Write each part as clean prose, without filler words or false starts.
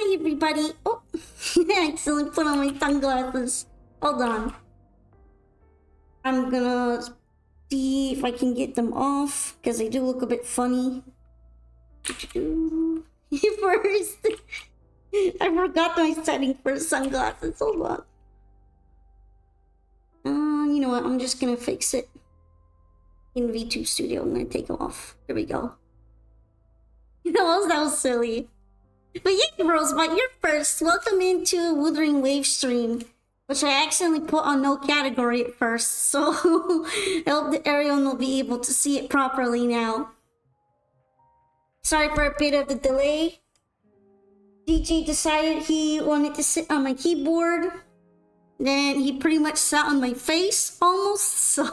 Hi everybody. Oh, I accidentally put on my sunglasses. Hold on. I'm gonna see if I can get them off because they do look a bit funny. First, I forgot my setting for sunglasses. Hold on. You know what? I'm just gonna fix it in VTube Studio. I'm gonna take them off. There we go. That was silly. But yeah, Rosebud, you're first. Welcome into Wuthering Waves stream, which I accidentally put on no category at first, so I hope that everyone will be able to see it properly now. Sorry for a bit of the delay. DJ decided he wanted to sit on my keyboard. Then he pretty much sat on my face, almost, so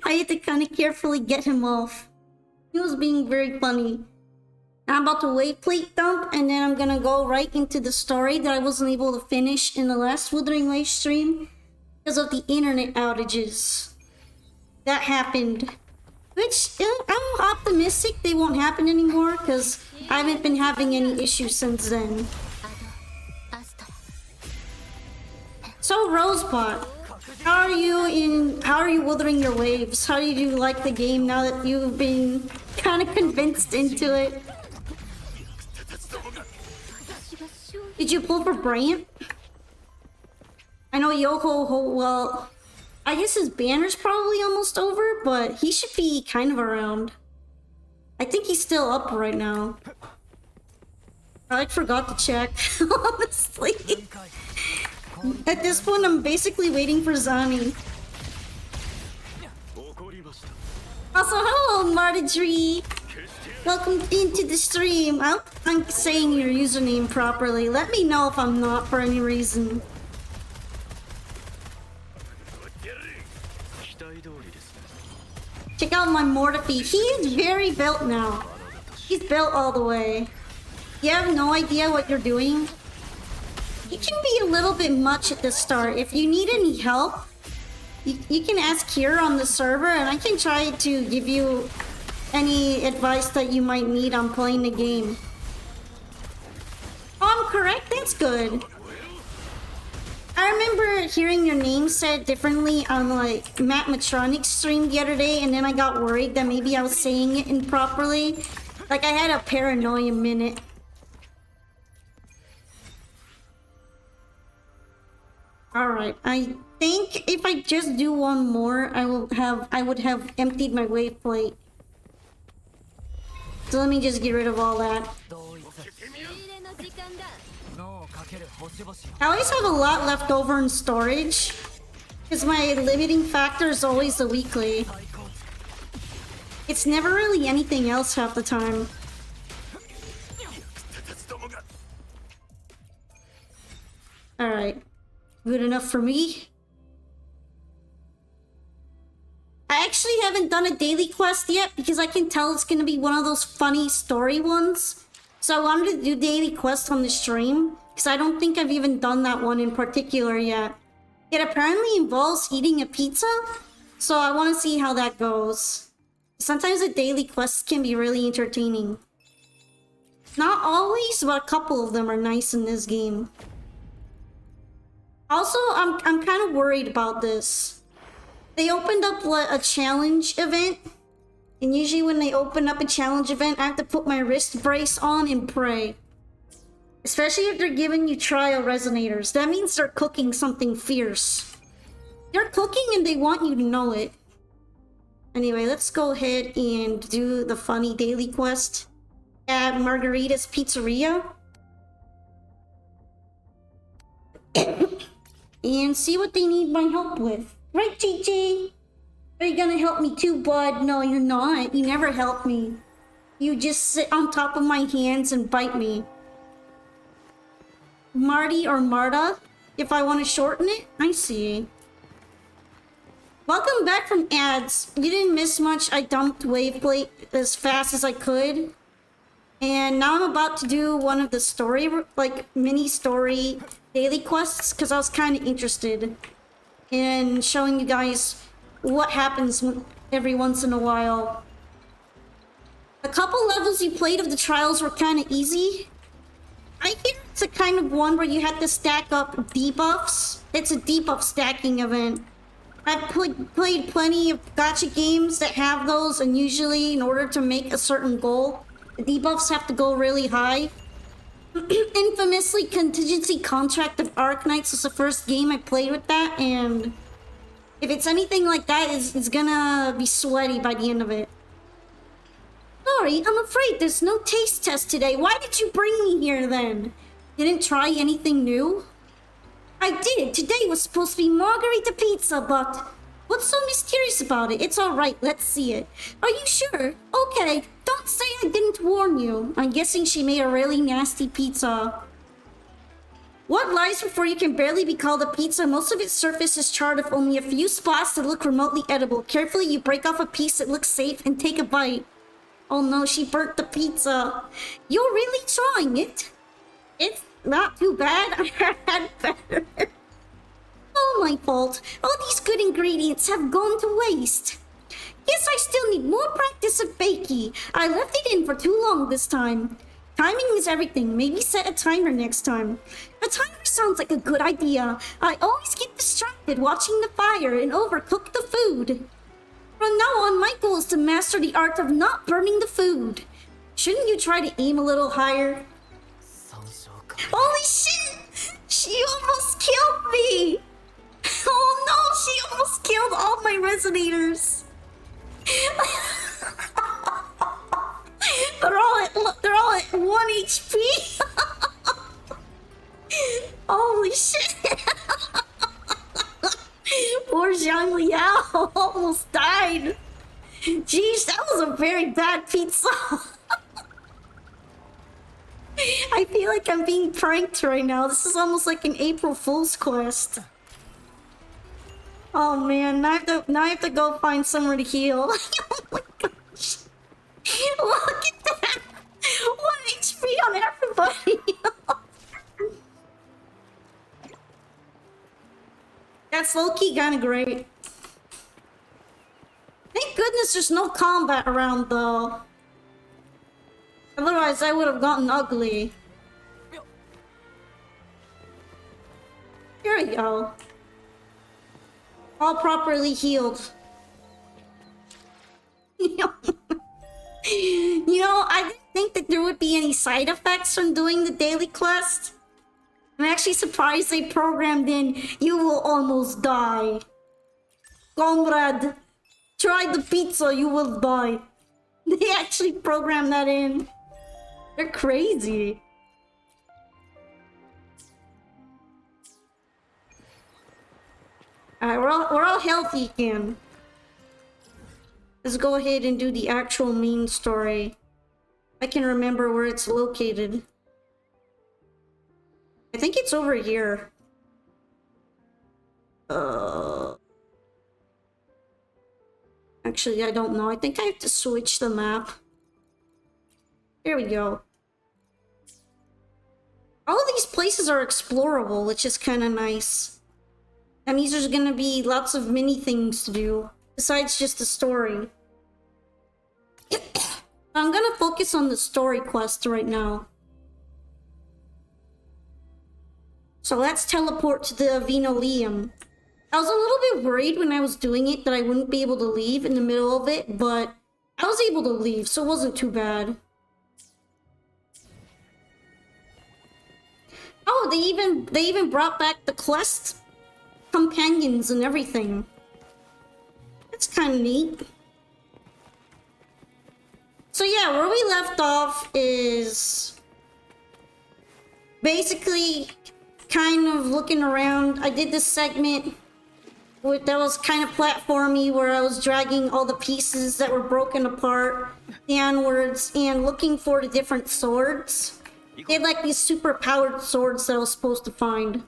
I had to kind of carefully get him off. He was being very funny. I'm about to wave plate dump, and then I'm gonna go right into the story that I wasn't able to finish in the last Wuthering Waves stream because of the internet outages that happened. Which, I'm optimistic they won't happen anymore because I haven't been having any issues since then. So Rosebud, how are you Wuthering Your Waves? How do you like the game now that you've been kind of convinced into it? Did you pull for Brant? I know Yoho, well, I guess his banner's probably almost over, but he should be kind of around. I think he's still up right now. I forgot to check, honestly. At this point, I'm basically waiting for Zani. Also, hello, Martidree. Welcome into the stream. I hope I'm saying your username properly. Let me know if I'm not for any reason. Check out my Mortifee. He is very built now. He's built all the way. you have no idea what you're doing, it can be a little bit much at the start. If you need any help, you can ask here on the server, and I can try to give you any advice that you might need on playing the game. Oh, I'm correct? That's good. I remember hearing your name said differently on like Matt Matronic's stream the other day, and then I got worried that maybe I was saying it improperly. Like I had a paranoia minute. Alright, I think if I just do one more, I would have emptied my wave plate. So let me just get rid of all that. I always have a lot left over in storage, because my limiting factor is always the weekly. It's never really anything else half the time. Alright. Good enough for me. I actually haven't done a daily quest yet because I can tell it's gonna be one of those funny story ones. So I wanted to do daily quests on the stream because I don't think I've even done that one in particular yet. It apparently involves eating a pizza, so I want to see how that goes. Sometimes the daily quests can be really entertaining. Not always, but a couple of them are nice in this game. Also, I'm kind of worried about this. They opened up a challenge event, and usually when they open up a challenge event, I have to put my wrist brace on and pray. Especially if they're giving you trial resonators. That means they're cooking something fierce. They're cooking and they want you to know it. Anyway, let's go ahead and do the funny daily quest at Margarita's Pizzeria. And see what they need my help with. Right, JJ? Are you gonna help me too, bud? No, you're not. You never help me. You just sit on top of my hands and bite me. Marty or Marta, if I want to shorten it. I see. Welcome back from ads. You didn't miss much. I dumped Waveplate as fast as I could. And now I'm about to do one of the story, like mini story daily quests, because I was kind of interested in showing you guys what happens every once in a while. A couple levels you played of the trials were kind of easy. I hear it's a kind of one where you have to stack up debuffs. It's a debuff stacking event. I've played plenty of gacha games that have those, and usually in order to make a certain goal, the debuffs have to go really high. Infamously, Contingency Contract of Arknights was the first game I played with that, and if it's anything like that, it's gonna be sweaty by the end of it. Sorry, I'm afraid there's no taste test today. Why did you bring me here then? Didn't try anything new? I did. Today was supposed to be margarita pizza, but what's so mysterious about it? It's alright, let's see it. Are you sure? Okay, don't say I didn't warn you. I'm guessing she made a really nasty pizza. What lies before you can barely be called a pizza? Most of its surface is charred with only a few spots that look remotely edible. Carefully, you break off a piece that looks safe and take a bite. Oh no, she burnt the pizza. You're really trying it. It's not too bad. I had better. Oh, my fault. All these good ingredients have gone to waste. Guess I still need more practice of bakey. I left it in for too long this time. Timing is everything. Maybe set a timer next time. A timer sounds like a good idea. I always get distracted watching the fire and overcook the food. From now on, my goal is to master the art of not burning the food. Shouldn't you try to aim a little higher? Holy shit! She almost killed me! Oh no, she almost killed all my resonators! they're all at 1 HP! Holy shit! Poor Zhang Liao almost died. Jeez, that was a very bad pizza. I feel like I'm being pranked right now. This is almost like an April Fool's quest. Oh man, now I have to go find somewhere to heal. Oh my gosh. Look at that! 1 HP on everybody! That's low-key kinda great. Thank goodness there's no combat around though. Otherwise I would have gotten ugly. Here we go. All properly healed. You know, I didn't think that there would be any side effects from doing the daily quest. I'm actually surprised they programmed in, you will almost die. Comrade, try the pizza, you will die. They actually programmed that in. They're crazy. Alright, we're all healthy again. Let's go ahead and do the actual main story. I can remember where it's located. I think it's over here. Actually, I don't know. I think I have to switch the map. There we go. All of these places are explorable, which is kind of nice. That means there's gonna be lots of mini things to do, besides just the story. I'm gonna focus on the story quest right now. So let's teleport to the Avinoleum. I was a little bit worried when I was doing it that I wouldn't be able to leave in the middle of it, but I was able to leave, so it wasn't too bad. Oh, they even brought back the quest companions and everything. That's kind of neat. So yeah, where we left off is basically kind of looking around. I did this segment that was kind of platformy where I was dragging all the pieces that were broken apart downwards and looking for the different swords. They had like these super powered swords that I was supposed to find.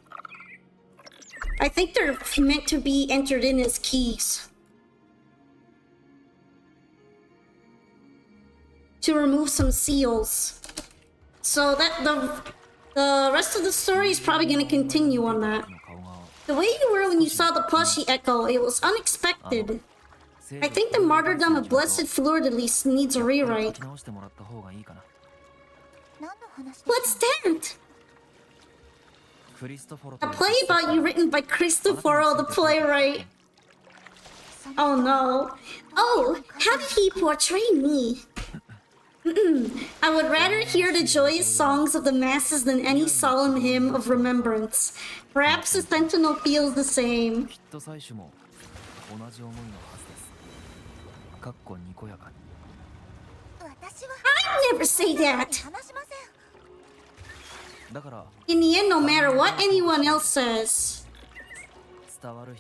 I think they're meant to be entered in as keys to remove some seals. So that the rest of the story is probably going to continue on that. The way you were when you saw the plushie Echo, it was unexpected. I think the martyrdom of Blessed Fleur-de-Lis needs a rewrite. What's that? A play about you written by Cristoforo the playwright. Oh no. Oh, how did he portray me? I would rather hear the joyous songs of the masses than any solemn hymn of remembrance. Perhaps the sentinel feels the same. I'd never say that! In the end, no matter what anyone else says,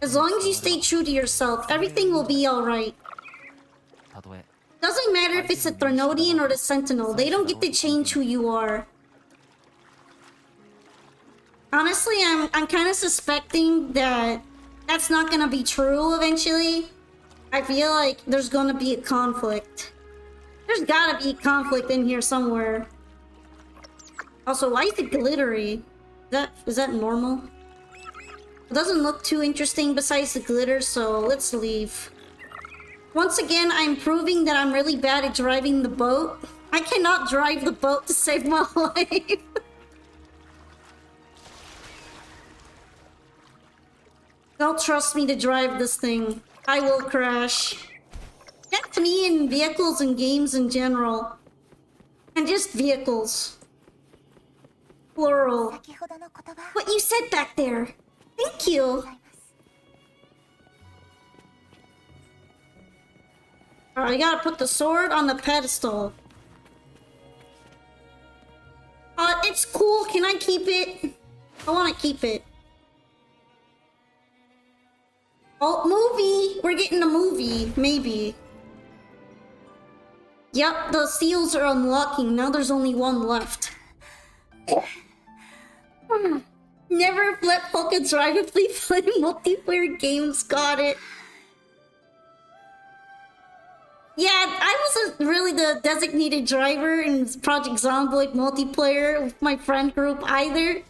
as long as you stay true to yourself, everything will be alright. Doesn't matter if it's the Threnodian or the Sentinel, they don't get to change who you are. Honestly, I'm kind of suspecting that that's not gonna be true eventually. I feel like there's gonna be a conflict. There's gotta be a conflict in here somewhere. Also, why is it glittery? Is that normal? It doesn't look too interesting besides the glitter, so let's leave. Once again, I'm proving that I'm really bad at driving the boat. I cannot drive the boat to save my life. Don't trust me to drive this thing. I will crash. That's me in vehicles and games in general. And just vehicles. Plural. What you said back there. Thank you. Alright, I gotta put the sword on the pedestal. It's cool. Can I keep it? I wanna keep it. Oh, movie! We're getting a movie, maybe. Yep, the seals are unlocking. Now there's only one left. Never let Polka drive if they play multiplayer games. Got it. Yeah, I wasn't really the designated driver in Project Zomboid multiplayer with my friend group either.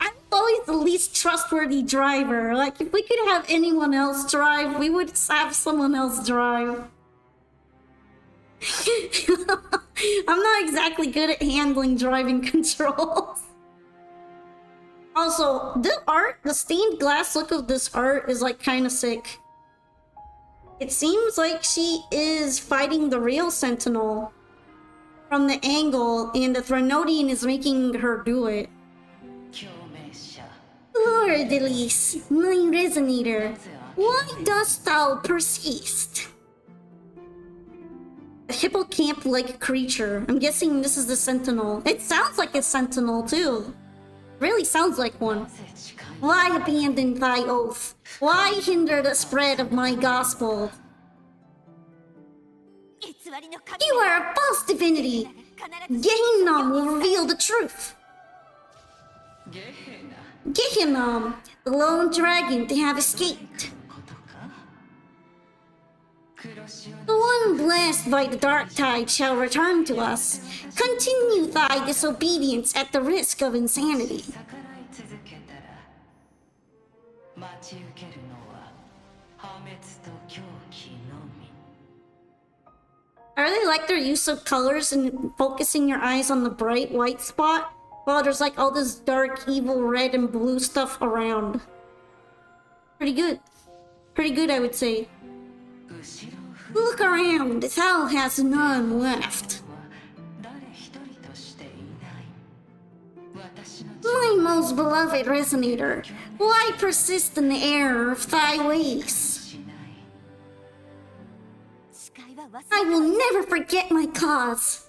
I'm always the least trustworthy driver. Like, if we could have anyone else drive, we would have someone else drive. I'm not exactly good at handling driving controls. Also, the stained glass look of this art is like kind of sick. It seems like she is fighting the real Sentinel from the angle, and the Threnodian is making her do it. Lord Elise, my resonator, why dost thou persist? A hippocamp-like creature. I'm guessing this is the Sentinel. It sounds like a Sentinel too. Really sounds like one. Why abandon thy oath? Why hinder the spread of my gospel? You are a false divinity! Gehinnom will reveal the truth! Gehinnom, the lone dragon to have escaped. The one blessed by the dark tide shall return to us. Continue thy disobedience at the risk of insanity. I really like their use of colors and focusing your eyes on the bright white spot while there's like all this dark, evil red and blue stuff around. Pretty good. Pretty good, I would say. Look around, thou hast none left. My most beloved resonator, why persist in the error of thy ways? I will never forget my cause.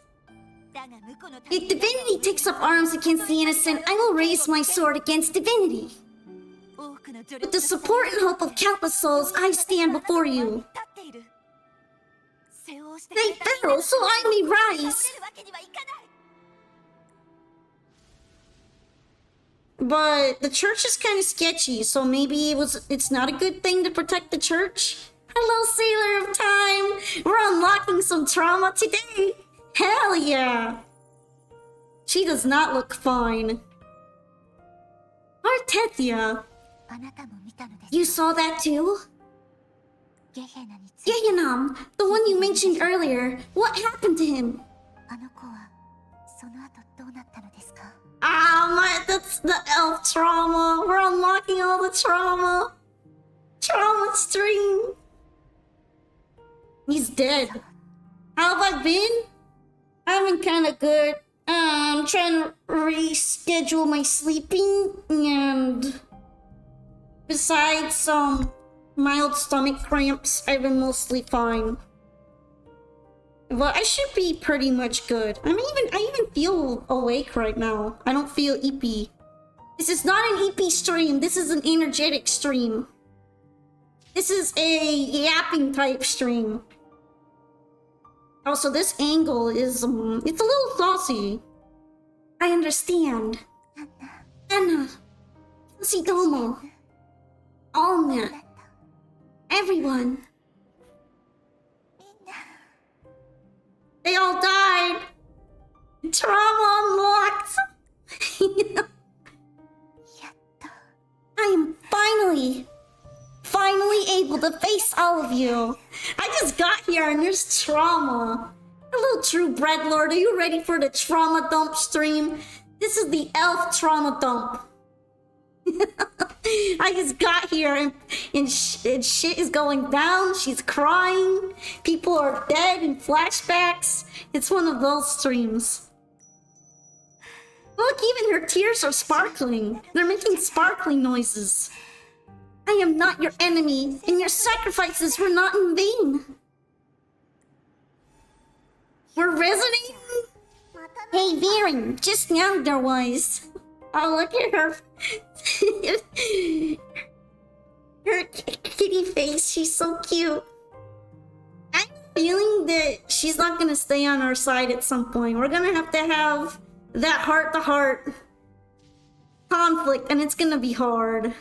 If divinity takes up arms against the innocent, I will raise my sword against divinity. With the support and hope of countless souls, I stand before you. They fell, so I may rise. But the church is kind of sketchy, so maybe it's not a good thing to protect the church. Hello, Sailor of Time! We're unlocking some trauma today! Hell yeah! She does not look fine. Artethia! You saw that too? Gehinnom, the one you mentioned earlier. What happened to him? That's the elf trauma. We're unlocking all the trauma. Trauma stream. He's dead. How have I been? I've been kind of good. I'm trying to reschedule my sleeping, and besides some mild stomach cramps, I've been mostly fine. But I should be pretty much good. I even feel awake right now. I don't feel eepy. This is not an eepy stream. This is an energetic stream. This is a yapping type stream. Also, this angle is, it's a little saucy. I understand. Anna. Sidomo. Alma. Everyone. They all died. Trauma unlocked. I am finally able to face all of you. I just got here and there's trauma. Hello, True Bread Lord. Are you ready for the trauma dump stream? This is the elf trauma dump. I just got here and shit is going down. She's crying. People are dead in flashbacks. It's one of those streams. Look, even her tears are sparkling. They're making sparkling noises. I am not your enemy, and your sacrifices were not in vain. We're resonating? Hey, Viren, just now there was. Oh, look at her. Her kitty face, she's so cute. I'm feeling that she's not gonna stay on our side at some point. We're gonna have to have that heart-to-heart conflict, and it's gonna be hard.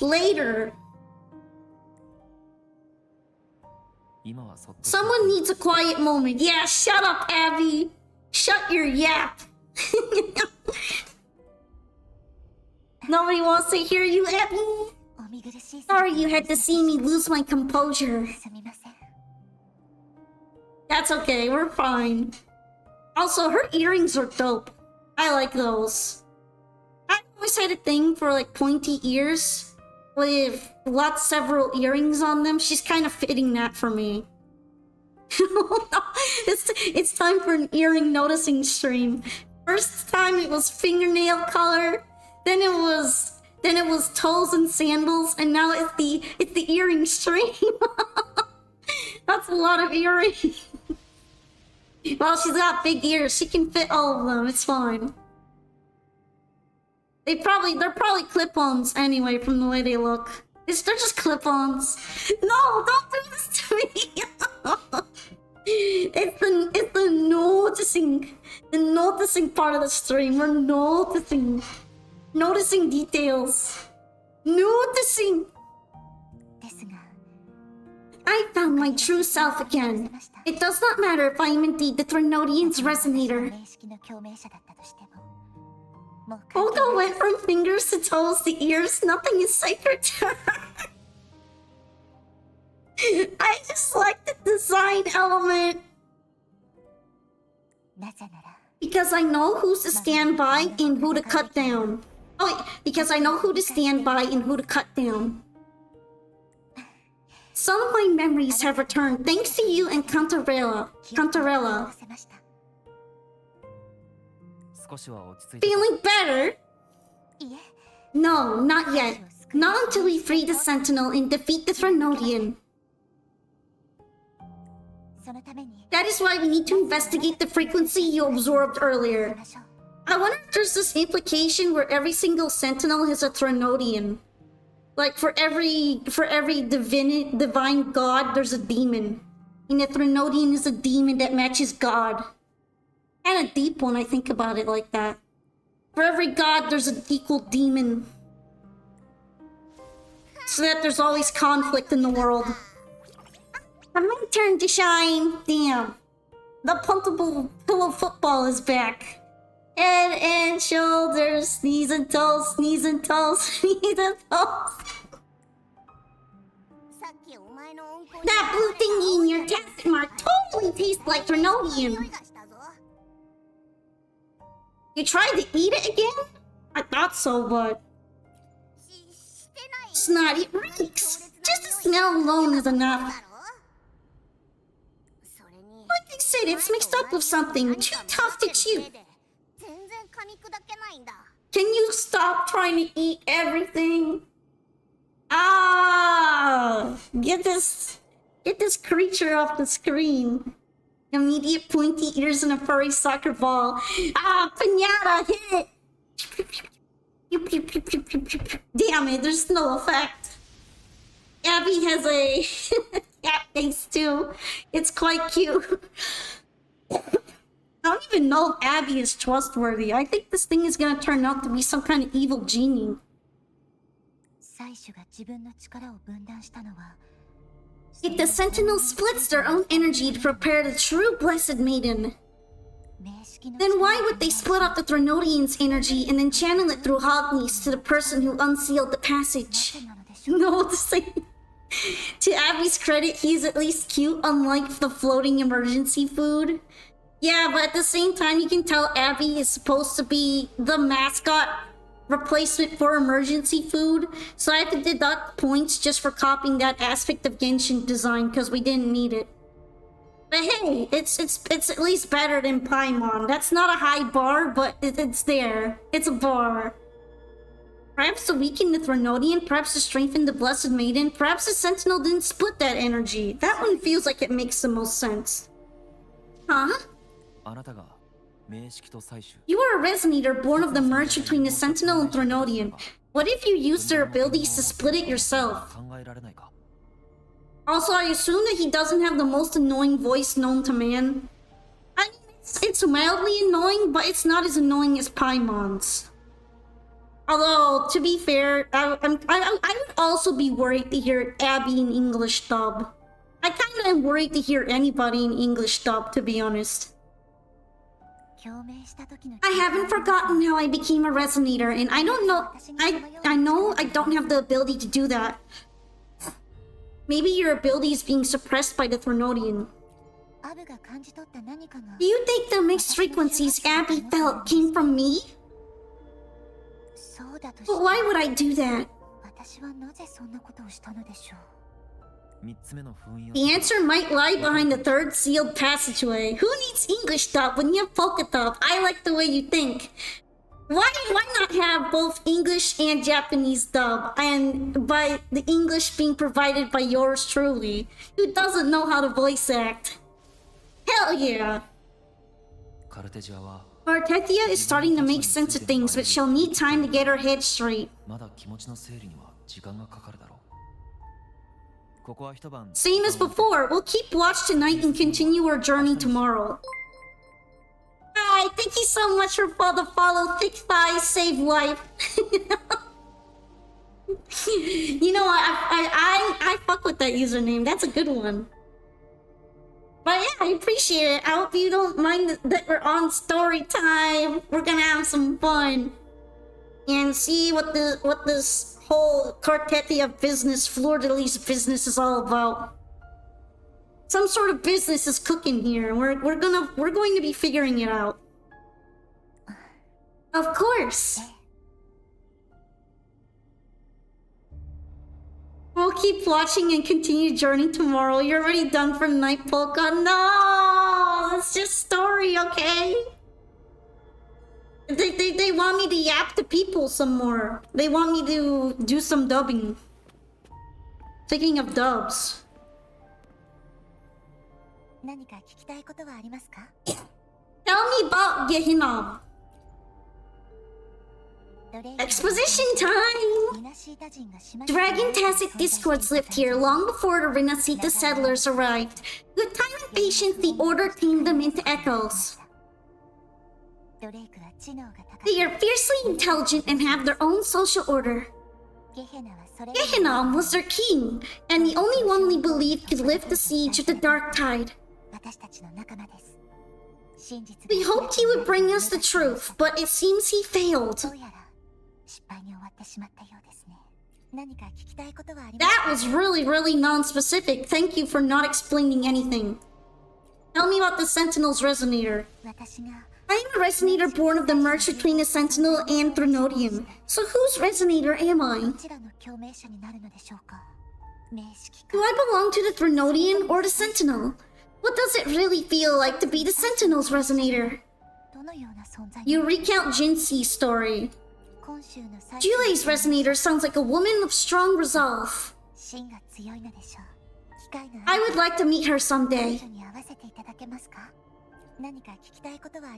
Later. Someone needs a quiet moment. Yeah, shut up, Abby. Shut your yap. Nobody wants to hear you, Abby. Sorry you had to see me lose my composure. That's okay, we're fine. Also, her earrings are dope. I like those. I always had a thing for like pointy ears with several earrings on them. She's kind of fitting that for me. It's time for an earring noticing stream. First time it was fingernail color, then it was toes and sandals, and now it's the earring stream. That's a lot of earrings. Well, she's got big ears. She can fit all of them. It's fine. They're probably clip-ons anyway, from the way they look. They're just clip-ons. No, don't do this to me. It's the noticing part of the stream. We're noticing details. Noticing. I found my true self again. It does not matter if I am indeed the Threnodian's resonator. Although went from fingers to toes to ears, nothing is sacred to her. I just like the design element. Because I know who to stand by and who to cut down. Oh, wait, because I know who to stand by and who to cut down. Some of my memories have returned thanks to you and Cantarella. Feeling better? No, not yet. Not until we free the Sentinel and defeat the Threnodian. That is why we need to investigate the frequency you absorbed earlier. I wonder if there's this implication where every single Sentinel has a Threnodian. Like for every divine god, there's a demon. And a Threnodian is a demon that matches God. And a deep one, I think about it like that. For every god, there's an equal demon. So that there's always conflict in the world. My turn to shine. Damn. The puntable pillow football is back. Head and shoulders, knees and toes, knees and toes, knees and toes. That blue thingy in your task mark totally tastes like Threnodian. You tried to eat it again? I thought so, but... Snotty reeks. Just the smell alone is enough. Like I said, it's mixed up with something too tough to chew. Can you stop trying to eat everything? Ah! Get this creature off the screen. Immediate pointy ears and a furry soccer ball. Ah, pinata, hit it! Damn it, there's no effect. Abby has a cat face too. It's quite cute. I don't even know if Abby is trustworthy. I think this thing is gonna turn out to be some kind of evil genie. If the Sentinel splits their own energy to prepare the true Blessed Maiden, then why would they split up the Threnodian's energy and then channel it through Hognies to the person who unsealed the passage? No, to say. To Abby's credit, he's at least cute, unlike the floating emergency food. Yeah, but at the same time, you can tell Abby is supposed to be the mascot replacement for emergency food. So I have to deduct points just for copying that aspect of Genshin design because we didn't need it. But hey, it's at least better than Paimon. That's not a high bar, but it's there. It's a bar. Perhaps to weaken the Threnodian, perhaps to strengthen the Blessed Maiden, perhaps the Sentinel didn't split that energy. That one feels like it makes the most sense. Huh? You are a Resonator born of the merge between the Sentinel and Threnodian. What if you used their abilities to split it yourself? Also, I assume that he doesn't have the most annoying voice known to man. I mean, it's mildly annoying, but it's not as annoying as Paimon's. Although, to be fair, I would also be worried to hear Abby in English dub. I kinda am worried to hear anybody in English dub, to be honest. I haven't forgotten how I became a resonator, and I don't know. I know I don't have the ability to do that. Maybe your ability is being suppressed by the Threnodian. Do you think the mixed frequencies Abby felt came from me? But why would I do that? The answer might lie behind the third sealed passageway. Who needs English dub when you have polka dub? I like the way you think. Why not have both English and Japanese dub, and by the English being provided by yours truly, who doesn't know how to voice act? Hell yeah! Artethia is starting to make sense of things, but she'll need time to get her head straight. Same as before, we'll keep watch tonight and continue our journey tomorrow. Hi, thank you so much for the follow. Thick thighs save life. You know, I fuck with that username. That's a good one. But yeah, I appreciate it. I hope you don't mind that we're on story time. We're gonna have some fun and see what this whole Quartetia business, Fleur-de-Lis business is all about. Some sort of business is cooking here. We're going to be figuring it out. Of course. We'll keep watching and continue journey tomorrow. You're already done for night polka. No, it's just story, okay? They want me to yap to people some more. They want me to do some dubbing. Speaking of dubs. Tell me about Gehinnom. Exposition time! Dragon Tacit discords lived here long before the Renacita settlers arrived. With time and patience, the order tamed them into echoes. They are fiercely intelligent and have their own social order. Gehinnom was their king, and the only one we believed could lift the siege of the Dark Tide. We hoped he would bring us the truth, but it seems he failed. That was really non-specific. Thank you for not explaining anything. Tell me about the Sentinel's Resonator. I am a Resonator born of the merge between a Sentinel and Threnodian. So whose Resonator am I? Do I belong to the Threnodian or the Sentinel? What does it really feel like to be the Sentinel's Resonator? You recount Jinxi's story. Jule's Resonator sounds like a woman of strong resolve. I would like to meet her someday.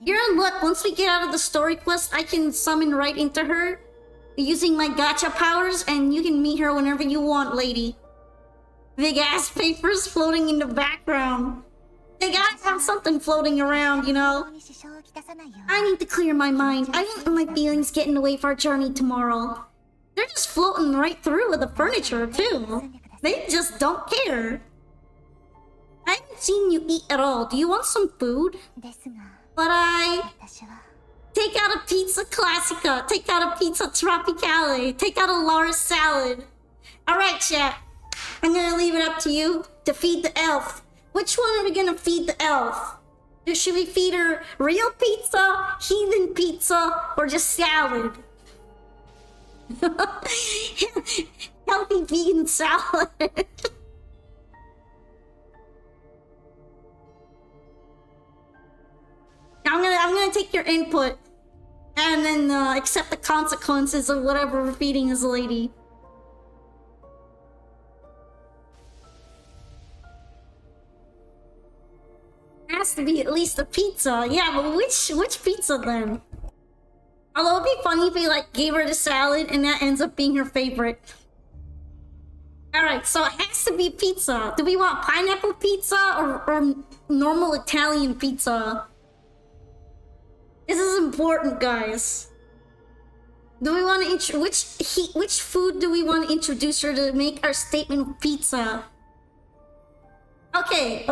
You're in luck. Once we get out of the story quest, I can summon right into her using my gacha powers, and you can meet her whenever you want, lady. Big ass papers floating in the background. They gotta have something floating around, you know? I need to clear my mind. I don't want my feelings get in the way of our journey tomorrow. They're just floating right through with the furniture, too. They just don't care. I haven't seen you eat at all. Do you want some food? But take out a pizza classica. Take out a pizza tropicale. Take out a Lars salad. Alright, chat. I'm gonna leave it up to you to feed the elf. Which one are we gonna feed the elf? Should we feed her real pizza, heathen pizza, or just salad? Healthy vegan salad. I'm gonna take your input and then accept the consequences of whatever we're feeding this lady. Has to be at least a pizza. Yeah, but which pizza then? Although it'd be funny if we like gave her the salad and that ends up being her favorite. Alright, so it has to be pizza. Do we want pineapple pizza or normal Italian pizza? This is important, guys. Do we want to which food do we want to introduce her to make our statement of pizza? Okay,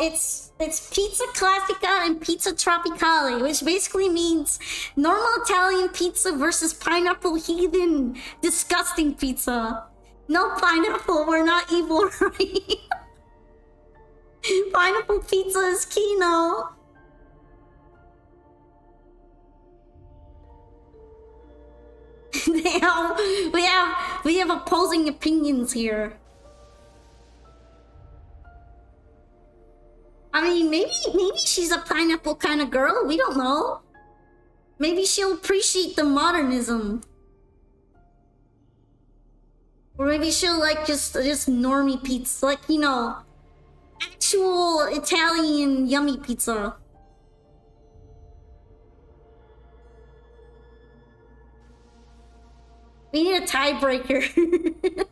it's pizza classica and pizza tropicale, which basically means normal Italian pizza versus pineapple heathen disgusting pizza. No pineapple, we're not evil, right? Pineapple pizza is Kino. Damn, we have opposing opinions here. I mean, maybe she's a pineapple kind of girl. We don't know. Maybe she'll appreciate the modernism, or maybe she'll like just normie pizza, like, you know, actual Italian yummy pizza. We need a tiebreaker.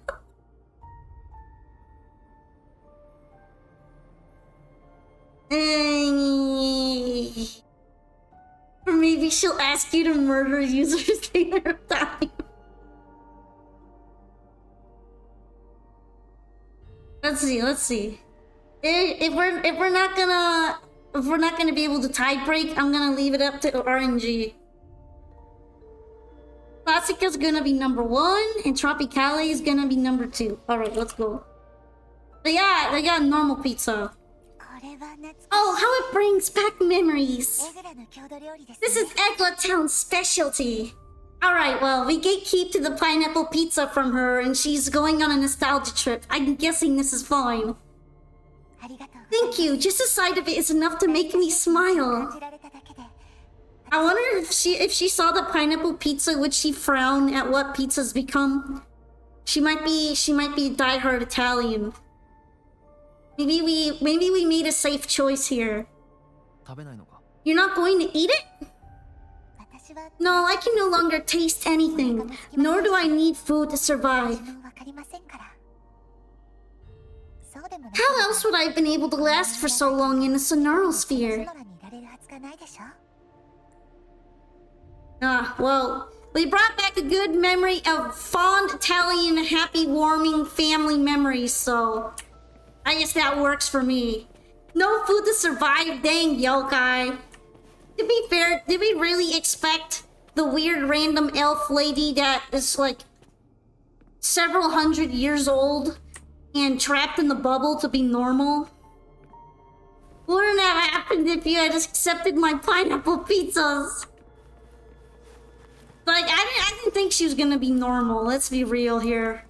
Or maybe she'll ask you to murder users later time. Let's see. If we're not gonna be able to tie break, I'm gonna leave it up to RNG. Classica's gonna be number 1, and Tropicale is gonna be number 2. Alright, let's go. They got normal pizza. Oh, how it brings back memories. This is Egla Town's specialty. Alright, well, we gatekeep to the pineapple pizza from her, and she's going on a nostalgia trip. I'm guessing this is fine. Thank you, just a sight of it is enough to make me smile. I wonder if she saw the pineapple pizza, would she frown at what pizza's become? She might be diehard Italian. Maybe we made a safe choice here. You're not going to eat it? No, I can no longer taste anything, nor do I need food to survive. How else would I have been able to last for so long in the Sonoro sphere? Well, we brought back a good memory of fond Italian, happy, warming family memories, so I guess that works for me. No food to survive, dang yokai. To be fair, did we really expect the weird random elf lady that is like several hundred years old and trapped in the bubble to be normal? Wouldn't have happened if you had accepted my pineapple pizzas. Like, I didn't think she was gonna be normal. Let's be real here.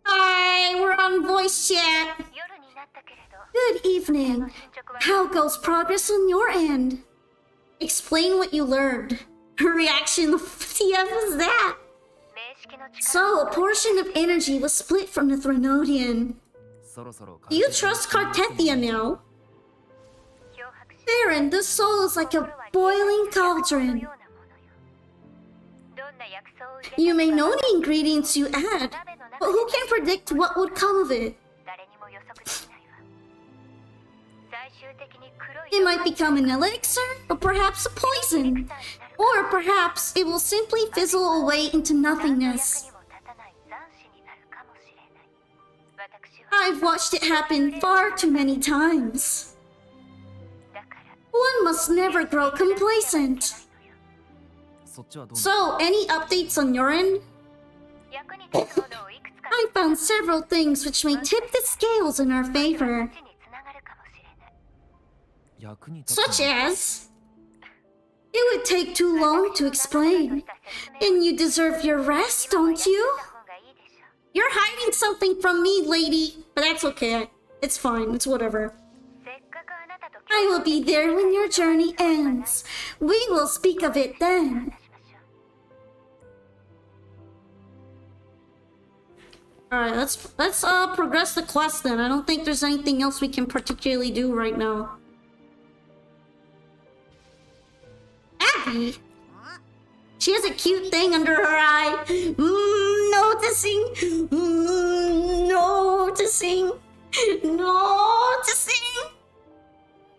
Hi, we're on voice chat. Good evening. How goes progress on your end? Explain what you learned. Her reaction, TF is that? So, a portion of energy was split from the Threnodian. Do you trust Cartethia now? Baron, this soul is like a boiling cauldron. You may know the ingredients you add, but who can predict what would come of it? It might become an elixir, or perhaps a poison. Or perhaps it will simply fizzle away into nothingness. I've watched it happen far too many times. One must never grow complacent. So, any updates on your end? I found several things which may tip the scales in our favor. Such as... It would take too long to explain. And you deserve your rest, don't you? You're hiding something from me, lady. But that's okay. It's fine. It's whatever. I will be there when your journey ends. We will speak of it then. Alright, let's progress the quest then. I don't think there's anything else we can particularly do right now. Abby? She has a cute thing under her eye. Noticing. Noticing. Noticing.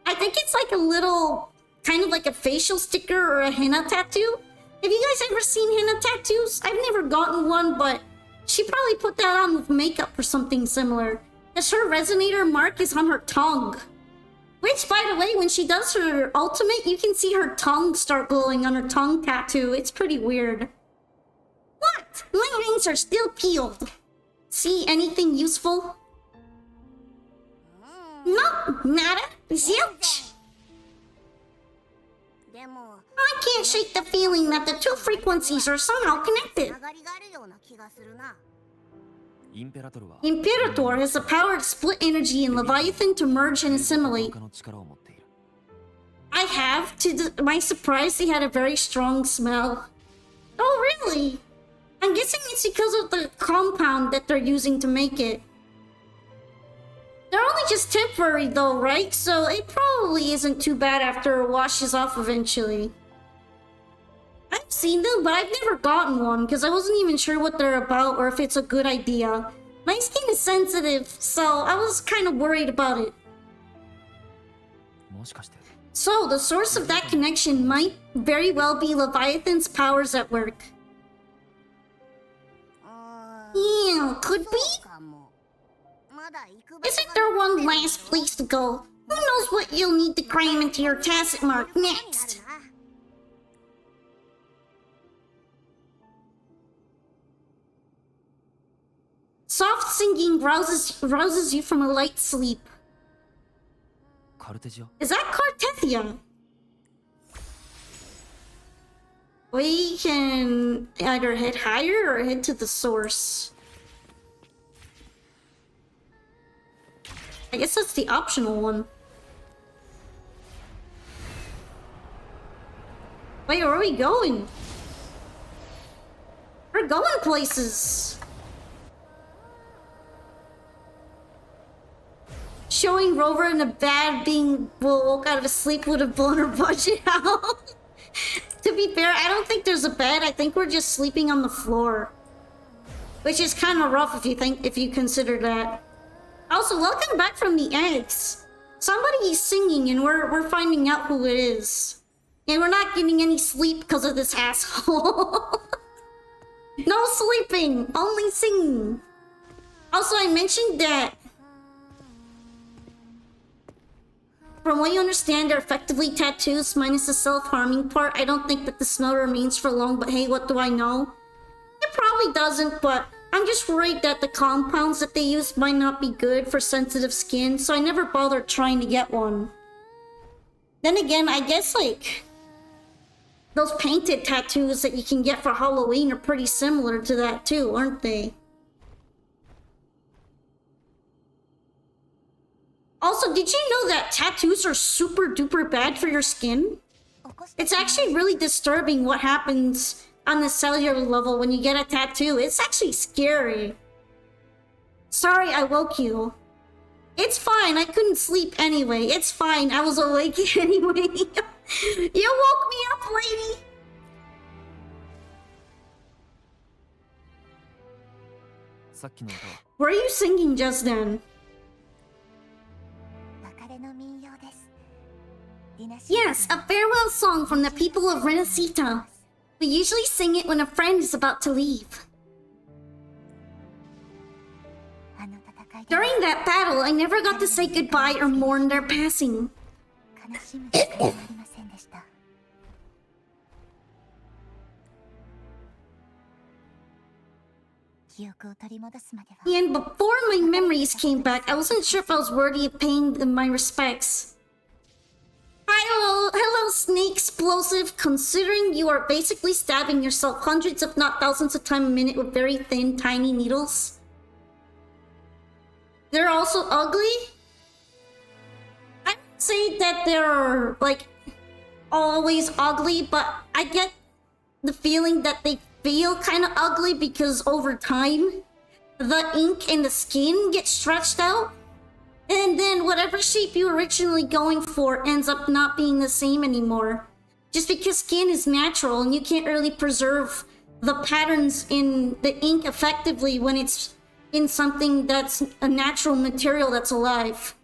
I think it's like a little, kind of like a facial sticker or a henna tattoo. Have you guys ever seen henna tattoos? I've never gotten one, but she probably put that on with makeup or something similar. Because her resonator mark is on her tongue. Which, by the way, when she does her ultimate, you can see her tongue start glowing on her tongue tattoo. It's pretty weird. What? My rings are still peeled. See anything useful? No, nada. Zilch. I can't shake the feeling that the two frequencies are somehow connected. Imperator has the power to split energy and Leviathan to merge and assimilate. I have. To my surprise, they had a very strong smell. Oh, really? I'm guessing it's because of the compound that they're using to make it. They're only just temporary though, right? So it probably isn't too bad after it washes off eventually. I've seen them, but I've never gotten one because I wasn't even sure what they're about or if it's a good idea. My skin is sensitive, so I was kind of worried about it. So the source of that connection might very well be Leviathan's powers at work. Yeah, could be. Isn't there one last place to go? Who knows what you'll need to cram into your tacit mark next? Soft singing rouses you from a light sleep. Is that Cartethia? We can either head higher or head to the source. I guess that's the optional one. Wait, where are we going? We're going places. Showing Rover in a bad being woke out of his sleep would have blown her budget out. To be fair, I don't think there's a bed. I think we're just sleeping on the floor. Which is kind of rough if you consider that. Also, welcome back from the eggs. Somebody is singing and we're finding out who it is. And we're not getting any sleep because of this asshole. No sleeping, only singing. Also, I mentioned that from what you understand, they're effectively tattoos minus the self-harming part. I don't think that the smell remains for long, but hey, what do I know? It probably doesn't, but I'm just worried that the compounds that they use might not be good for sensitive skin, so I never bothered trying to get one. Then again, I guess like those painted tattoos that you can get for Halloween are pretty similar to that too, aren't they? Also, did you know that tattoos are super duper bad for your skin? It's actually really disturbing what happens on the cellular level when you get a tattoo. It's actually scary. Sorry I woke you. It's fine, I couldn't sleep anyway. It's fine, I was awake anyway. You woke me up, lady! Were you singing just then? Yes, a farewell song from the people of Renacita. We usually sing it when a friend is about to leave. During that battle, I never got to say goodbye or mourn their passing. And before my memories came back, I wasn't sure if I was worthy of paying them my respects. Hello, Snake Explosive. Considering you are basically stabbing yourself hundreds if not thousands of times a minute with very thin, tiny needles. They're also ugly? I would say that they're, like, always ugly, but I get the feeling that they feel kind of ugly because over time, the ink in the skin gets stretched out. And then whatever shape you were originally going for ends up not being the same anymore. Just because skin is natural and you can't really preserve the patterns in the ink effectively when it's in something that's a natural material that's alive.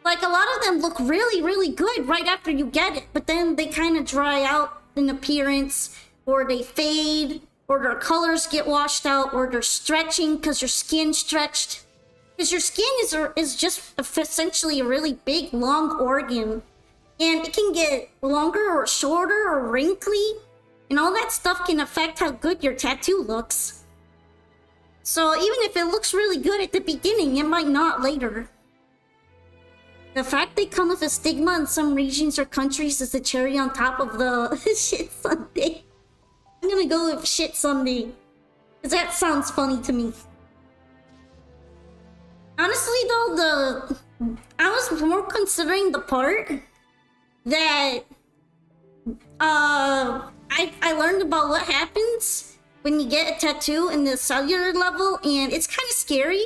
Like, a lot of them look really, really good right after you get it, but then they kind of dry out in appearance, or they fade, or their colors get washed out, or they're stretching because your skin stretched. Because your skin is just essentially a really big, long organ. And it can get longer or shorter or wrinkly. And all that stuff can affect how good your tattoo looks. So even if it looks really good at the beginning, it might not later. The fact they come with a stigma in some regions or countries is the cherry on top of the shit sundae. I'm gonna go with shit sundae. Because that sounds funny to me. Honestly though, I was more considering the part that I learned about what happens when you get a tattoo in the cellular level, and it's kind of scary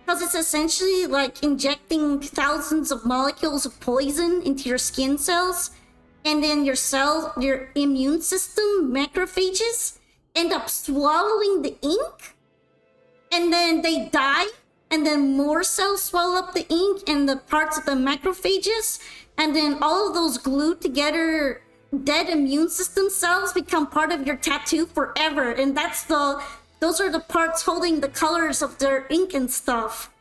because it's essentially like injecting thousands of molecules of poison into your skin cells, and then your immune system, macrophages, end up swallowing the ink, and then they die, and then more cells swallow up the ink and the parts of the macrophages, and then all of those glued together dead immune system cells become part of your tattoo forever. And those are the parts holding the colors of their ink and stuff.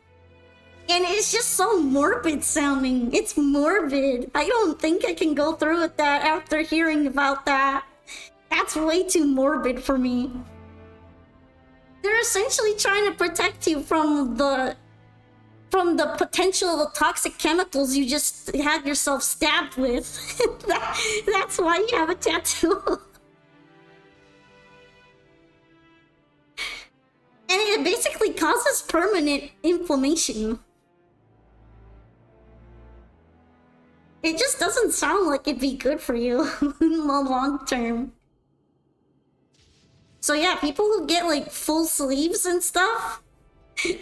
And it's just so morbid sounding. It's morbid. I don't think I can go through with that after hearing about that. That's way too morbid for me. They're essentially trying to protect you from the potential toxic chemicals you just had yourself stabbed with. That's why you have a tattoo. And it basically causes permanent inflammation. It just doesn't sound like it'd be good for you in the long term. So yeah, people who get like full sleeves and stuff,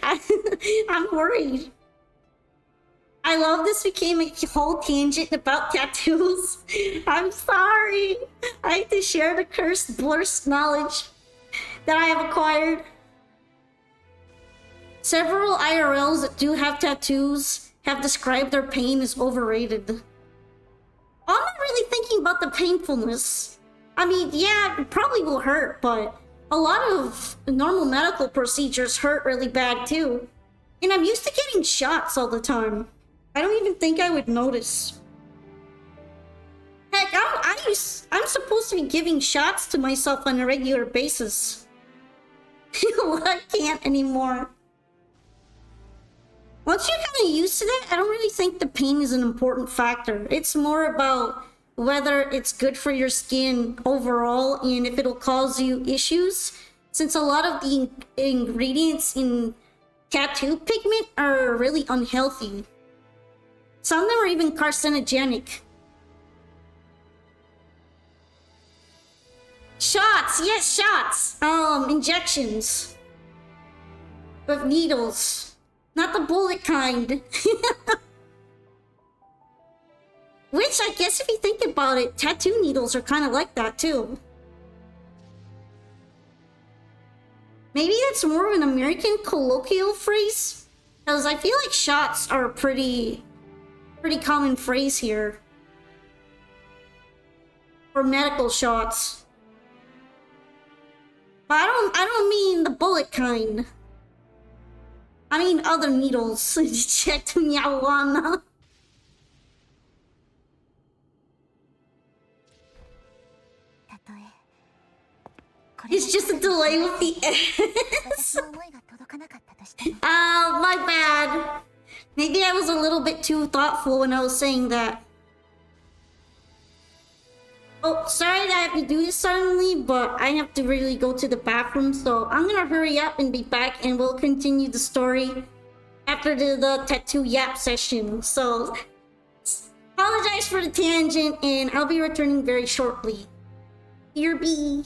I'm worried. I love this became a whole tangent about tattoos. I'm sorry. I have to share the cursed blurst knowledge that I have acquired. Several IRLs that do have tattoos have described their pain as overrated. I'm not really thinking about the painfulness. I mean, yeah, it probably will hurt, but a lot of normal medical procedures hurt really bad too. And I'm used to getting shots all the time. I don't even think I would notice. Heck, I'm supposed to be giving shots to myself on a regular basis. Well, I can't anymore. Once you're kind of used to that, I don't really think the pain is an important factor. It's more about whether it's good for your skin overall and if it'll cause you issues. Since a lot of the ingredients in tattoo pigment are really unhealthy. Some of them are even carcinogenic. Shots! Yes, shots! Injections. With needles. Not the bullet kind. Which, I guess if you think about it, tattoo needles are kind of like that too. Maybe that's more of an American colloquial phrase? Because I feel like shots are a pretty common phrase here. Or medical shots. But I don't mean the bullet kind. I mean other needles. Check Miawana. It's just a delay with the S. My bad. Maybe I was a little bit too thoughtful when I was saying that. Oh, sorry that I have to do this suddenly, but I have to really go to the bathroom, so I'm gonna hurry up and be back, and we'll continue the story after the tattoo yap session. So, apologize for the tangent, and I'll be returning very shortly. Here be.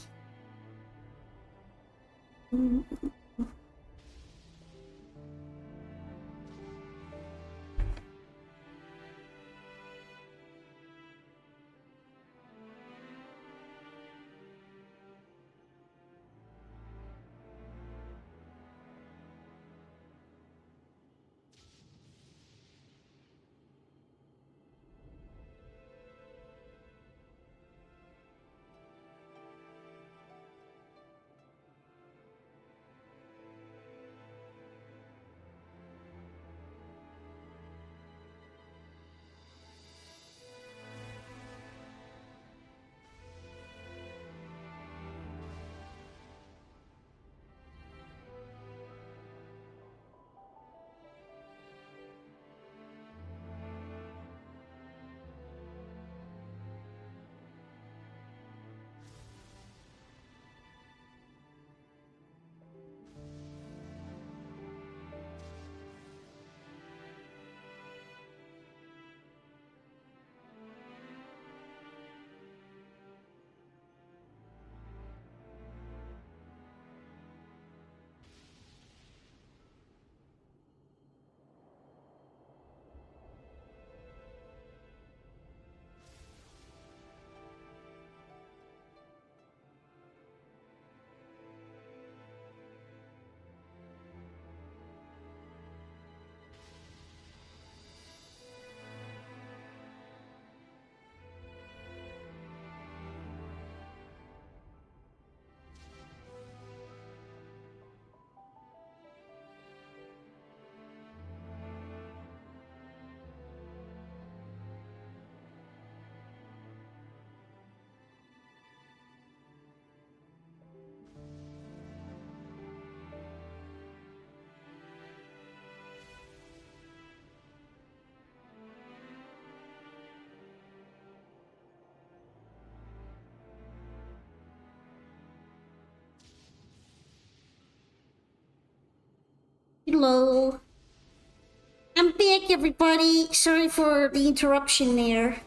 Hello. I'm back, everybody. Sorry for the interruption there.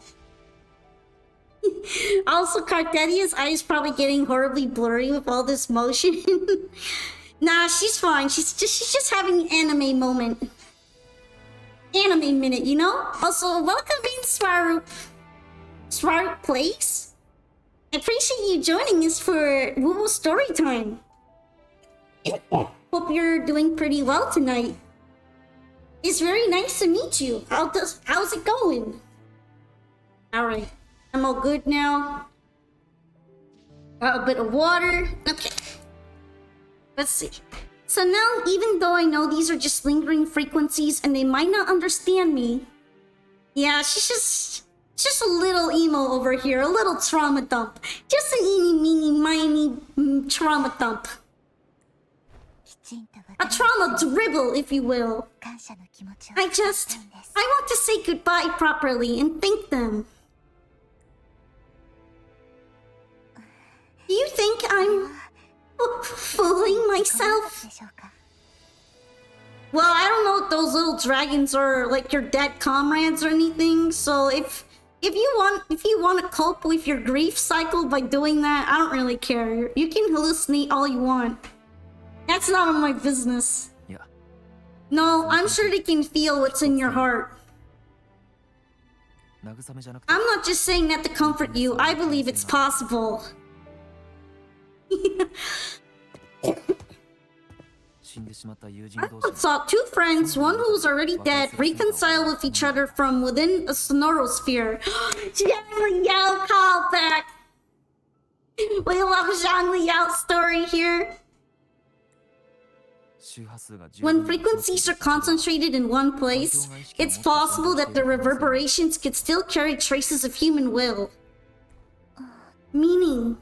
Also, Cartedia's eyes probably getting horribly blurry with all this motion. Nah, she's fine. She's just having an anime moment. Anime minute, you know? Also, welcome in Swaroop Place. I appreciate you joining us for Woo Story Time. Hope you're doing pretty well tonight. It's very nice to meet you. How's it going? Alright. I'm all good now. Got a bit of water. Okay. Let's see. So now, even though I know these are just lingering frequencies and they might not understand me, yeah, she's just a little emo over here, a little trauma dump. Just an eeny, meeny, miny trauma dump. A trauma dribble, if you will. I want to say goodbye properly and thank them. Do you think I'm fooling myself? Well, I don't know if those little dragons are like your dead comrades or anything. So if you want to cope with your grief cycle by doing that, I don't really care. You can hallucinate all you want. That's none of my business. Yeah. No, I'm sure they can feel what's in your heart. I'm not just saying that to comfort you. I believe it's possible. I saw two friends, one who's already dead, reconcile with each other from within a sonorosphere. Zhang Liao callback! We love Zhang Liao's story here. When frequencies are concentrated in one place, it's possible that the reverberations could still carry traces of human will. Meaning...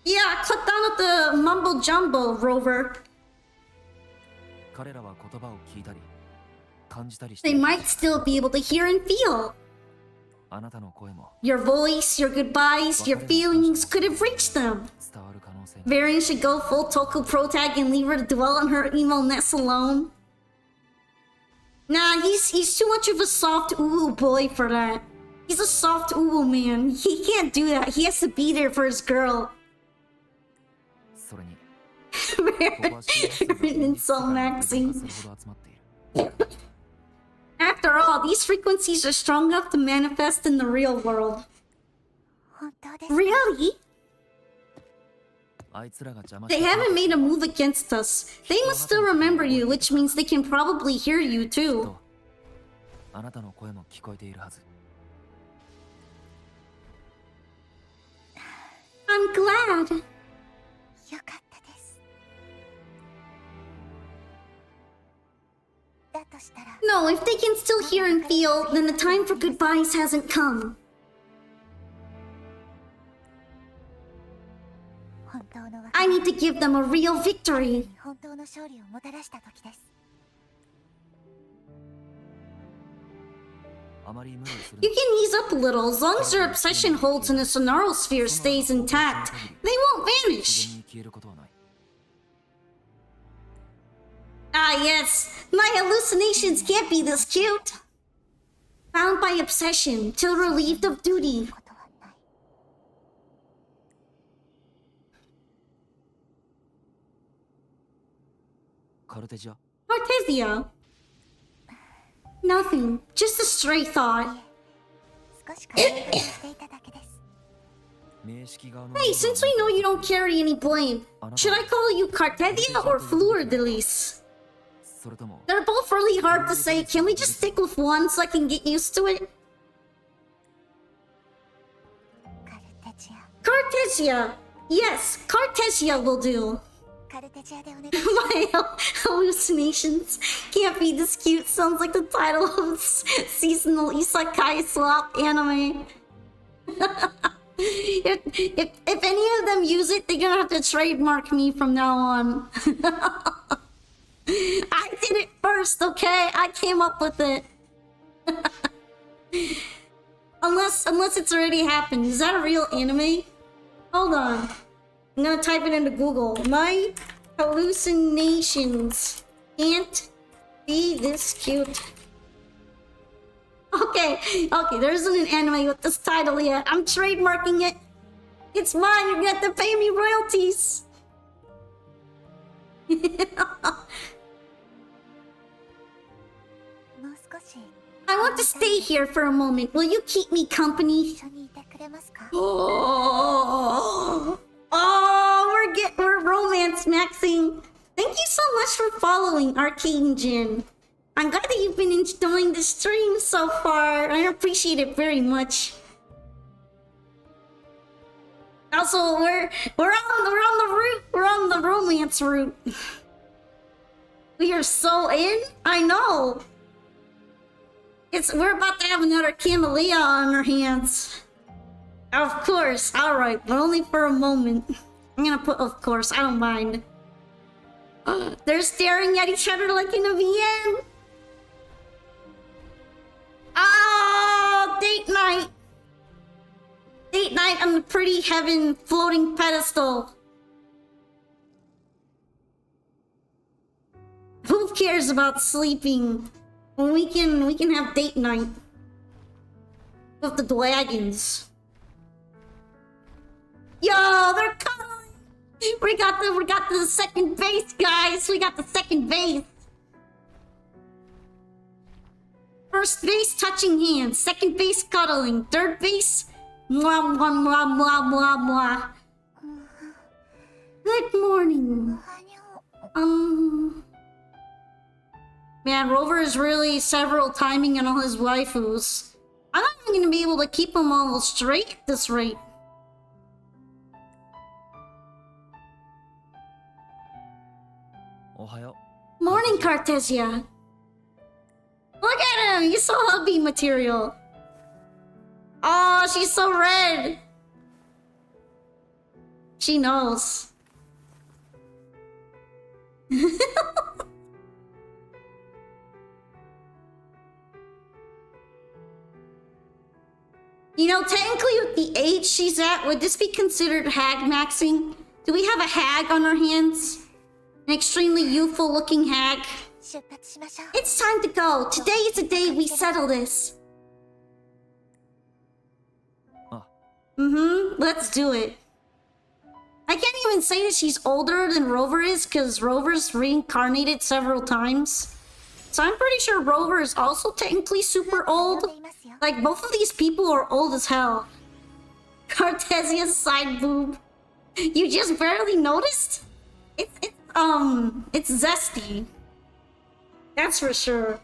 Yeah, cut down at the mumbo jumbo, Rover. They might still be able to hear and feel. Your voice, your goodbyes, your feelings could have reached them. Varian should go full Toku protag and leave her to dwell on her emo-ness alone. Nah, he's too much of a soft uwu boy for that. He's a soft uwu man. He can't do that. He has to be there for his girl. Insult Maxine. After all, these frequencies are strong enough to manifest in the real world. Really? They haven't made a move against us. They must still remember you, which means they can probably hear you too. I'm glad. No, if they can still hear and feel, then the time for goodbyes hasn't come. I need to give them a real victory. You can ease up a little. As long as your obsession holds and the sonorosphere stays intact, they won't vanish. Ah yes, my hallucinations can't be this cute. Bound by obsession, till relieved of duty. Cartesia? Nothing, just a stray thought. Hey, since we know you don't carry any blame, should I call you Cartesia or Fleur de Lis? They're both really hard to say. Can we just stick with one so I can get used to it? Cartesia! Yes, Cartesia will do. My hallucinations can't be this cute. Sounds like the title of seasonal isekai swap anime. if any of them use it, they're gonna have to trademark me from now on. I did it first, okay? I came up with it. unless it's already happened. Is that a real anime? Hold on. I'm gonna type it into Google. My Hallucinations. Can't be this cute. Okay, there isn't an anime with this title yet. I'm trademarking it. It's mine. You're gonna have to pay me royalties. I want to stay here for a moment. Will you keep me company? We're romance maxing. Thank you so much for following Arcane Jin. I'm glad that you've been enjoying the stream so far. I appreciate it very much. Also, we're on the route. We're on the romance route. We are so in. I know. We're about to have another Camellia on our hands. Of course. Alright, but only for a moment. I'm gonna put of course, I don't mind. They're staring at each other like in a VN. Oh, date night. Date night on the pretty heaven floating pedestal. Who cares about sleeping? When we can have date night with the dragons. Yo, they're cuddling. We got the second base, guys. We got the second base. First base touching hands, second base cuddling, third base mwah mwah mwah mwah mwah mwah. Good morning. Man, Rover is really several timing on all his waifus. I'm not even gonna be able to keep them all straight at this rate. Morning, Cartesia. Look at him! He's so hubby material. Oh, she's so red. She knows. You know, technically with the age she's at, would this be considered hag maxing? Do we have a hag on our hands? An extremely youthful looking hag? It's time to go. Today is the day we settle this. Let's do it. I can't even say that she's older than Rover is, because Rover's reincarnated several times. So I'm pretty sure Rover is also technically super old. Like, both of these people are old as hell. Cartesia's side boob. You just barely noticed? It's zesty. That's for sure.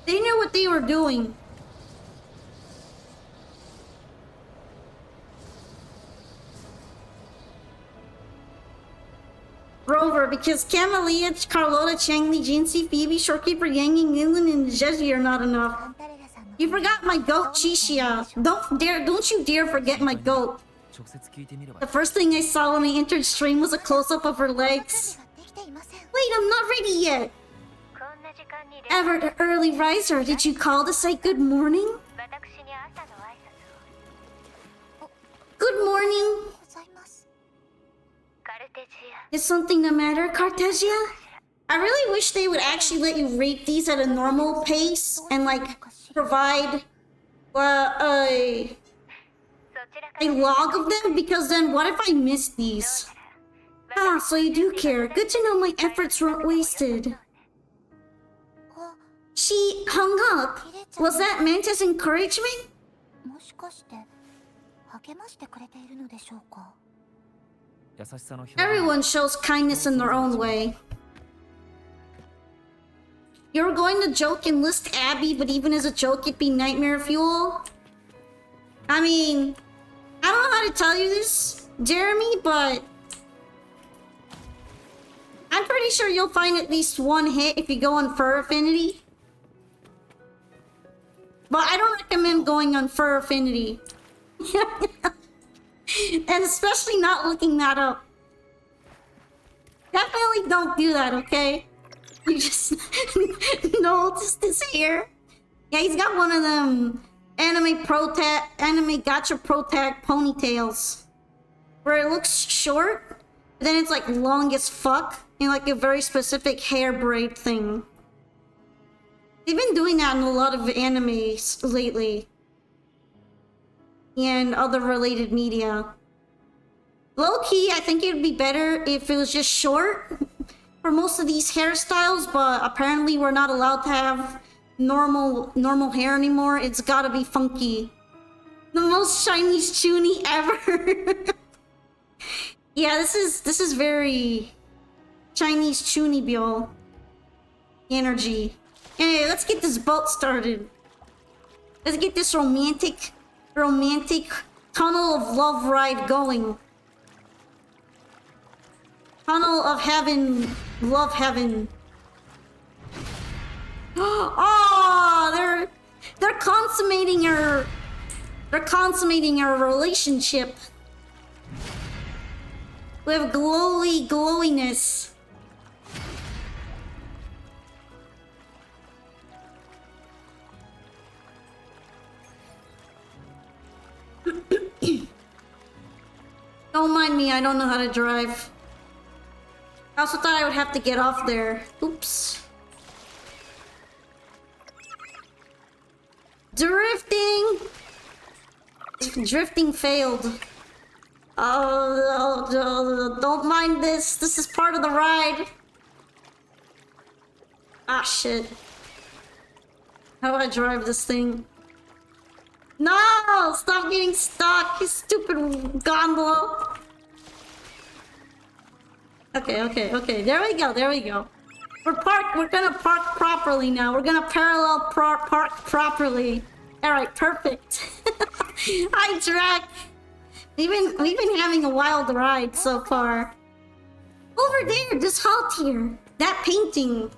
They knew what they were doing. Rover, because Camellia, Carlotta, Changli, Jinxie, Phoebe, Shorekeeper, Yang Ying, Inland, and Jeji are not enough. You forgot my goat, Chishia. Don't you dare forget my goat. The first thing I saw when I entered stream was a close-up of her legs. Wait, I'm not ready yet. Ever the early riser, did you call to say good morning? Good morning. Is something the matter, Cartesia? I really wish they would actually let you rate these at a normal pace and like provide a log of them, because then what if I miss these? Ah, so you do care. Good to know my efforts weren't wasted. She hung up. Was that meant as encouragement? Everyone shows kindness in their own way. You were going to joke and list Abby, but even as a joke, it'd be nightmare fuel? I mean, I don't know how to tell you this, Jeremy, but I'm pretty sure you'll find at least one hit if you go on Fur Affinity. But I don't recommend going on Fur Affinity. And especially not looking that up. Definitely don't do that, okay? You just notice this hair. Yeah, he's got one of them anime gacha pro tag ponytails. Where it looks short, but then it's like long as fuck, and like a very specific hair braid thing. They've been doing that in a lot of animes lately. And other related media. Low-key, I think it'd be better if it was just short for most of these hairstyles, but apparently we're not allowed to have normal hair anymore. It's gotta be funky. The most Chinese chuny ever. Yeah, this is very Chinese chuny bio energy. Anyway, let's get this boat started. Let's get this romantic tunnel of love ride going. Tunnel of heaven, love heaven. Oh, they're consummating our relationship with glowiness. Don't mind me, I don't know how to drive. I also thought I would have to get off there. Oops. Drifting failed. Oh, don't mind this. This is part of the ride. Ah, shit. How do I drive this thing? No! Stop getting stuck, you stupid gondola. Okay. There we go. We're gonna park properly now. We're gonna parallel park properly. Alright, perfect. Hi, Drac. We've been having a wild ride so far. Over there, just halt here. That painting.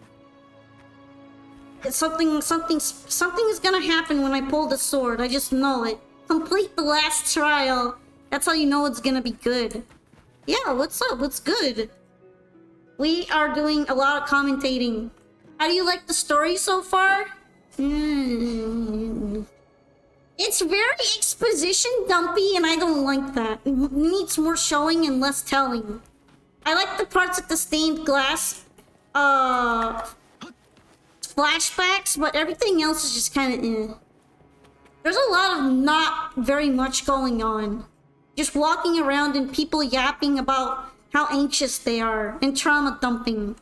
Something is gonna happen when I pull the sword. I just know it. Complete the last trial. That's how you know it's gonna be good. Yeah, what's up? What's good? We are doing a lot of commentating. How do you like the story so far? It's very exposition dumpy, and I don't like that. It needs more showing and less telling. I like the parts of the stained glass flashbacks, but everything else is just kind of There's a lot of not very much going on. Just walking around and people yapping about how anxious they are and trauma dumping.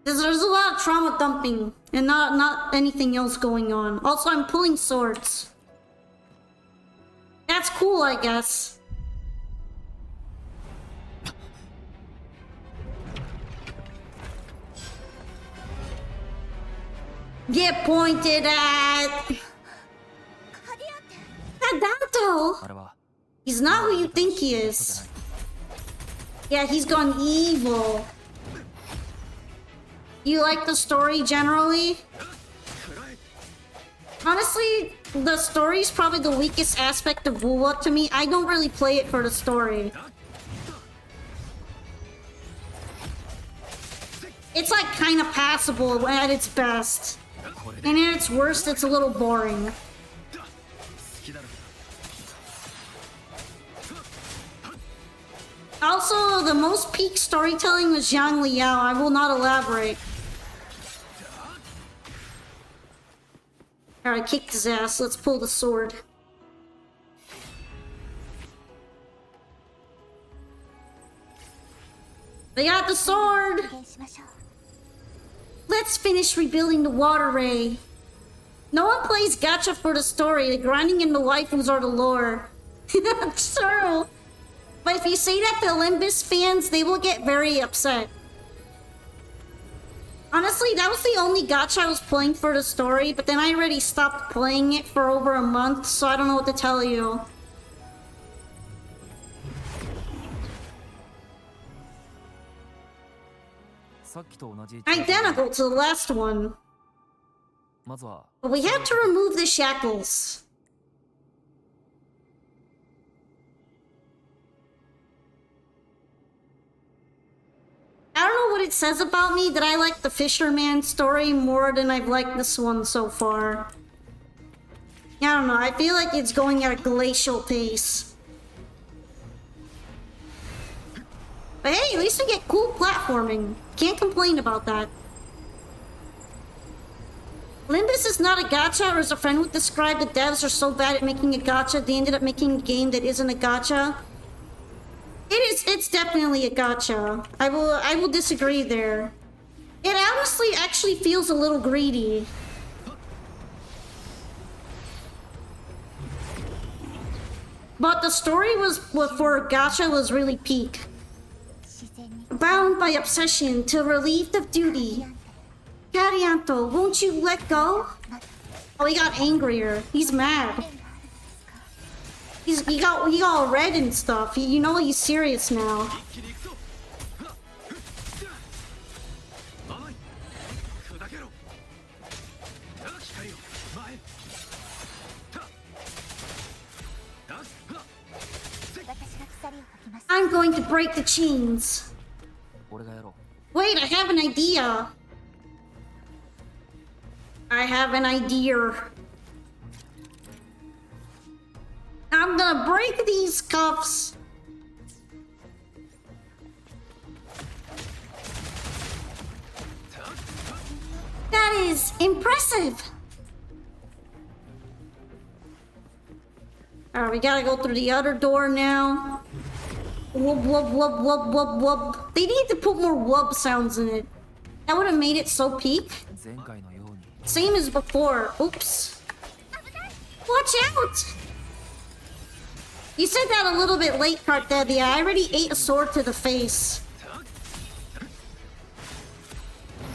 There's a lot of trauma dumping and not anything else going on. Also, I'm pulling swords. That's cool, I guess. Get pointed at. Kadanto! He's not who you think he is. Yeah, he's gone evil. You like the story generally? Honestly, the story's probably the weakest aspect of Wuwa to me. I don't really play it for the story. It's like kind of passable at its best. And at its worst, it's a little boring. Also, the most peak storytelling was Zhang Liao. I will not elaborate. Alright, kicked his ass. Let's pull the sword. I got the sword! Let's finish rebuilding the water ray. No one plays gacha for the story. The grinding and the waifus are the lore. True. But if you say that to Olympus fans, they will get very upset. Honestly, that was the only gacha I was playing for the story, but then I already stopped playing it for over a month, so I don't know what to tell you. Identical to the last one. But we have to remove the shackles. I don't know what it says about me that I like the Fisherman story more than I've liked this one so far. I don't know, I feel like it's going at a glacial pace. But hey, at least we get cool platforming. Can't complain about that. Limbus is not a gacha, or as a friend would describe, the devs are so bad at making a gacha, they ended up making a game that isn't a gacha. It's definitely a gacha. I will disagree there. It honestly actually feels a little greedy. But the story for gacha was really peak. Bound by obsession to relieved of duty. Carianto, won't you let go? Oh, he got angrier. He's mad. He got all red and stuff. You know he's serious now. I'm going to break the chains. Wait, I have an idea. I have an idea. I'm gonna break these cuffs. That is impressive. Alright, we gotta go through the other door now. Wub, wub, wub, wub, wub, wub. They need to put more wub sounds in it. That would have made it so peak. Same as before. Oops. Watch out! You said that a little bit late, Cartedia. I already ate a sword to the face.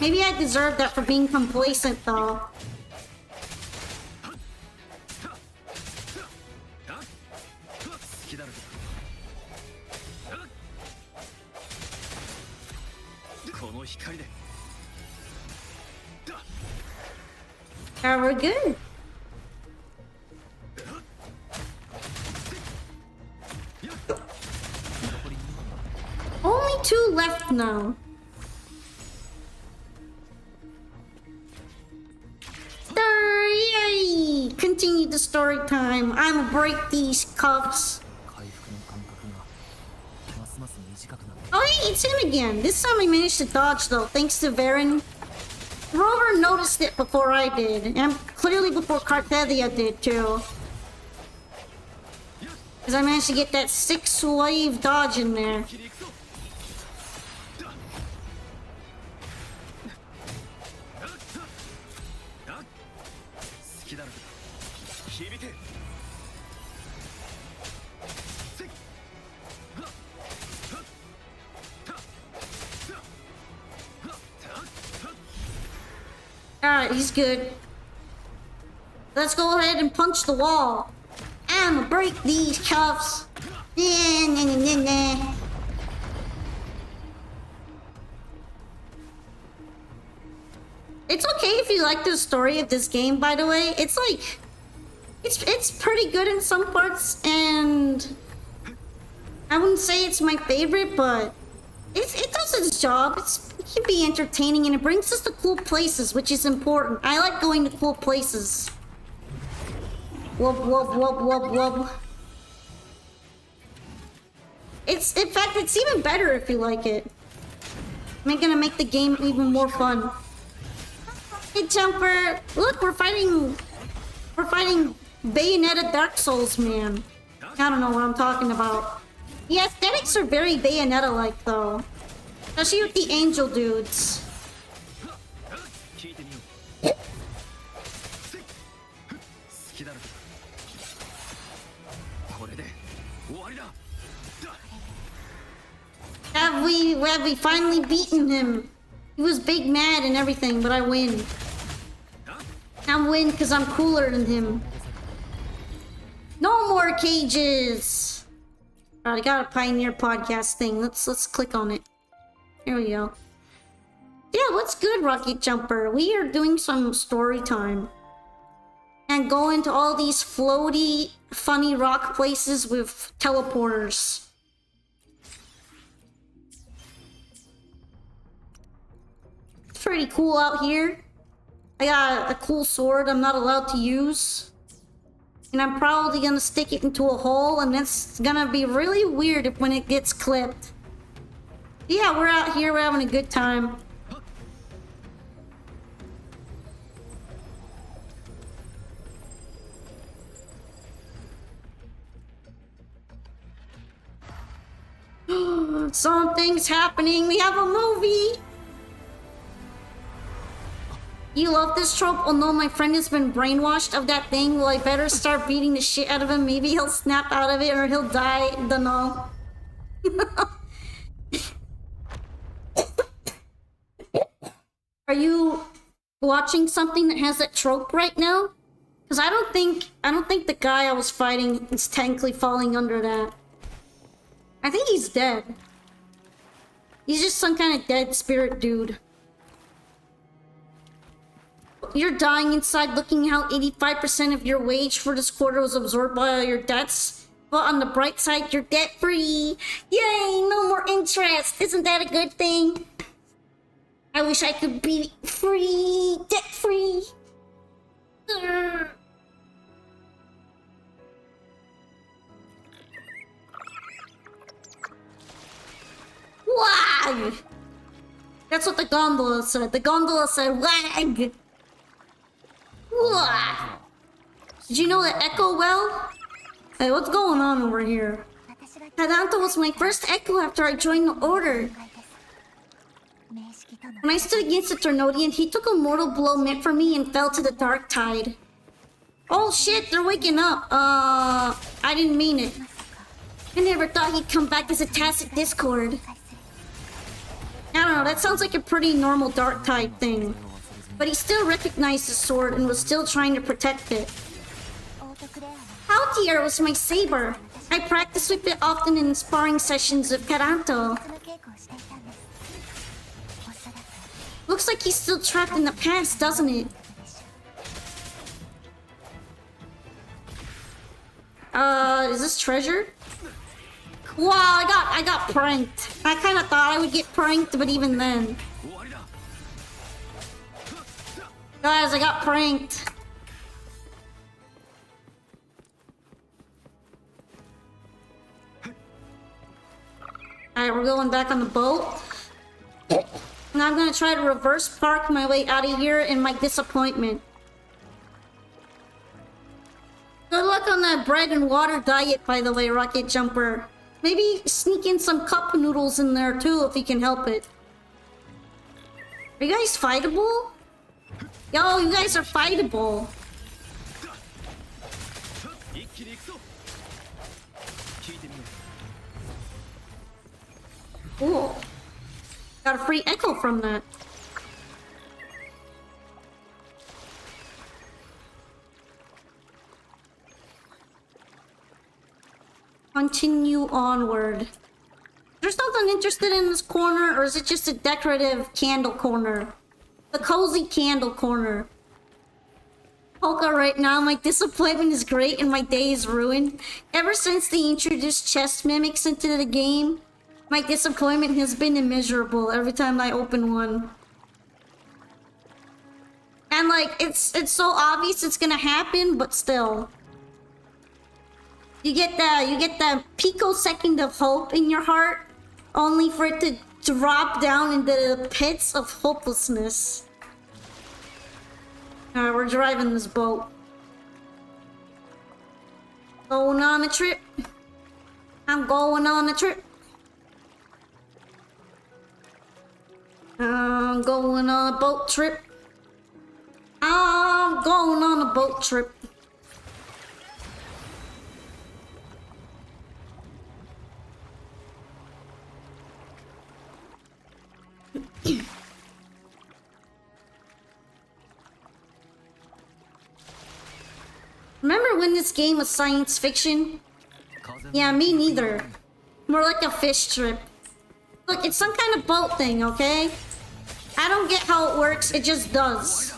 Maybe I deserve that for being complacent, though. Alright, we're good. Only 2 left now. Yay! Continue the story time. I'ma break these cuffs. Oh hey, it's him again. This time I managed to dodge though, thanks to Varen. Rover noticed it before I did, and clearly before Cartedia did too. Because I managed to get that 6-wave dodge in there. Alright, he's good. Let's go ahead and punch the wall. I'ma break these cuffs. Nah, nah, nah, nah, nah. It's okay if you like the story of this game, by the way. It's like... It's pretty good in some parts, and... I wouldn't say it's my favorite, but... It does its job. It can be entertaining, and it brings us to cool places, which is important. I like going to cool places. Wub, wub, wub, wub, wub. In fact, it's even better if you like it. I'm gonna make the game even more fun. Hey, Jumper! Look, we're fighting Bayonetta Dark Souls, man. I don't know what I'm talking about. The aesthetics are very Bayonetta-like, though. Especially with the angel dudes. Have we finally beaten him? He was big mad and everything, but I win. I win because I'm cooler than him. No more cages! Alright, I got a Pioneer podcast thing. Let's click on it. Here we go. Yeah, what's good, Rocket Jumper? We are doing some story time. And going to all these floaty, funny rock places with teleporters. pretty cool out here. I got a cool sword I'm not allowed to use. And I'm probably gonna stick it into a hole, and it's gonna be really weird when it gets clipped. Yeah, we're out here, we're having a good time. Something's happening. We have a movie. You love this trope? Oh no, my friend has been brainwashed of that thing. Well, I better start beating the shit out of him. Maybe he'll snap out of it or he'll die. Don't know. Are you watching something that has that trope right now? Because I don't think the guy I was fighting is technically falling under that. I think he's dead. He's just some kind of dead spirit dude. You're dying inside looking how 85% of your wage for this quarter was absorbed by all your debts. But on the bright side, you're debt free. Yay, no more interest. Isn't that a good thing? I wish I could be free, debt free. Wag! That's what the gondola said. The gondola said wag! Wag! Did you know that echo well? Hey, what's going on over here? Tadanto was my first echo after I joined the order. When I stood against the Ternodian, he took a mortal blow meant for me and fell to the dark tide. Oh shit, they're waking up. I didn't mean it. I never thought he'd come back as a tacit discord. I don't know, that sounds like a pretty normal dark tide thing. But he still recognized the sword and was still trying to protect it. Altier was my saber. I practiced with it often in sparring sessions with Taranto. Looks like he's still trapped in the past, doesn't it? Is this treasure? Wow, I got pranked. I kind of thought I would get pranked, but even then. Guys, I got pranked. Alright, we're going back on the boat. And I'm gonna try to reverse park my way out of here in my disappointment. Good luck on that bread and water diet, by the way, Rocket Jumper. Maybe sneak in some cup noodles in there too, if you can help it. Are you guys fightable? Yo, you guys are fightable. Cool. Got a free echo from that. Continue onward. There's nothing interested in this corner, or is it just a decorative candle corner? The cozy candle corner. Polka right now, my disappointment is great and my day is ruined. Ever since they introduced chest mimics into the game, my disappointment has been immeasurable every time I open one. And like, it's so obvious it's gonna happen, but still. You get the picosecond of hope in your heart, only for it to drop down into the pits of hopelessness. Alright, we're driving this boat. Going on a trip. I'm going on a trip. I'm going on a boat trip. I'm going on a boat trip. Remember when this game was science fiction? Yeah, me neither. More like a fish trip. Look, it's some kind of boat thing, okay? I don't get how it works, it just does.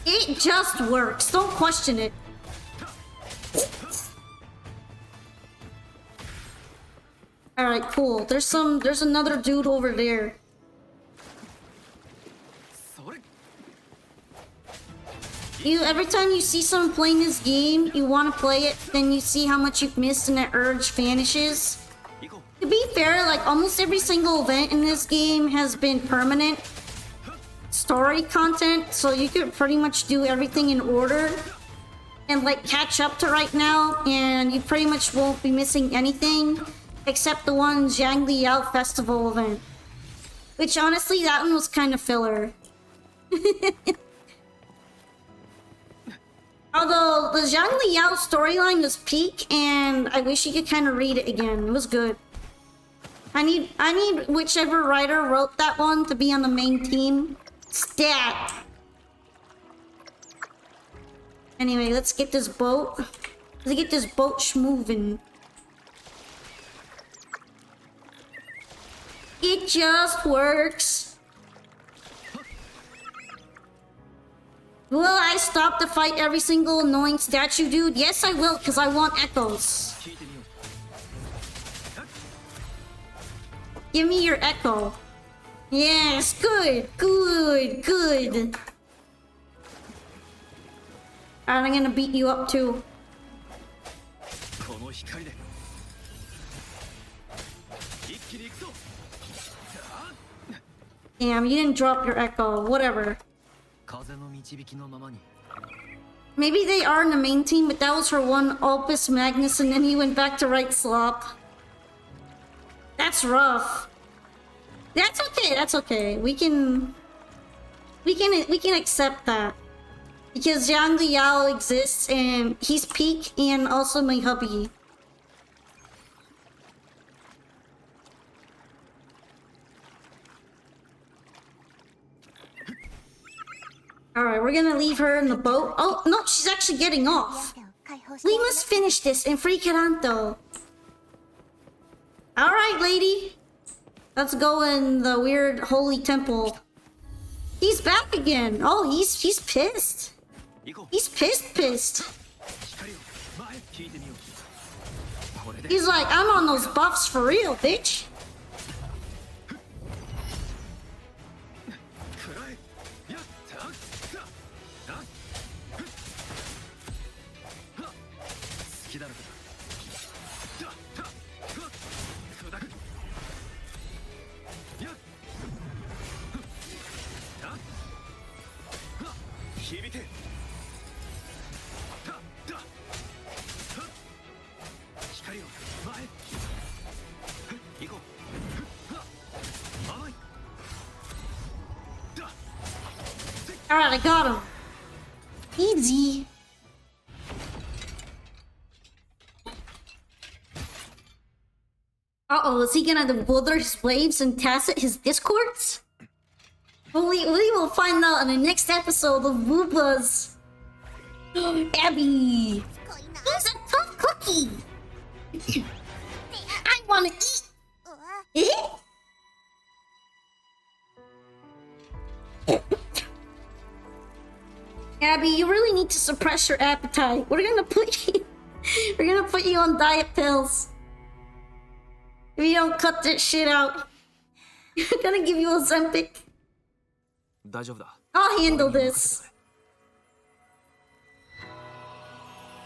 It just works, don't question it. Alright, cool. There's another dude over there. Every time you see someone playing this game, you want to play it, then you see how much you've missed and that urge vanishes. To be fair, like almost every single event in this game has been permanent story content, so you could pretty much do everything in order and like catch up to right now, and you pretty much won't be missing anything except the one Zhang Liao festival event, which honestly that one was kind of filler. Although the Zhang Liao storyline was peak, and I wish you could kind of read it again. It was good. I need whichever writer wrote that one to be on the main team. Stat. Anyway, let's get this boat. Let's get this boat schmovin'. It just works. Will I stop to fight every single annoying statue, dude? Yes, I will, because I want echoes. Give me your echo. Yes, good, good, good. Alright, I'm gonna beat you up too. Damn, you didn't drop your echo. Whatever. Maybe they are in the main team, but that was for one Opus Magnus and then he went back to right slop. That's rough. That's okay, that's okay. We can accept that. Because Zhang Liao exists and he's peak and also my hubby. Alright, we're gonna leave her in the boat. Oh, no, she's actually getting off. We must finish this in free Caranto. Alright, lady. Let's go in the weird holy temple. He's back again. Oh, he's pissed. He's pissed. He's like, I'm on those buffs for real, bitch. Alright, I got him. Easy. Uh-oh, is he gonna wither his waves and tacit his discords? We will find out in the next episode of Wooba's. Abby! He's a tough cookie! I wanna eat! Eh? Abby, you really need to suppress your appetite. We're gonna put you on diet pills. If you don't cut this shit out. We're gonna give you a Ozempic. I'll handle this.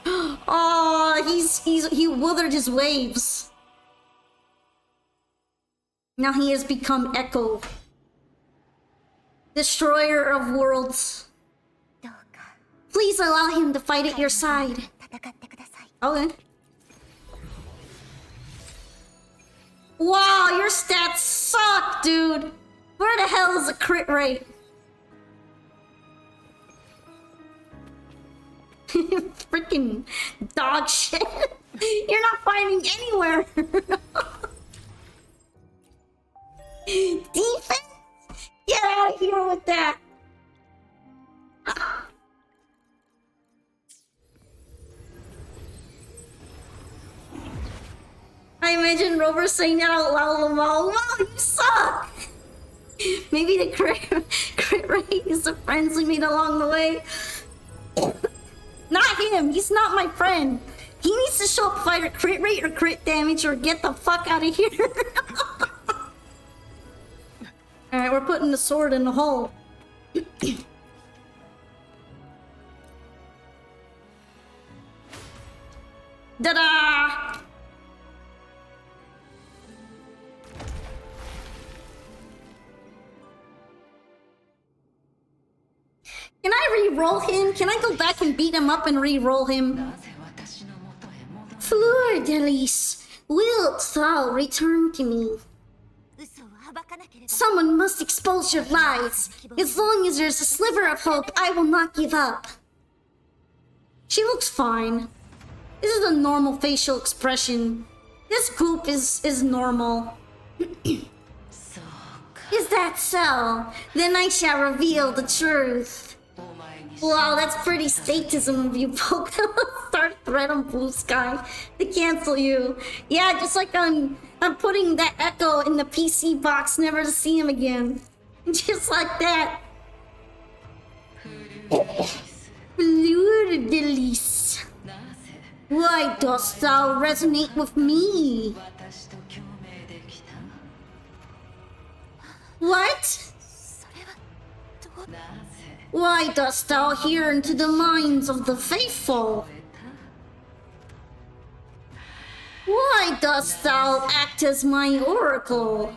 Oh, he withered his waves. Now he has become Echo. Destroyer of worlds. Please allow him to fight at your side. Okay. Wow, your stats suck, dude. Where the hell is the crit rate? Freaking dog shit. You're not fighting anywhere. Defense? Get out of here with that. I imagine Rover saying that out loud. Wow, you suck! Maybe the crit rate is the friends we made along the way. Not him! He's not my friend! He needs to show up fighter crit rate or crit damage or get the fuck out of here. Alright, we're putting the sword in the hole. Da-da! Can I re-roll him? Can I go back and beat him up and re-roll him? Fleur de lis, wilt thou return to me? Someone must expose your lies. As long as there's a sliver of hope, I will not give up. She looks fine. This is a normal facial expression. This goop is normal. Is that so? Then I shall reveal the truth. Wow, that's pretty statism of you, Pokemon. Start thread on Blue Sky to cancel you. Yeah, just like I'm putting that Echo in the PC box, never to see him again. Just like that. Fleur de lis. Why dost thou resonate with me? What? Why dost thou hear into the minds of the faithful? Why dost thou act as my oracle?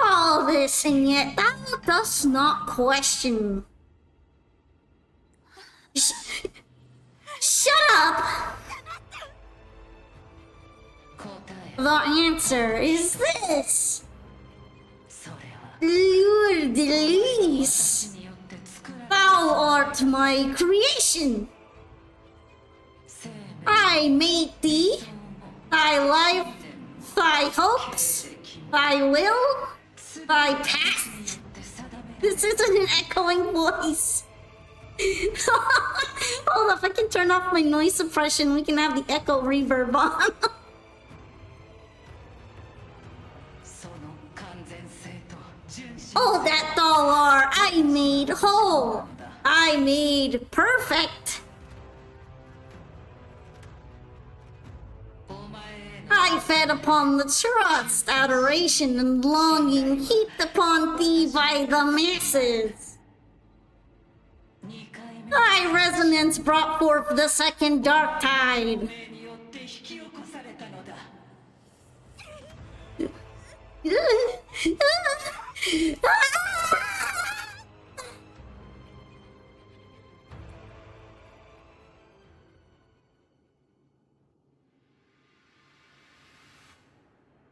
All this, and yet thou dost not question. Shut up! The answer is this. Fleur de lis. Thou art my creation. I made thee, thy life, thy hopes, thy will, thy path. This isn't an echoing voice. Hold up, I can turn off my noise suppression. We can have the echo reverb on. All that thou art, I made whole. I made perfect. I fed upon the trust, adoration, and longing heaped upon thee by the masses. Thy resonance brought forth the second dark tide.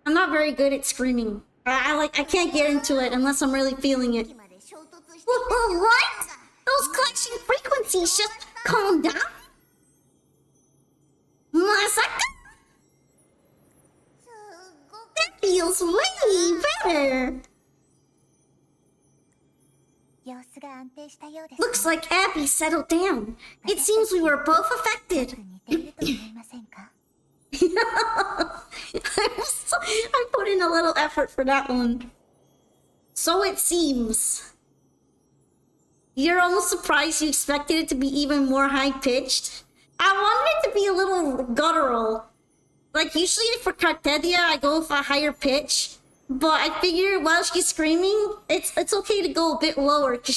I'm not very good at screaming. I can't get into it unless I'm really feeling it. What? Those clashing frequencies just calm down? Masaka? That feels way better. Looks like Abby settled down. It seems we were both affected. I put in a little effort for that one. So it seems. You're almost surprised you expected it to be even more high-pitched? I wanted it to be a little guttural. Like, usually for Cartedia, I go with a higher pitch. But I figured while she's screaming, it's okay to go a bit lower because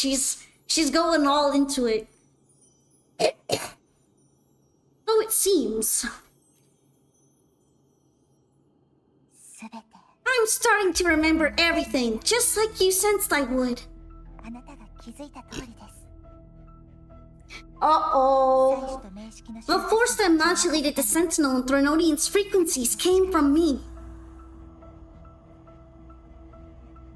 she's going all into it. So it seems. I'm starting to remember everything, just like you sensed I would. Uh-oh. The force that modulated the Sentinel and Threnodian's frequencies came from me.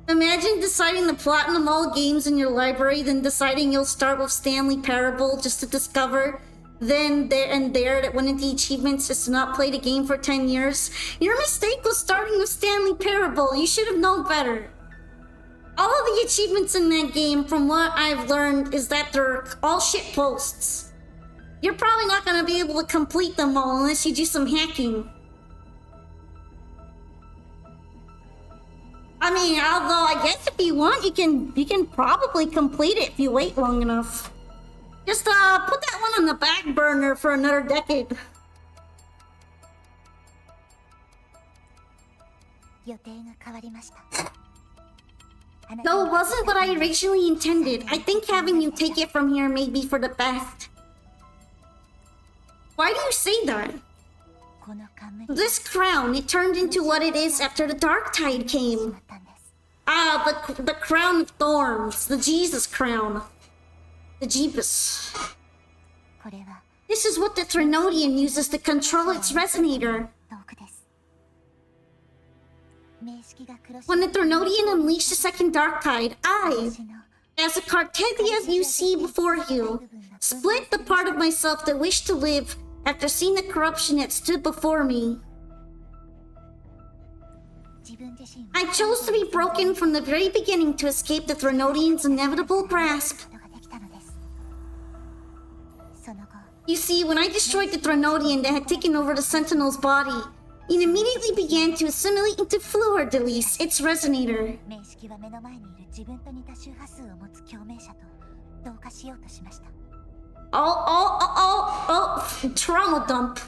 Imagine deciding to platinum all games in your library, then deciding you'll start with Stanley Parable just to discover then there that one of the achievements is to not play the game for 10 years. Your mistake was starting with Stanley Parable. You should have known better. All of the achievements in that game, from what I've learned, is that they're all shit posts. You're probably not going to be able to complete them all unless you do some hacking. I mean, although I guess if you want, you can probably complete it if you wait long enough. Just put that one on the back burner for another decade. Though it wasn't what I originally intended, I think having you take it from here may be for the best. Why do you say that? This crown, it turned into what it is after the dark tide came. Ah, the crown of thorns, the Jesus crown. The Jeebus. This is what the Threnodian uses to control its resonator. When the Threnodian unleashed the second dark tide, I, as a Cartelia you see before you, split the part of myself that wished to live after seeing the corruption that stood before me. I chose to be broken from the very beginning to escape the Threnodian's inevitable grasp. You see, when I destroyed the Threnodian that had taken over the Sentinel's body, it immediately began to assimilate into Fleur-de-Lis, its resonator. Trauma dump.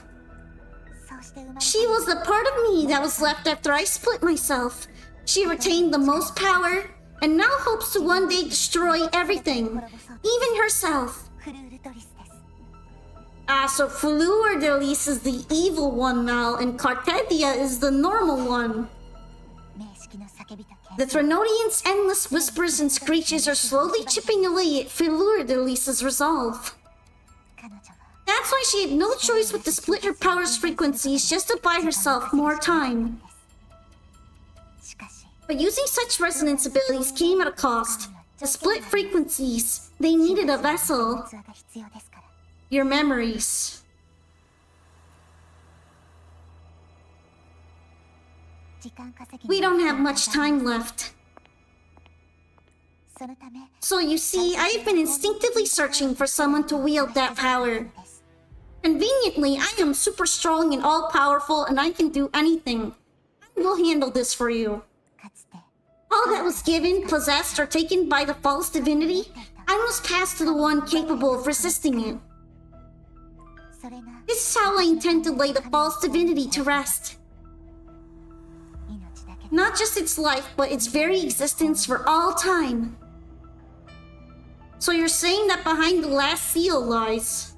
She was the part of me that was left after I split myself. She retained the most power, and now hopes to one day destroy everything, even herself. So Fleur-de-Lis is the evil one now, and Cartelia is the normal one. The Threnodian's endless whispers and screeches are slowly chipping away at Fleur-de-Lis's resolve. That's why she had no choice but to split her power's frequencies just to buy herself more time. But using such resonance abilities came at a cost. To split frequencies, they needed a vessel. Your memories. We don't have much time left. So you see, I have been instinctively searching for someone to wield that power. Conveniently, I am super strong and all-powerful, and I can do anything. I will handle this for you. All that was given, possessed, or taken by the false divinity, I must pass to the one capable of resisting it. This is how I intend to lay the false divinity to rest. Not just its life, but its very existence for all time. So you're saying that behind the last seal lies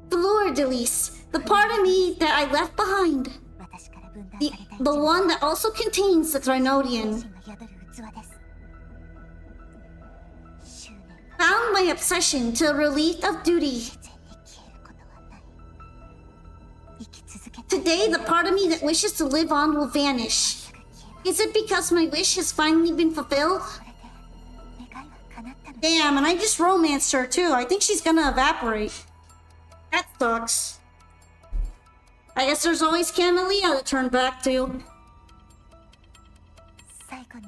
Fleur-de-Lis, the part of me that I left behind. The one that also contains the Threnodian. Bound by obsession to the relief of duty. Today, the part of me that wishes to live on will vanish. Is it because my wish has finally been fulfilled? Damn, and I just romanced her too. I think she's gonna evaporate. That sucks. I guess there's always Camellia to turn back to.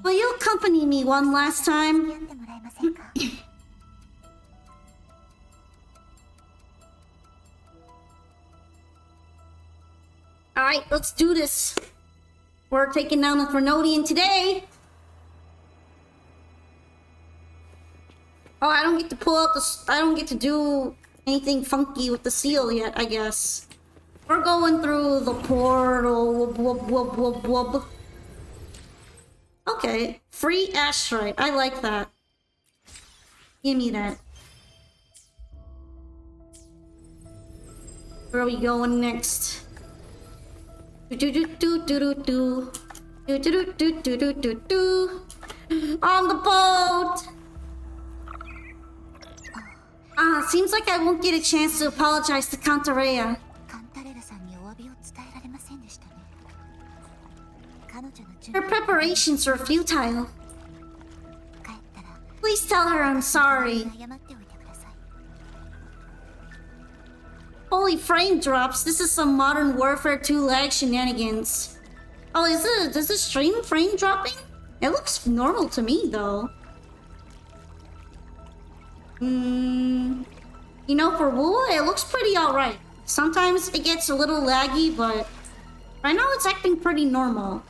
Will you accompany me one last time? Alright, let's do this. We're taking down the Threnodian today. Oh, I don't get to pull out the... I don't get to do anything funky with the seal yet, I guess. We're going through the portal. Wub, wub, wub, wub, wub. Okay, free asteroid. I like that. Give me that. Where are we going next? Do do do do do do do do do do do do do. On the boat. Seems like I won't get a chance to apologize to Cantareya. Her preparations were futile. Please tell her I'm sorry. Holy frame drops, this is some Modern Warfare 2 lag shenanigans. Oh, is this stream frame dropping? It looks normal to me, though. You know, for Wu, it looks pretty alright. Sometimes it gets a little laggy, but Right now it's acting pretty normal.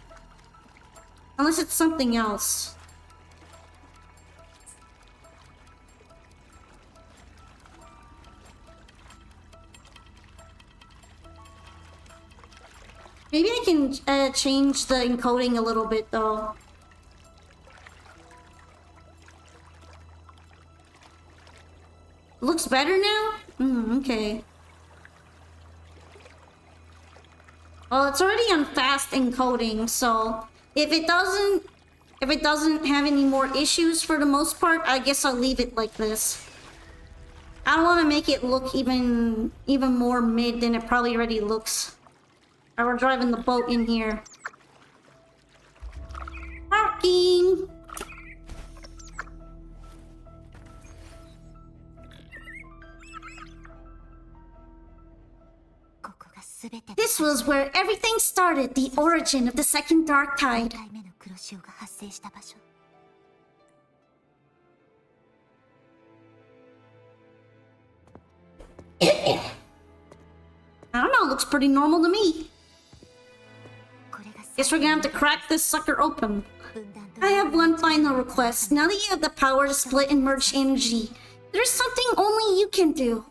Unless it's something else. Maybe I can change the encoding a little bit though. Looks better now? Okay. Well, it's already on fast encoding, so if it doesn't have any more issues for the most part, I guess I'll leave it like this. I don't want to make it look even more mid than it probably already looks. We're driving the boat in here. Parking! This was where everything started, the origin of the second dark tide. I don't know, looks pretty normal to me. Guess we're gonna have to crack this sucker open. I have one final request. Now that you have the power to split and merge energy, there's something only you can do.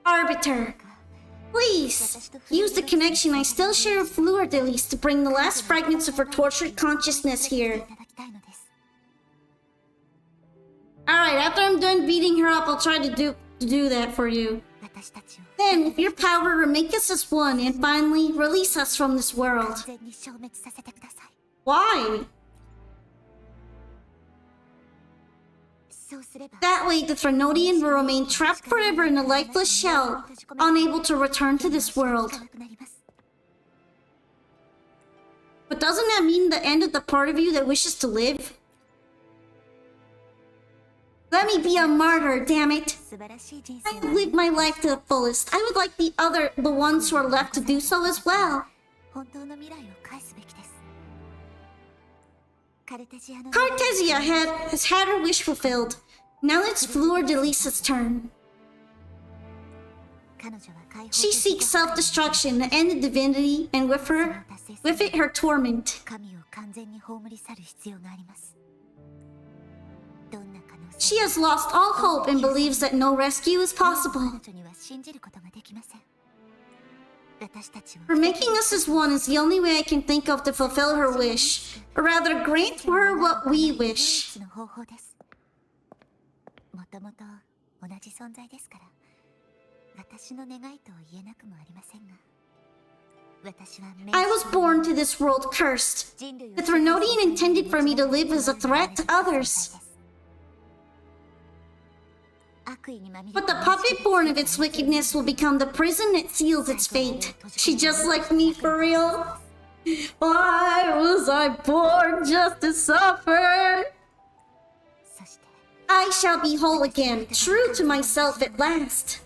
Arbiter, please, use the connection I still share with Fleur-de-Lis to bring the last fragments of her tortured consciousness here. Alright, after I'm done beating her up, I'll try to do that for you. Then, with your power, remake us as one and finally release us from this world. Why? That way, the Threnodian will remain trapped forever in a lifeless shell, unable to return to this world. But doesn't that mean the end of the part of you that wishes to live? Let me be a martyr, damn it! I live my life to the fullest. I would like the ones who are left to do so as well. Cartesia has had her wish fulfilled. Now it's Fleur-de-Lis' turn. She seeks self-destruction, the end of divinity, and with it her torment. She has lost all hope and believes that no rescue is possible. For making us as one is the only way I can think of to fulfill her wish, or rather grant her what we wish. I was born to this world cursed. The Threnodian intended for me to live as a threat to others. But the puppet born of its wickedness will become the prison that seals its fate. She just like me for real. Why was I born just to suffer? I shall be whole again, true to myself at last.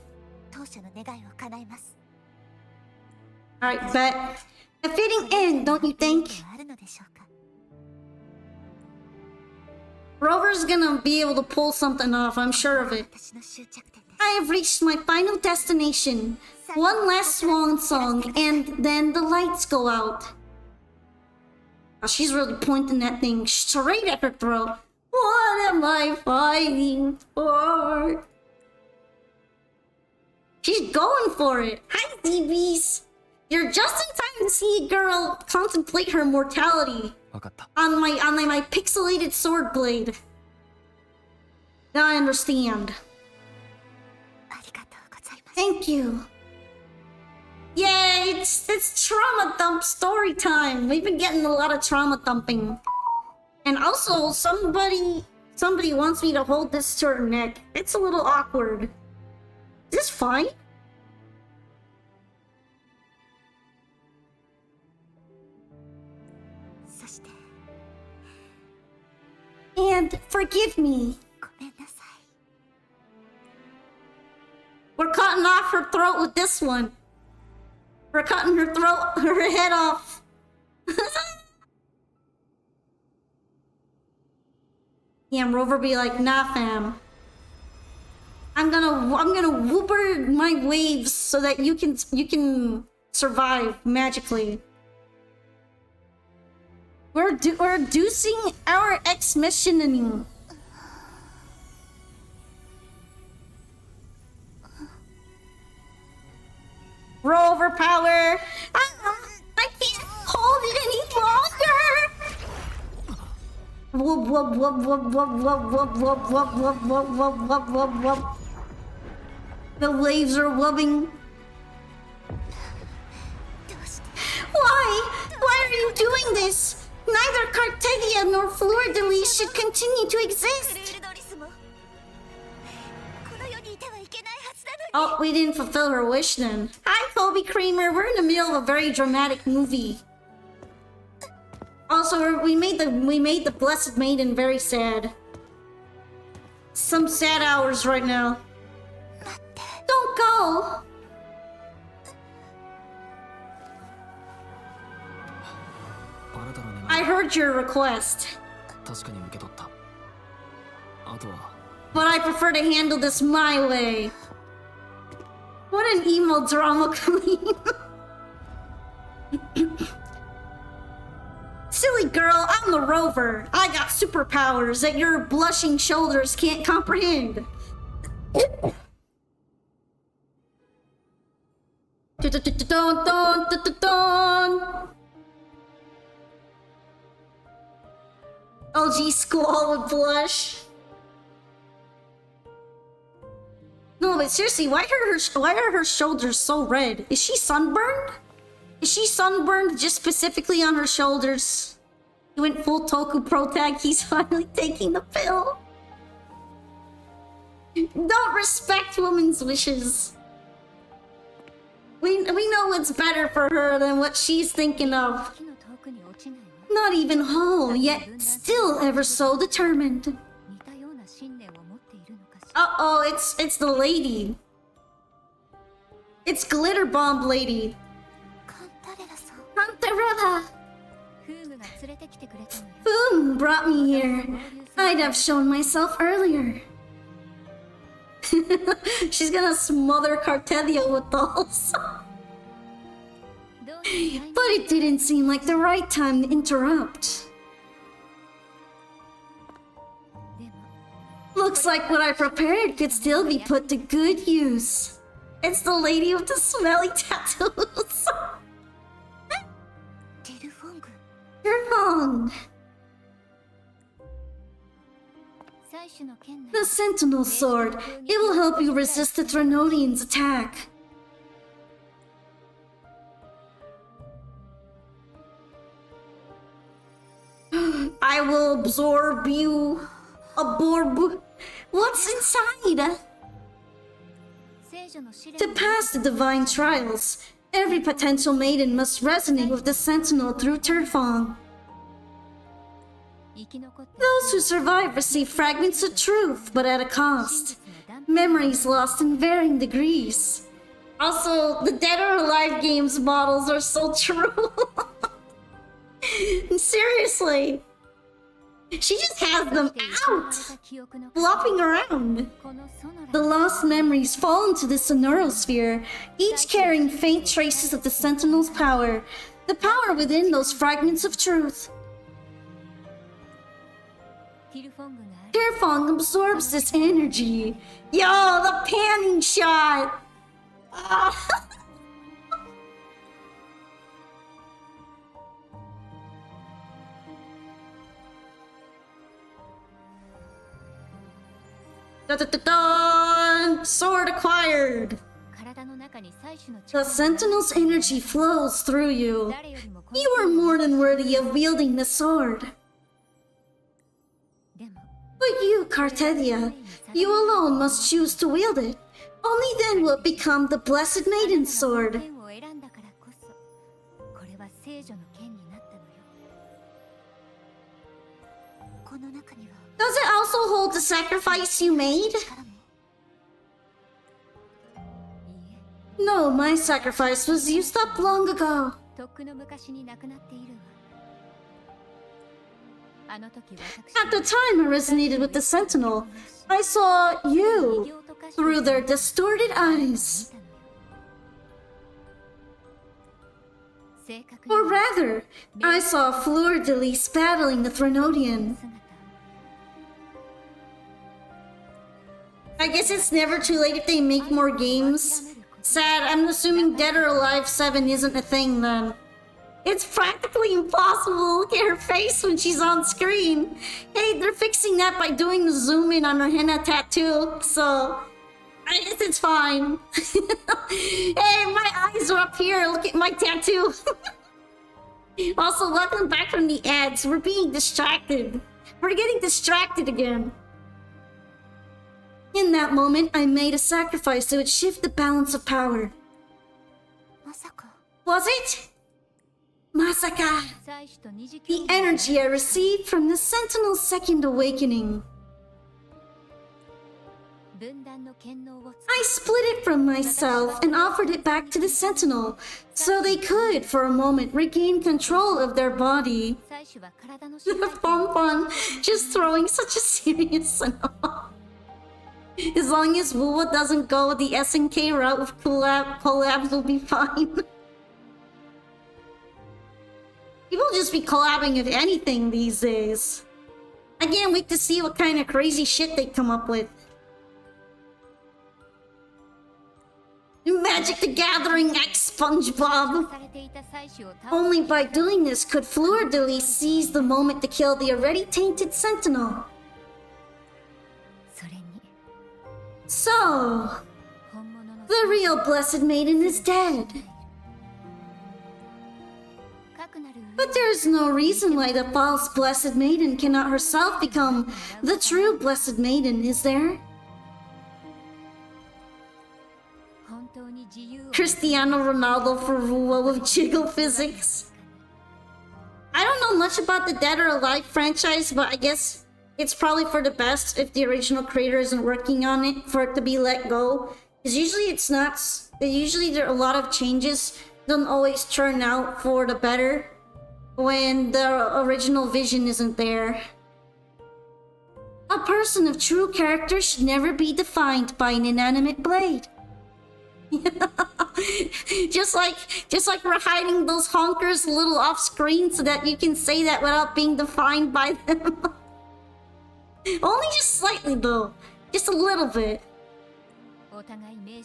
Alright, but a fitting end, don't you think? Rover's gonna be able to pull something off, I'm sure of it. I have reached my final destination. One last swan song, and then the lights go out. Oh, she's really pointing that thing straight at her throat. What am I fighting for? She's going for it. Hi, DBs. You're just in time to see a girl contemplate her mortality. On my pixelated sword blade. Now I understand. Thank you. Yay! It's trauma dump story time. We've been getting a lot of trauma thumping. And also, somebody wants me to hold this to her neck. It's a little awkward. Is this fine? And forgive me. We're cutting off her throat with this one. We're cutting her head off. Yeah, Rover be like, nah, fam. I'm gonna whooper my waves so that you can survive magically. We're reducing our ex-missioning. Rover power! I can't hold it any longer! Wub wub wub wub wub wub wub wub wub wub wub wub wub wub wub. The waves are wubbing. Why? Why are you doing this? Neither Cartegia nor Fleur-de-Lis should continue to exist. Oh, we didn't fulfill her wish then. Hi, Kobe Creamer. We're in the middle of a very dramatic movie. Also, we made the Blessed Maiden very sad. Some sad hours right now. Don't go. I heard your request. But I prefer to handle this my way. What an emo drama queen. Silly girl, I'm the Rover. I got superpowers that your blushing shoulders can't comprehend. LG Squall would blush. No, but seriously, why are her shoulders so red? Is she sunburned? Is she sunburned just specifically on her shoulders? He went full Toku Pro Tag. He's finally taking the pill. Don't respect women's wishes. We know what's better for her than what she's thinking of. Not even whole, yet still ever so determined. Uh-oh, it's the lady. It's Glitter Bomb Lady. Cantarella. Boom brought me here. I'd have shown myself earlier. She's gonna smother Cartelia with those. But it didn't seem like the right time to interrupt. Looks like what I prepared could still be put to good use. It's the lady with the smelly tattoos. Terfong. The Sentinel Sword. It will help you resist the Threnodian's attack. I will absorb you. Absorb. What's inside? To pass the divine trials, every potential maiden must resonate with the Sentinel through Terfong. Those who survive receive fragments of truth, but at a cost. Memories lost in varying degrees. Also, the Dead or Alive games models are so true. Seriously. She just has them out, flopping around. The lost memories fall into the Sonorosphere, each carrying faint traces of the Sentinel's power, the power within those fragments of truth. Terfong absorbs this energy. Yo, the panning shot! Ah. Da-da-da-da! Sword acquired! The Sentinel's energy flows through you. You are more than worthy of wielding the sword. But you, Cartegia, you alone must choose to wield it. Only then will it become the Blessed Maiden's sword. Does it also hold the sacrifice you made? No, my sacrifice was used up long ago. At the time I resonated with the Sentinel, I saw you through their distorted eyes. Or rather, I saw Fleur-de-Lis battling the Threnodian. I guess it's never too late if they make more games. Sad, I'm assuming Dead or Alive 7 isn't a thing then. It's practically impossible. Look at her face when she's on screen. Hey, they're fixing that by doing the zoom in on her henna tattoo, so I guess it's fine. Hey, my eyes are up here. Look at my tattoo. Also, welcome back from the ads. We're being distracted. We're getting distracted again. In that moment, I made a sacrifice that would shift the balance of power. Was it? Masaka! The energy I received from the Sentinel's second awakening. I split it from myself and offered it back to the Sentinel, so they could, for a moment, regain control of their body. Pom-pom, just throwing such a serious note. As long as Wuwa doesn't go with the SNK route with collabs will be fine. People just be collabing with anything these days. I can't wait to see what kind of crazy shit they come up with. Magic the Gathering X SpongeBob. Only by doing this could Fleur-de-Lis seize the moment to kill the already tainted Sentinel. So, the real Blessed Maiden is dead. But there's no reason why the false Blessed Maiden cannot herself become the true Blessed Maiden, is there? Cristiano Ronaldo for Ruwa with jiggle physics. I don't know much about the Dead or Alive franchise, but I guess it's probably for the best if the original creator isn't working on it for it to be let go. Because usually it's not. Usually there are a lot of changes don't always turn out for the better when the original vision isn't there. A person of true character should never be defined by an inanimate blade. just like we're hiding those honkers a little off screen so that you can say that without being defined by them. Only just slightly though, just a little bit.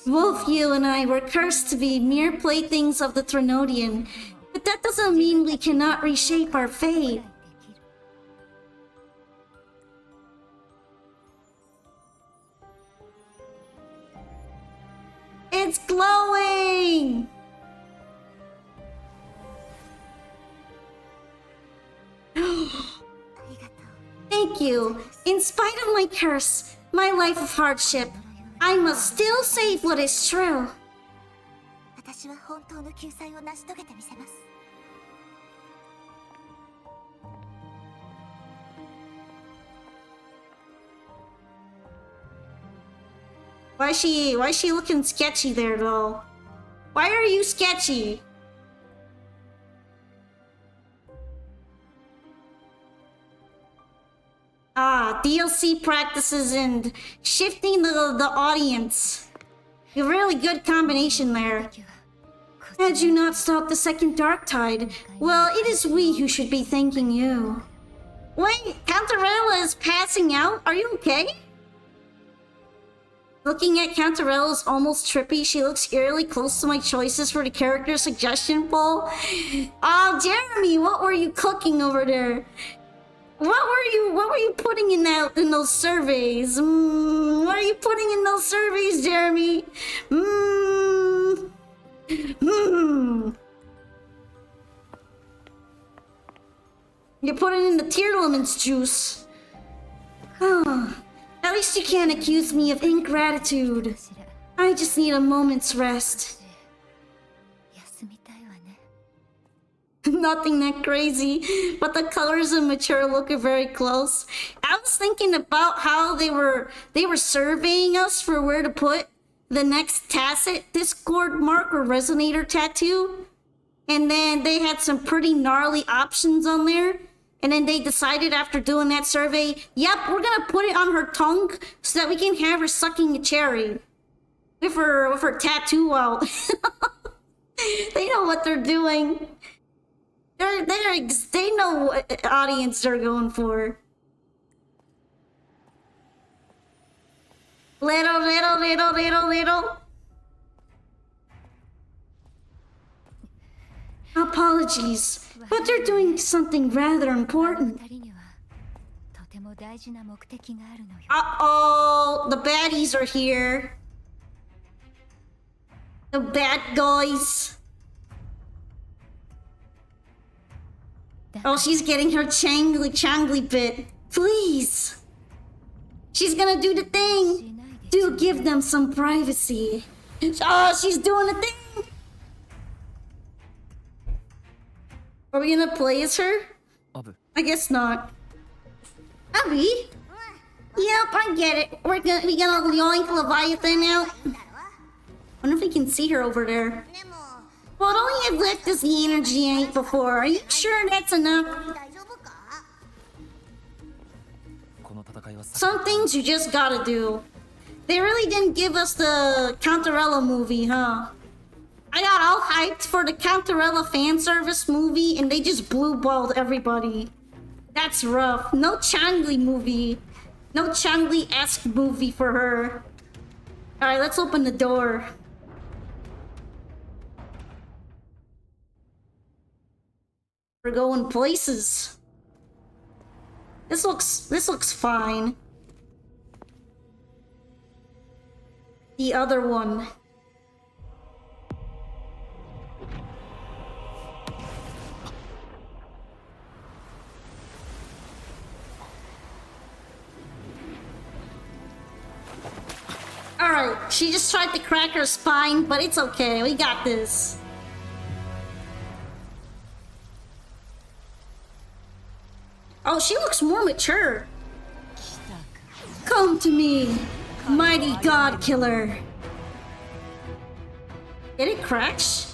Both you and I were cursed to be mere playthings of the Threnodian, but that doesn't mean we cannot reshape our fate. It's glowing! Thank you. In spite of my curse, my life of hardship, I must still save what is true. Why is she looking sketchy there though? Why are you sketchy? Ah, DLC practices and shifting the audience. A really good combination there. Had you not stopped the second dark tide, well, it is we who should be thanking you. Wait, Cantarella is passing out? Are you okay? Looking at Cantarella's almost trippy, she looks eerily close to my choices for the character suggestion poll. Oh, Jeremy, what were you cooking over there? What were you putting in those surveys? What are you putting in those surveys, Jeremy? You're putting in the tear lemons juice. Oh, at least you can't accuse me of ingratitude. I just need a moment's rest. Nothing that crazy, but the colors and mature look are very close. I was thinking about how they were surveying us for where to put the next Tacit Discord mark or Resonator tattoo. And then they had some pretty gnarly options on there. And then they decided after doing that survey, yep, we're gonna put it on her tongue so that we can have her sucking a cherry. With her tattoo out. They know what they're doing. They know what audience they're going for. Little. Apologies, but they're doing something rather important. Uh-oh, the baddies are here. The bad guys. Oh, she's getting her changly bit. Please. She's gonna do the thing. Do give them some privacy. Oh, she's doing the thing. Are we gonna play as her? I guess not. Abby? Yep, I get it. We gonna yoink Leviathan out. Wonder if we can see her over there. Well, all you have left is the energy I ate before. Are you sure that's enough? Some things you just gotta do. They really didn't give us the Cantarella movie, huh? I got all hyped for the Cantarella fan service movie and they just blue-balled everybody. That's rough. No Changli movie. No Changli-esque movie for her. Alright, let's open the door. We're going places. This looks fine. The other one. Alright, she just tried to crack her spine, but it's okay, we got this. Oh, she looks more mature. Come to me, mighty god killer. Did it crash?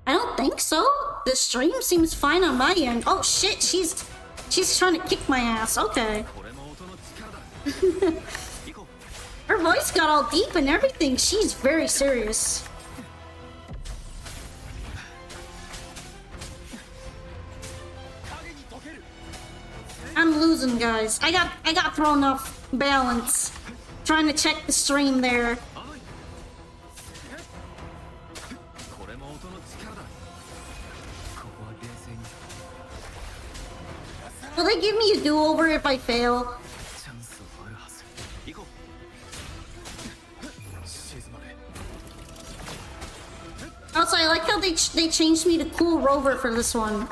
I don't think so. The stream seems fine on my end. Oh shit, she's trying to kick my ass. Okay. Her voice got all deep and everything. She's very serious. I'm losing, guys. I got thrown off balance. Trying to check the stream there. Will they give me a do-over if I fail? Also, I like how they changed me to Cool Rover for this one.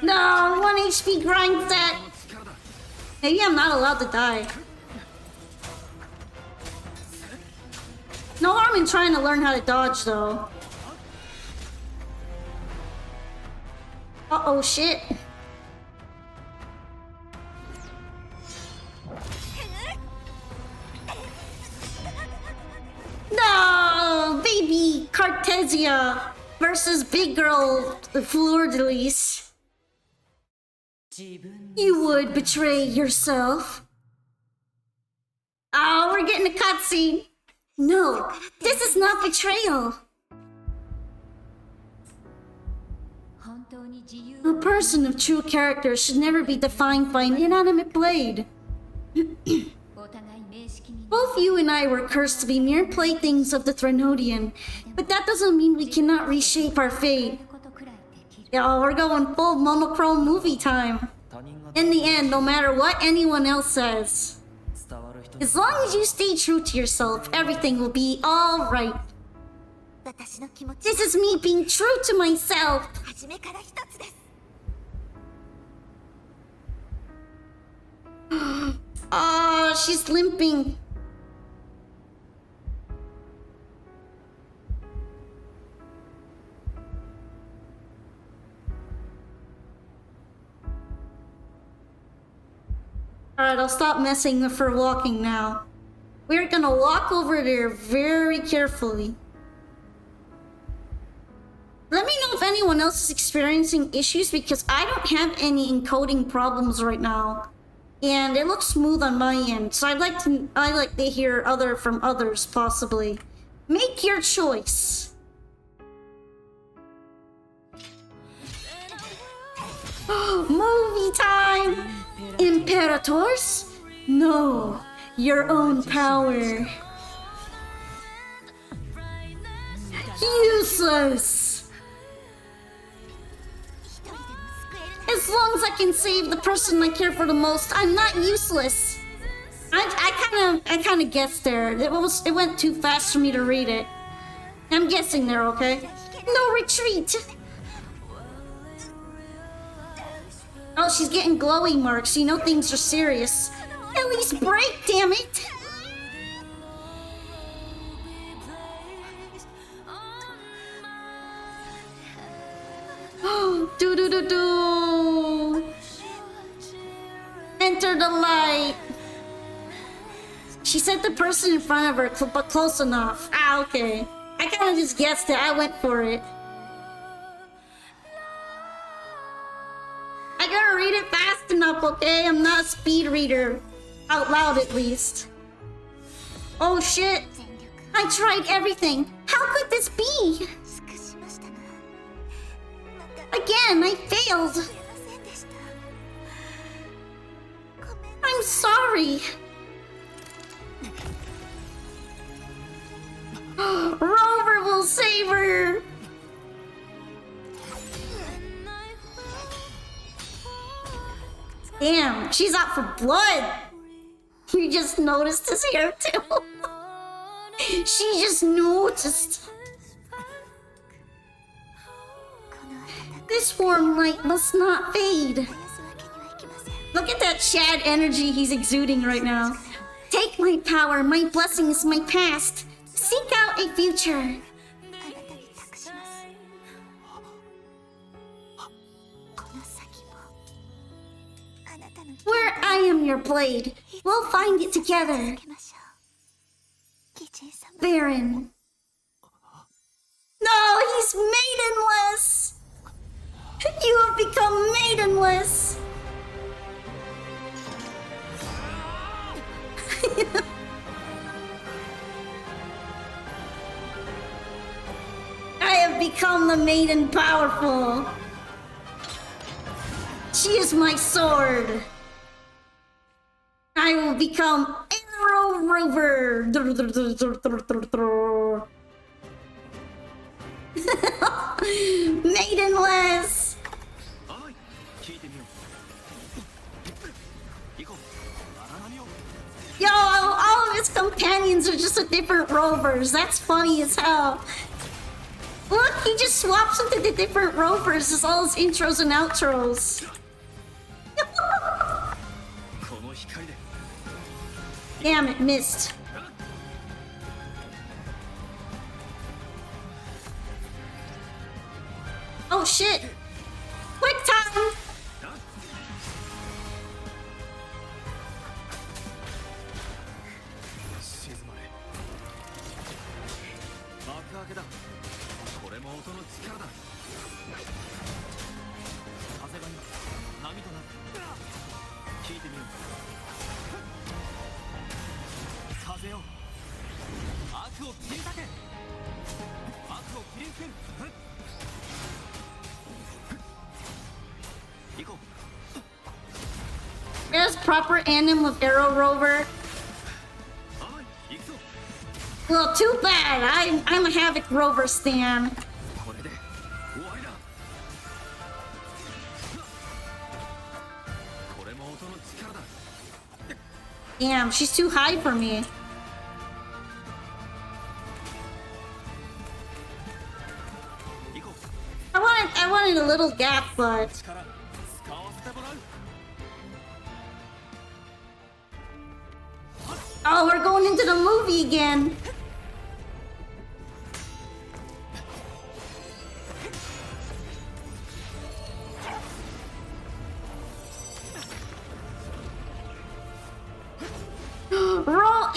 No, 1 HP grind set. Maybe I'm not allowed to die. No harm in trying to learn how to dodge, though. Uh-oh, shit. No, baby Cartesia versus big girl Fleur-de-Lis. You would betray yourself. Oh, we're getting a cutscene. No, this is not betrayal. A person of true character should never be defined by an inanimate blade. Both you and I were cursed to be mere playthings of the Threnodian, but that doesn't mean we cannot reshape our fate. Yeah, we're going full monochrome movie time. In the end, no matter what anyone else says, as long as you stay true to yourself, everything will be alright. This is me being true to myself. Oh, she's limping. Alright, I'll stop messing with her walking now. We're gonna walk over there very carefully. Let me know if anyone else is experiencing issues because I don't have any encoding problems right now. And it looks smooth on my end, so I'd like to hear from others possibly. Make your choice. Movie time! Imperators? No, your own power. Useless! As long as I can save the person I care for the most, I'm not useless. I kind of guessed there. It went too fast for me to read it. I'm guessing there, okay? No retreat! Oh, she's getting glowy marks. You know things are serious. At least break, damn it! Do do do do. Enter the light. She said the person in front of her, but close enough. Ah, okay. I kind of just guessed it. I went for it. I gotta read it fast enough, okay? I'm not a speed reader. Out loud, at least. Oh shit. I tried everything. How could this be? Again, I failed. I'm sorry. Rover will save her. Damn, she's out for blood. You just noticed his hair too. She just noticed. This warm light must not fade. Look at that Shad energy he's exuding right now. Take my power, my blessings, my past. Seek out a future. Where I am your blade, we'll find it together. Baron. No, he's maidenless! You have become maidenless! I have become the maiden powerful. She is my sword. I will become Arrow Rover. Maidenless. Yo, all of his companions are just different rovers. That's funny as hell. Look, he just swaps into the different rovers as all his intros and outros. Damn it, missed. Oh shit! Quick time! There's proper anim of Arrow Rover. Well, too bad. I'm a Havoc Rover stan. Damn, she's too high for me. I wanted a little gap, but oh, we're going into the movie again.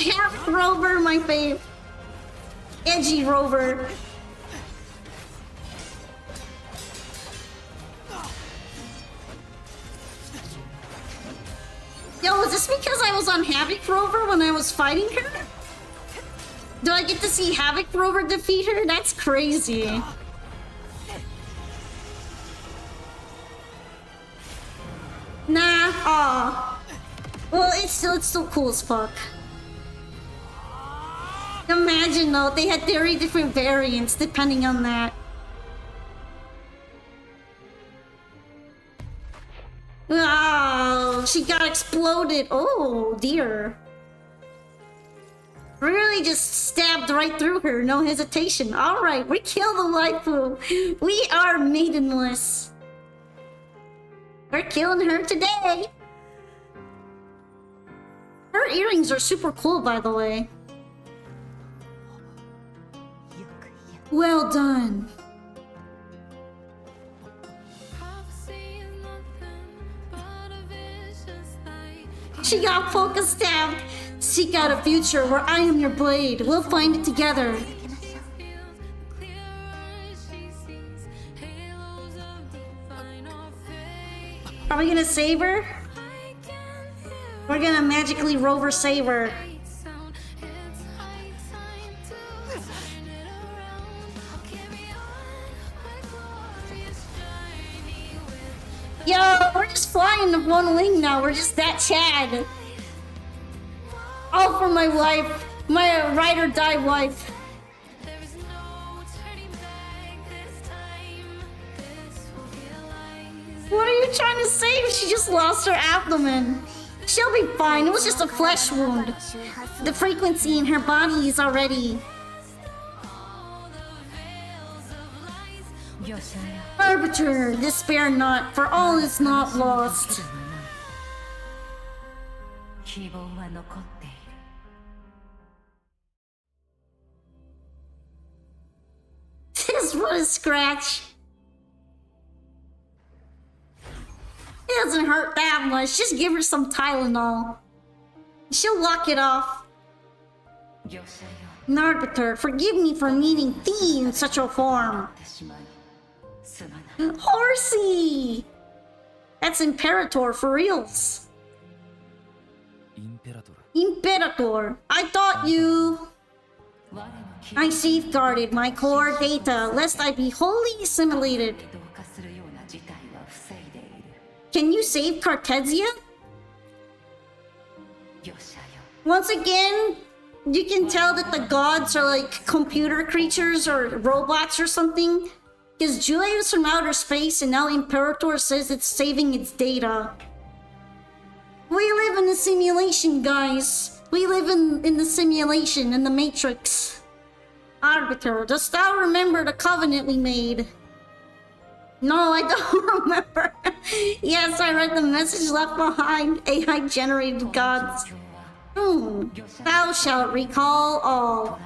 Half Rover, my fave. Edgy Rover. Yo, is this because I was on Havoc Rover when I was fighting her? Do I get to see Havoc Rover defeat her? That's crazy. Nah, aw. Well, it's still cool as fuck. Imagine though, they had 30 different variants depending on that. Oh, she got exploded. Oh dear. Really just stabbed right through her, no hesitation. Alright, we kill the waifu. We are maidenless. We're killing her today. Her earrings are super cool, by the way. Well done. She got polka stabbed. Seek out a future where I am your blade. We'll find it together. Are we gonna save her? We're gonna magically rover save her. Yo, we're just flying with one wing now. We're just that Chad. All for my wife, my ride or die wife. What are you trying to save? She just lost her abdomen. She'll be fine. It was just a flesh wound. The frequency in her body is already... Arbiter, despair not, for all is not lost. This was a scratch. It doesn't hurt that much. Just give her some Tylenol. She'll walk it off. Arbiter, forgive me for meeting thee in such a form. Horsey! That's Imperator for reals. Imperator, I thought you... I safeguarded my core data lest I be wholly assimilated. Can you save Cartesia? Once again, you can tell that the gods are like computer creatures or robots or something. Because Julia is from outer space and now Imperator says it's saving its data. We live in a simulation, guys. We live in the simulation, in the Matrix. Arbiter, dost thou remember the covenant we made? No, I don't remember. Yes, I read the message left behind. AI-generated gods. Thou shalt recall all.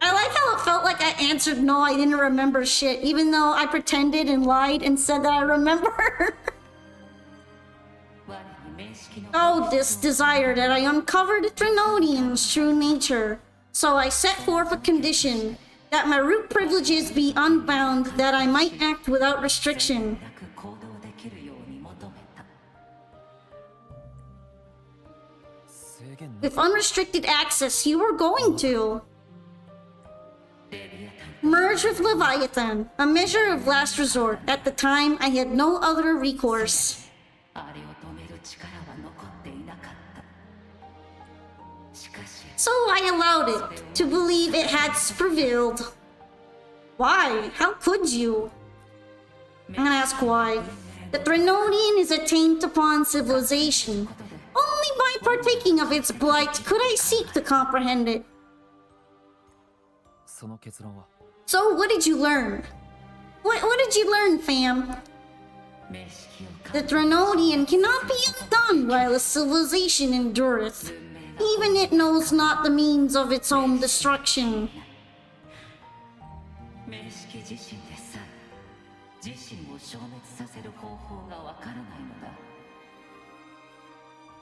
I like how it felt like I answered no, I didn't remember shit, even though I pretended and lied and said that I remember. Oh, this desire that I uncovered Trinodian's true nature. So I set forth a condition, that my root privileges be unbound, that I might act without restriction. With unrestricted access, you were going to. Merge with Leviathan, a measure of last resort. At the time, I had no other recourse. So I allowed it, to believe it had prevailed. Why? How could you? I'm gonna ask why. The Trinodian is attained upon civilization. Only by partaking of its blight could I seek to comprehend it. So what did you learn? What did you learn, fam? The Trinodian cannot be undone while a civilization endureth. Even it knows not the means of its own destruction.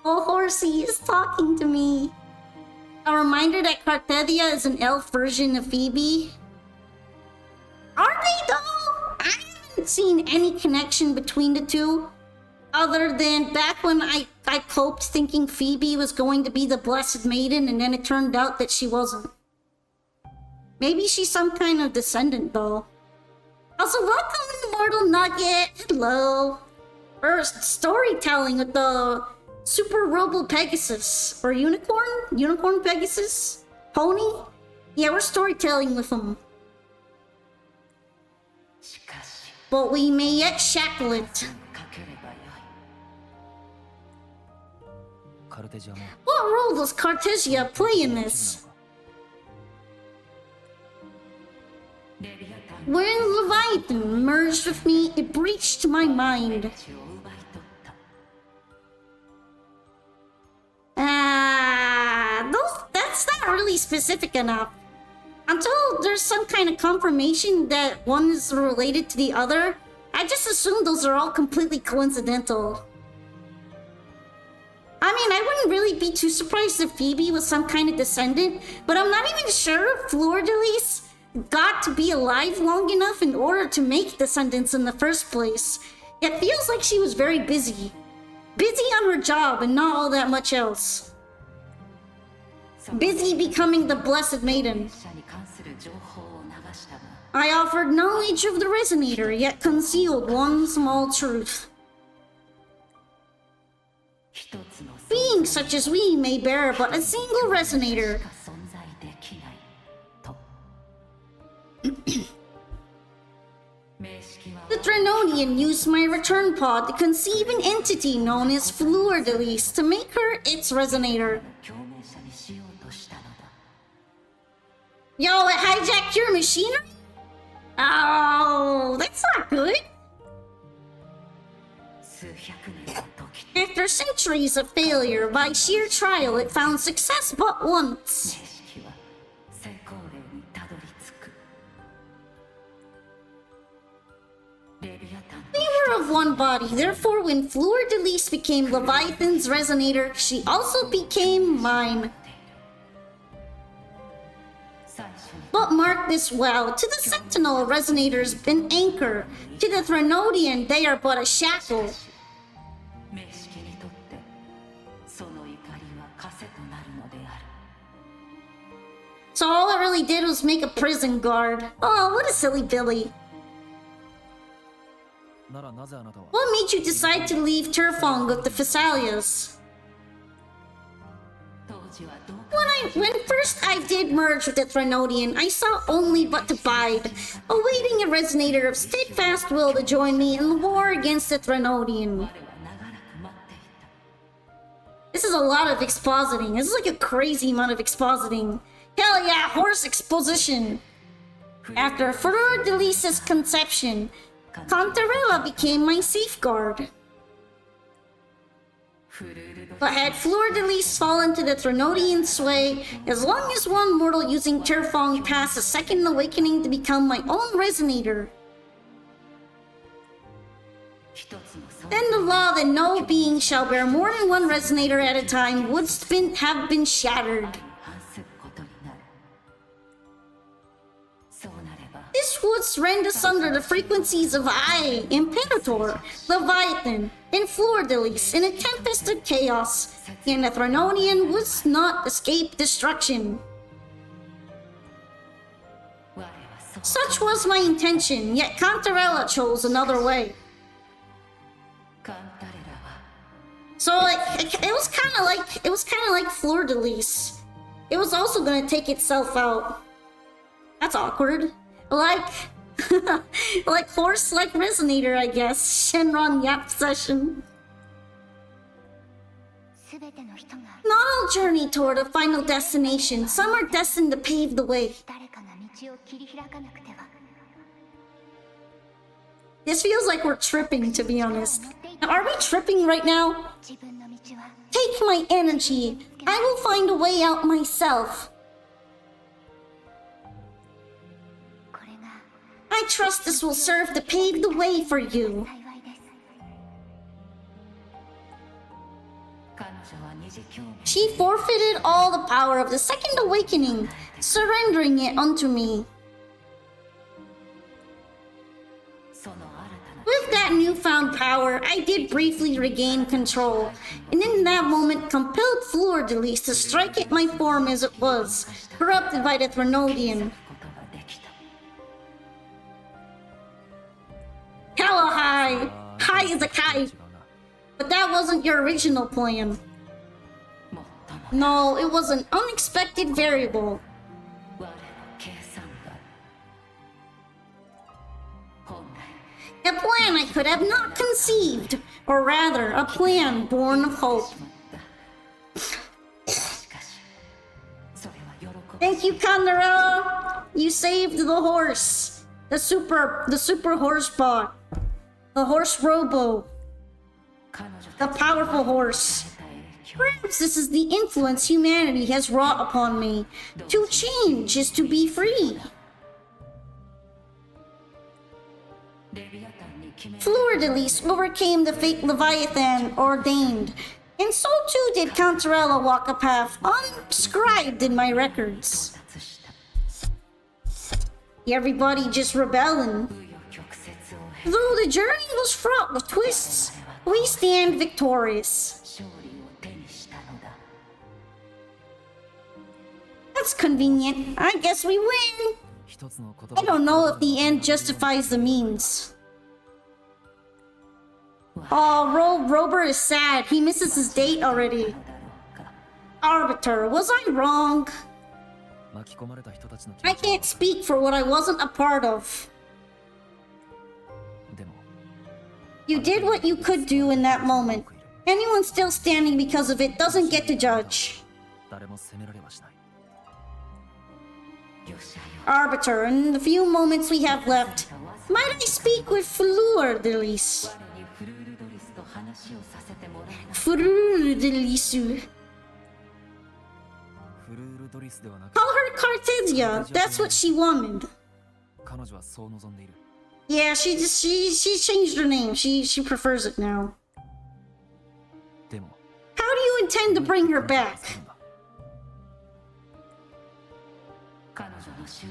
Oh, Horsey is talking to me. A reminder that Cartesia is an elf version of Phoebe. Are they though? I haven't seen any connection between the two. Other than back when I coped thinking Phoebe was going to be the Blessed Maiden, and then it turned out that she wasn't. Maybe she's some kind of descendant, though. Also, welcome, Immortal Nugget. Hello. First, storytelling with the Super Robo Pegasus. Or Unicorn? Unicorn Pegasus? Pony? Yeah, we're storytelling with them. But we may yet shackle it. What role does Cartesia play in this? When Leviathan merged with me, it breached my mind. That's not really specific enough. Until there's some kind of confirmation that one is related to the other, I just assume those are all completely coincidental. I mean, I wouldn't really be too surprised if Phoebe was some kind of descendant, but I'm not even sure if Fleur-de-Lis got to be alive long enough in order to make descendants in the first place. It feels like she was very busy. Busy on her job and not all that much else. Busy becoming the Blessed Maiden. I offered knowledge of the Resonator, yet concealed one small truth. Beings such as we may bear but a single Resonator. The Drenonian used my return pod to conceive an entity known as Fleur-de-Lis to make her its Resonator. Yo, it hijacked your machinery? Oh, that's not good. After centuries of failure, by sheer trial, it found success but once. We were of one body, therefore when Fleur-de-Lis became Leviathan's Resonator, she also became mine. But mark this well, to the Sentinel, Resonator's an anchor. To the Threnodian, they are but a shackle. So all it really did was make a prison guard. Oh, what a silly Billy. What made you decide to leave Turfong with the Thessalias? When first I did merge with the Threnodian, I saw only but to bide, awaiting a Resonator of steadfast will to join me in the war against the Threnodian. This is a lot of expositing. This is like a crazy amount of expositing. Hell yeah, horse exposition! After Fleur-de-Lis's conception, Cantarella became my safeguard. But had Fleur-de-Lis fallen to the Threnodian sway, as long as one mortal using Turfong passed a second awakening to become my own Resonator, then the law that no being shall bear more than one Resonator at a time would have been shattered. This would rend asunder the frequencies of I, Imperator, Leviathan, and Fleur-de-Lis in a tempest of chaos, and the Threnodian would not escape destruction. Such was my intention, yet Cantarella chose another way. So it was kind of like Fleur-de-Lis. It was also gonna take itself out. That's awkward. Like horse like Resonator, I guess. Shenron Yap session. Not all journey toward a final destination. Some are destined to pave the way. This feels like we're tripping, to be honest. Are we tripping right now? Take my energy. I will find a way out myself. I trust this will serve to pave the way for you. She forfeited all the power of the Second Awakening, surrendering it unto me. With that newfound power, I did briefly regain control, and in that moment compelled Fleur-de-Lis to strike at my form as it was, corrupted by the Threnodian. Hella high! High as a kite! But that wasn't your original plan. No, it was an unexpected variable. A plan I could have not conceived, or rather, a plan born of hope. Thank you, Kandara! You saved the horse! The super horse bot. The horse robo. The powerful horse. Perhaps this is the influence humanity has wrought upon me. To change is to be free. Fleur-de-Lis overcame the fake Leviathan ordained, and so too did Cantarella walk a path unscribed in my records. Everybody just rebelling. Though the journey was fraught with twists, we stand victorious. That's convenient. I guess we win. I don't know if the end justifies the means. Oh, Rober is sad. He misses his date already. Arbiter, was I wrong? I can't speak for what I wasn't a part of. You did what you could do in that moment. Anyone still standing because of it doesn't get to judge. Arbiter, in the few moments we have left, might I speak with Fleur-de-Lis? Fleur-de-Lis. Call her Cartesia. That's what she wanted. Yeah, she changed her name. She prefers it now. How do you intend to bring her back?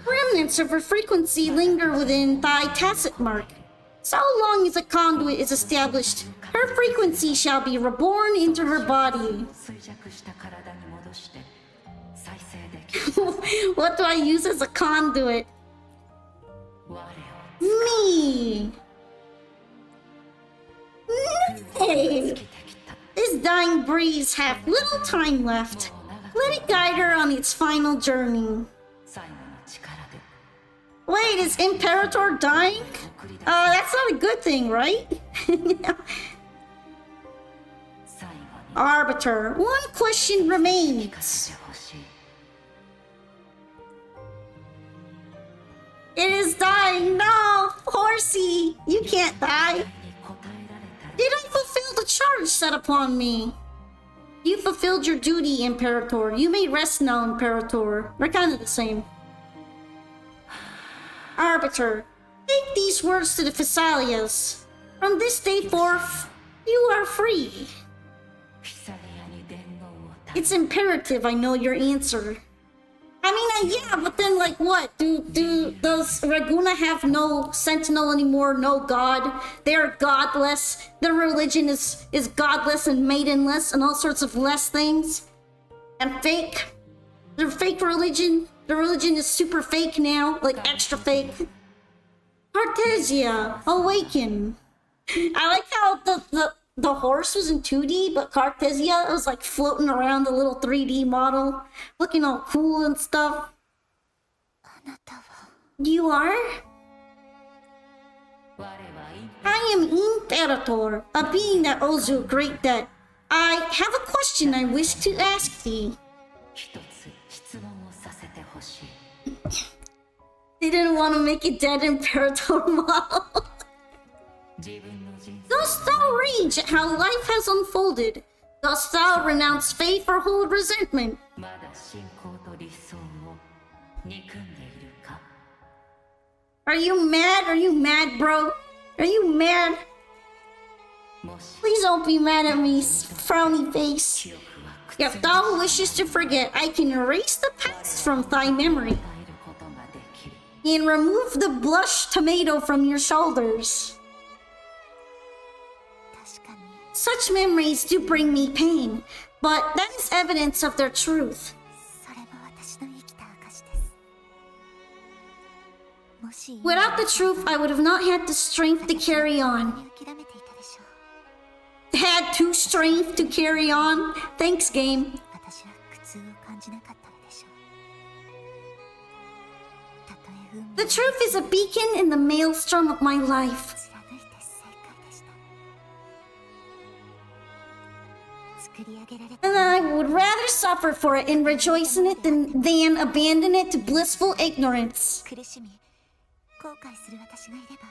Remnants of her frequency linger within thy tacit mark. So long as a conduit is established, her frequency shall be reborn into her body. What do I use as a conduit? Me! Nay! This dying breeze hath little time left. Let it guide her on its final journey. Wait, is Imperator dying? That's not a good thing, right? Arbiter, one question remains. It is dying. No, Horsey, you can't die. Did I fulfill the charge set upon me? You fulfilled your duty, Imperator. You may rest now, Imperator. We're kind of the same. Arbiter, take these words to the Thessalias. From this day forth, you are free. It's imperative I know your answer. I mean, yeah, but then, like, what? Does Raguna have no sentinel anymore, no god? They're godless. Their religion is godless and maidenless and all sorts of less things. And fake. Their fake religion. The religion is super fake now, like extra fake. Cartesia, awaken. I like how the horse was in 2D, but Cartesia was like floating around the little 3D model, looking all cool and stuff. You are? I am Imperator, a being that owes you a great debt. I have a question I wish to ask thee. They didn't want to make a dead Imperator model. Dost thou rage at how life has unfolded? Dost thou renounce faith or hold resentment? Are you mad? Are you mad, bro? Are you mad? Please don't be mad at me, frowny face. If thou wishes to forget, I can erase the past from thy memory and remove the blush tomato from your shoulders. Such memories do bring me pain, but that is evidence of their truth. それも私の生きた証です。もし Without the truth, I would have not had the strength to carry on. 諦めていたでしょう。 Had to strength to carry on. Thanks, game. 私は苦痛を感じなかったのでしょう。たとえ運命 The truth is a beacon in the maelstrom of my life. 貫いて正解でした。作り上げられた And I would rather suffer for it and rejoice in it than abandon it to blissful ignorance. 苦しみ後悔する私がいれば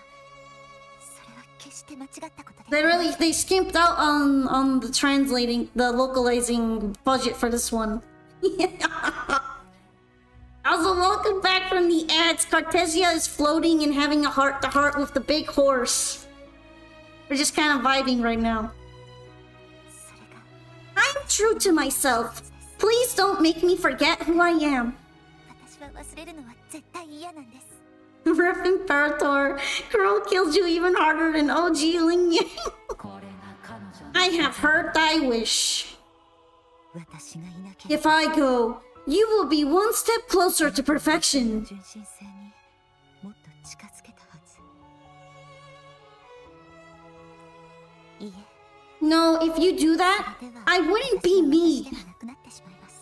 それは決して間違ったことで They skimped out on the localizing budget for this one. Also, welcome back from the ads. Cartesia is floating and having a heart-to-heart with the big horse. We're just kind of vibing right now. それが I'm true to myself. Please don't make me forget who I am. 私は忘れるのは絶対嫌なんです。 Ref Imperator, Girl killed you even harder than OG Ling Yang. I have heard thy wish. 私がいなければ If I go, you will be one step closer to perfection. 純真性にもっと近づけたはず。いいえ No, if you do that, I wouldn't be me. 私ではなくなってしまいます。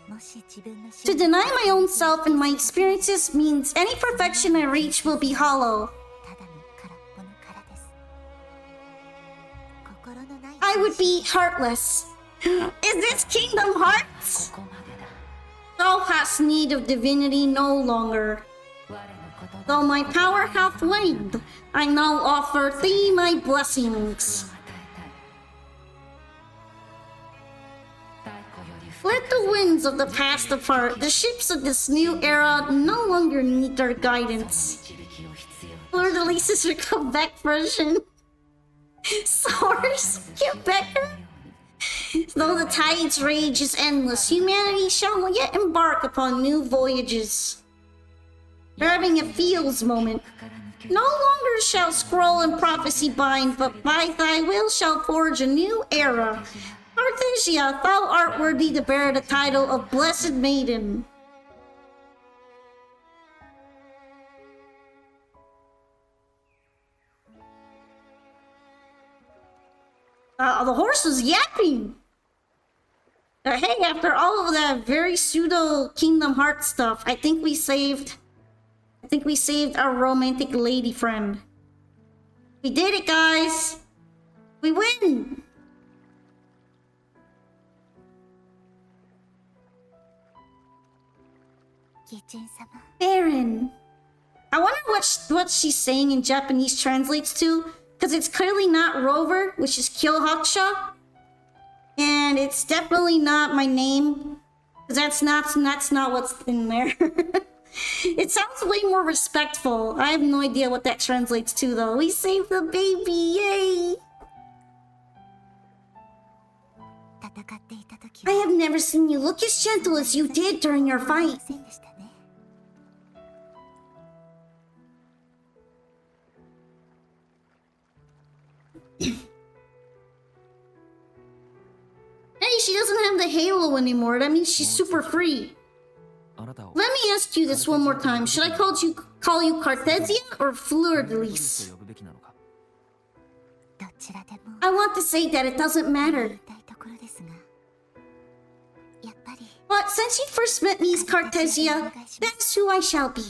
もし自分の To deny my own self and my experiences means any perfection I reach will be hollow. ただの空っぽの殻です。心のない I would be heartless. Is this Kingdom Hearts? Thou hast need of divinity no longer. Though my power hath waned, I now offer thee my blessings. Let the winds of the past depart. The ships of this new era no longer need their guidance. Lord releases her Quebec version. Source Quebecer. Though the tide's rage is endless, humanity shall yet embark upon new voyages. We're having a feels moment. No longer shall scroll and prophecy bind, but by thy will shall forge a new era. Arthesia, thou art worthy to bear the title of Blessed Maiden. The horse was yapping. Hey, after all of that very pseudo Kingdom Hearts stuff, I think we saved our romantic lady friend. We did it, guys. We win. Baron. I wonder what she's saying in Japanese translates to, because it's clearly not Rover, which is Kyohakusha, and it's definitely not my name, because that's not what's in there. It sounds way more respectful. I have no idea what that translates to, though. We saved the baby, yay! I have never seen you look as gentle as you did during your fight. Hey, she doesn't have the halo anymore. That means she's super free. Let me ask you this one more time. Should I call you Cartesia or Fleur-de-Lis? I want to say that it doesn't matter. But since you first met me as Cartesia, that's who I shall be.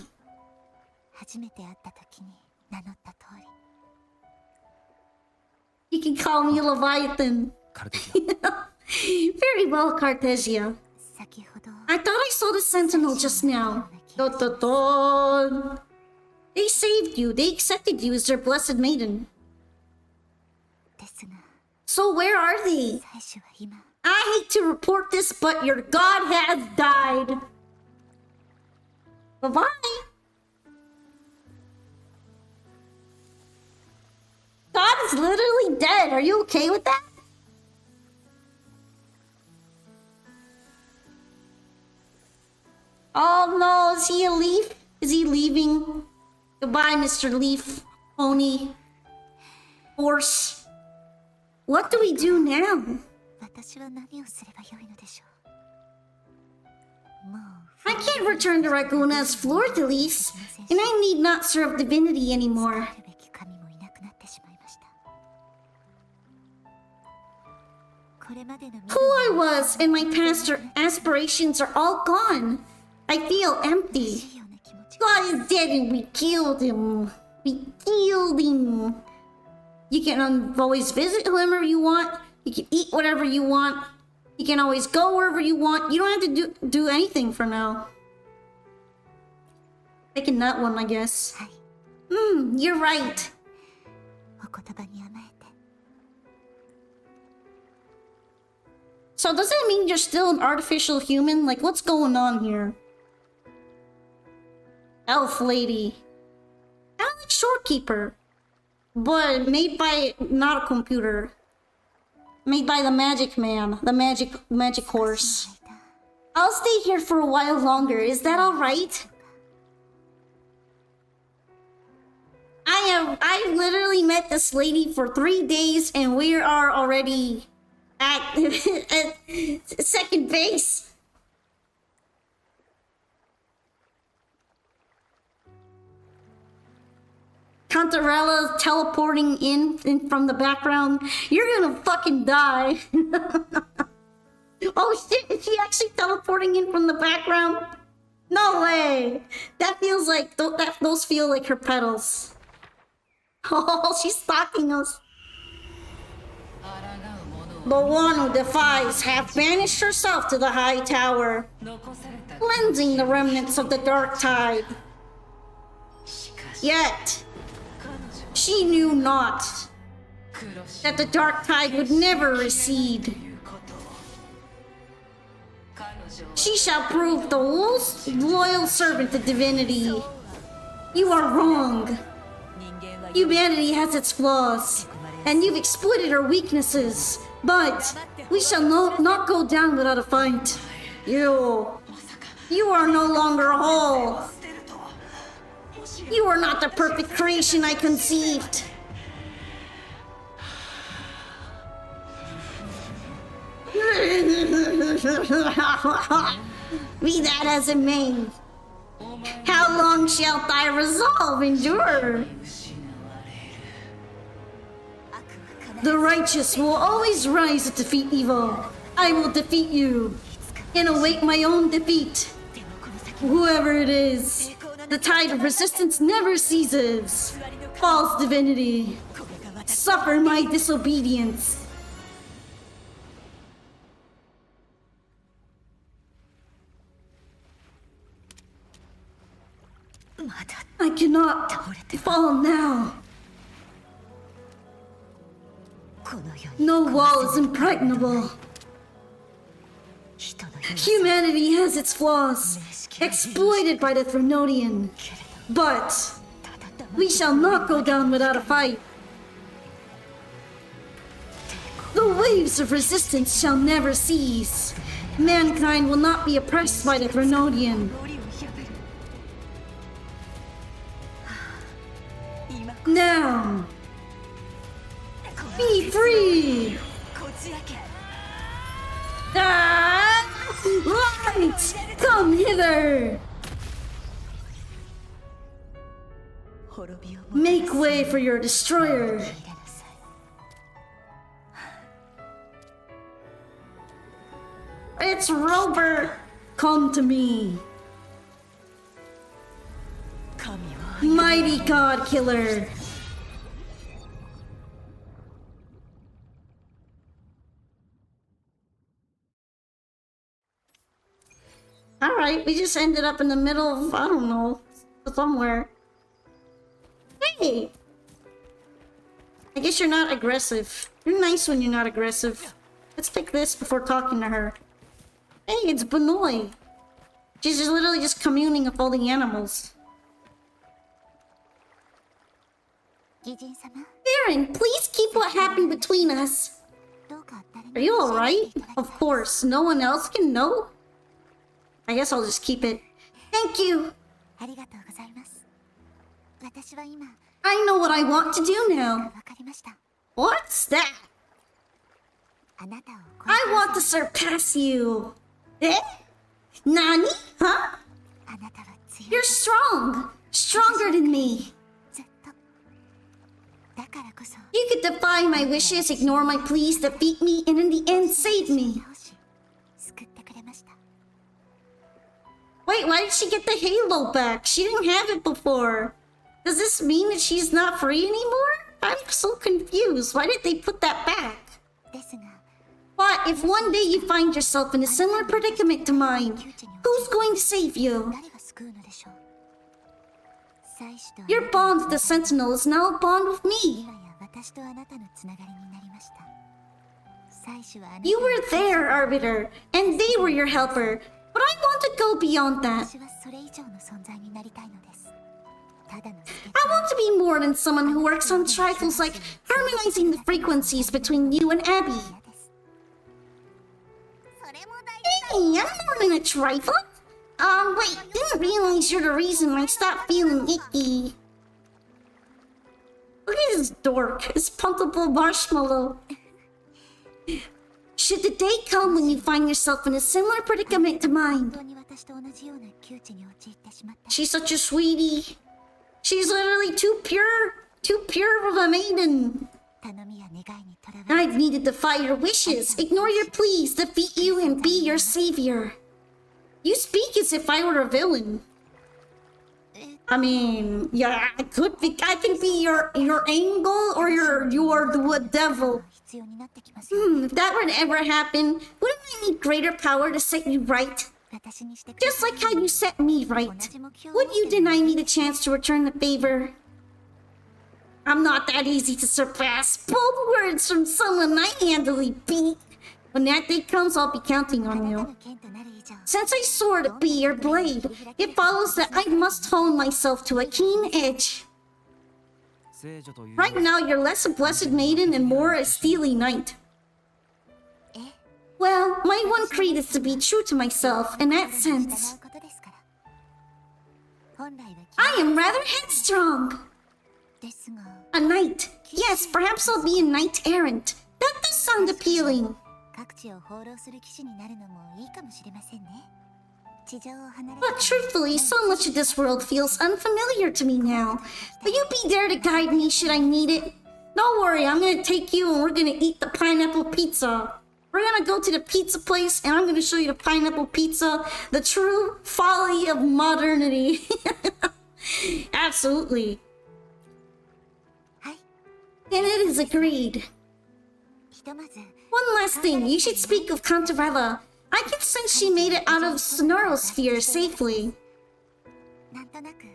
You can call me Leviathan. Very well, Cartesia. I thought I saw the sentinel just now. Dun, dun, dun. They saved you. They accepted you as their blessed maiden. So where are they? I hate to report this, but your god has died. Bye-bye. God is literally dead. Are you okay with that? Oh no, is he a leaf? Is he leaving? Goodbye, Mr. Leaf Pony. Force. What do we do now? 私は何をすればよいのでしょう。もう I can't return to Raguna's fleur-de-lis, and I need not serve divinity anymore. あるべき神もいなくなってしまいました。これまでの Who I was and my past aspirations are all gone. I feel empty. ような気持ちが God is dead and we killed him. We killed him. You can always visit whoever you want. You can eat whatever you want. You can always go wherever you want. You don't have to do anything for now. Taking that one, I guess. はい、 You're right. お言葉に甘えて So does that mean you're still an artificial human? Like, what's going on here? Elf lady. I like Shorekeeper. But made by not a computer. Made by the magic man. The magic horse. I'll stay here for a while longer. Is that alright? I literally met this lady for 3 days and we are already at second base. Cantarella teleporting in from the background. You're gonna fucking die. Oh shit, is she actually teleporting in from the background? No way. That feels like, those feel like her petals. Oh, she's stalking us. The one who defies hath banished herself to the high tower, cleansing the remnants of the dark tide. Yet, she knew not that the dark tide would never recede. She shall prove the most loyal servant to divinity. You are wrong. Humanity has its flaws, and you've exploited her weaknesses. But we shall not go down without a fight. You are no longer whole. You are not the perfect creation I conceived. Be that as it may, how long shall thy resolve endure? The righteous will always rise to defeat evil. I will defeat you and await my own defeat. Whoever it is, the tide of resistance never ceases. False divinity, suffer my disobedience. I cannot fall now. No wall is impregnable. Humanity has its flaws, exploited by the Threnodian. But we shall not go down without a fight. The waves of resistance shall never cease. Mankind will not be oppressed by the Threnodian. Now, be free! Ah! Light! Come hither! Make way for your destroyer! It's Robert! Come to me! Mighty God Killer! Alright, we just ended up in the middle of, I don't know, somewhere. Hey! I guess you're not aggressive. You're nice when you're not aggressive. Let's take this before talking to her. Hey, it's Benoy. She's just literally just communing with all the animals. Baron, please keep what happened between us. Are you alright? Of course, no one else can know? I guess I'll just keep it. Thank you! I know what I want to do now. What's that? あなたを超 I want to surpass you. Eh? Nani? Huh? あなたは強い You're strong. Stronger than me. ずっとだからこそ You could defy my wishes, ignore my pleas, defeat me, and in the end save me. 倒し救ってくれました Wait, why did she get the halo back? She didn't have it before. Does this mean that she's not free anymore? I'm so confused. Why did they put that back? ですが But if one day you find yourself in a similar predicament to mine, who's going to save you? 誰が救うのでしょう祭司と Your bond with the Sentinel is now a bond with me. 今や私とあなたのつながりになりました祭司はあなた You were there, Arbiter, and they were your helper. But I want to go beyond that. 私はそれ以上の存在になりたいのですただの助 I want to be more than someone who works on trifles like harmonizing the frequencies between you and Abby. ですそれも大 Hey, I'm more than a trifle. Wait, didn't realize you're the reason I stopped feeling icky. Look at this dork, his pumpable marshmallow. Should the day come when you find yourself in a similar predicament to 本 mine, 当に私と同じような窮地に陥ってしまった she's such a sweetie. She's literally too pure of a maiden. 頼みや願いにとらわれ I've needed to defy your wishes, ignore your pleas, defeat you, and be your savior. You speak as if I were a villain. I mean, yeah, I could be. I can be your angel or you're the devil. 必要になってきますよ If that were to ever happen, wouldn't I need greater power to set you right? 私にしてくれ Just like how you set me 同 right. じ目標を Would you deny me the chance to return the favor? I'm not that easy to surpass. Bold words from someone I handily beat. When that day comes, I'll be counting あ on なた you. の剣となる以上 Since I soar to be your blade, it follows that I must hone myself to a keen edge. 聖女という Right now, you're less a blessed maiden and more a steely knight. え Well, my one creed is to be true to myself in that 従 sense. うことですから本来は I am rather headstrong. ですが A knight. Yes, perhaps I'll be a knight errant. That does sound appealing. 各地を放浪する騎士になるのもいいかもしれませんね地上を離れ But truthfully, so much of this world feels unfamiliar to me now. Will you be there to guide me should I need it? Don't worry, I'm gonna take you and we're gonna eat the pineapple pizza. We're gonna go to the pizza place and I'm gonna show you the pineapple pizza, the true folly of modernity. Absolutely. はい And it is agreed. ひとまず One last thing, you should speak of Cantarella. I can sense she made it out of Sonorosphere safely. なんとなく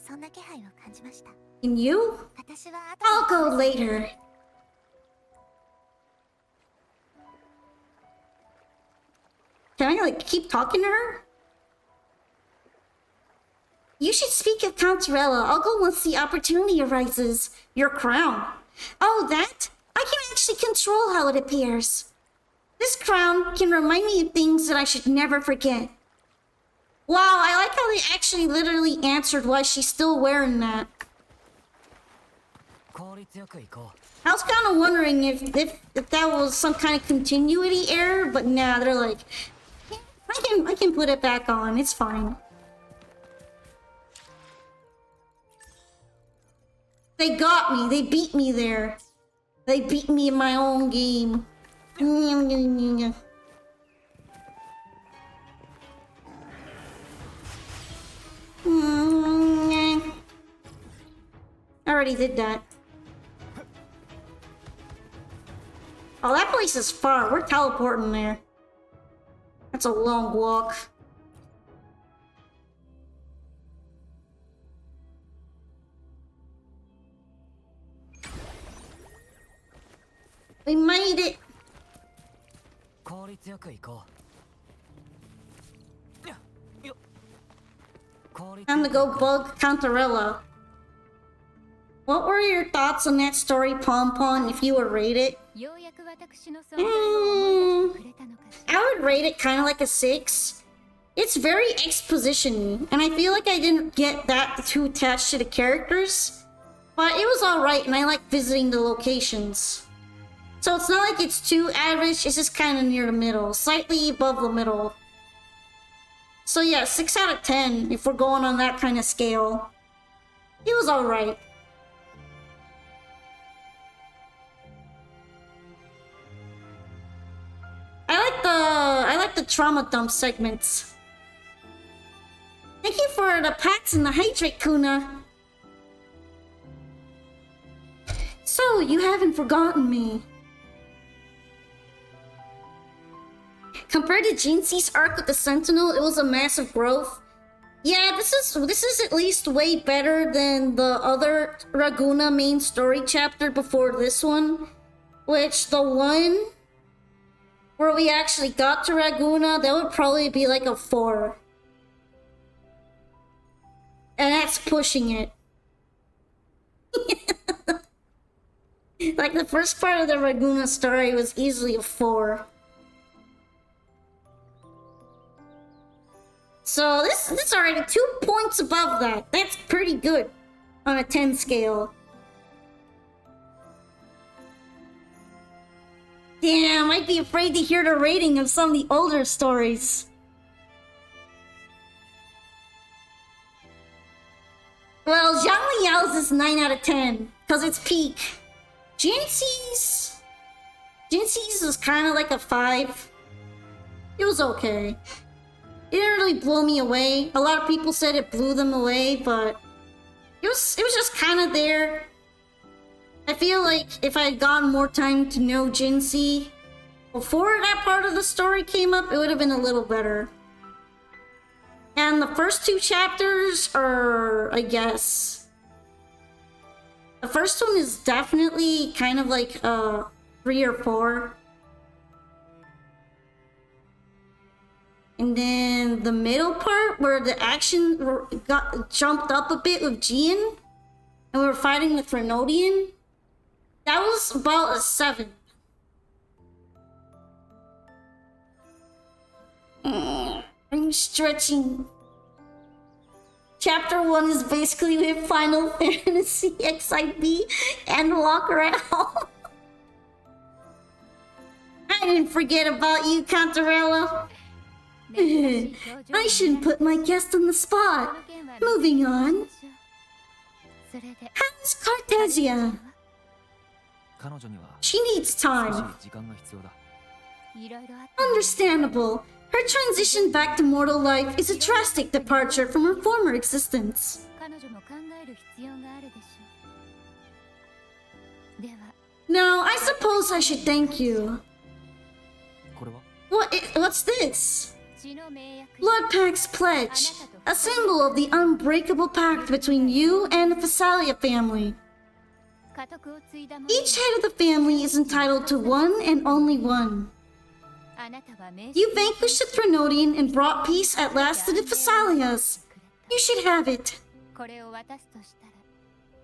そんな気配を感じました And you? 私は I'll go later. Can I like keep talking to her? You should speak of Cantarella. I'll go once the opportunity arises. Your crown. Oh, that? I can actually control how it appears. This crown can remind me of things that I should never forget. Wow, I like how they actually literally answered why she's still wearing that. 効率よく行こ I was kind of wondering if that was some kind of continuity error, but nah, they're like, "Yeah, I can put it back on. It's fine." They got me. They beat me there. They beat me in my own game. I already did that. Oh, that place is far. We're teleporting there. That's a long walk. We made it. う効率よく行こうよっ効率 Time to go bug Cantarella. What were your thoughts on that story, Pom Pom, if you were rated? ようやく私の存在を思い出してくれたのかしら I would rate it kind of like a 6. It's very exposition, and I feel like I didn't get that too attached to the characters. But it was alright, and I like visiting the locations. So it's not like it's too average, it's just kind of near the middle, slightly above the middle. So yeah, 6 out of 10 if we're going on that kind of scale. It was alright. I like the trauma dump segments. Thank you for the pats and the hydrate, Kuna. So, you haven't forgotten me. Compared to Jinxie's arc with the Sentinel, it was a massive growth. Yeah, this is at least way better than the other Raguna main story chapter before this one. Which, the one where we actually got to Raguna, that would probably be like a 4. And that's pushing it. Like the first part of the Raguna story was easily a 4. So this is already 2 points above that. That's pretty good on a 10 scale. Damn, I'd be afraid to hear the rating of some of the older stories. Well, Zhang Liao's is 9 out of 10, because it's peak. Jinxie's is kind of like a 5. It was okay. It didn't really blow me away. A lot of people said it blew them away, but it was just kind of there. I feel like if I had gotten more time to know Jinxie before that part of the story came up, it would have been a little better. And the first 2 chapters are, I guess... The first one is definitely kind of like 3 or 4. And then the middle part where the action got jumped up a bit with Jian and we were fighting with Renodian, that was about a 7. I'm stretching. Chapter 1 is basically with Final Fantasy XIV and Walk Around. I didn't forget about you, Cantarella. I shouldn't put my guest on the spot. Moving on. How's Cartesia? She needs time. Understandable. Her transition back to mortal life is a drastic departure from her former existence. Now, I suppose I should thank you. What's this? Blood Pact's pledge, a symbol of the unbreakable pact between you and the Phasalia family. Each head of the family is entitled to one and only one. You vanquished the Threnodian and brought peace at last to the Phasalias. You should have it.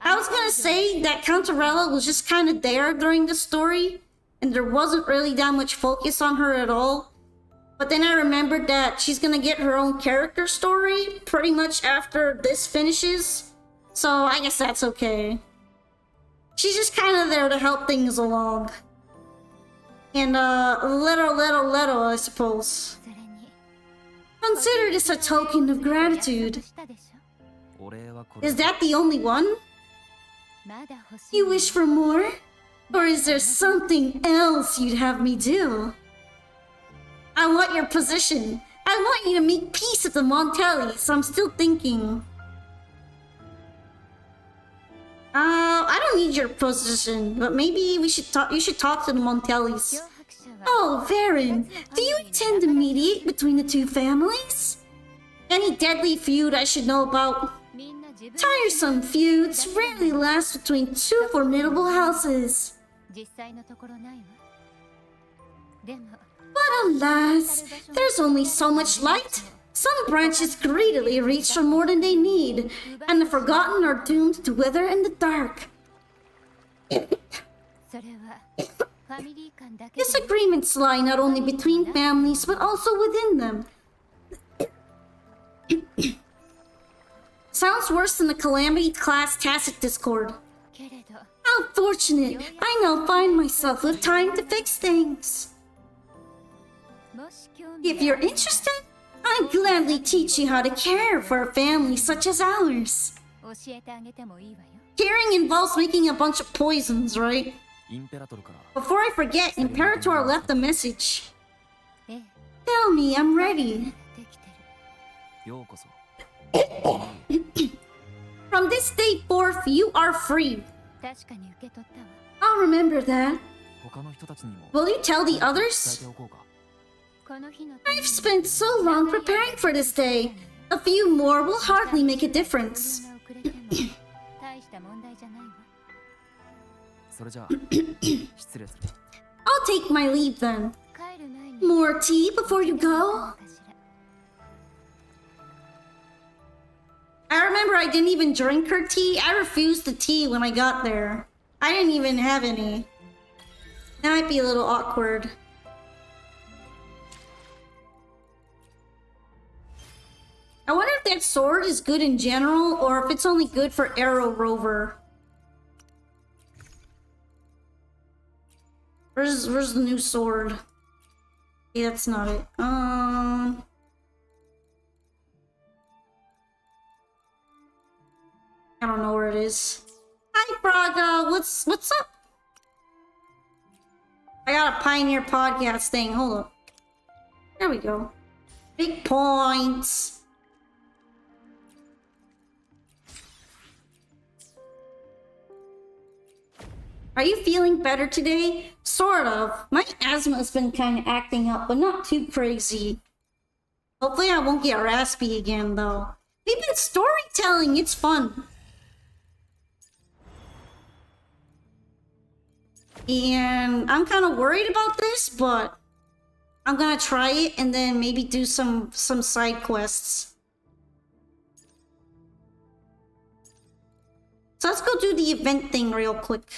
I was gonna say that Cantarella was just kind of there during the story, and there wasn't really that much focus on her at all. But then I remembered that she's gonna get her own character story pretty much after this finishes, so I guess that's okay. She's just kind of there to help things along. And little, I suppose. Consider this a token of gratitude. Is that the only one? You wish for more? Or is there something else you'd have me do? I want your position. I want you to make peace with the Montellis. I'm still thinking. I don't need your position, but maybe we should talk. You should talk to the Montellis. Oh, Varen, do you intend to mediate between the 2 families? Any deadly feud I should know about? Tiresome feuds rarely last between 2 formidable houses. But alas, there's only so much light. Some branches greedily reach for more than they need, and the forgotten are doomed to wither in the dark. Disagreements lie not only between families, but also within them. Sounds worse than the Calamity class tacit discord. けれど How fortunate! I now find myself with time to fix things. もし興味 If you're interested, I'd gladly teach you how to care for a family such as ours. 教えてあげてもいいわよ Caring involves making a bunch of poisons, right? インペラトルから Before I forget, Imperator left a message. ええ Tell me I'm ready. できてるようこそ From this day forth, you are free. 確かに受け取ったわ I'll remember that. 他の人たちにも Will you tell the 伝 others? えておこうかこの日の I've spent so long preparing for this day. A few more will hardly make a difference. 自分が遅れても大した問題じゃないわそれじゃあ失礼する I'll take my leave then. 帰る前に More tea before you どう go? かしら I remember I didn't even drink her tea. I refused the tea when I got there. I didn't even have any. That might be a little awkward. I wonder if that sword is good in general or if it's only good for Arrow Rover. Where's the new sword? Okay, that's not it. I don't know where it is. Hi, Braga. What's up? I got a Pioneer podcast thing. Hold up. There we go. Big points. Are you feeling better today? Sort of. My asthma's been kind of acting up, but not too crazy. Hopefully I won't get raspy again, though. We've been storytelling. It's fun. And I'm kind of worried about this, but I'm gonna try it and then maybe do some side quests. So let's go do the event thing real quick.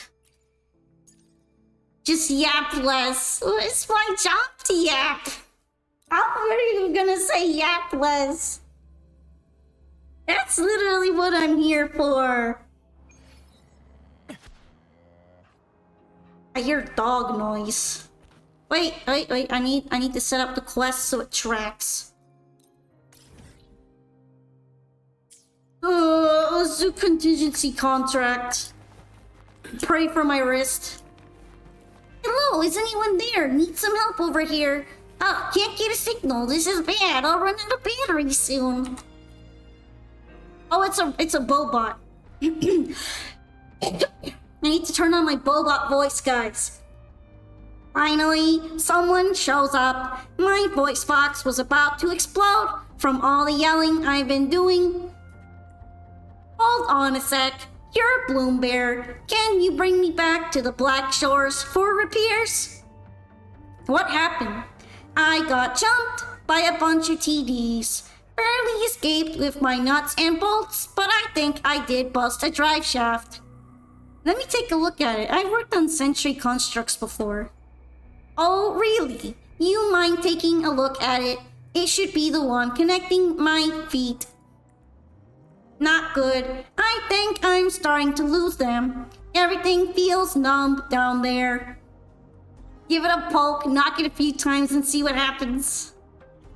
Just yap less. It's my job to yap. How are you gonna say yap less? That's literally what I'm here for. I hear dog noise. Wait. I need to set up the quest so it tracks. Zoo contingency contract. Pray for my wrist. Hello, is anyone there? Need some help over here. Oh, can't get a signal. This is bad. I'll run out of battery soon. Oh, it's a Bobot. I need to turn on my Bobot voice, guys. Finally, someone shows up. My voice box was about to explode from all the yelling I've been doing. Hold on a sec. You're Bloom Bear. Can you bring me back to the Black Shores for repairs? What happened? I got jumped by a bunch of TDs. Barely escaped with my nuts and bolts, but I think I did bust a drive shaft. Let me take a look at it. I've worked on Sentry constructs before. Oh, really? You mind taking a look at it? It should be the one connecting my feet. Not good. I think I'm starting to lose them. Everything feels numb down there. Give it a poke, knock it a few times, and see what happens.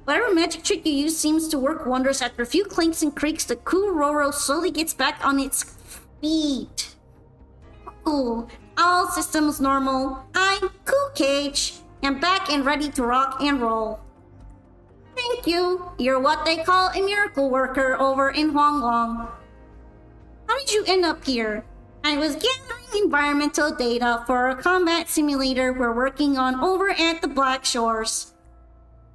Whatever magic trick you use seems to work wonders. After a few clinks and creaks, the Kuroro slowly gets back on its feet. Cool. All systems normal. I'm Cool Cage. I'm back and ready to rock and roll. Thank you. You're what they call a miracle worker over in Huanglong. How did you end up here? I was gathering environmental data for a combat simulator we're working on over at the Black Shores.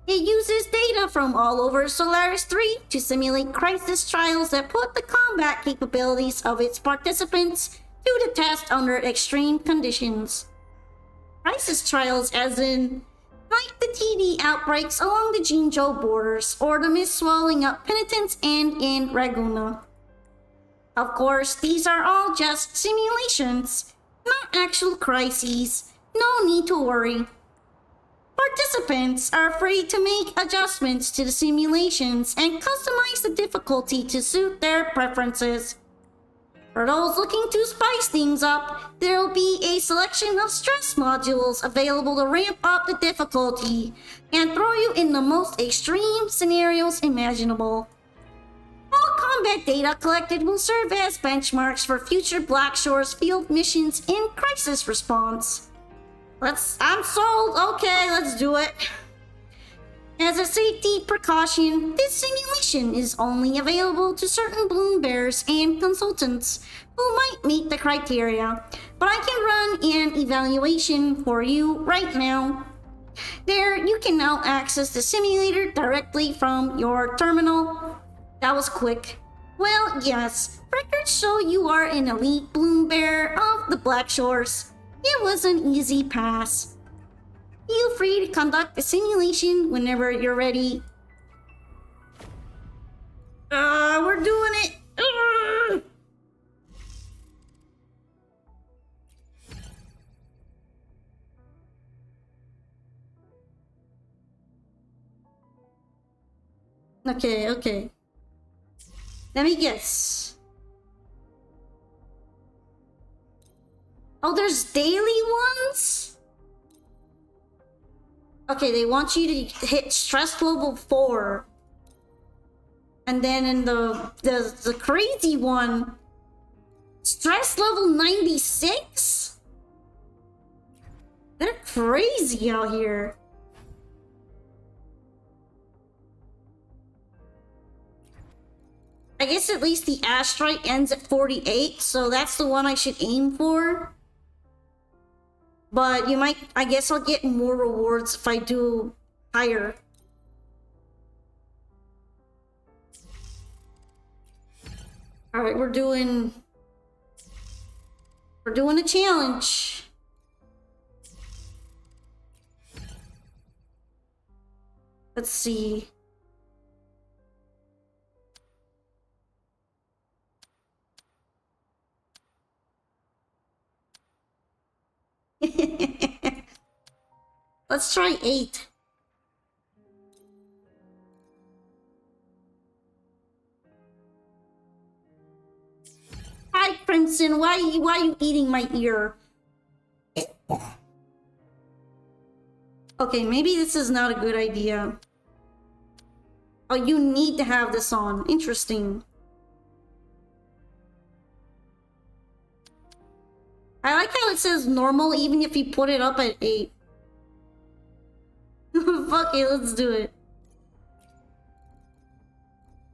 It uses data from all over Solaris 3 to simulate crisis trials that put the combat capabilities of its participants to the test under extreme conditions. Crisis trials as in like the TD outbreaks along the Jinzhou borders or the mist swelling up penitents and in Raguna. Of course, these are all just simulations, not actual crises. No need to worry. Participants are free to make adjustments to the simulations and customize the difficulty to suit their preferences. For those looking to spice things up, there will be a selection of stress modules available to ramp up the difficulty and throw you in the most extreme scenarios imaginable. All combat data collected will serve as benchmarks for future Black Shores field missions in crisis response. I'm sold. Okay, let's do it. As a safety precaution, this simulation is only available to certain Bloom Bears and consultants who might meet the criteria, but I can run an evaluation for you right now. There, you can now access the simulator directly from your terminal. That was quick. Well, yes, records show you are an elite Bloom Bear of the Black Shores. It was an easy pass. Feel free to conduct the simulation whenever you're ready. We're doing it! Okay. Let me guess. Oh, there's daily ones? Okay, they want you to hit stress level 4. And then in the crazy one, stress level 96? They're crazy out here. I guess at least the asteroid ends at 48, so that's the one I should aim for. But I guess I'll get more rewards if I do higher. Alright, we're doing a challenge. Let's see. Let's try 8. Hi, Crimson. Why are you eating my ear? Okay, maybe this is not a good idea. Oh, you need to have this on. Interesting. I like how it says normal even if you put it up at 8. Fuck it, let's do it.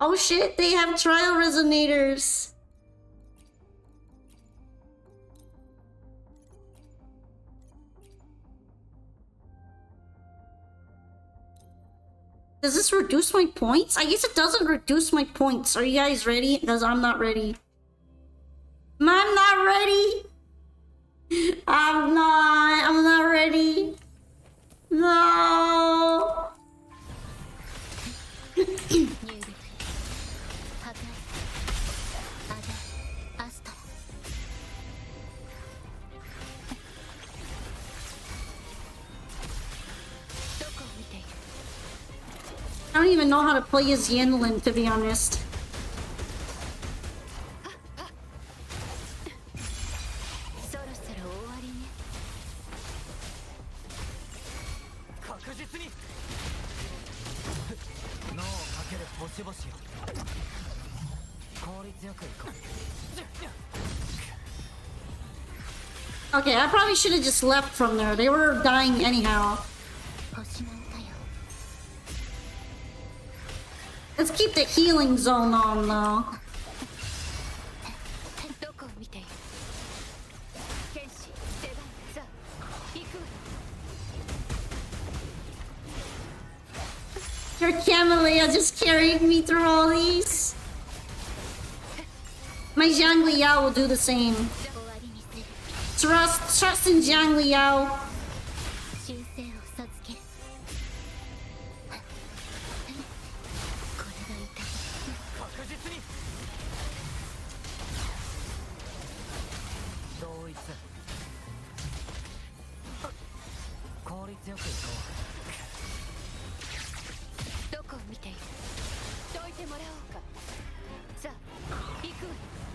Oh shit, they have trial resonators. Does this reduce my points? I guess it doesn't reduce my points. Are you guys ready? Because I'm not ready. I'm not ready. I'm not ready. No. I don't even know how to play as Yenlin, to be honest. Okay, I probably should have just left from there. They were dying anyhow. Let's keep the healing zone on, though. Your Camellia just carried me through all these. My Zhang Liao will do the same. Trust in Zhang Liao.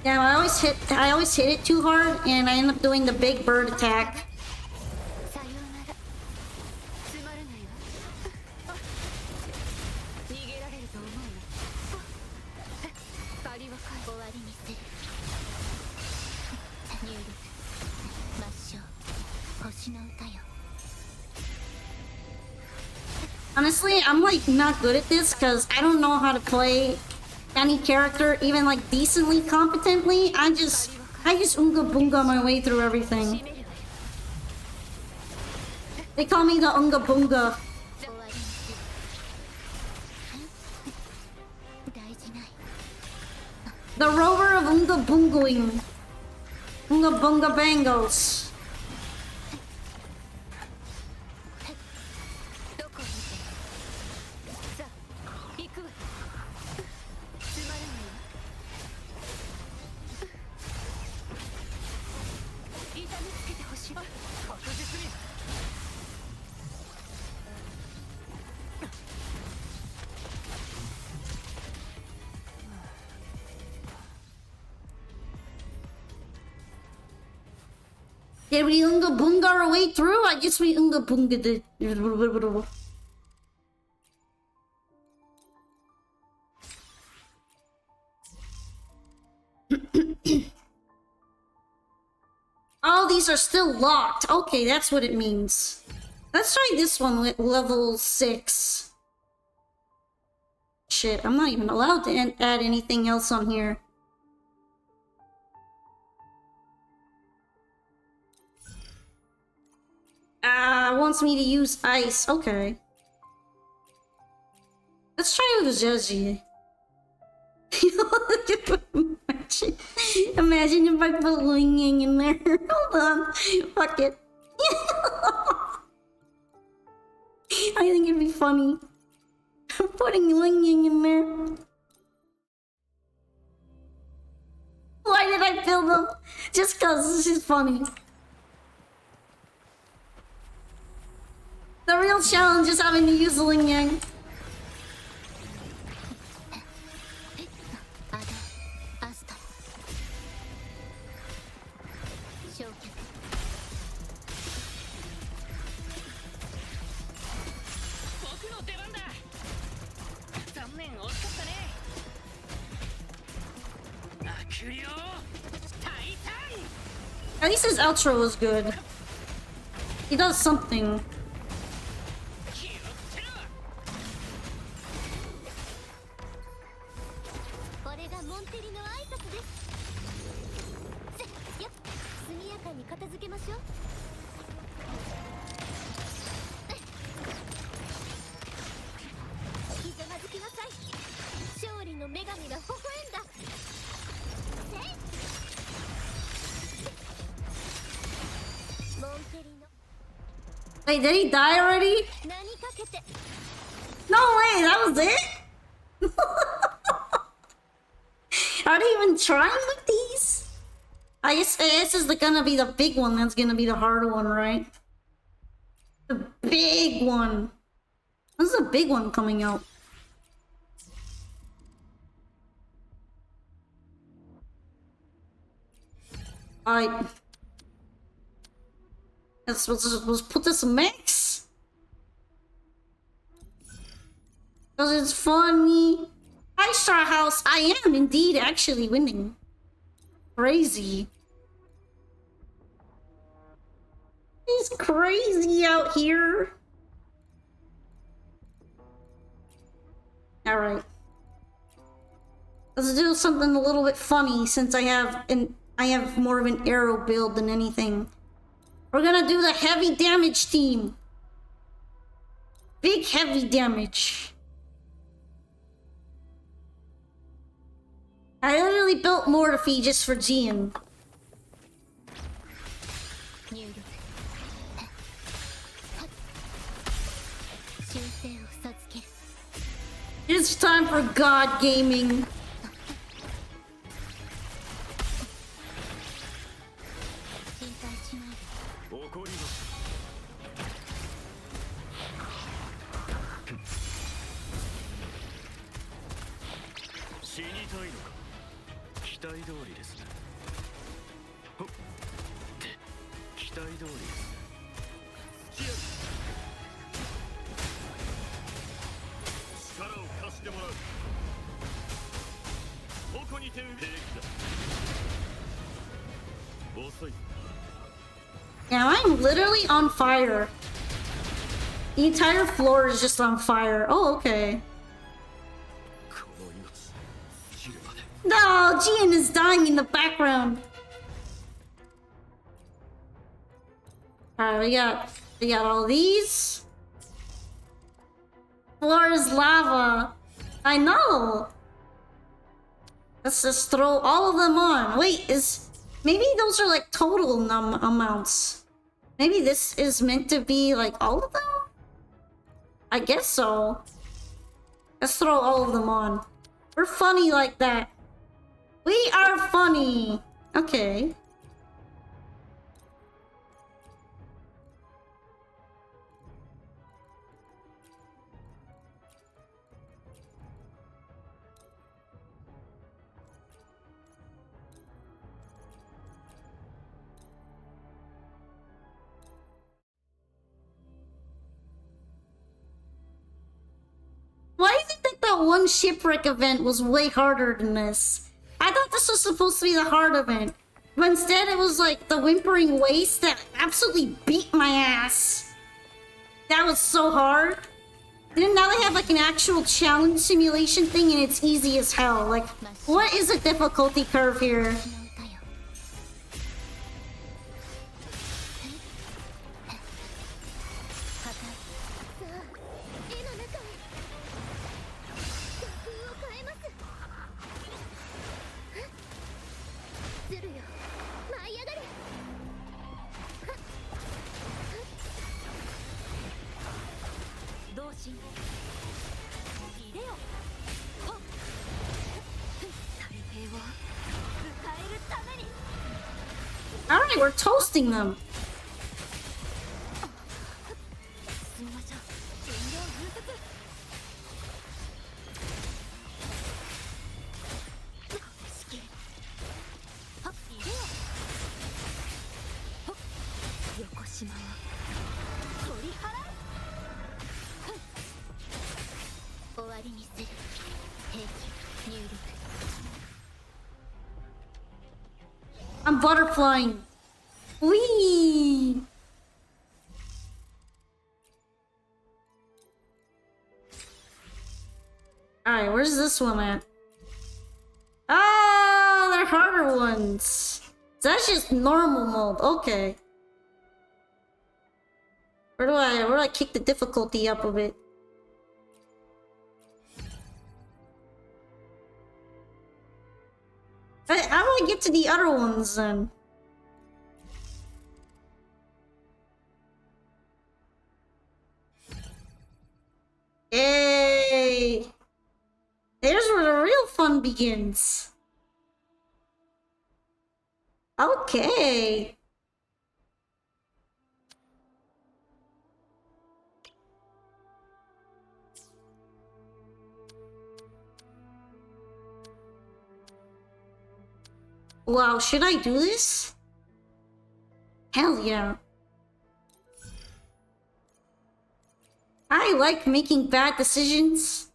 Yeah, I always hit it too hard, and I end up doing the big bird attack. さようならつまらないわ逃げられると思うなパリは終わりにする入力抹消星の歌よ Honestly, I'm like not good at this because I don't know how to play any character even like decently competently. I just unga boonga my way through everything. They call me the unga boonga. 終わりにする大事ない The rover of unga boongoing. Unga boonga bangos. どこを見てさあ行くわつまらないわ痛めつけてほしい確実に Did we unga boonga our way through? I guess we unga boonga did. Oh, these are still locked. Okay, that's what it means. Let's try this one with level 6. Shit, I'm not even allowed to add anything else on here. Wants me to use ice. Okay. Let's try with Jeji. Imagine if I put Ling Ying in there. Hold on. Fuck it. I think it'd be funny. Putting Ling Ying in there. Why did I build them? Just cause this is funny. The real challenge is having to use Ling Yang. アダアスタ焼却僕の出番だ残念惜しかったね悪霊タイタン At least his outro was good. He does something. 気をつけろこれがモンテリの挨拶ですせよっ速やかに片付けましょうひざまずきなさい勝利の女神が微笑んだせモンテリの Wait, did he die already? 何かけて No way, that was it? Are they even trying with these? I guess this is gonna be the big one that's gonna be the hard one, right? The big one. When's the big one coming out? Alright. Let's put this max. Cause it's funny. Hi, Star House. I am indeed actually winning. Crazy. It's crazy out here. All right. Let's do something a little bit funny since I have more of an arrow build than anything. We're gonna do the heavy damage team. Big heavy damage. I literally built Mortifee just for Gian. 入力修正を授ける It's time for God Gaming. 心配しないで怒りの死にたいのか貴期待通りですね。ほっ。期待通りですね。力を貸してもらう。ここにて平気だ。遅い。 Yeah, I'm literally on fire. The entire floor is just on fire. Oh, okay. No, Jian is dying in the background. Alright, we got all these. Floor is lava. I know. Let's just throw all of them on. Wait, maybe those are like total amounts. Maybe this is meant to be like all of them? I guess so. Let's throw all of them on. We're funny like that. We are funny. Okay. Why do you think that one shipwreck event was way harder than this? I thought this was supposed to be the hard event. But instead it was like the Whimpering Waste that absolutely beat my ass. That was so hard. Then now they have like an actual challenge simulation thing and it's easy as hell. Like, what is the difficulty curve here? Alright, we're toasting them. I'm butterflying. Whee! Alright, where's this one at? Ah, they're harder ones. That's just normal mode. Okay. Where do I kick the difficulty up a bit? How do I get to the other ones then? Yay! There's where the real fun begins. Okay. Wow, should I do this? Hell yeah. I like making bad decisions.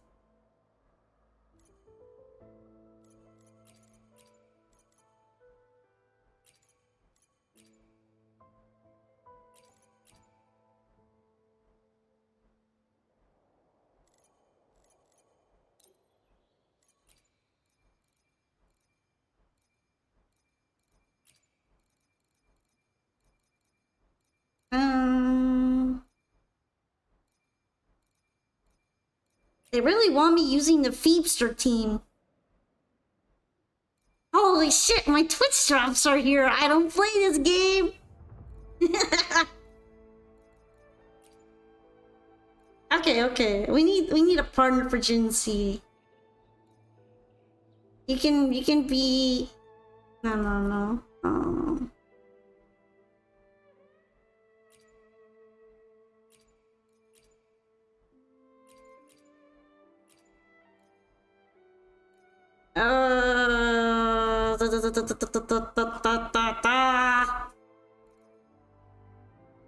They really want me using the Phoebster team. Holy shit, my Twitch drops are here. I don't play this game. Okay. We need a partner for Jin C. You can be no.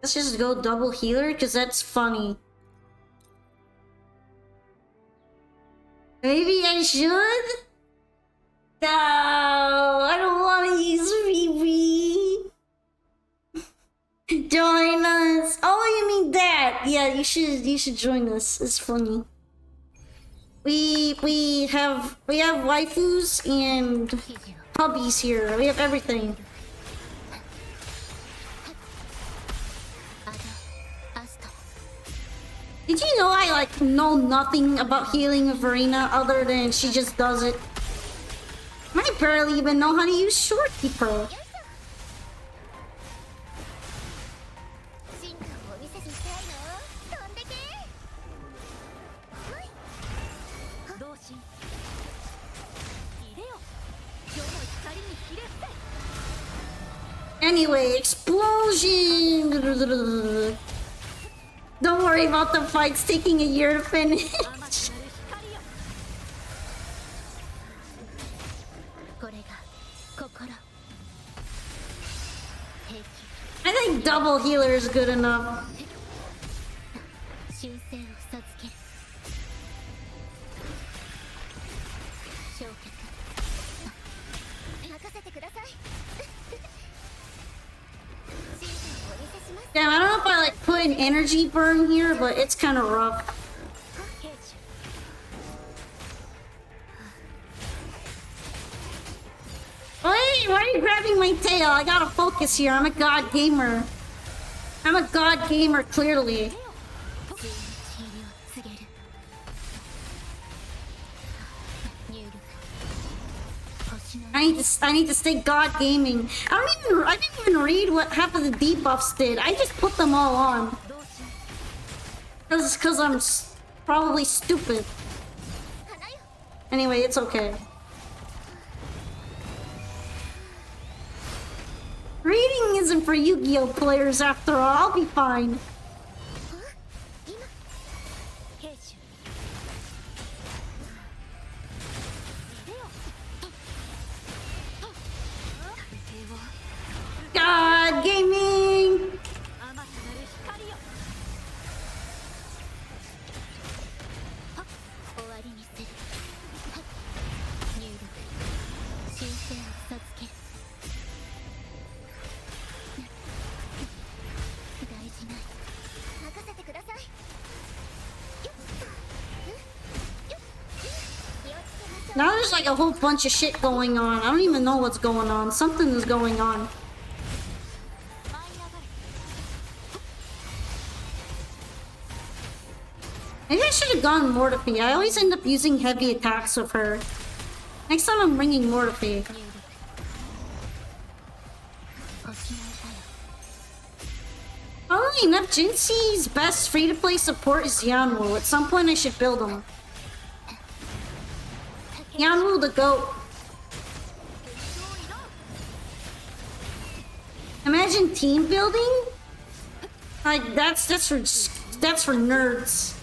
Let's just go double healer, because that's funny. Maybe I should? No, I don't want to use VV. Join us. Oh, you mean that? Yeah, you should join us. It's funny. We have waifus and hubbies here. We have everything. Did you know I like know nothing about healing of Verena other than she just does it? I barely even know how to use Shorekeeper. Anyway, explosion! Don't worry about the fights taking a year to finish. I think double healer is good enough. Damn, I don't know if I like put an energy burn here, but it's kind of rough. Wait, why are you grabbing my tail? I gotta focus here. I'm a god gamer. I'm a god gamer, clearly. I need to stay god gaming. I didn't even read what half of the debuffs did. I just put them all on. Cause I'm probably stupid. Anyway, it's okay. Reading isn't for Yu-Gi-Oh players after all. I'll be fine. God gaming. Now there's like a whole bunch of shit going on. I don't even know what's going on. Something is going on. Maybe I should have gone Mortifi. I always end up using heavy attacks with her. Next time I'm bringing Mortifi. Funnily enough, Jinsei's best free-to-play support is Yanwu. At some point I should build him. Yanwu the GOAT. Imagine team building? Like that's for nerds.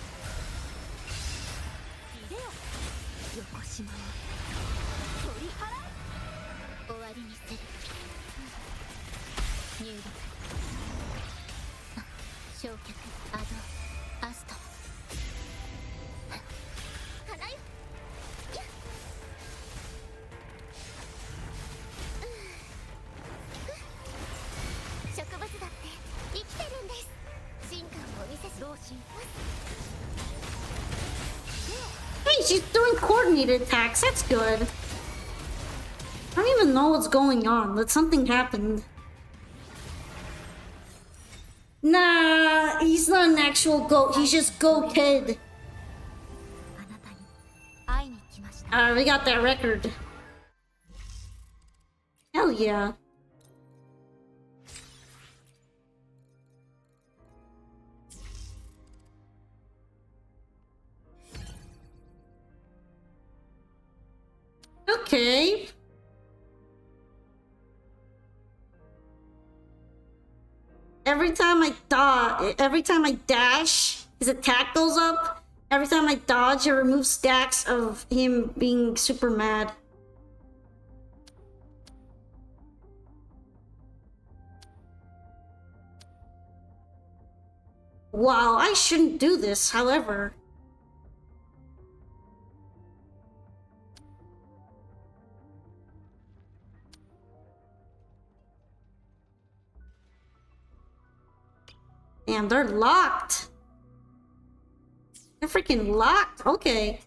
Hey, she's doing coordinated attacks. That's good. I don't even know what's going on, but something happened. Nah, he's not an actual goat. He's just goated. We got that record. Hell yeah. Okay. Every time I dash, his attack goes up. Every time I dodge, it removes stacks of him being super mad. Wow, I shouldn't do this, however. Damn, they're locked. They're freaking locked. Okay.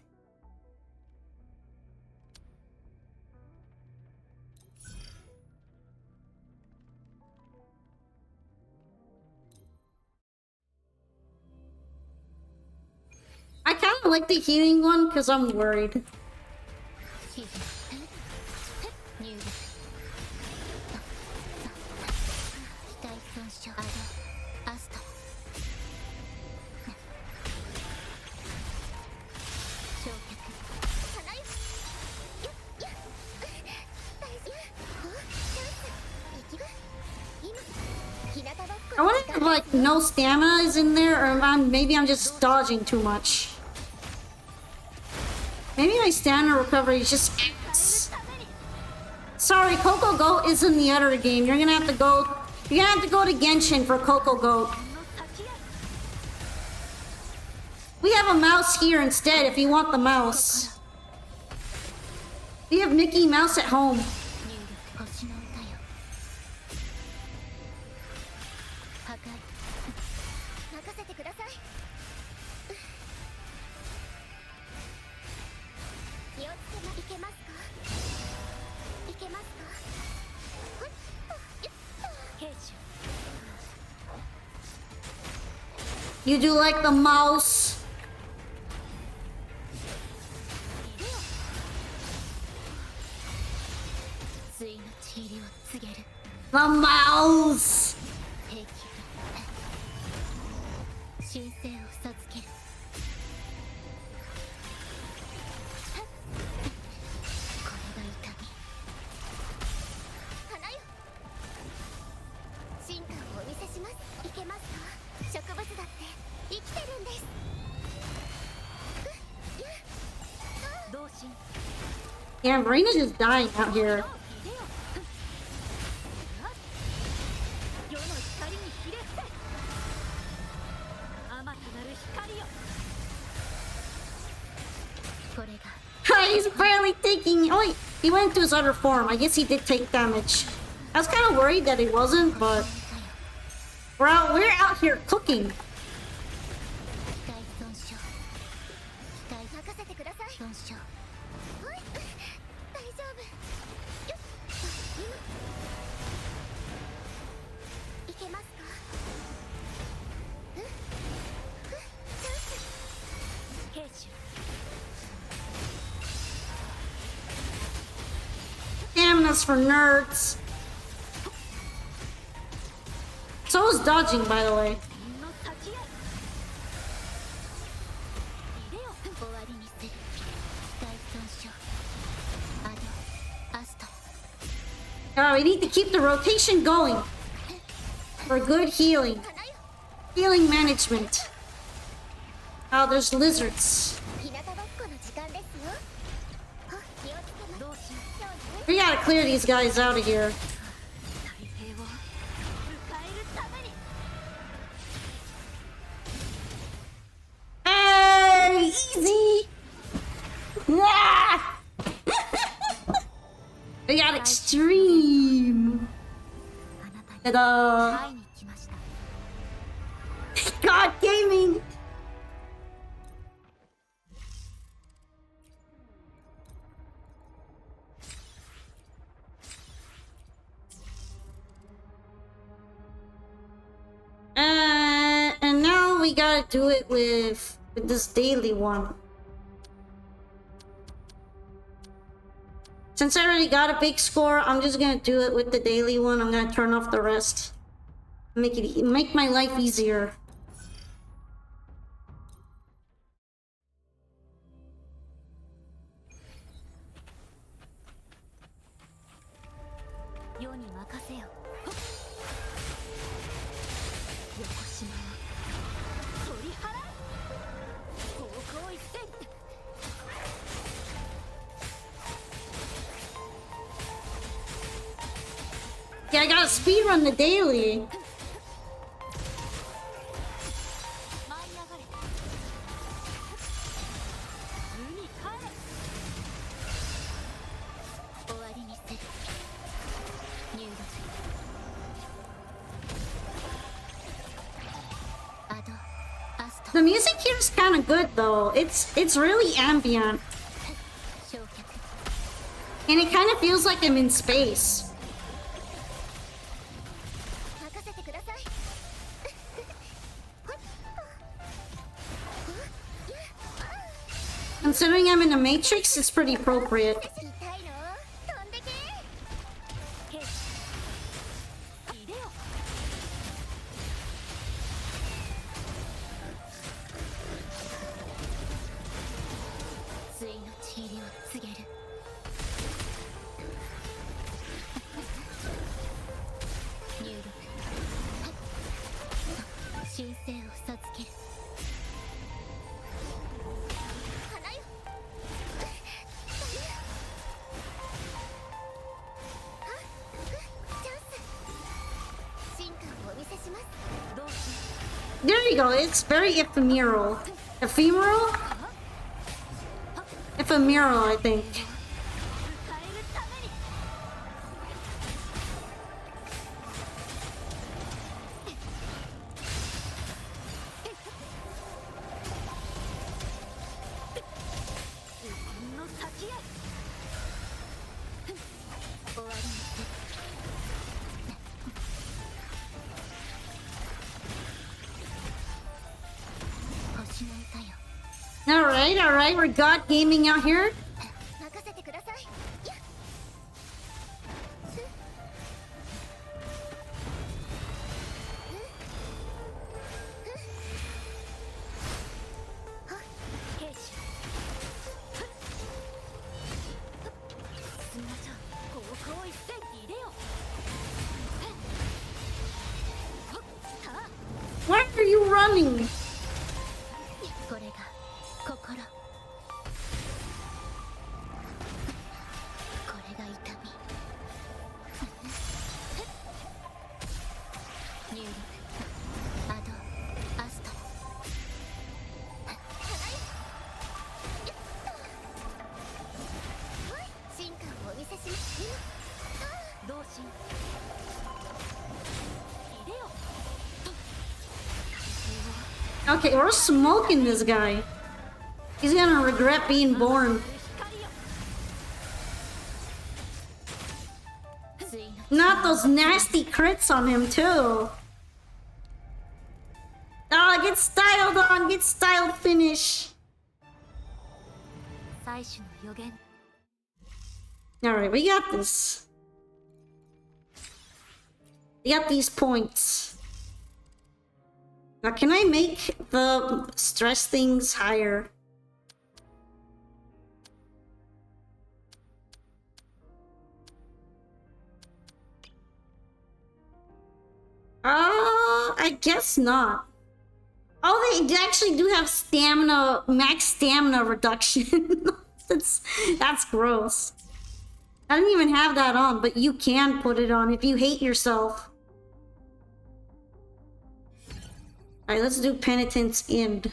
I kind of like the healing one because I'm worried. I wonder if like no stamina is in there, or maybe I'm just dodging too much. Maybe my stamina recovery is just ass. Sorry, Coco Goat is in the other game. You're gonna have to go. You're gonna have to go to Genshin for Coco Goat. We have a mouse here instead. If you want the mouse, we have Mickey Mouse at home. You do like the mouse? The mouse! Yeah, Marina's just dying out here. He's barely taking. Oh wait, he went into his other form. I guess he did take damage. I was kind of worried that he wasn't, but we're out here cooking. Stamina's for nerds. So is dodging, by the way. We need to keep the rotation going for good healing. Healing management. Oh, there's lizards. We gotta clear these guys out of here. Hey, easy! Ah! We got extreme. Ta-da! God gaming. And now we gotta do it with this daily one. Since I already got a big score, I'm just gonna do it with the daily one. I'm gonna turn off the rest. Make my life easier. Yeah, I gotta speedrun the daily. The music here is kind of good though. It's really ambient, 焼却 and it kind of feels like I'm in space. 任せてください Considering I'm in a Matrix, it's pretty appropriate. 痛いの飛んでけ兵士いでよ対のちぎりを告げる入力神聖を授ける花よチャンス進化をお見せしますどうし There you go. It's very ephemeral. Ephemeral? Ephemeral, I think. 変えるために自分の先へ終わりにする星の歌よ Alright, alright. We're God gaming out here. 任せてくださいやっ兵士進みましょう高校一戦いでよさあ Why are you running? これが心これが痛み入力アドアストラ進化をお見せします今同心いでよ Okay, we're smoking this guy. He's gonna regret being born. 光よ対の Not those nasty crits on him, too. Ah, get styled on, get styled finish. 採取の予言 Alright, we got this. We got these points. Now, can I make the stress things higher? I guess not. Oh, they actually do have stamina, max stamina reduction. that's gross. I didn't even have that on, but you can put it on if you hate yourself. Alright, let's do Penitence End.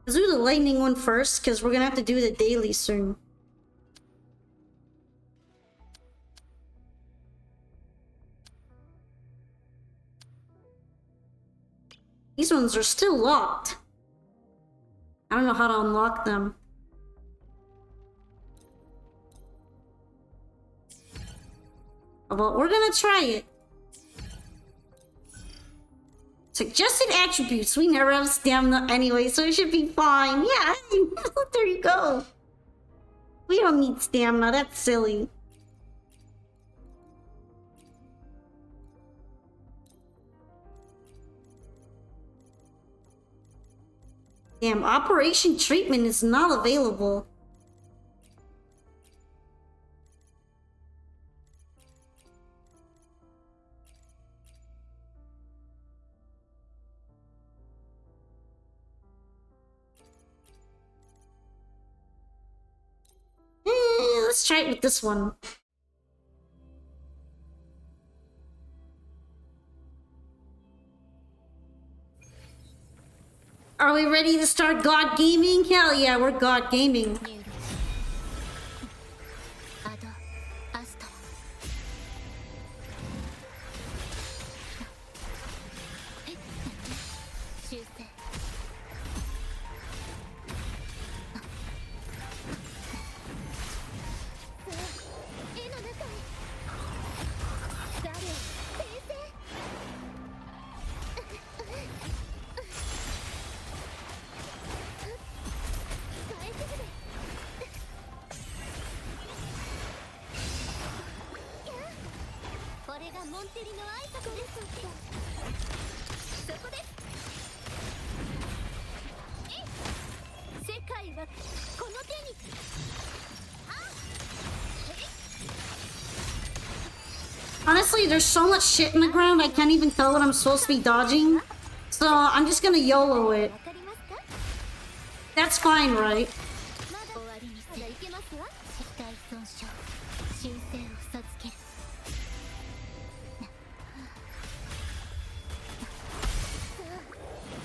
Let's do the lightning one first, because we're gonna have to do the daily soon. These ones are still locked. I don't know how to unlock them. Well, we're gonna try it. Suggested attributes. We never have stamina anyway, so it should be fine. Yeah, there you go. We don't need stamina. That's silly. Damn, Operation Treatment is not available. Let's try it with this one. Are we ready to start God gaming? Hell yeah, we're God gaming. 入力アドアストロ修正絵の中へガリョ先生大丈夫ですこれがモンテリの挨拶ですそこです世界はこの手に Honestly, there's so much shit in the ground, I can't even tell what I'm supposed to be dodging. So I'm just gonna YOLO it. わかりますか That's fine, right? まだ終わりにまだいけますわ肢体損傷修正を授ける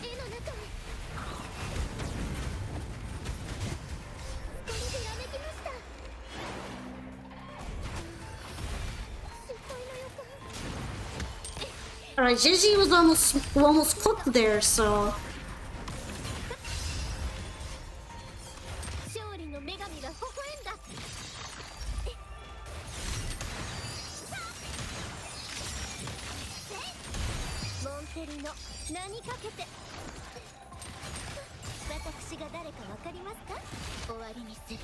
絵の中へこれでやめきました失敗の予感 Alright, Gigi was almost cooked there, so... 勝利の女神が微笑んだモンテリの名にかけて私が誰かわかりますか終わりにする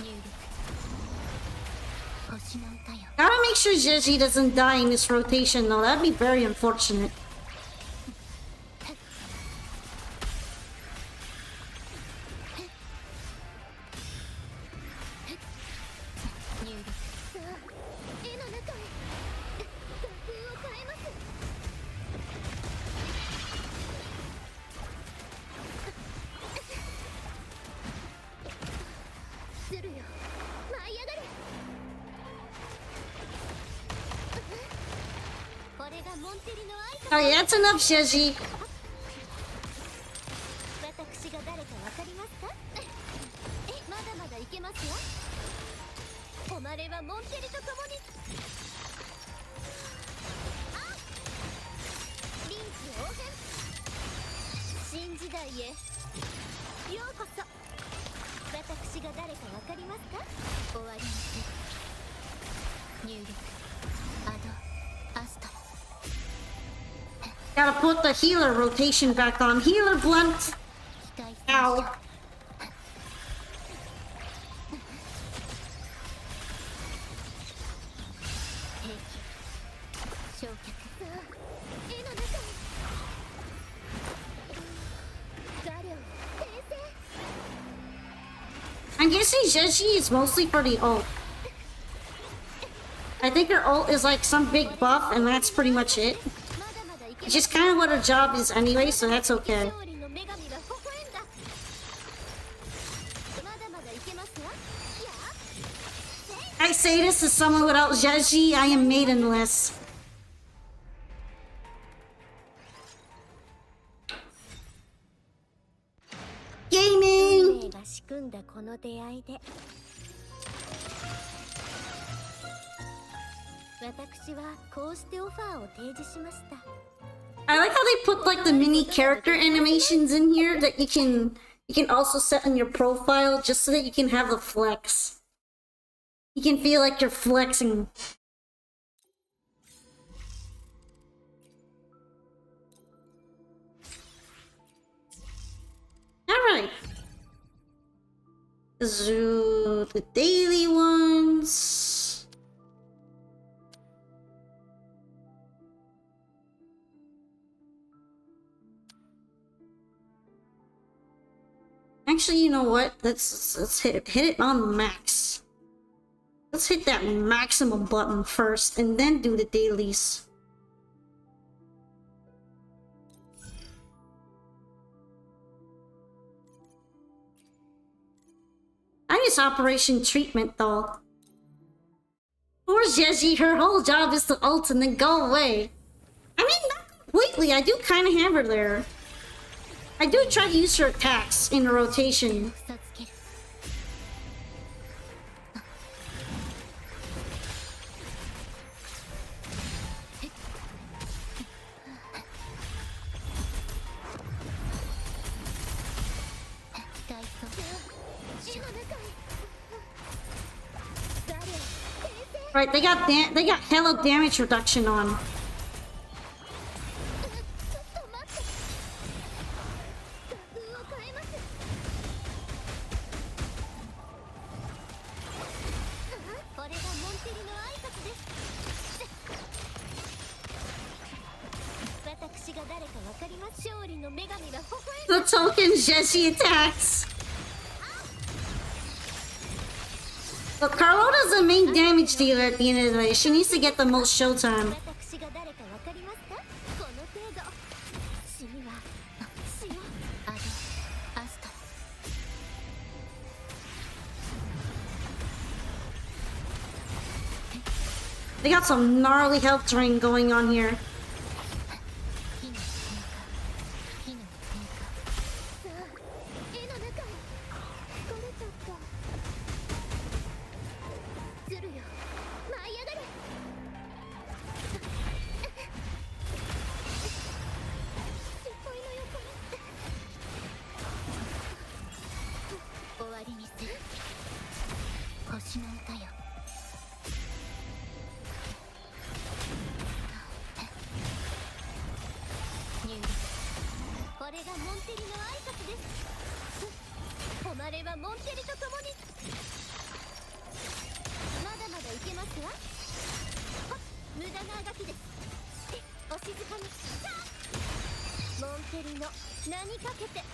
入力星の歌よ Gotta make sure Gigi doesn't die in this rotation, though. That'd be very unfortunate. 入力さあ絵の中へ画風を変えますするよ舞い上がれこれがモンテリの挨拶 Alright, that's enough, Gigi. 私が誰かわかりますかまだまだいけますよおまれはモンテリと共にあ臨機応変新時代へようこそ私が誰かわかりますか終わりにする入力アドアストロ Gotta put the healer rotation back on. Healer blunt. 期待 Ow. 兵器焼却絵の中へガリョ先生 I'm guessing Gigi is mostly for the ult. I think her ult is like some big buff, and that's pretty much it. まだまだいけ Which is kind of what her job is anyway, so that's okay. 勝利の女神が微笑んだまだまだいけますわや I say this as someone without Gigi, I am maidenless. Gaming! が仕組んだこの出会いで私はこうしてオファーを提示しました I like how they put like the mini character animations in here that you can also set on your profile just so that you can have the flex. You can feel like you're flexing. Alright. Do the daily ones. Actually, you know what? Let's hit it on max. Let's hit that maximum button first and then do the dailies. I miss Operation Treatment though. Poor Gigi, her whole job is to ult and then go away. I mean, not completely. I do kind of have her there. I do try to use her attacks in a rotation. さつける Right, they got hella damage reduction on. The token Jessie attacks. But Carlotta's the main damage dealer at the end of the day. She needs to get the most showtime. 私が誰かわかりますかこの程度死には死よアドアスト They got some gnarly health drain going on here. 火の変化さあ絵の中へ疲れちゃったずるよ舞い上がれ失敗の予感終わりにする星の歌よ入力これがモンテリの挨拶です誉れはモンテリと共にまだまだいけますわはっ無駄なあがきですお静かにモンテリの名にかけてや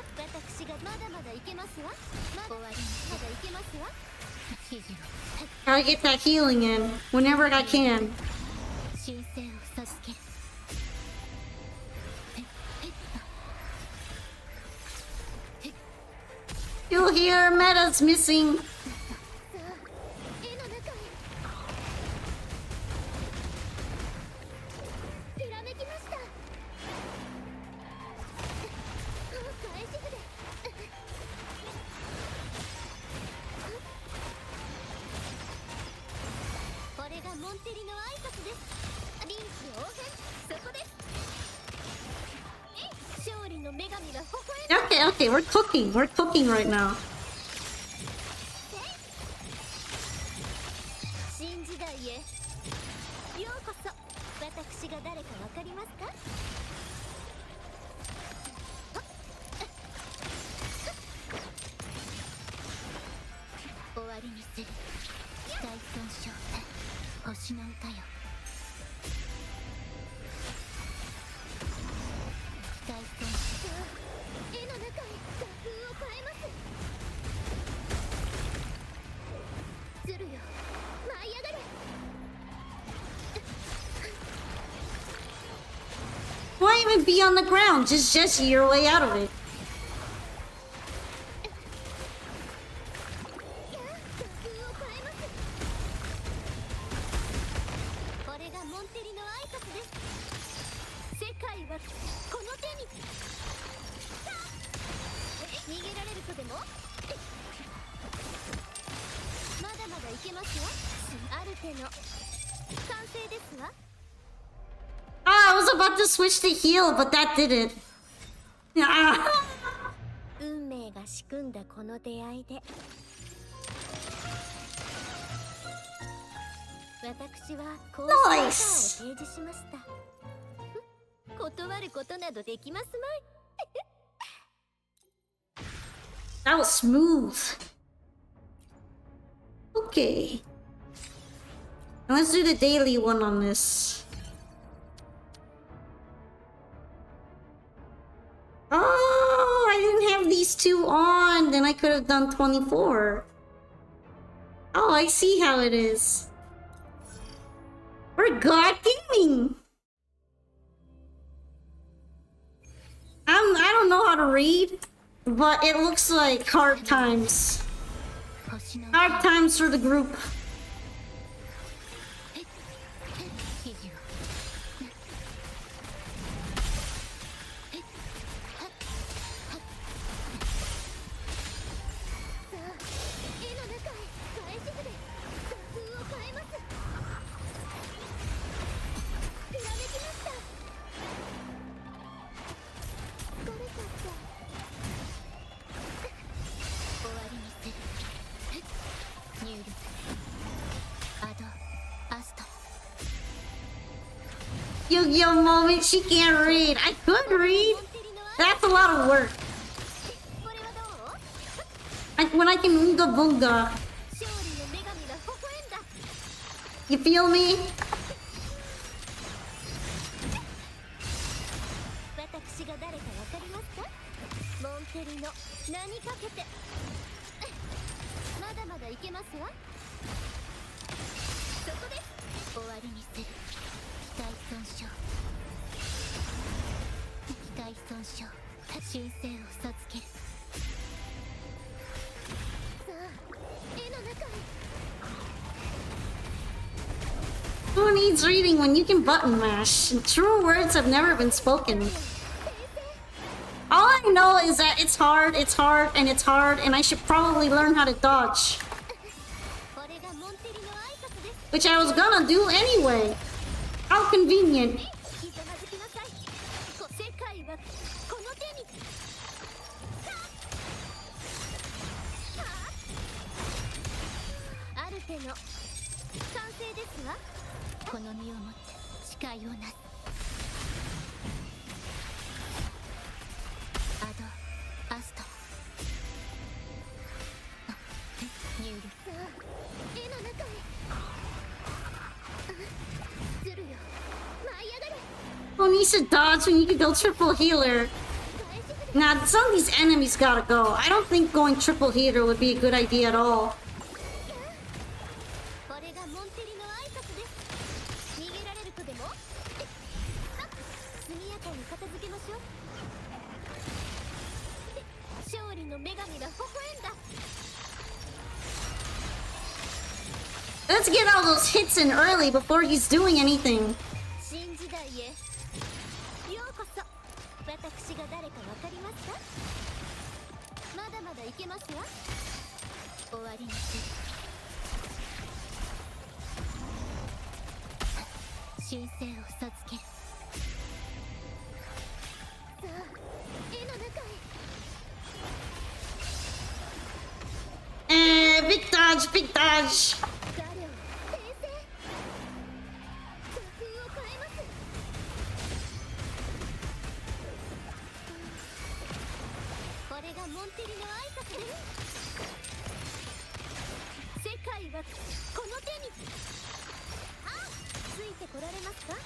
っ私がまだまだいけますわまだ終わりまだいけますわひじろ Gotta get that healing in whenever I can. 神聖を授ける You'll hear meta's missing. さあ絵の中へひらめきました返し筆これがモンテリの挨拶です臨機応変そこです勝利の女神が微笑む Okay, okay, we're cooking. We're cooking right now. 新時代へようこそ私が誰かわかりますか終わりにする大損傷星の歌よ大損傷絵の中へ画風を変えますずるよ舞い上がれ Why even be on the ground? Just Jessie your way out of it. 画風を変えますこれがモンテリの挨拶です世界はこの手にさあ逃げられるとでもまだまだいけますわある手の完成ですわ Ah, I was about to switch to heal, but that didn't. Ah. 運命が仕組んだこの出会いで私はこうした歌を提示しました断ることなどできますまい That was smooth. Okay. Now let's do the daily one on this. Oh, I didn't have these two on. Then I could have done 24. Oh, I see how it is. We're God Gaming. I don't know how to read, but it looks like hard times. 星の Hard times for the group. 記事を Yu-Gi-Oh moment, she can't read. I could read. That's a lot of work. これはどう？ When I can Oonga Boonga. 勝利の女神が微笑んだ。 You feel me? 私が誰かわかりますか？モンテリの名にかけて。まだまだいけますわ。そこです。終わりにする。機体損傷。機体損傷。神聖を授ける。さあ、絵の中に。 Who needs reading when you can button mash? True words have never been spoken. All I know is that it's hard, and I should probably learn how to dodge. これがモンテリの挨拶です。 Which I was gonna do anyway. How convenient. ひざまずきなさい。世界はこの手に。アルテの完成ですわ。この身をもって誓いをなす。アドアスト入力。さあ、絵の中へ。ずるよ、舞い上がれ。 Who needs to dodge when you can go triple healer? Nah, some of these enemies gotta go. I don't think going triple healer would be a good idea at all. これがモンテリの挨拶です。逃げられるとでも？速やかに片付けましょう。勝利の女神が微笑んだ。 Let's get all those hits in early before he's doing anything. 新時代へようこそ。私が誰かわかりますか？まだまだいけますわ。終わりにする。神聖を授ける。さあ、絵の中へ。 Big dodge, big dodge. ガレオ先生。作風を変えます。これがモンテリの挨拶です。世界はこの手に。あ、ついてこられますか？や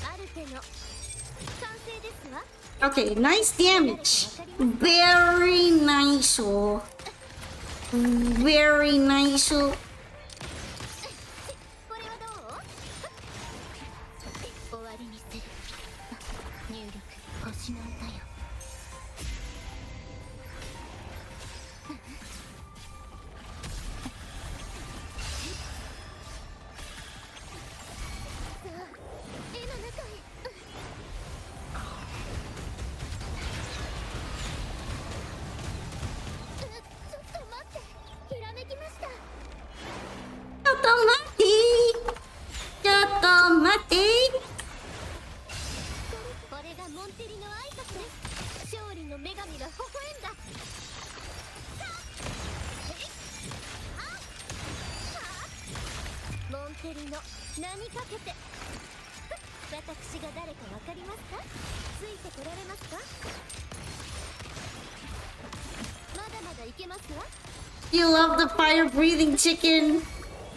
あ、アルテの完成ですわ。 Okay, nice damage. Very nice. Very nice. これはどう？終わりにする。入力、星の歌よ。さあ、絵の中へ。ちょっと待って、ひらめきました。 これがモンテリの挨拶です。勝利の女神が微笑んだ。モンテリの名にかけて。私が誰かわかりますか？ついてこられますか？まだまだいけますわ。 You love the fire breathing chicken.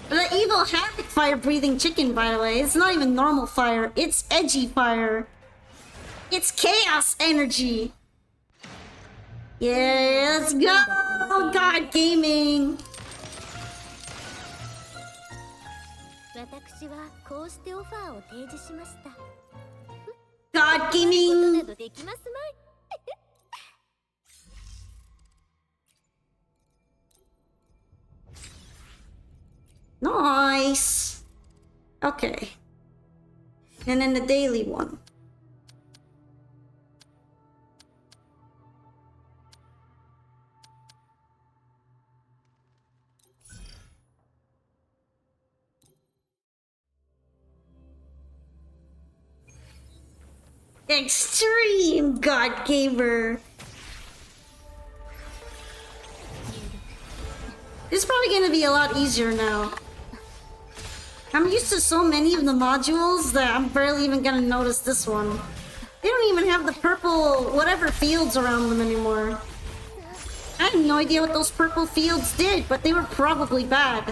The evil havoc fire breathing chicken, by the way. It's not even normal fire, it's edgy fire. It's chaos energy. Yeah, let's go! God gaming! 私はこうしてオファーを提示しました。 God ことな gaming! どできますまい。 Nice! Okay. And then the daily one. Extreme God Gamer. It's probably gonna be a lot easier now. I'm used to so many of the modules that I'm barely even gonna notice this one. They don't even have the purple whatever fields around them anymore. I have no idea what those purple fields did, but they were probably bad.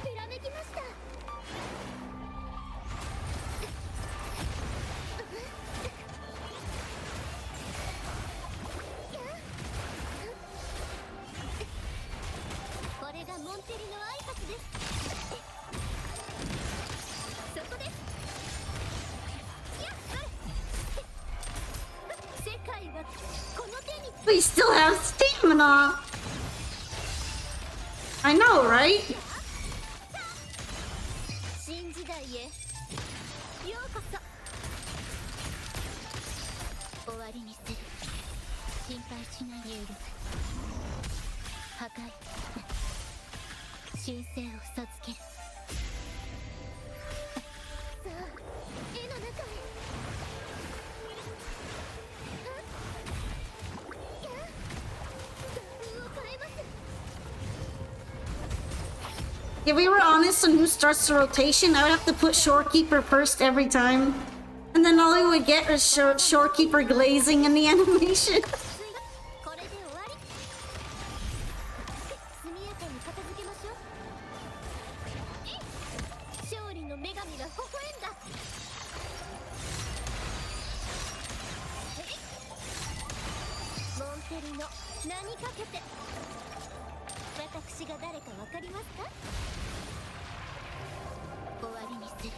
ひらめきました。これがモンテリの挨拶です。そこです。やっ世界はこの手に。 We still have stamina. I know, right? 新時代へようこそ。終わりにする。心配しない入力。破壊。神聖を授ける。さあ、絵の中へ。If we were honest on who starts the rotation, I would have to put Shorekeeper first every time. And then all we would get is Shorekeeper glazing in the animation. これで終わり。速やかに片付けましょう。勝利の女神が微笑んだ。モンテリの名にかけて。私が誰かわかりますか？終わりにする。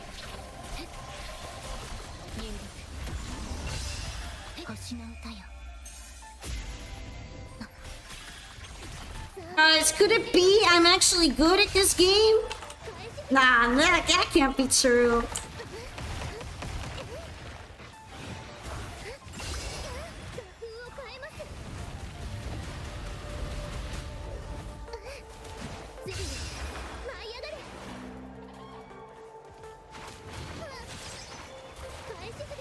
入力。星の歌よ。 Guys, could it be I'm actually good at this game? Nah, that can't be true. 画風を変えます。次に舞い上がれ。返し筆。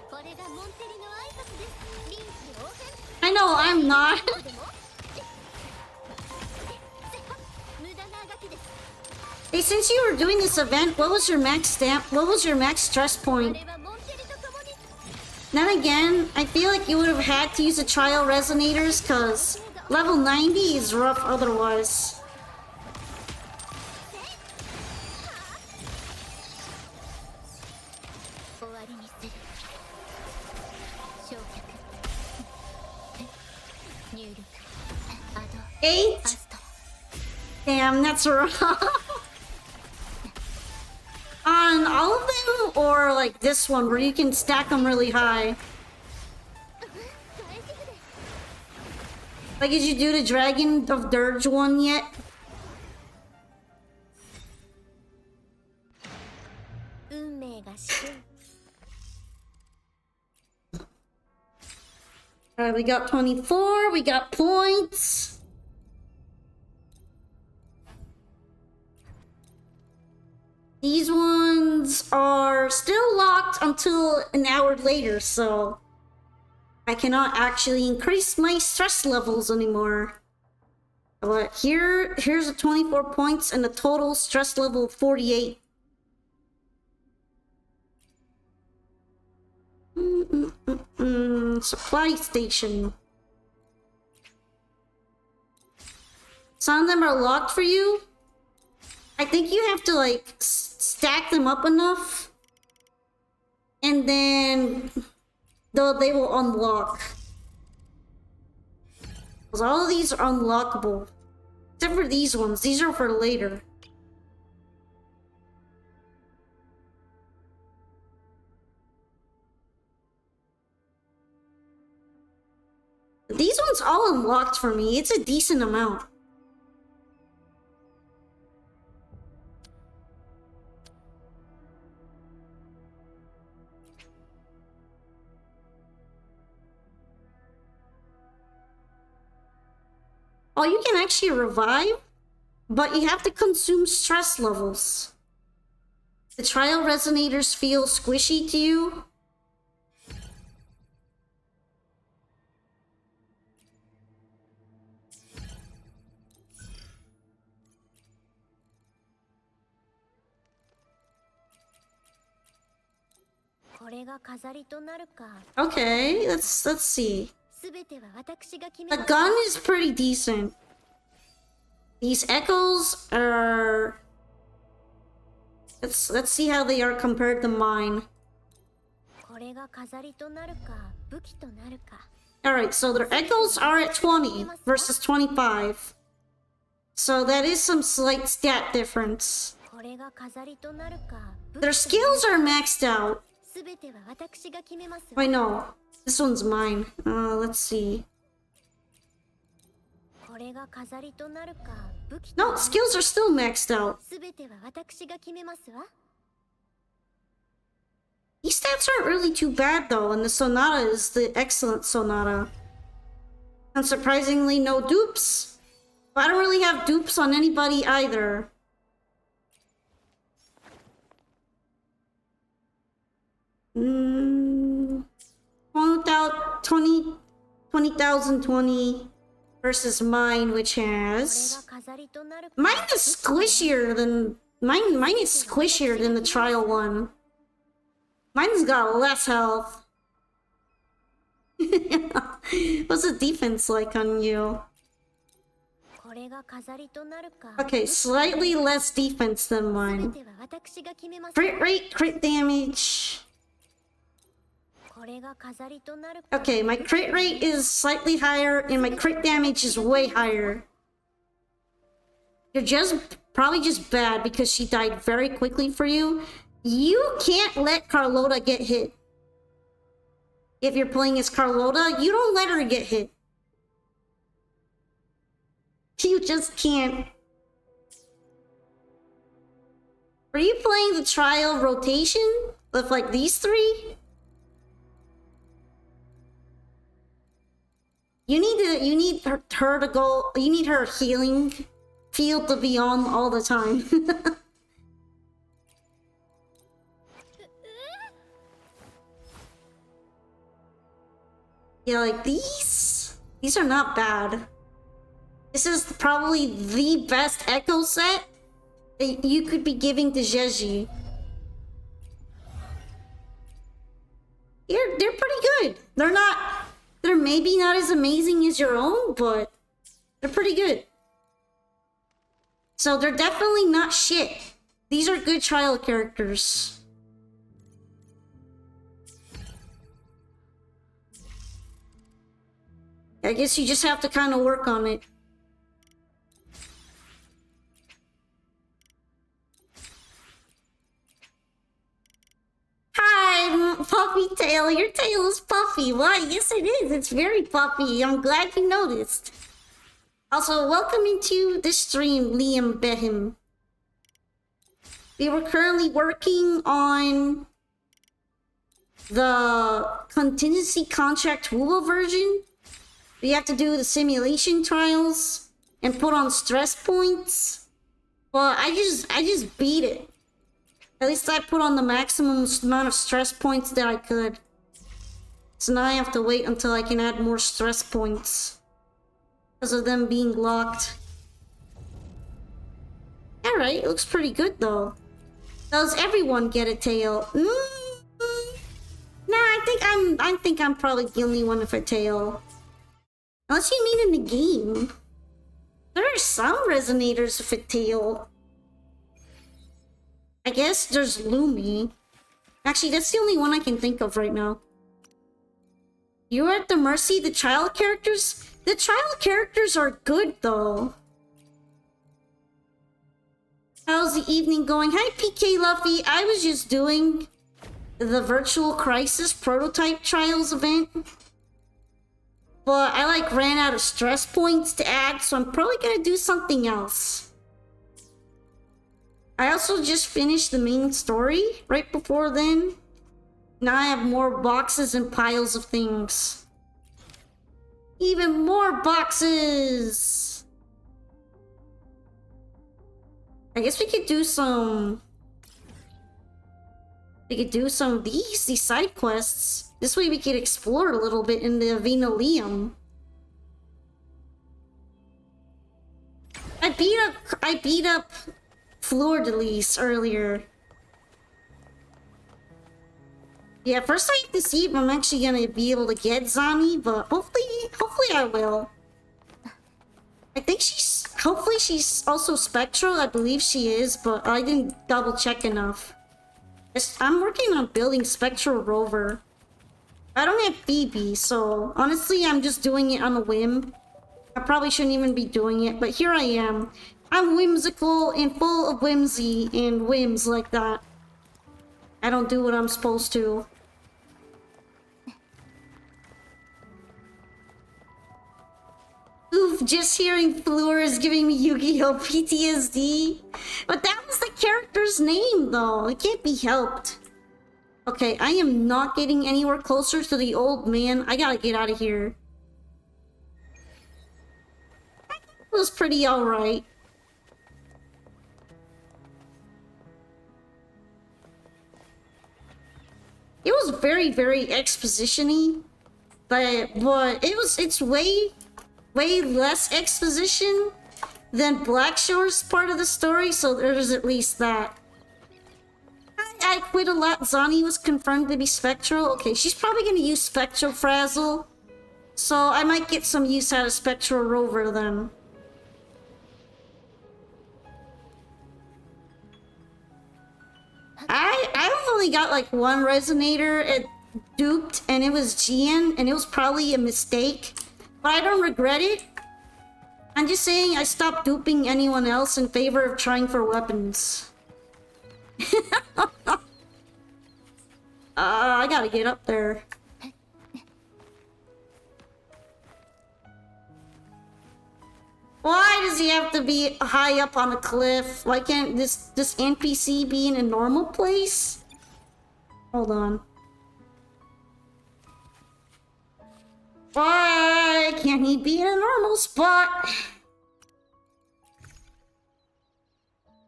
これがモンテリの挨拶です。臨機応変。 I know I'm not. でも無駄なあがきです。 Hey, since you were doing this event, what was your max stamp? What was your max stress あ point? れはモンテリと共に。 Then again, I feel like you would have had to use the trial resonators because level 90 is rough otherwise. 終わりにする。焼却。入力。アド。 8? アスト。 Damn, that's rough. On all of them, or like this one where you can stack them really high? 返し筆。 Like, did you do the Dragon of Dirge one yet? 運命が死ぬ。 Alright, we got 24, we got points. These ones are still locked until an hour later, so I cannot actually increase my stress levels anymore. But here's the 24 points and the total stress level of 48. Supply station. Some of them are locked for you. I think you have to like stack them up enough, and then they will unlock. Because all of these are unlockable, except for these ones. These are for later. These ones all unlocked for me. It's a decent amount. Oh, you can actually revive, but you have to consume stress levels. The trial resonators feel squishy to you. これが飾りとなるか。 Okay, let's see. すべては私が決め The ます。 gun is pretty decent. These echoes are... Let's see how they are compared to mine. これが飾りとなるか武器となるか。 Alright, so their echoes are at 20 versus 25. So that is some slight stat difference. これが飾りとなるか武 Their 器となる skills are maxed out. すべては私が決めますわ。 Wait, no. This one's mine. Let's see. これが飾りとなるか武器と No, なる skills are still maxed out. すべては私が決めますわ。 These stats aren't really too bad though, and the Sonata is the excellent Sonata. Unsurprisingly, no dupes. But I don't really have dupes on anybody either. Mm, 20,020 versus mine, which これ has... が飾りとなるか Mine is squishier than... Mine is squishier than the trial one. Mine's got less health. What's the defense like on you? これが飾りとなるか Okay, slightly less defense than すべ mine. ては私が決めます。 Crit rate, crit damage. これが飾りとなるか Okay, my crit rate is slightly higher and my crit damage is way higher. You're probably just bad because she died very quickly for you. You can't let Carlota get hit. If you're playing as Carlota, you don't let her get hit. You just can't. Are you playing the trial rotation with like these three? You need her to go. You need her healing field to be on all the time. Yeah, like these are not bad. This is probably the best echo set that you could be giving to Jeji. They're pretty good. They're maybe not as amazing as your own, but they're pretty good. So they're definitely not shit. These are good trial characters. I guess you just have to kind of work on it. Hi, Puffy Tail. Your tail is puffy. Why? Yes, it is. It's very puffy. I'm glad you noticed. Also, welcome into the stream, Liam Behim. We were currently working on the contingency contract Hula version. We have to do the simulation trials and put on stress points. Well, I just beat it. At least I put on the maximum amount of stress points that I could. So now I have to wait until I can add more stress points. Because of them being locked. Alright, it looks pretty good though. Does everyone get a tail? Nah, I think I'm probably the only one with a tail. Unless you mean in the game. There are some resonators with a tail. I guess there's Lumi. Actually, that's the only one I can think of right now. You're at the mercy of the child characters? The child characters are good, though. How's the evening going? Hi, PK Luffy. I was just doing the Virtual Crisis prototype trials event. But I ran out of stress points to add, so I'm probably gonna do something else. I also just finished the main story right before then. Now I have more boxes and piles of things. Even more boxes! I guess we could do some... We could do some of these side quests. This way we could explore a little bit in the Avinoleum. I beat up Fleur de Lis earlier. Yeah, first I have to see if I'm actually gonna be able to get Zani, but hopefully I will. I think hopefully she's also Spectral. I believe she is, but I didn't double check enough. I'm working on building Spectral Rover. I don't have Phoebe, so honestly, I'm just doing it on a whim. I probably shouldn't even be doing it, but here I am. I'm whimsical and full of whimsy and whims like that. I don't do what I'm supposed to. Oof, just hearing Fleur is giving me Yu-Gi-Oh! PTSD. But that was the character's name, though. It can't be helped. Okay, I am not getting anywhere closer to the old man. I gotta get out of here. It was pretty alright. It was very, very exposition-y. But it's way less exposition than Blackshore's part of the story, so there's at least that. I quit a lot. Zani was confirmed to be Spectral. Okay, she's probably gonna use Spectral Frazzle. So I might get some use out of Spectral Rover then. I've only got like one Resonator at duped, and it was Gian, and it was probably a mistake. But I don't regret it. I'm just saying I stopped duping anyone else in favor of trying for weapons. I gotta get up there. Why does he have to be high up on a cliff? Why can't this NPC be in a normal place? Hold on. Why can't he be in a normal spot?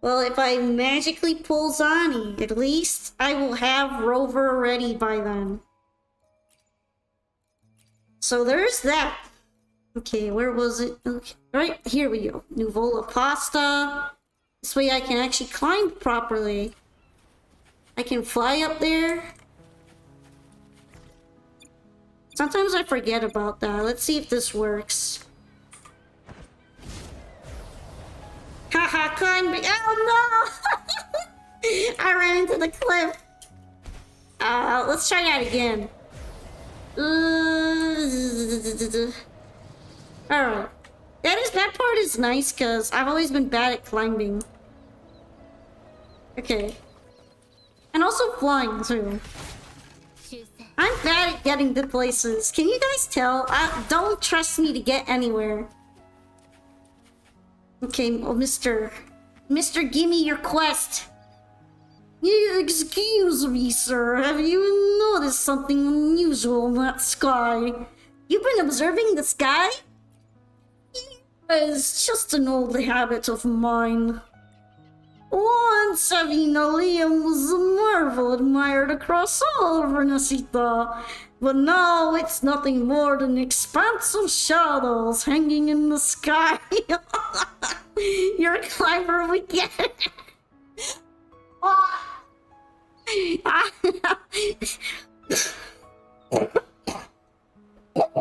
Well, if I magically pull Zani, at least I will have Rover ready by then. So there's that. Okay, where was it? Okay, right, here we go. Nuvola Pasta. This way I can actually climb properly. I can fly up there. Sometimes I forget about that. Let's see if this works. Haha, climbing. Oh no! I ran into the cliff. Let's try that again. Alright. That part is nice because I've always been bad at climbing. Okay. And also flying too. I'm bad at getting to places. Can you guys tell? Don't trust me to get anywhere. Okay, oh, Mr. Gimme your quest. Excuse me, sir. Have you noticed something unusual in that sky? You've been observing the sky? It's just an old habit of mine. Once Avina Liam was a marvel admired across all of Renacita, but now it's nothing more than an expanse of shadows hanging in the sky. You're a climber, we get it.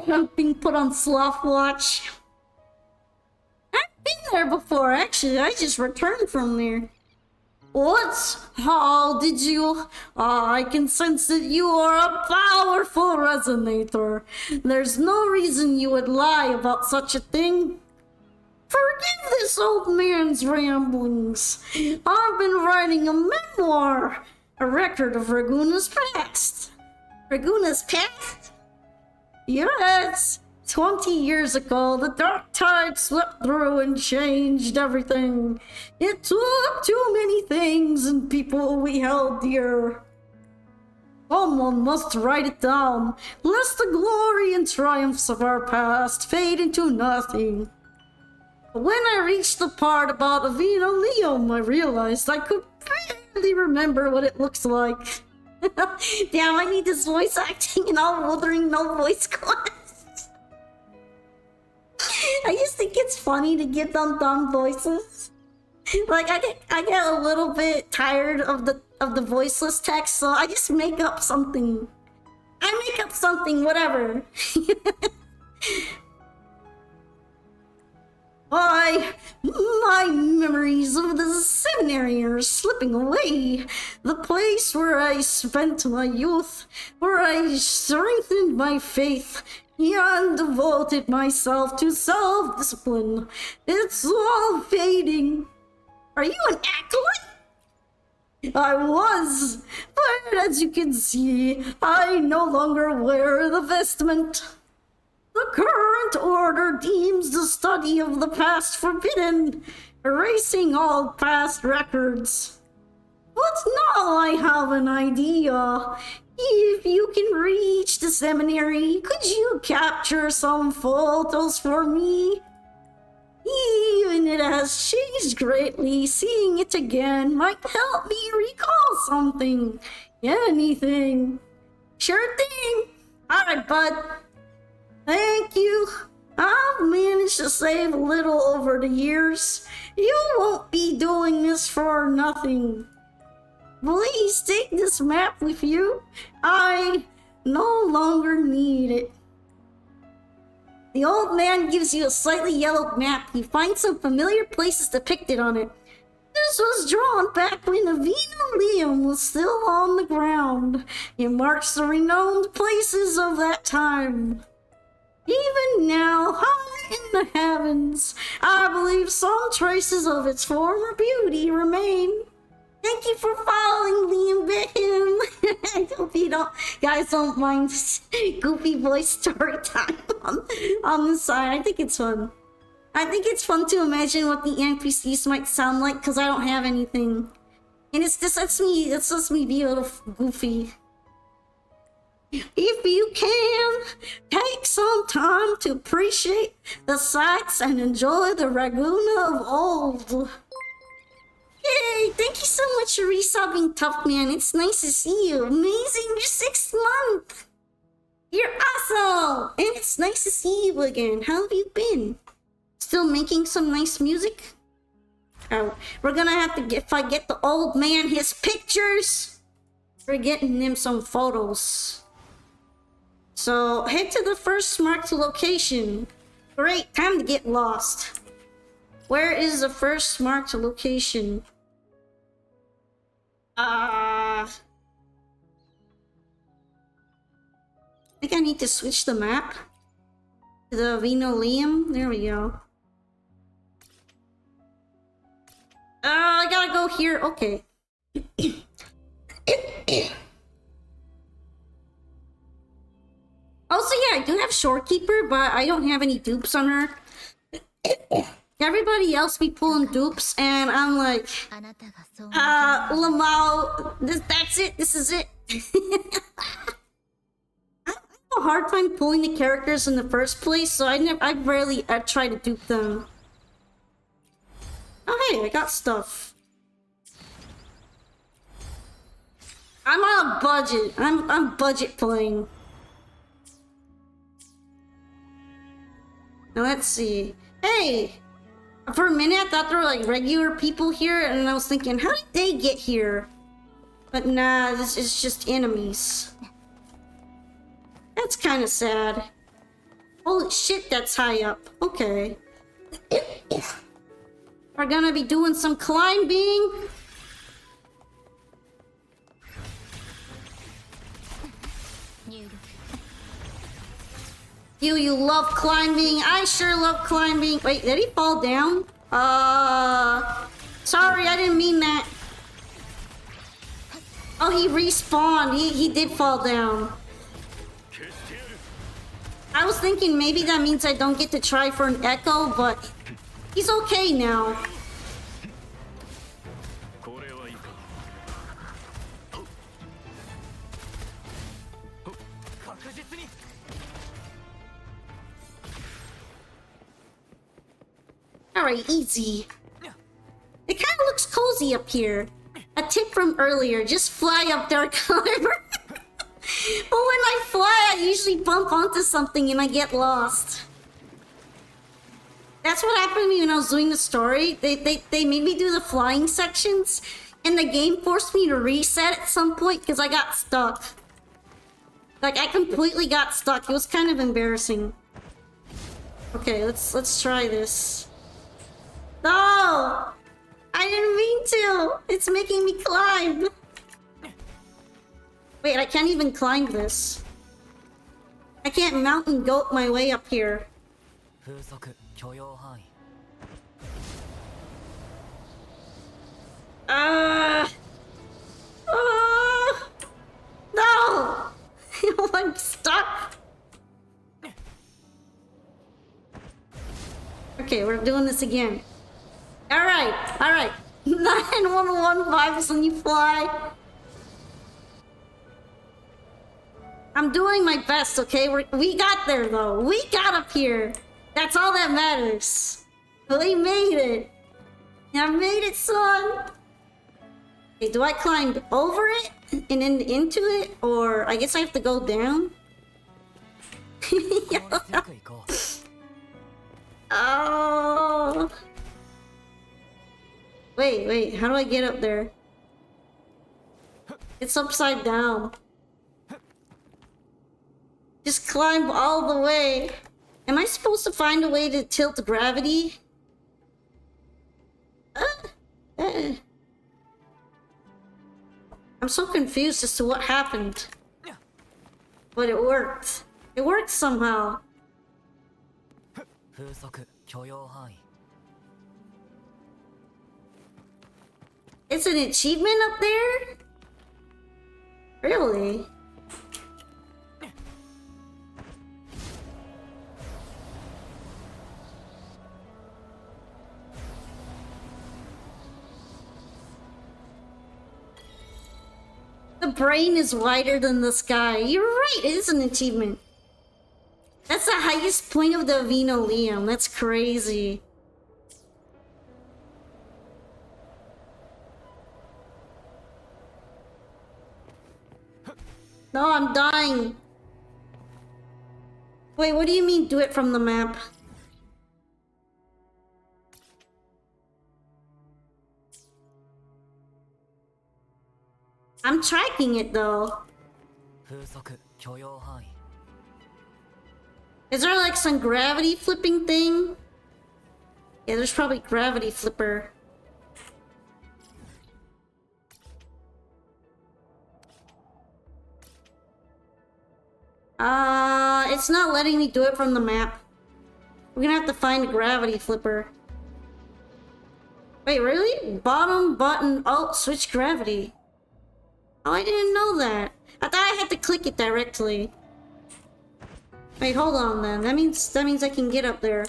I'm being put on sloth watch. I've been there before, actually. I just returned from there. What? How did you? I can sense that you are a powerful resonator. There's no reason you would lie about such a thing. Forgive this old man's ramblings. I've been writing a memoir, a record of Raguna's past. Raguna's past? Yes. 20 years ago, the dark tide swept through and changed everything. It took too many things and people we held dear. Someone must write it down, lest the glory and triumphs of our past fade into nothing. But when I reached the part about Avina Liam, I realized I could barely remember what it looks like. Damn, I need this voice acting and all Wuthering no voice class. I just think it's funny to give them dumb voices. Like I get a little bit tired of the of the voiceless text, so I just make up something. I make up something, whatever. My memories of the seminary are slipping away. The place where I spent my youth, where I strengthened my faith, and devoted myself to self-discipline. It's all fading. Are you an acolyte? I was, but as you can see, I no longer wear the vestment. The current order deems the study of the past forbidden, erasing all past records. But now I have an idea. If you can reach the seminary, could you capture some photos for me? Even it has changed greatly, seeing it again might help me recall something. Anything. Sure thing. Alright, bud. Thank you. I've managed to save a little over the years. You won't be doing this for nothing. Please take this map with you. I no longer need it. The old man gives you a slightly yellowed map. You find some familiar places depicted on it. This was drawn back when the Liam was still on the ground. It marks the renowned places of that time. Even now, high in the heavens, I believe some traces of its former beauty remain. Thank you for following Liam Beckham. I hope you guys don't mind goofy voice story time on the side. I think it's fun. I think it's fun to imagine what the NPCs might sound like because I don't have anything. And it lets me be a little goofy. If you can, take some time to appreciate the sights and enjoy the Raguna of old. Yay, thank you so much for resubbing, Tough Man. It's nice to see you. Amazing, your 6th month. You're awesome. And it's nice to see you again. How have you been? Still making some nice music? Oh, we're gonna have to if I get the old man his pictures, we're getting him some photos. So head to the first marked location. Great, time to get lost. Where is the first marked location? I think I need to switch the map to the Liam. There we go. I gotta go here. Okay. Also, yeah, I do have Shorekeeper, but I don't have any dupes on her. Everybody else be pulling dupes, and I'm like, Lamau, that's it, this is it. I have a hard time pulling the characters in the first place, so I rarely try to dupe them. Oh hey, I got stuff. I'm on a budget. I'm budget playing. Now let's see. Hey! For a minute, I thought there were like regular people here, and I was thinking, how did they get here? But nah, this is just enemies. That's kind of sad. Holy shit, that's high up. Okay. We're gonna be doing some climbing. You love climbing. I sure love climbing. Wait, did he fall down? Sorry, I didn't mean that. Oh, he respawned. He did fall down. I was thinking maybe that means I don't get to try for an echo, but he's okay now. Alright, easy. It kind of looks cozy up here. A tip from earlier, just fly up there, climber. But when I fly, I usually bump onto something and I get lost. That's what happened to me when I was doing the story. They made me do the flying sections. And the game forced me to reset at some point because I got stuck. Like, I completely got stuck. It was kind of embarrassing. Okay, let's try this. No! I didn't mean to! It's making me climb! Wait, I can't even climb this. I can't mountain goat my way up here. 風速許容範囲 No! I'm stuck! Okay, we're doing this again. Alright, alright. 9115 vibes when you fly. I'm doing my best, okay? We got there, though. We got up here. That's all that matters. We made it. I made it, son. Okay, do I climb over it and then into it? Or I guess I have to go down? 効率よく行こう Oh. Wait, how do I get up there? It's upside down. Just climb all the way. Am I supposed to find a way to tilt gravity? I'm so confused as to what happened. But it worked. It worked somehow. 風速許容範囲 It's an achievement up there? Really? The brain is wider than the sky. You're right, it is an achievement. That's the highest point of the Avino That's crazy. No, I'm dying. Wait, what do you mean do it from the map? I'm tracking it though. 風速許容範囲 Is there like some gravity flipping thing? Yeah, there's probably gravity flipper. It's not letting me do it from the map. We're gonna have to find a gravity flipper. Wait, really? Bottom button alt switch gravity. Oh, I didn't know that. I thought I had to click it directly. Wait, hold on then. That means I can get up there.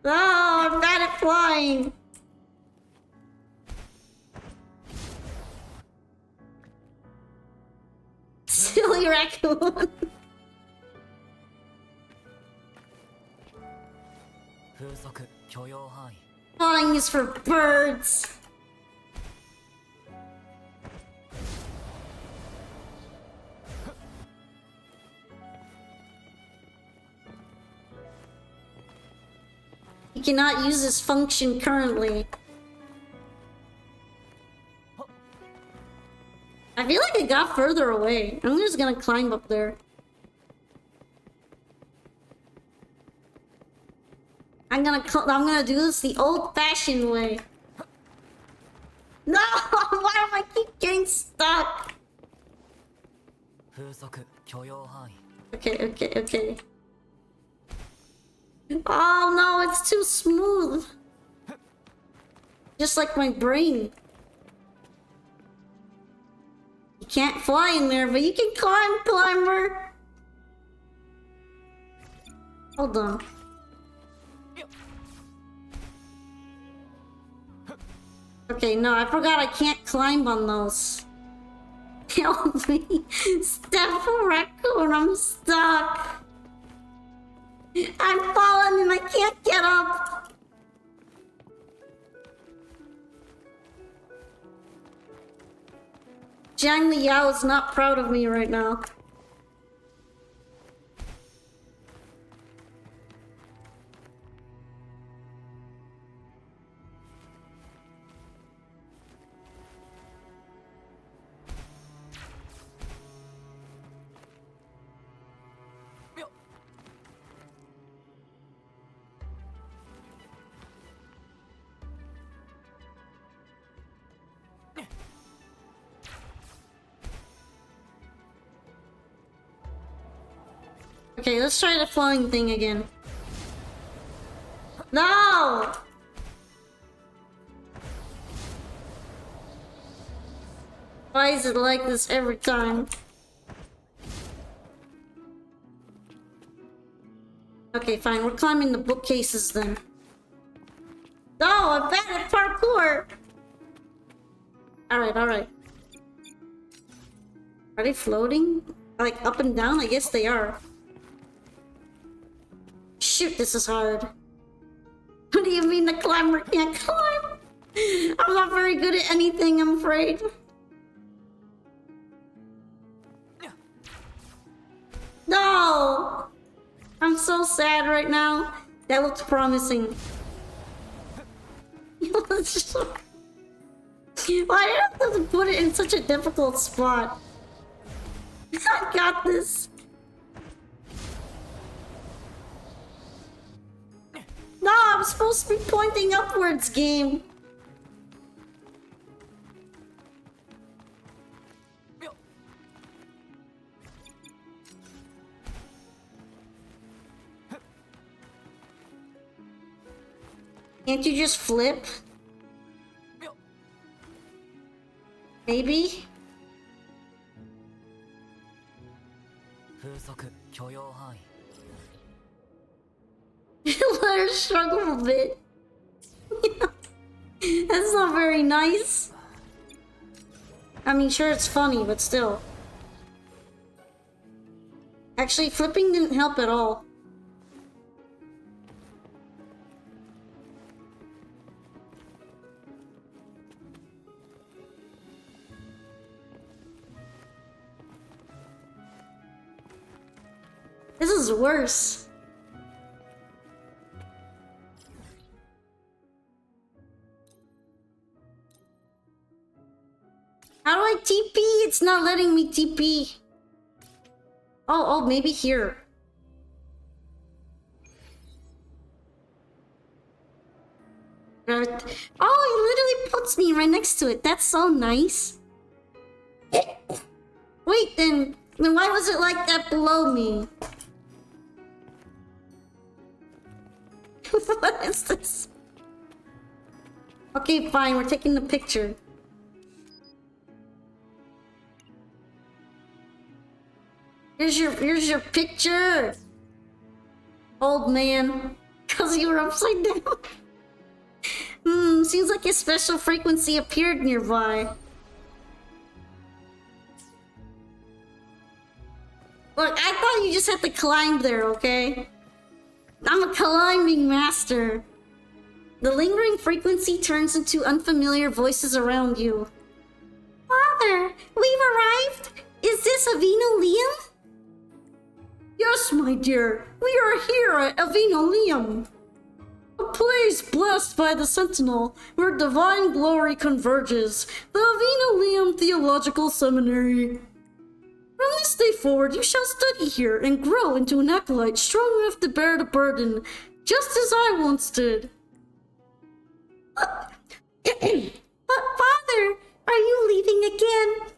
Oh, I've got it flying. Silly raccoon. 風速許容範囲 Flying is for birds. You cannot use this function currently. I feel like I got further away. I'm just gonna climb up there. I'm gonna do this the old-fashioned way. No! Why do I keep getting stuck? 風速許容範囲 Okay. Oh no, it's too smooth. Just like my brain. You can't fly in there, but you can climb, climber. Hold on. Okay, no, I forgot I can't climb on those. Help me. Step raccoon, I'm stuck. I'm falling and I can't get up. Zhang Liao is not proud of me right now. Okay, let's try the flying thing again. No! Why is it like this every time? Okay, fine. We're climbing the bookcases then. No, I'm bad at parkour! Alright, alright. Are they floating? Like up and down? I guess they are. Shoot, this is hard. What do you mean the climber can't climb? I'm not very good at anything, I'm afraid. No! I'm so sad right now. That looks promising. Why did I have to put it in such a difficult spot? I got this. No, I'm supposed to be pointing upwards, game. Can't you just flip? Maybe? 風速許容範囲 Let her struggle a bit. That's not very nice. I mean, sure, it's funny, but still. Actually, flipping didn't help at all. This is worse. How do I TP? It's not letting me TP. Oh, maybe here. Oh, it literally puts me right next to it. That's so nice. Wait, then why was it like that below me? What is this? Okay, fine. We're taking the picture. Here's your picture, old man. Cause you were upside down. Seems like a special frequency appeared nearby. Look, I thought you just had to climb there, okay? I'm a climbing master. The lingering frequency turns into unfamiliar voices around you. Father, we've arrived. Is this Avino Liam? Yes, my dear. We are here at Avino Liam, a place blessed by the Sentinel, where divine glory converges. The Avino Liam Theological Seminary. From this day forward, you shall study here and grow into an acolyte strong enough to bear the burden, just as I once did. But, Father, are you leaving again?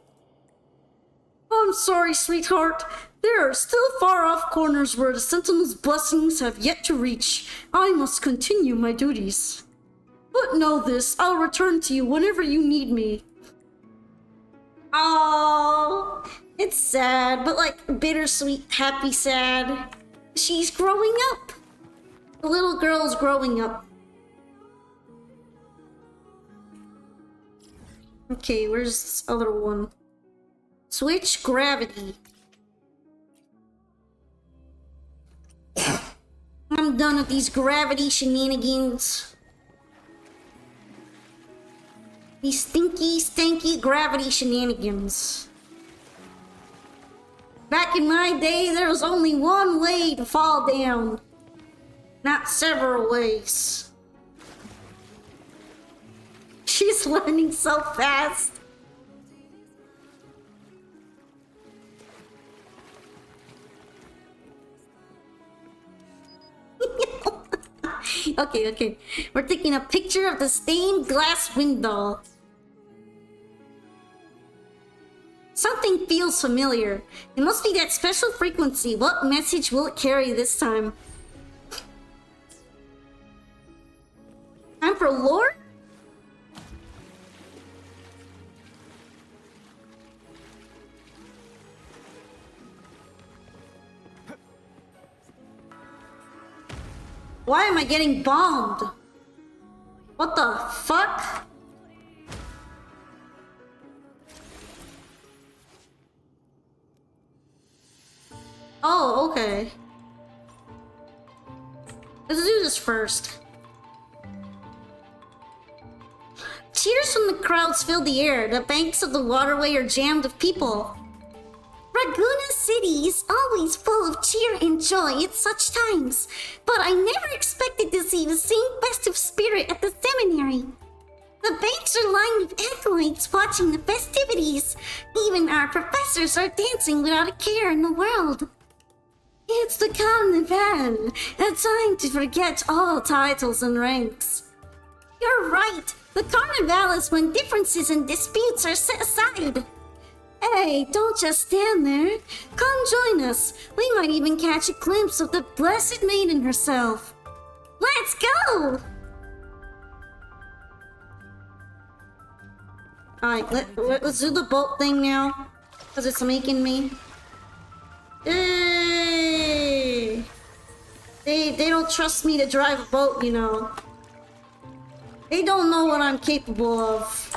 I'm sorry, sweetheart. There are still far-off corners where the Sentinel's blessings have yet to reach. I must continue my duties. But know this, I'll return to you whenever you need me. Oh, it's sad, but like bittersweet, happy, sad. She's growing up. The little girl's growing up. Okay, where's this other one? Switch gravity. I'm done with these gravity shenanigans. These stinky, stanky gravity shenanigans. Back in my day, there was only one way to fall down, not several ways. She's learning so fast. Okay. We're taking a picture of the stained glass window. Something feels feels familiar. It must be that special frequency. What message will it carry this time? Time for lore? Why am I getting bombed? What the fuck? Oh, okay. Let's do this first. Cheers from the crowds fill the air. The banks of the waterway are jammed with people. Ragusa City is always full of cheer and joy at such times, but I never expected to see the same festive spirit at the seminary. The banks are lined with acolytes watching the festivities. Even our professors are dancing without a care in the world. It's the Carnival, a time to forget all titles and ranks. You're right, the Carnival is when differences and disputes are set aside. Hey, don't just stand there. Come join us. We might even catch a glimpse of the Blessed Maiden herself. Let's go! Alright, let's do the boat thing now. Because it's making me... Hey! They don't trust me to drive a boat, you know. They don't know what I'm capable of.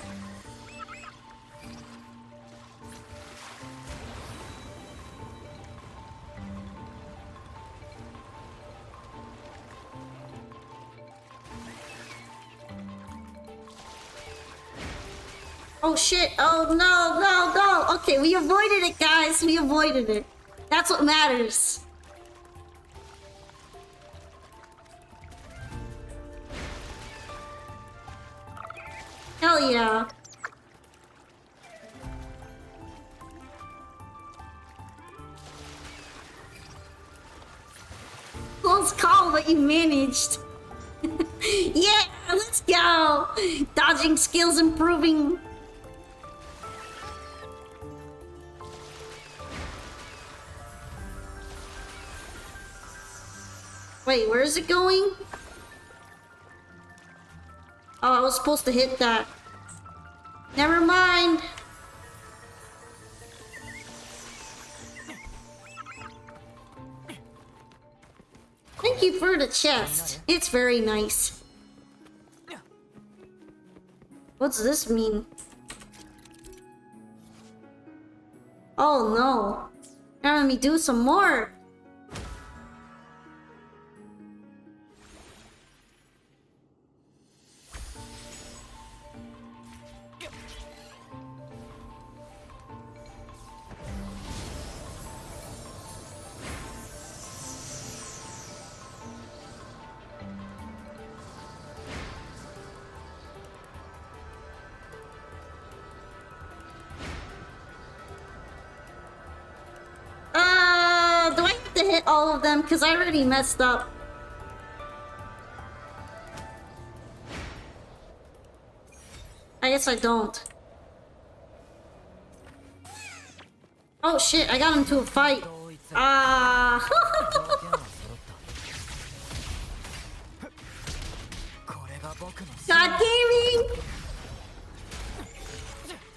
Oh shit, oh no, no, no. Okay, we avoided it, guys. We avoided it. That's what matters. Hell yeah. Close call, but you managed. Yeah, let's go. Dodging skills improving. Wait, where is it going? Oh, I was supposed to hit that. Never mind. Thank you for the chest. It's very nice. What's this mean? Oh no. Now let me do some more. Do I have to hit all of them? Because I already messed up. I guess I don't. Oh shit, I got him to a fight. Ah. God gaming!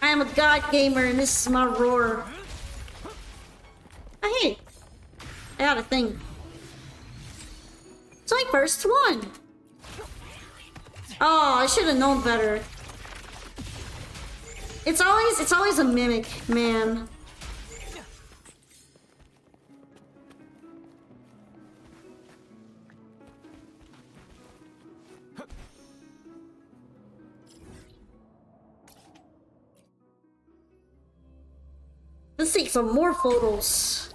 I am a god gamer and this is my roar. Oh, hey, I got a thing. It's my first one. Oh, I should have known better. It's always a mimic, man. Let's take some more photos.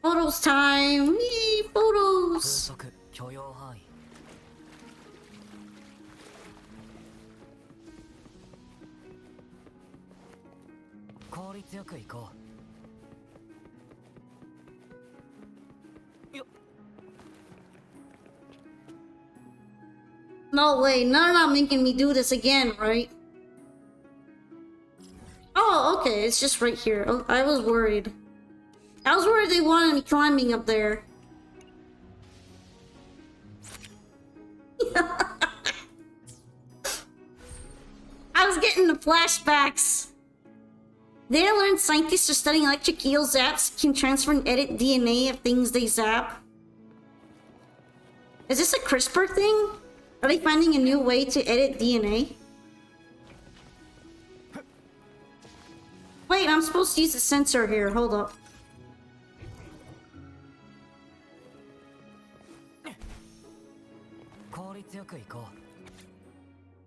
Photos time. Yee, photos. 許容範囲 効率よく行こう No way, no, not making me do this again, right? Oh, okay. Okay, it's just right here. Oh, I was worried. I was worried they wanted me climbing up there. I was getting the flashbacks. They learned scientists are studying electric eel zaps can transfer and edit DNA of things they zap. Is this a CRISPR thing? Are they finding a new way to edit DNA? Wait, I'm supposed to use a sensor here. Hold up.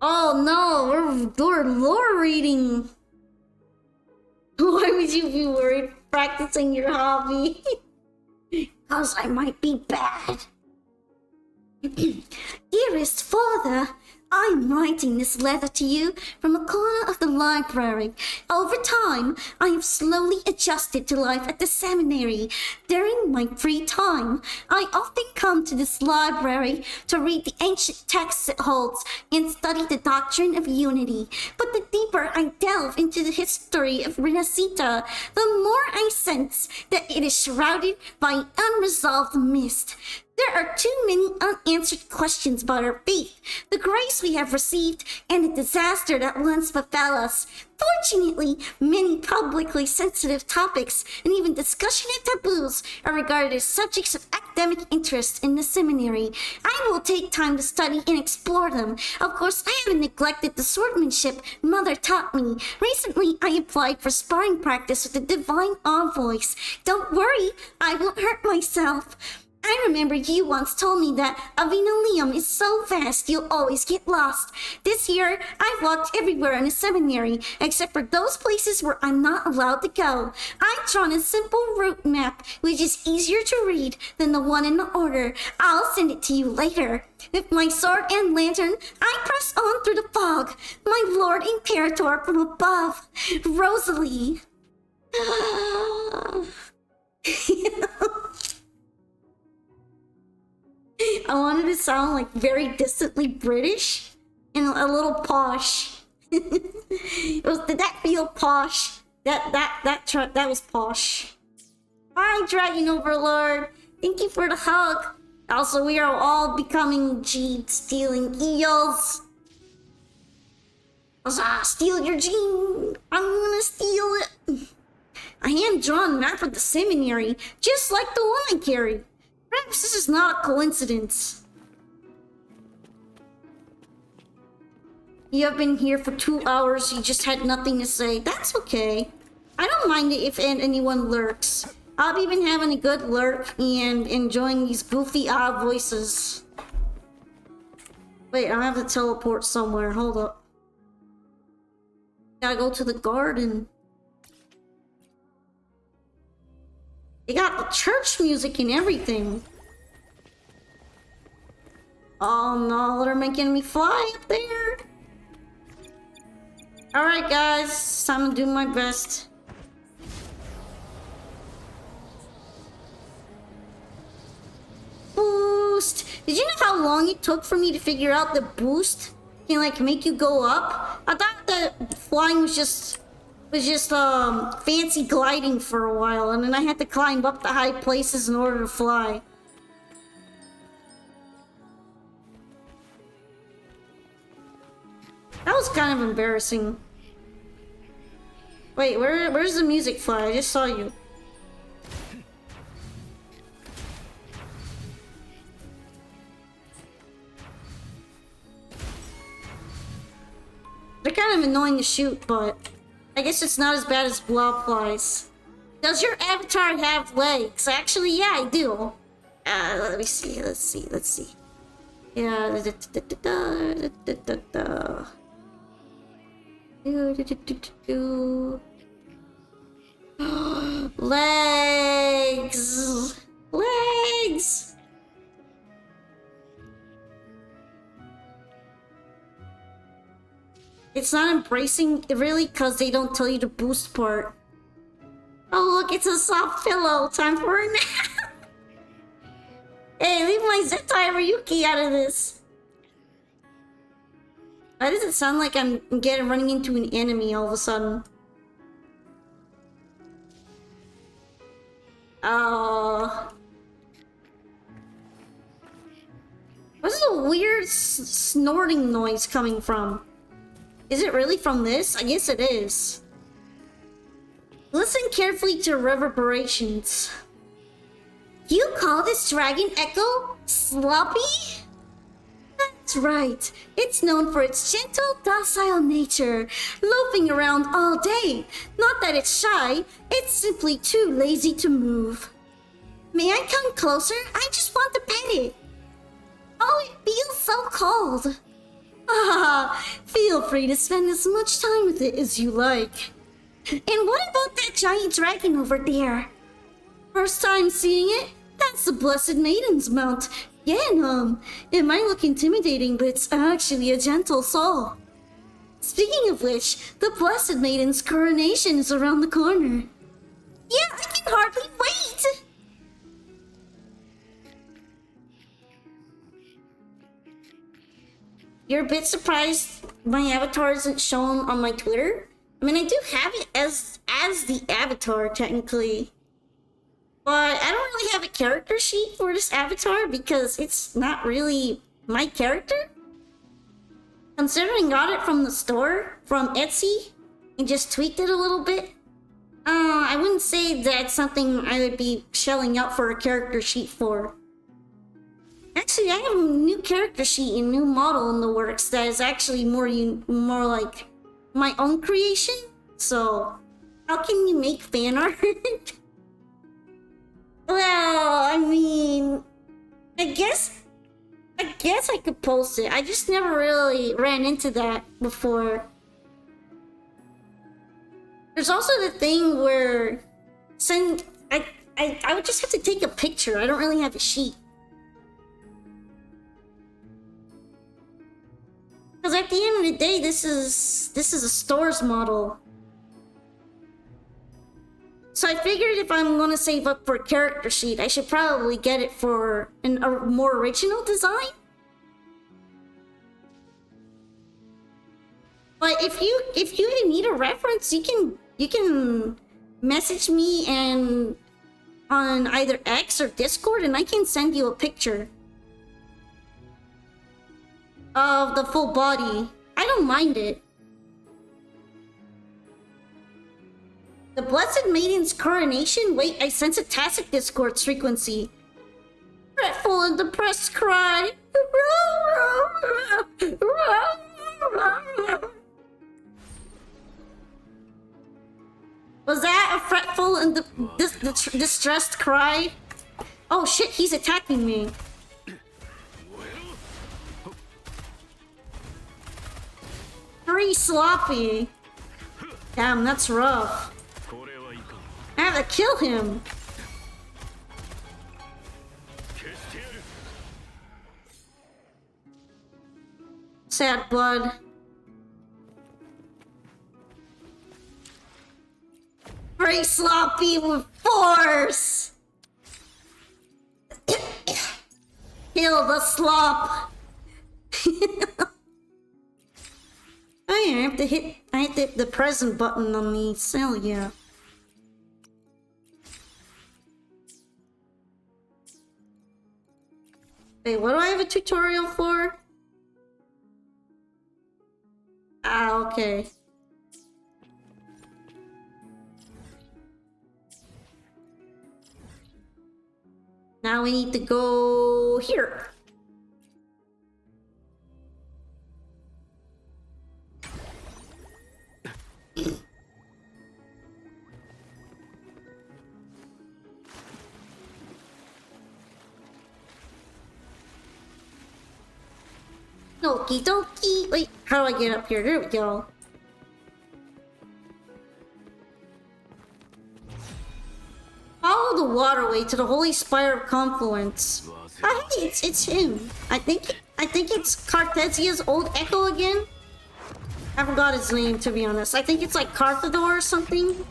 Oh no, we're lore reading. Why would you be worried practicing your hobby? Because I might be bad. Dearest father, I'm writing this letter to you from a corner of the library. Over time, I have slowly adjusted to life at the seminary. During my free time, I often come to this library to read the ancient texts it holds and study the doctrine of unity. But the deeper I delve into the history of Renacita, the more I sense that it is shrouded by unresolved mist. There are too many unanswered questions about our faith, the grace we have received, and the disaster that once befell us. Fortunately, many publicly sensitive topics and even discussionate taboos are regarded as subjects of academic interest in the seminary. I will take time to study and explore them. Of course, I haven't neglected the swordsmanship Mother taught me. Recently, I applied for sparring practice with the Divine Envoys. Don't worry, I won't hurt myself. I remember you once told me that Avinalium is so vast you'll always get lost. This year, I've walked everywhere in the seminary, except for those places where I'm not allowed to go. I've drawn a simple route map, which is easier to read than the one in the order. I'll send it to you later. With my sword and lantern, I press on through the fog. My Lord Imperator from above. Rosalie. I wanted to sound like very distantly British and a little posh. Did that feel posh? That was posh. Hi, Dragon Overlord. Thank you for the hug. Also, we are all becoming stealing eels. Steal your gene. I'm gonna steal it. A hand-drawn map of the seminary, just like the one I carry. Perhaps this is not a coincidence. You have been here for 2 hours, you just had nothing to say. That's okay. I don't mind it if anyone lurks. I'll be been having a good lurk and enjoying these goofy odd voices. Wait, I have to teleport somewhere. Hold up. Gotta go to the garden. They got the church music and everything. Oh no, they're making me fly up there. Alright guys, it's time to do my best. Boost! Did you know how long it took for me to figure out the boost can like make you go up? I thought that flying was just fancy gliding for a while, and then I had to climb up the high places in order to fly. That was kind of embarrassing. Wait, where's the music fly? I just saw you. They're kind of annoying to shoot, but I guess it's not as bad as blob flies. Does your avatar have legs? Actually, yeah, I do. Let me see. Let's see. Yeah. Legs. Legs. It's not embracing really because they don't tell you the boost part. Oh look, it's a soft pillow. Time for a nap. Hey, leave my Zettai Ryuki out of this. Why does it sound like I'm running into an enemy all of a sudden? Where's the weird snorting noise coming from? Is it really from this? I guess it is. Listen carefully to reverberations. You call this dragon echo sloppy? That's right. It's known for its gentle, docile nature, loafing around all day. Not that it's shy, it's simply too lazy to move. May I come closer? I just want to pet it. Oh, it feels so cold. Ah, feel free to spend as much time with it as you like. And what about that giant dragon over there? First time seeing it? That's the Blessed Maiden's mount. Yeah, it might look intimidating, but it's actually a gentle soul. Speaking of which, the Blessed Maiden's coronation is around the corner. Yeah, I can hardly wait! You're a bit surprised my avatar isn't shown on my Twitter? I mean, I do have it as the avatar, technically. But I don't really have a character sheet for this avatar because it's not really my character. Considering I got it from the store, from Etsy, and just tweaked it a little bit, I wouldn't say that's something I would be shelling out for a character sheet for. Actually, I have a new character sheet and new model in the works that is actually more like my own creation. So, how can you make fan art? Well, I mean, I guess I could post it. I just never really ran into that before. There's also the thing where I would just have to take a picture. I don't really have a sheet. Because at the end of the day, this is a store's model. So I figured if I'm gonna save up for a character sheet, I should probably get it for a more original design. But if you need a reference, you can message me and on either X or Discord, and I can send you a picture of the full body. I don't mind it. The Blessed Maiden's coronation? Wait, I sense a tacit discord frequency. Fretful and depressed cry. Was that a fretful and distressed cry? Oh shit, he's attacking me. Very sloppy. Damn, that's rough. I have to kill him. Sad blood. Very sloppy with force. Kill the slop. I have to hit the present button on the cell, yeah. Wait, what do I have a tutorial for? Ah, okay. Now we need to go here. Okie dokie. Wait, how do I get up here? There we go. Follow the waterway to the Holy Spire of Confluence. Ah, hey, it's him. I think it's Cartesia's old echo again. I forgot his name, to be honest. I think it's like Carthador or something.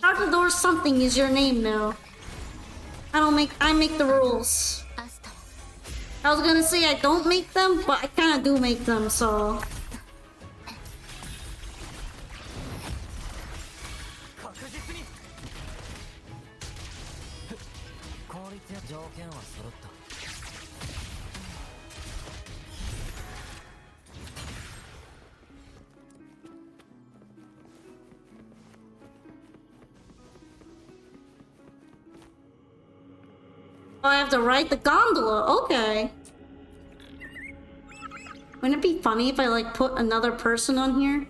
Carthador something is your name now. I make the rules. I was gonna say I don't make them, but I kinda do make them, so... 立条件は揃った。 Oh, I have to ride the gondola. Okay. Wouldn't it be funny if I like put another person on here?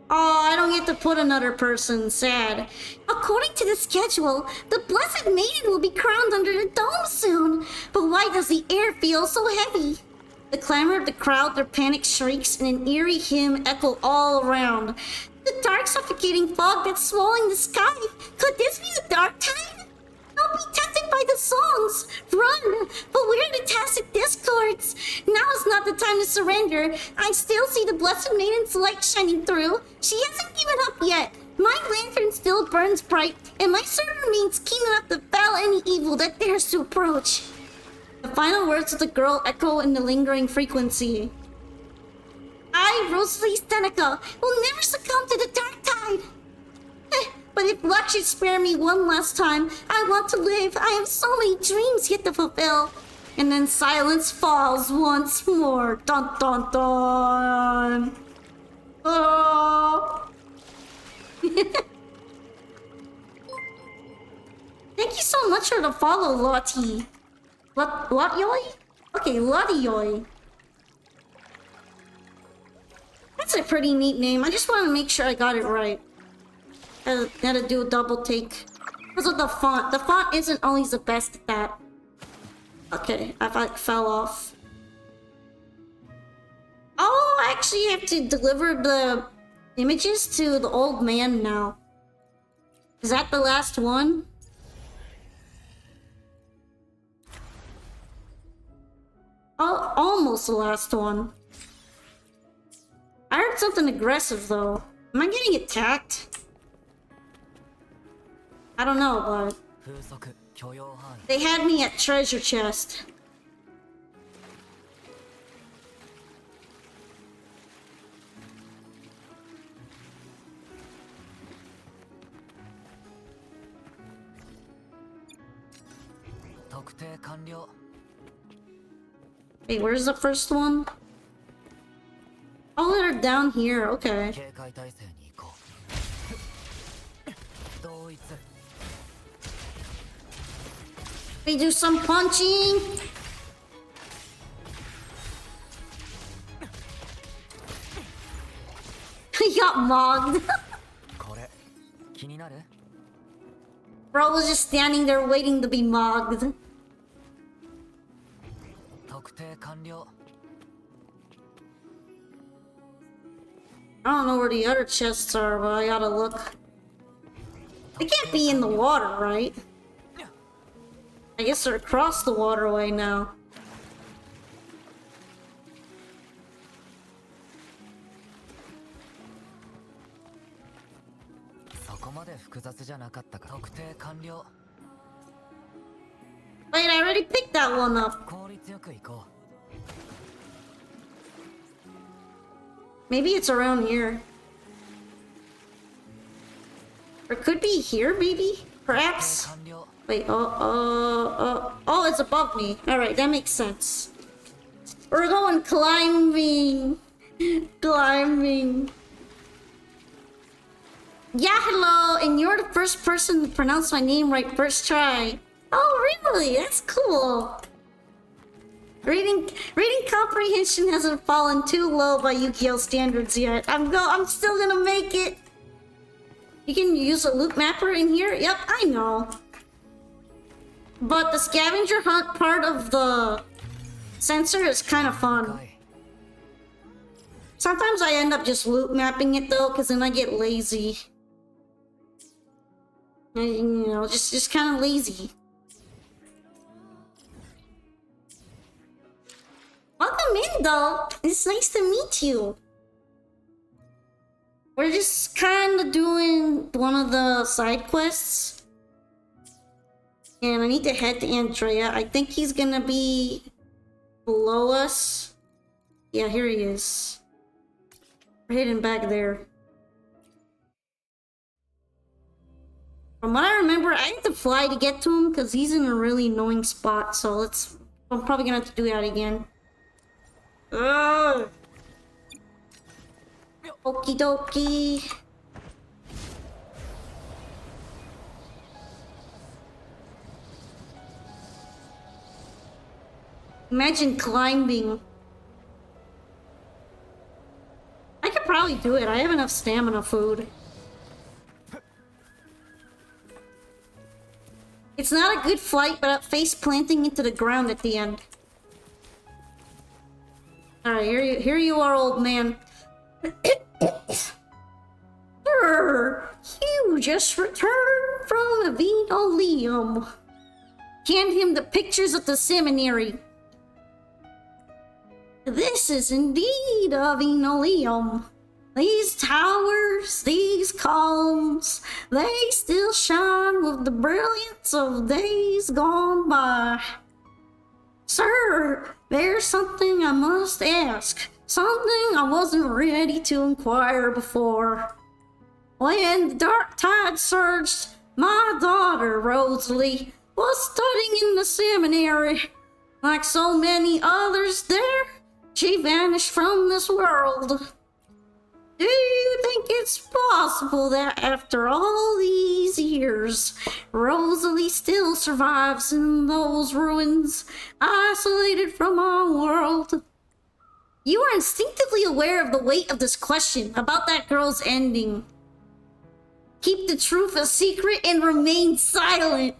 Oh, I don't get to put another person. Sad. According to the schedule, the Blessed Maiden will be crowned under the dome soon. But why does the air feel so heavy? The clamor of the crowd, their panic shrieks, and an eerie hymn echo all around. The dark, suffocating fog that's swallowing the sky. Could this be the dark tide? Don't be tempted by the songs. Run! Beware the tacit discords. Now is not the time to surrender. I still see the Blessed Maiden's light shining through. She hasn't given up yet. My lantern still burns bright, and my sword remains keen enough to fell any evil that dares to approach. The final words of the girl echo in the lingering frequency. I, Rosalie Seneca, will never succumb to the dark tide. But if luck should spare me one last time, I want to live. I have so many dreams yet to fulfill. And then silence falls once more. Dun dun dun. Oh. Thank you so much for the follow, Lottie. Lotyoy? Okay, Lottioy. That's a pretty neat name. I just want to make sure I got it right. I had to do a double take. Because of the font. The font isn't always the best at that. Okay, I fell off. Oh, I actually have to deliver the images to the old man now. Is that the last one? Oh, almost the last one. I heard something aggressive though. Am I getting attacked? I don't know, but they had me at treasure chest. Wait, where's the first one? Oh, they're down here. Okay. We do some punching. He got mogged. Bro was just standing there waiting to be mogged. I don't know where the other chests are, but I gotta look. They can't be in the water, right? I guess they're across the waterway now. Wait, I already picked that one up. Maybe it's around here. Or it could be here, maybe? Perhaps? Wait, oh, it's above me. Alright, that makes sense. We're going climbing. Climbing. Yeah, hello, and you're the first person to pronounce my name right first try. Oh, really? That's cool. Reading comprehension hasn't fallen too low by Yu-Gi-Oh standards yet. I'm still gonna make it. You can use a loot mapper in here? Yep, I know. But the scavenger hunt part of the sensor is kind of fun. Sometimes I end up just loot mapping it though, because then I get lazy. You know, just kind of lazy. Welcome in though. It's nice to meet you. We're just kind of doing one of the side quests. And I need to head to Andrea. I think he's gonna be below us. Yeah, here he is. We're hidden back there. From what I remember, I had to fly to get to him because he's in a really annoying spot. So I'm probably gonna have to do that again. Ugh. Okie dokie. Imagine climbing. I could probably do it. I have enough stamina food. It's not a good flight, but face planting into the ground at the end. Alright, here you are, old man. Sir, you just returned from the Vinoleum. Hand him the pictures of the seminary. This is indeed a Vinoleum. These towers, these columns, they still shine with the brilliance of days gone by. Sir, there's something I must ask. Something I wasn't ready to inquire before. When the dark tide surged, my daughter, Rosalie, was studying in the seminary. Like so many others there, she vanished from this world. Do you think it's possible that after all these years, Rosalie still survives in those ruins, isolated from our world? You are instinctively aware of the weight of this question about that girl's ending. Keep the truth a secret and remain silent.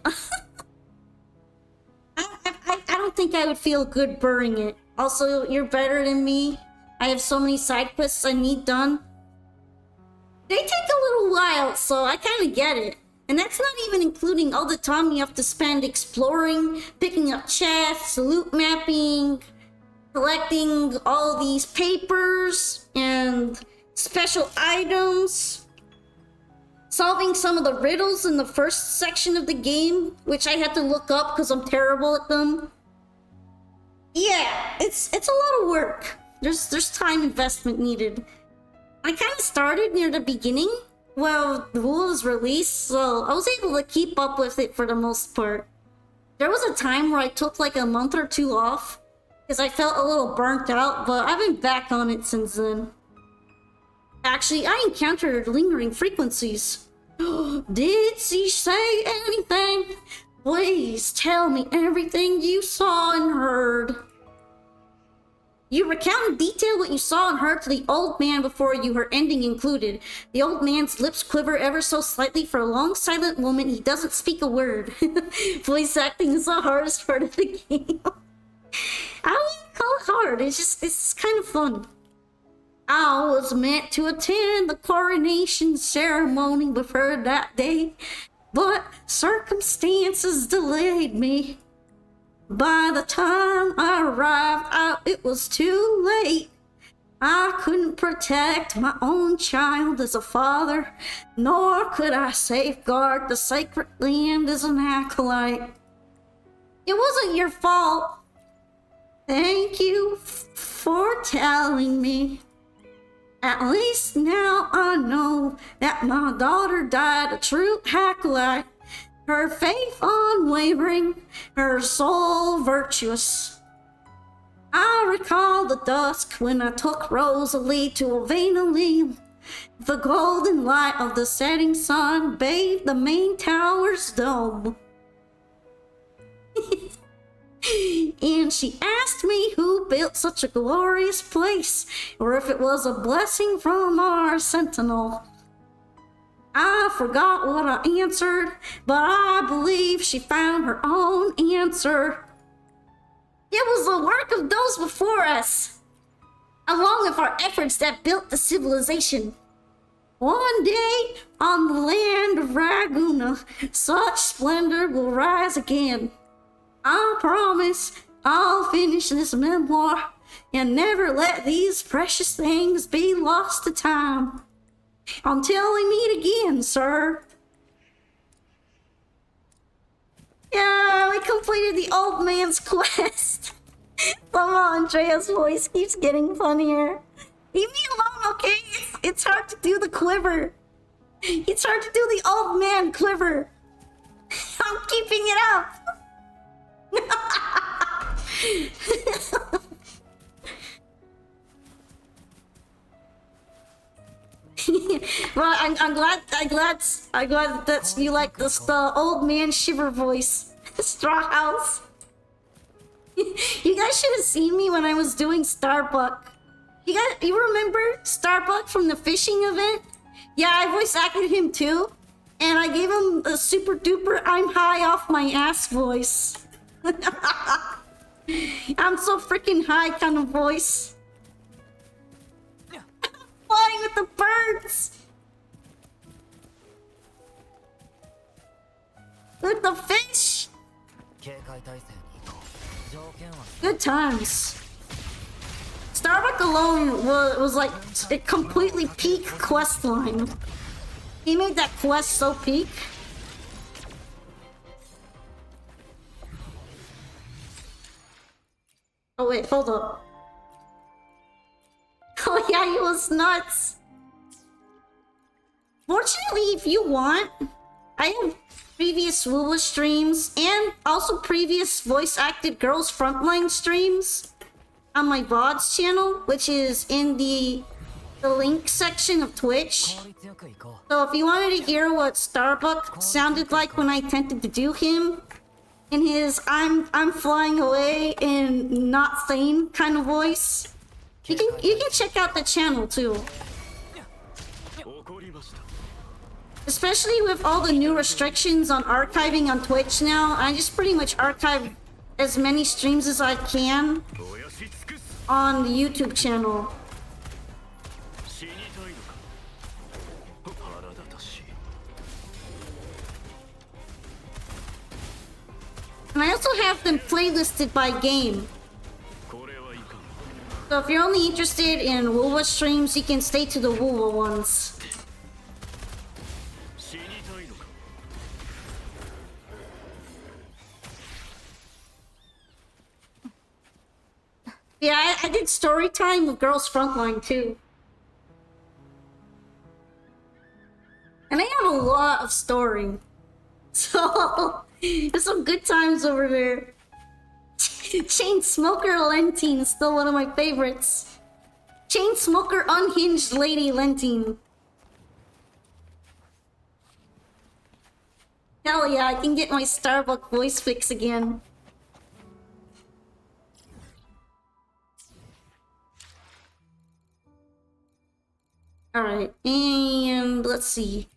I don't think I would feel good burying it. Also, you're better than me. I have so many side quests I need done. They take a little while, so I kind of get it. And that's not even including all the time you have to spend exploring, picking up chests, loot mapping, collecting all these papers and special items, solving some of the riddles in the first section of the game, which I had to look up because I'm terrible at them. Yeah, it's a lot of work. There's time investment needed. I kind of started near the beginning. Well, the rule was released, so I was able to keep up with it for the most part. There was a time where I took like a month or two off because I felt a little burnt out, but I've been back on it since then. Actually, I encountered lingering frequencies. Did she say anything? Please tell me everything you saw and heard. You recount in detail what you saw and heard to the old man before you, her ending included. The old man's lips quiver ever so slightly. For a long silent moment, he doesn't speak a word. Voice acting is the hardest part of the game. I wouldn't call it hard, it's kind of fun. I was meant to attend the coronation ceremony with her that day, but circumstances delayed me. By the time I arrived, it was too late. I couldn't protect my own child as a father, nor could I safeguard the sacred land as an acolyte. It wasn't your fault. Thank you for telling me. At least now I know that my daughter died a true acolyte. Her faith unwavering, her soul virtuous. I recall the dusk when I took Rosalie to a Vinoleum. The golden light of the setting sun bathed the main tower's dome. And she asked me who built such a glorious place, or if it was a blessing from our sentinel. I forgot what I answered, but I believe she found her own answer. It was the work of those before us, along with our efforts that built the civilization. One day, on the land of Raguna, such splendor will rise again. I promise I'll finish this memoir and never let these precious things be lost to time. Until we meet again, sir. Yeah, we completed the old man's quest. Somehow Andrea's voice keeps getting funnier. Leave me alone, okay? It's hard to do the quiver. It's hard to do the old man quiver. keeping it up. Well, I'm glad that you like this the old man shiver voice. Straw House. You guys should have seen me when I was doing Starbuck. You remember Starbuck from the fishing event? Yeah, I voice acted him too. And I gave him a super duper I'm high off my ass voice. I'm so freaking high kind of voice. Flying with the birds. With the fish. 警戒態勢に移行条件は Good times. Starbuck alone was like a completely peak quest line. He made that quest so peak. Oh wait, hold up. Oh yeah, he was nuts. Fortunately, if you want, I have previous Woowa streams and also previous voice-acted Girls Frontline streams on my VODs channel, which is in the link section of Twitch. 効率よく行こ So if you wanted to hear what Starbuck sounded like when I attempted to do him, in his I'm flying away and not sane kind of voice, you can check out the channel too. 怒りました。 Especially with all the new restrictions on archiving on Twitch now, I just pretty much archive as many streams as I can 燃やし尽くす。 on the YouTube channel. 死にたいのか。腹立たしい。 And I also have them playlisted by game. これはいかん。 So if you're only interested in Woowa streams, you can stay to the Woowa ones. 死にたいのか。 Yeah, I did story time with Girls Frontline too. And I have a lot of story. So, there's some good times over there. Chain Smoker Lentine is still one of my favorites. Chain Smoker Unhinged Lady Lentine. Hell yeah, I can get my Starbuck voice fix again. Alright, and let's see.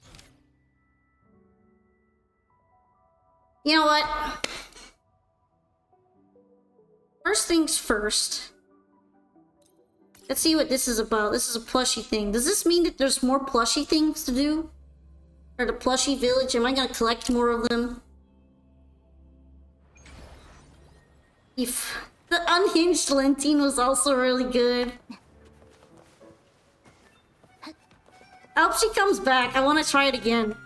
You know what? First things first. Let's see what this is about. This is a plushie thing. Does this mean that there's more plushie things to do? Or the plushie village? Am I gonna collect more of them? If the unhinged Lentine was also really good. I hope she comes back. I want to try it again.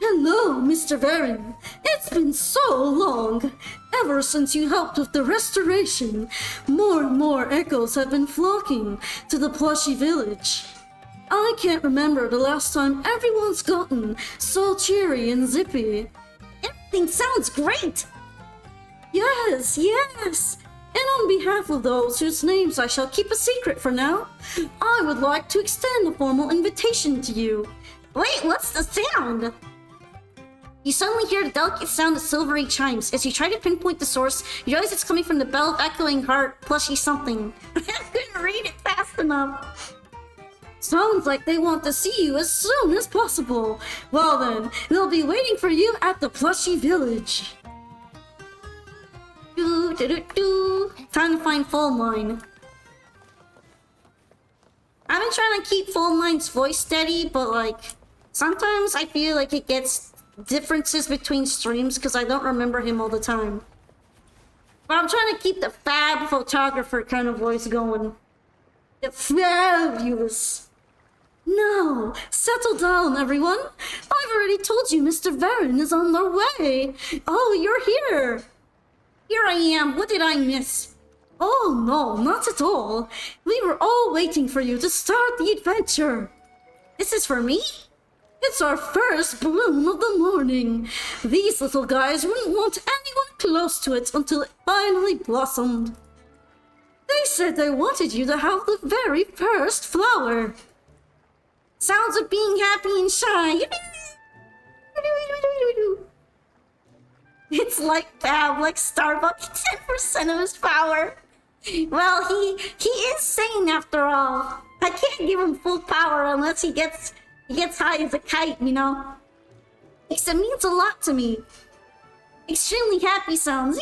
Hello, Mr. Varin. It's been so long. Ever since you helped with the restoration, more and more echoes have been flocking to the plushy village. I can't remember the last time everyone's gotten so cheery and zippy. Everything sounds great! Yes, yes! And on behalf of those whose names I shall keep a secret for now, I would like to extend a formal invitation to you. Wait, what's the sound? You suddenly hear the delicate sound of silvery chimes. As you try to pinpoint the source, you realize it's coming from the bell of echoing heart, plushy something. I couldn't read it fast enough. Sounds like they want to see you as soon as possible. Well then, they'll be waiting for you at the plushy village. Time to find Phone Line. I've been trying to keep Phone Line's voice steady, but like, sometimes I feel like it gets differences between streams because I don't remember him all the time. But I'm trying to keep the fab photographer kind of voice going. The fabulous. No, settle down, everyone. I've already told you Mr. Varin is on their way. Oh, you're here. Here I am. What did I miss? Oh, no, not at all. We were all waiting for you to start the adventure. This is for me? It's our first bloom of the morning. These little guys wouldn't want anyone close to it until it finally blossomed. They said they wanted you to have the very first flower. Sounds of being happy and shy. It's like Fab, like Starbucks, 10% of his power. Well, he is sane after all. I can't give him full power unless he gets high as a kite, you know? It means a lot to me. Extremely happy sounds.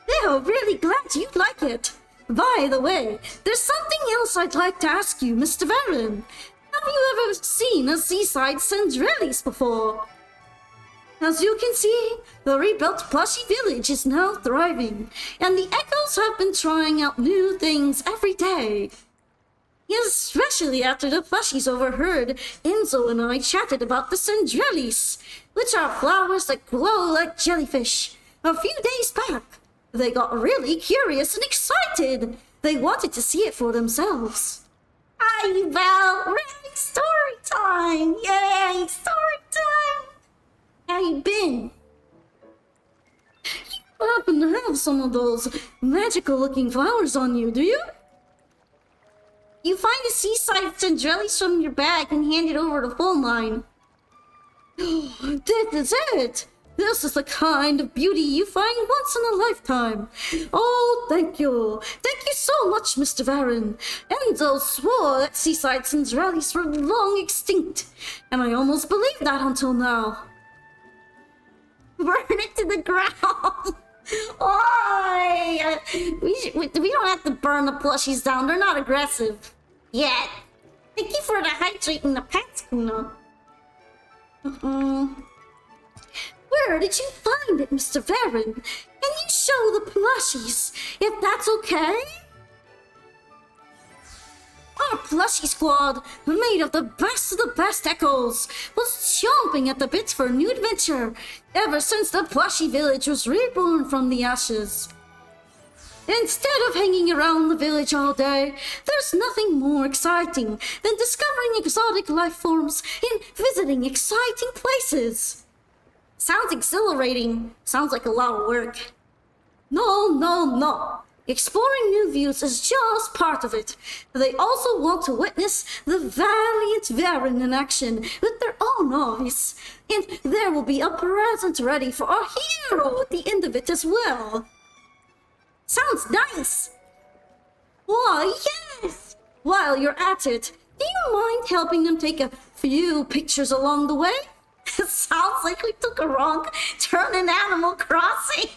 Yeah, really glad you like it. By the way, there's something else I'd like to ask you, Mr. Varen. Have you ever seen a seaside Cendrellis before? As you can see, the rebuilt plushy village is now thriving, and the Echoes have been trying out new things every day. Especially after the plushies overheard Enzo and I chatted about the Cendrellis, which are flowers that glow like jellyfish. A few days back, they got really curious and excited. They wanted to see it for themselves. Hi, Val! We're having story time! Yay! Story time! How you been? You happen to have some of those magical-looking flowers on you, do you? You find a seaside Cendrellis from your bag and hand it over to phone line. This is it! This is the kind of beauty you find once in a lifetime. Oh, thank you. Thank you so much, Mr. Varen. Enzo swore that seaside Cendrellis were long extinct, and I almost believed that until now. Burn it to the ground. We don't have to burn the plushies down. They're not aggressive yet. Thank you for the hydrating the pets, Kuno. Where did you find it, Mr. Varen? Can you show the plushies, if that's okay? Our plushie squad, made of the best Echoes, was chomping at the bit for a new adventure ever since the plushie village was reborn from the ashes. Instead of hanging around the village all day, there's nothing more exciting than discovering exotic life forms and visiting exciting places. Sounds exhilarating. Sounds like a lot of work. No. Exploring new views is just part of it. They also want to witness the valiant Varen in action with their own eyes. And there will be a present ready for our hero at the end of it as well. Sounds nice. Why, yes. While you're at it, do you mind helping them take a few pictures along the way? It sounds like we took a wrong turn in Animal Crossing.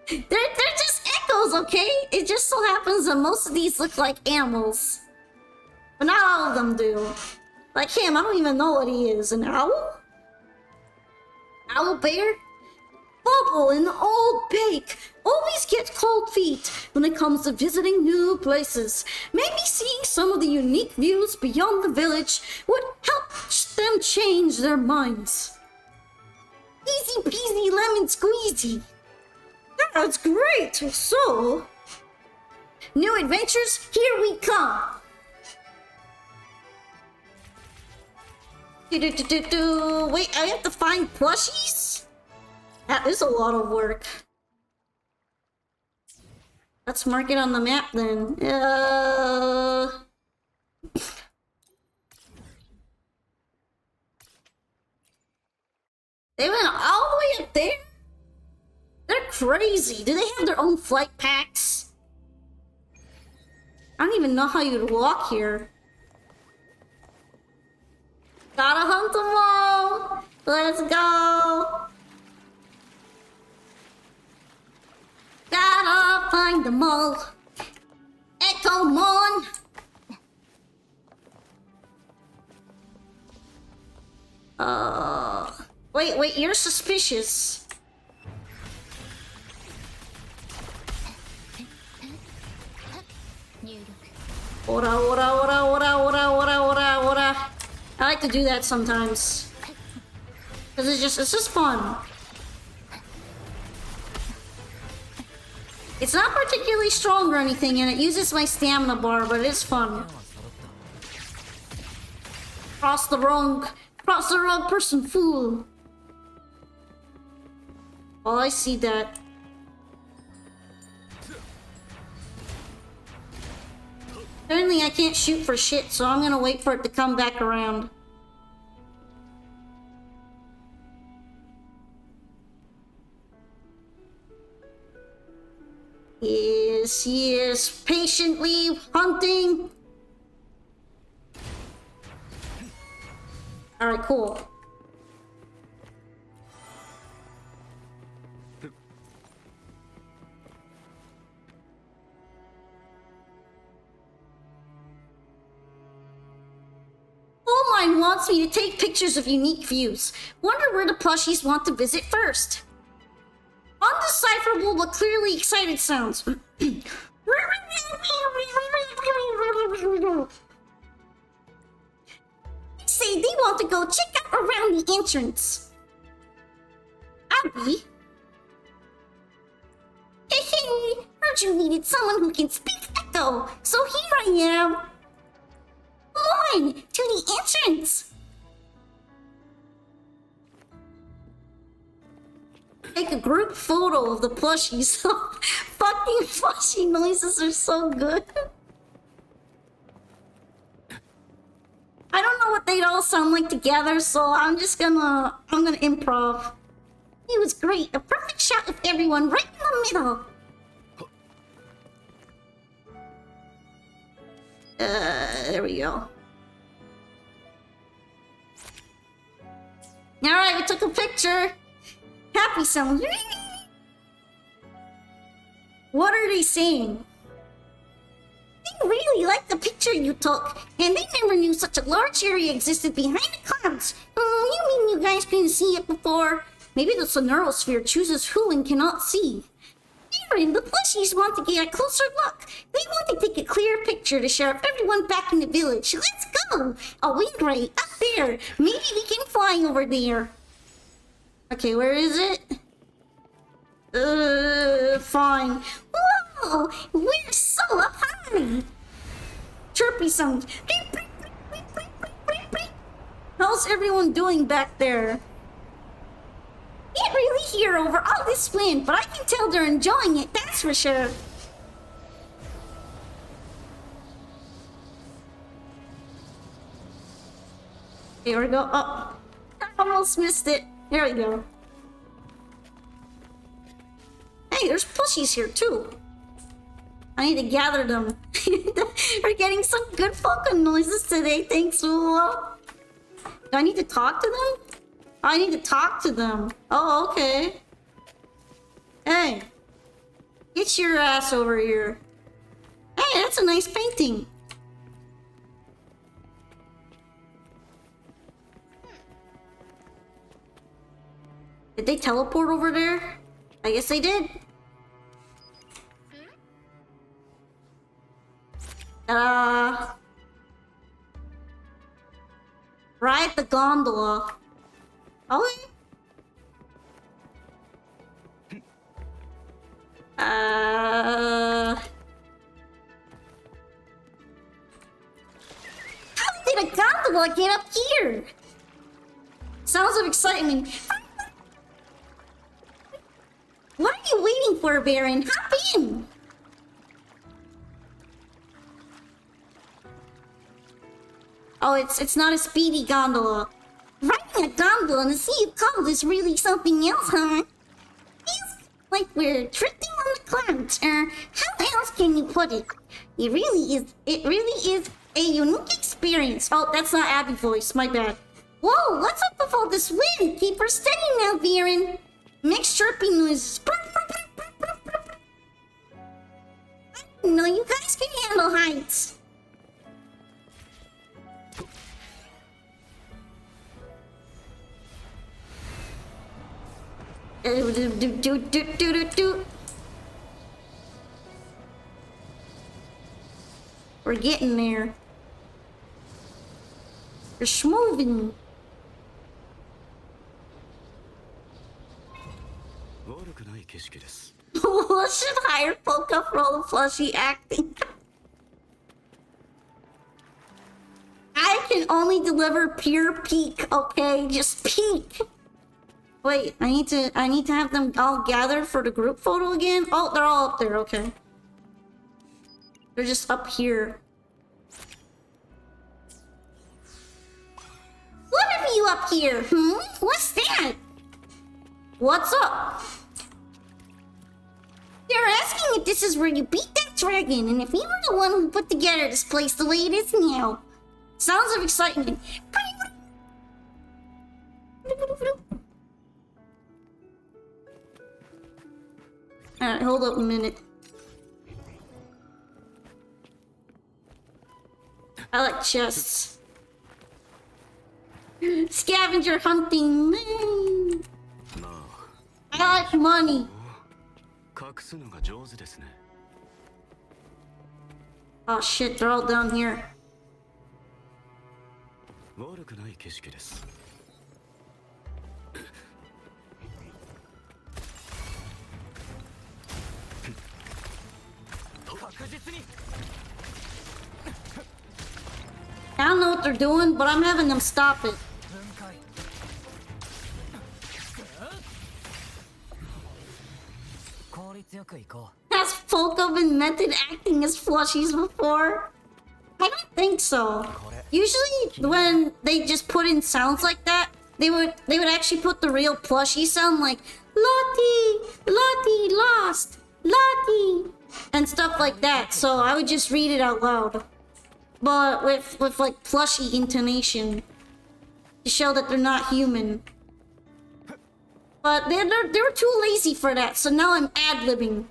They're just Echoes, okay? It just so happens that most of these look like animals. But not all of them do. Like him, I don't even know what he is. An owl? Owl bear? Bubble and Old Bake always get cold feet when it comes to visiting new places. Maybe seeing some of the unique views beyond the village would help them change their minds. Easy peasy lemon squeezy. That's great. So, new adventures, here we come. Wait, I have to find plushies? That is a lot of work. Let's mark it on the map then. They went all the way up there? They're crazy. Do they have their own flight packs? I don't even know how you'd walk here. Gotta hunt them all. Let's go. Gotta find them all. Echo Mon. Wait, you're suspicious. Ora. I like to do that sometimes. Cause it's just fun. It's not particularly strong or anything, and it uses my stamina bar, but it's fun. Cross the wrong person, fool. Oh, I see that. Apparently I can't shoot for shit, so I'm gonna wait for it to come back around. Yes, yes, patiently hunting. Alright, cool. Mine wants me to take pictures of unique views. Wonder where the plushies want to visit first. Undecipherable but clearly excited sounds. They say they want to go check out around the entrance. Abby? Hey, heard you needed someone who can speak Echo, so here I am. Come on, to the entrance. Take a group photo of the plushies. Fucking plushie noises are so good. I don't know what they'd all sound like together, so I'm gonna improv. He was great. A perfect shot of everyone right in the middle. There we go. Alright, we took a picture. Happy sounds. What are they saying? They really liked the picture you took, and they never knew such a large area existed behind the clouds. You mean you guys couldn't see it before? Maybe the Sonorosphere chooses who and cannot see. Aaron, the plushies want to get a closer look. They want to take a clear picture to share of everyone back in the village. Let's go! A wind ray, up there. Maybe we can fly over there. Okay, where is it? Fine. Whoa! We're so up high! Chirpy sounds. How's everyone doing back there? Can't really hear over all this wind, but I can tell they're enjoying it, that's for sure. Here we go. Oh, I almost missed it. There we go. Hey, there's plushies here too. I need to gather them. We're getting some good Falcon noises today, thanks, Ula. Do I need to talk to them? I need to talk to them. Oh, okay. Hey. Get your ass over here. Hey, that's a nice painting. Did they teleport over there? I guess they did. Ride the gondola. Okay. How did a gondola get up here? Sounds of excitement. What are you waiting for, Baron? Hop in! Oh, it's not a speedy gondola. Riding a gondola in the Sea of Cold is really something else, huh? Feels like we're drifting on the clouds, or how else can you put it? It really is a unique experience. Oh, that's not Abby's voice, my bad. Whoa, what's up with all this wind? Keep her steady now, Viren. Mixed chirping noises. No, you guys can handle heights. We're getting there. We're schmoving. 悪くない景色です。Oh, should hire Polka for all the plushie acting. I can only deliver pure peak, okay? Just peak. Wait, I need to have them all gathered for the group photo again? Oh, they're all up there, okay. They're just up here. What have you up here? What's that? What's up? They're asking if this is where you beat that dragon, and if you were the one who put together this place the way it is now. Sounds of excitement. Alright, hold up a minute. I like chests. Scavenger hunting. I like money. 隠すのが上手ですね。 Oh shit, they're all down here. 悪くない景色です。 I don't know what they're doing, but I'm having them stop it. Has Polka been method acting as plushies before? I don't think so. Usually when they just put in sounds like that, they would actually put the real plushie sound like Lottie, Lottie lost, Lottie, and stuff like that. So I would just read it out loud, but with like plushie intonation to show that they're not human. But they were too lazy for that, so now I'm ad-libbing.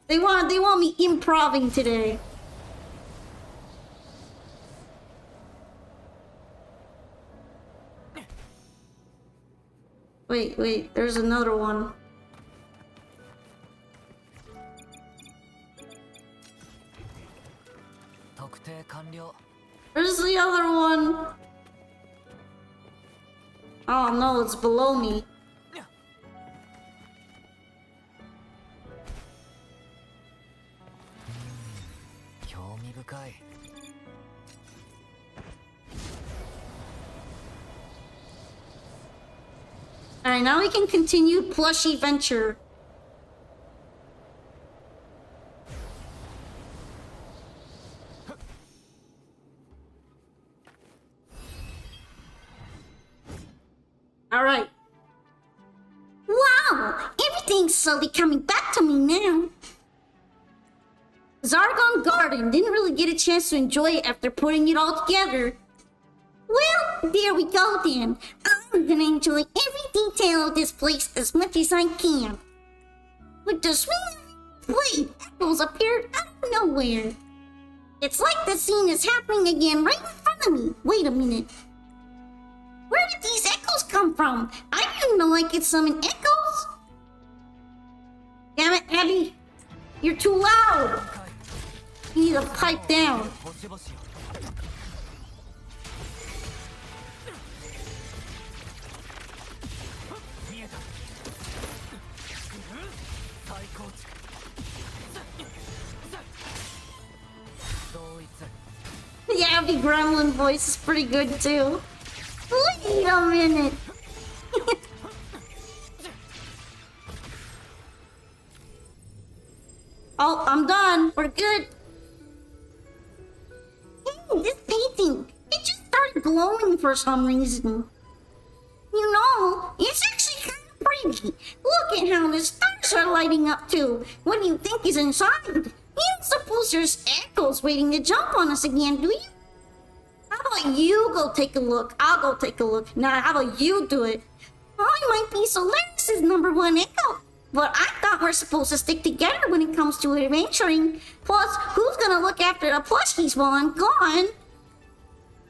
They want me improving today. Wait, there's another one. Where's the other one? Oh no, it's below me. Alright, now we can continue plushie venture. Alright. Wow! Everything's slowly coming back to me now. Zargon Garden didn't really get a chance to enjoy it after putting it all together. Well, there we go then. I'm gonna enjoy every detail of this place as much as I can. With the sweet blade echoes appeared out of nowhere. It's like the scene is happening again right in front of me. Wait a minute. Where did these echoes come from? I didn't know I could summon echoes. Damn it, Abby. You're too loud. You need to pipe down. The Abby Gremlin voice is pretty good too. Wait a minute. Oh, I'm done. We're good. Hey, this painting, it just started glowing for some reason. You know, it's actually kind of pretty. Look at how the stars are lighting up too. What do you think is inside? You don't suppose there's echoes waiting to jump on us again, do you? How about you go take a look? I'll go take a look. Nah, how about you do it? I might be Solaris' #1 echo, but I thought we're supposed to stick together when it comes to adventuring. Plus, who's gonna look after the plushies while I'm gone?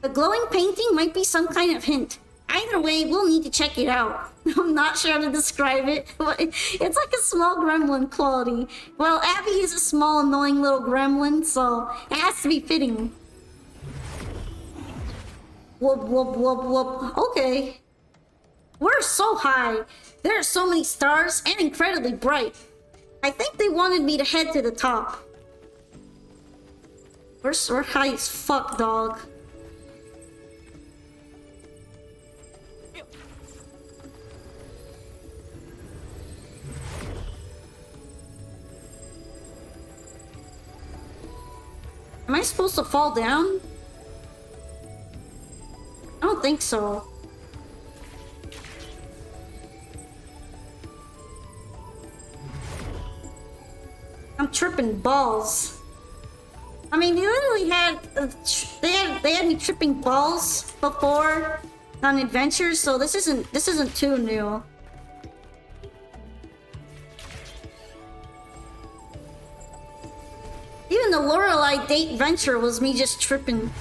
The glowing painting might be some kind of hint. Either way, we'll need to check it out. I'm not sure how to describe it, but it's like a small gremlin quality. Well, Abby is a small, annoying little gremlin, so it has to be fitting. Whoop, whoop, whoop, whoop. Okay. We're so high. There are so many stars and incredibly bright. I think they wanted me to head to the top. We're high as fuck, dog. Am I supposed to fall down? I don't think so. I'm tripping balls. I mean, they literally had they had me tripping balls before on adventures, so this isn't too new. Even the Lorelei date venture was me just tripping.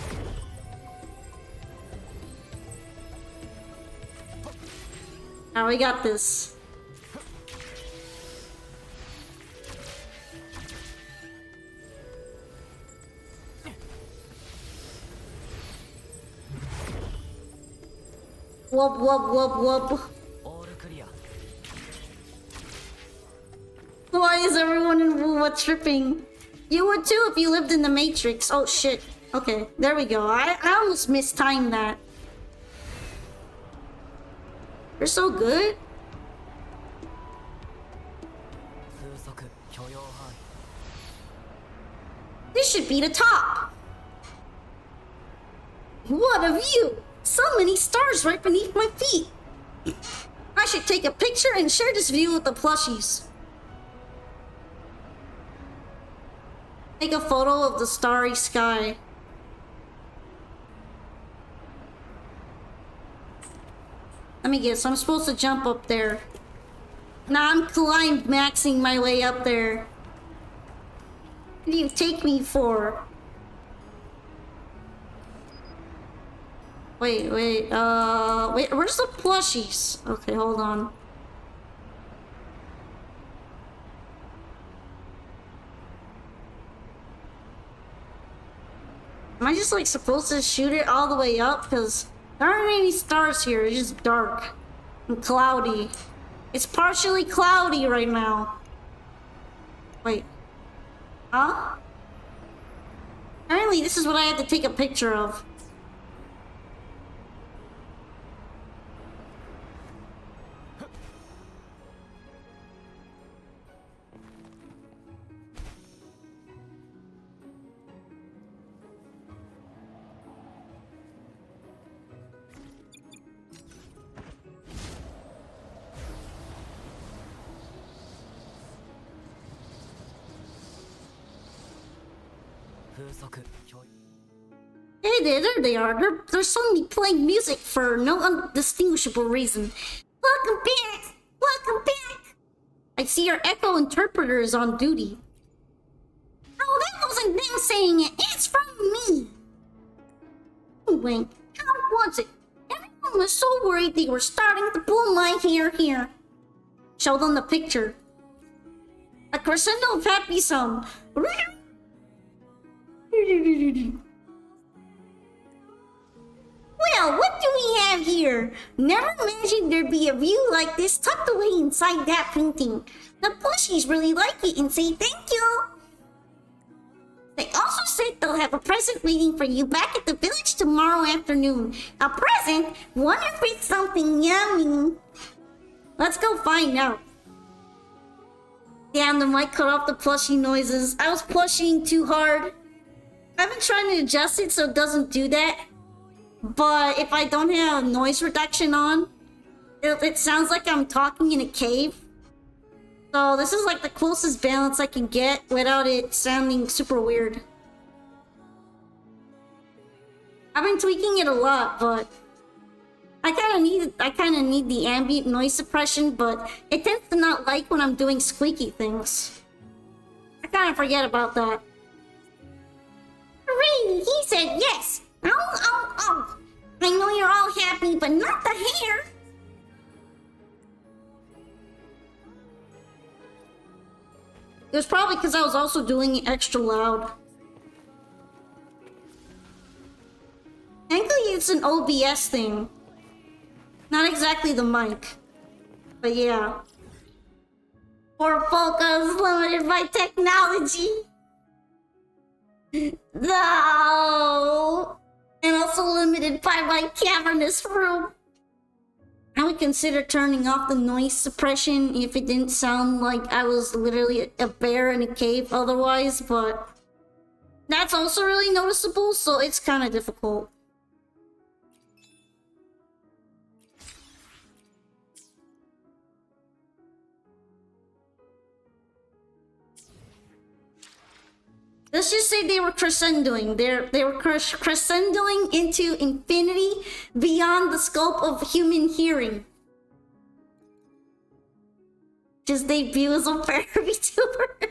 Now we got this. Wub wub wub wub. All clear. Why is everyone in Wuwa tripping? You would too if you lived in the Matrix. Oh shit. Okay, there we go. I almost mistimed that. You're so good. 風速許容範囲 This should be the top. What a view! So many stars right beneath my feet. I should take a picture and share this view with the plushies. Take a photo of the starry sky. Let me guess, I'm supposed to jump up there. Nah, I'm maxing my way up there. What do you take me for? Wait, wait, where's the plushies? Okay, hold on. Am I just like supposed to shoot it all the way up? Because there aren't any stars here, it's just dark and cloudy. It's partially cloudy right now. Wait. Huh? Apparently this is what I had to take a picture of. Hey there they are. They're suddenly playing music for no undistinguishable reason. Welcome back! Welcome back! I see your echo interpreter is on duty. Oh, that wasn't them saying it. It's from me. Anyway, how was it? Everyone was so worried they were starting to pull my hair here. Show them the picture. A crescendo of happy sound. Well, what do we have here? Never imagined there'd be a view like this tucked away inside that painting. The plushies really like it and say thank you. They also said they'll have a present waiting for you back at the village tomorrow afternoon. A present? Wonder if it's something yummy. Let's go find out. Damn, the mic cut off the plushie noises. I was plushieing too hard. I've been trying to adjust it so it doesn't do that. But if I don't have noise reduction on, it sounds like I'm talking in a cave. So this is like the closest balance I can get without it sounding super weird. I've been tweaking it a lot, but I kind of need the ambient noise suppression, but it tends to not like when I'm doing squeaky things. I kind of forget about that. Hooray! He said yes! Ow, ow, ow! I know you're all happy, but not the hair! It was probably because I was also doing it extra loud. Thankfully, it's an OBS thing. Not exactly the mic. But yeah. Poor Polka is limited by technology. No! And also limited by my cavernous room. I would consider turning off the noise suppression if it didn't sound like I was literally a bear in a cave otherwise, but that's also really noticeable, so it's kind of difficult. Let's just say they were crescendoing. They were crescendoing into infinity beyond the scope of human hearing. His debut as a bear VTuber.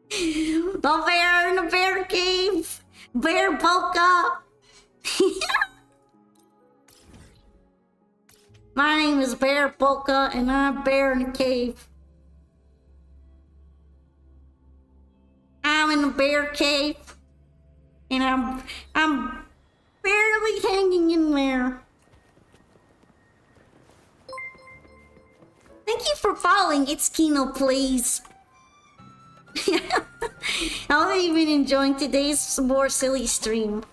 The bear in the bear cave. Bear Boca. My name is Bear Boca and I'm bear in the cave. I'm in the bear cave, and I'm barely hanging in there. Thank you for following. It's Kino, please. I've even enjoying today's more silly stream.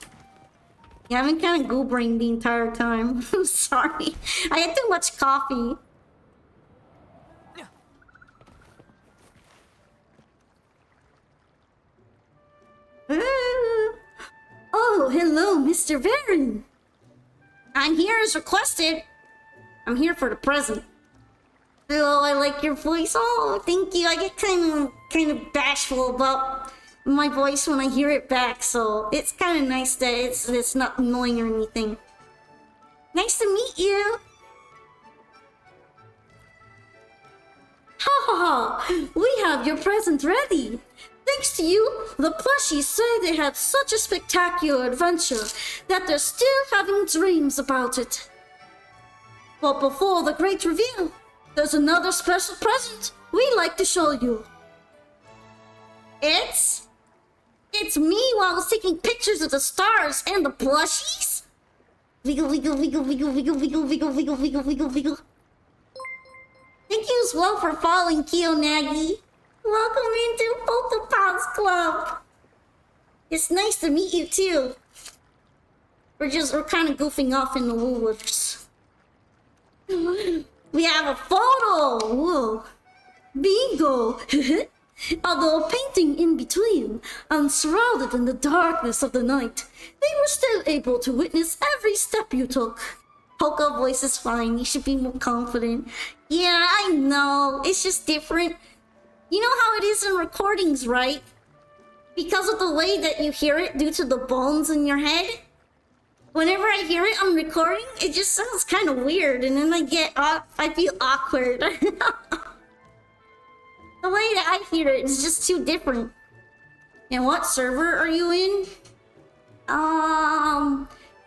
Yeah, I've been kind of goobering the entire time. I'm sorry. I had too much coffee. Oh, hello, Mr. Baron. I'm here as requested. I'm here for the present. Oh, I like your voice. Oh, thank you. I get kind of bashful about my voice when I hear it back, so it's kind of nice that it's not annoying or anything. Nice to meet you. Ha ha ha! We have your present ready. Thanks to you, the plushies say they had such a spectacular adventure that they're still having dreams about it. But before the great reveal, there's another special present we'd like to show you. It's me while I was taking pictures of the stars and the plushies. Wiggle, wiggle, wiggle, wiggle, wiggle, wiggle, wiggle, wiggle, wiggle, wiggle, wiggle. Thank you as well for following Kiyonagi. Welcome into Photopods Club. It's nice to meet you too. We're kind of goofing off in the woodworks. We have a photo. Whoa. Bingo. Although painting in between and surrounded in the darkness of the night, they were still able to witness every step you took. Polka voice is fine. You should be more confident. Yeah, I know. It's just different. You know how it is in recordings, right? Because of the way that you hear it due to the bones in your head. Whenever I hear it on recording, it just sounds kind of weird, and then I feel awkward. The way that I hear it is just too different. And what server are you in?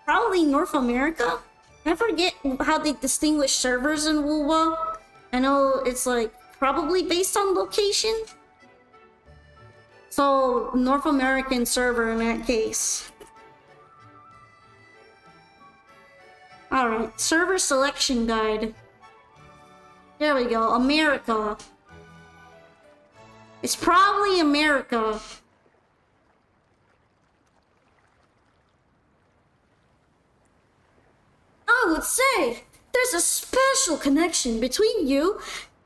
Probably North America. I forget how they distinguish servers in WoWa. I know it's like probably based on location. So, North American server in that case. Alright, server selection guide. There we go, America. It's probably America. I would say there's a special connection between you.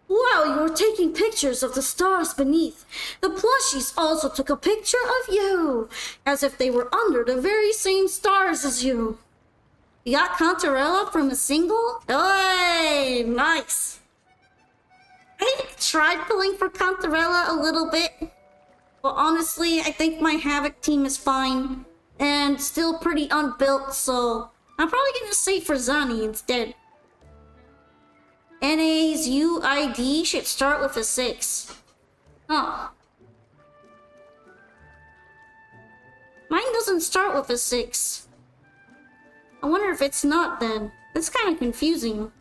While you were taking pictures of the stars beneath, the plushies also took a picture of you, as if they were under the very same stars as you. You got Cantarella from a single? Hey, nice. I tried pulling for Cantarella a little bit, but honestly, I think my Havoc team is fine and still pretty unbuilt, so I'm probably gonna say for Zani instead. NA's UID should start with a 6. Huh. Mine doesn't start with a 6. I wonder if it's not then. That's kind of confusing.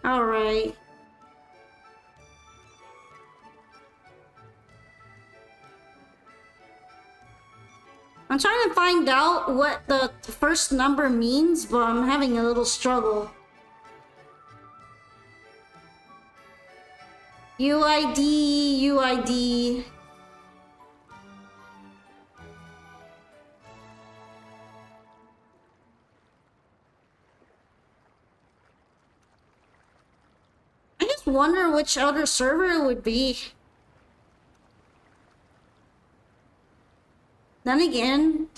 Alright. trying to find out what the first number means, but I'm having a little struggle. UID, UID. I just wonder which other server it would be. Then again,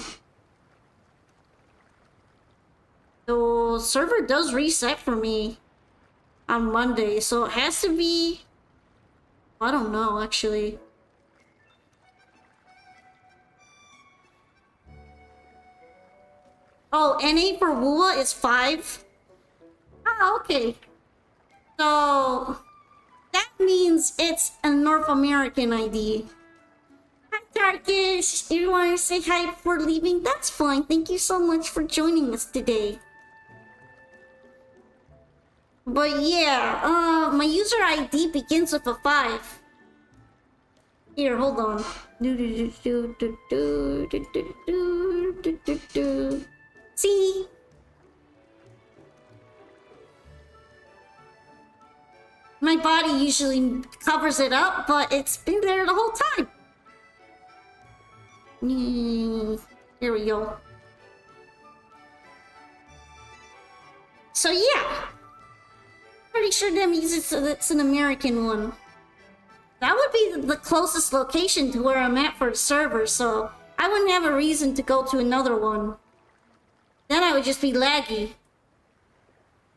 the server does reset for me on Monday, so it has to be... I don't know, actually. Oh, NA for WUA is 5? Ah, okay. So, that means it's a North American ID. Hi, Tarkish. You want to say hi before leaving? That's fine. Thank you so much for joining us today. But yeah, my user ID begins with a 5. Here, hold on. See? My body usually covers it up, but it's been there the whole time. Here we go. So yeah. Pretty sure that means it's an American one. That would be the closest location to where I'm at for the server, so I wouldn't have a reason to go to another one. Then I would just be laggy.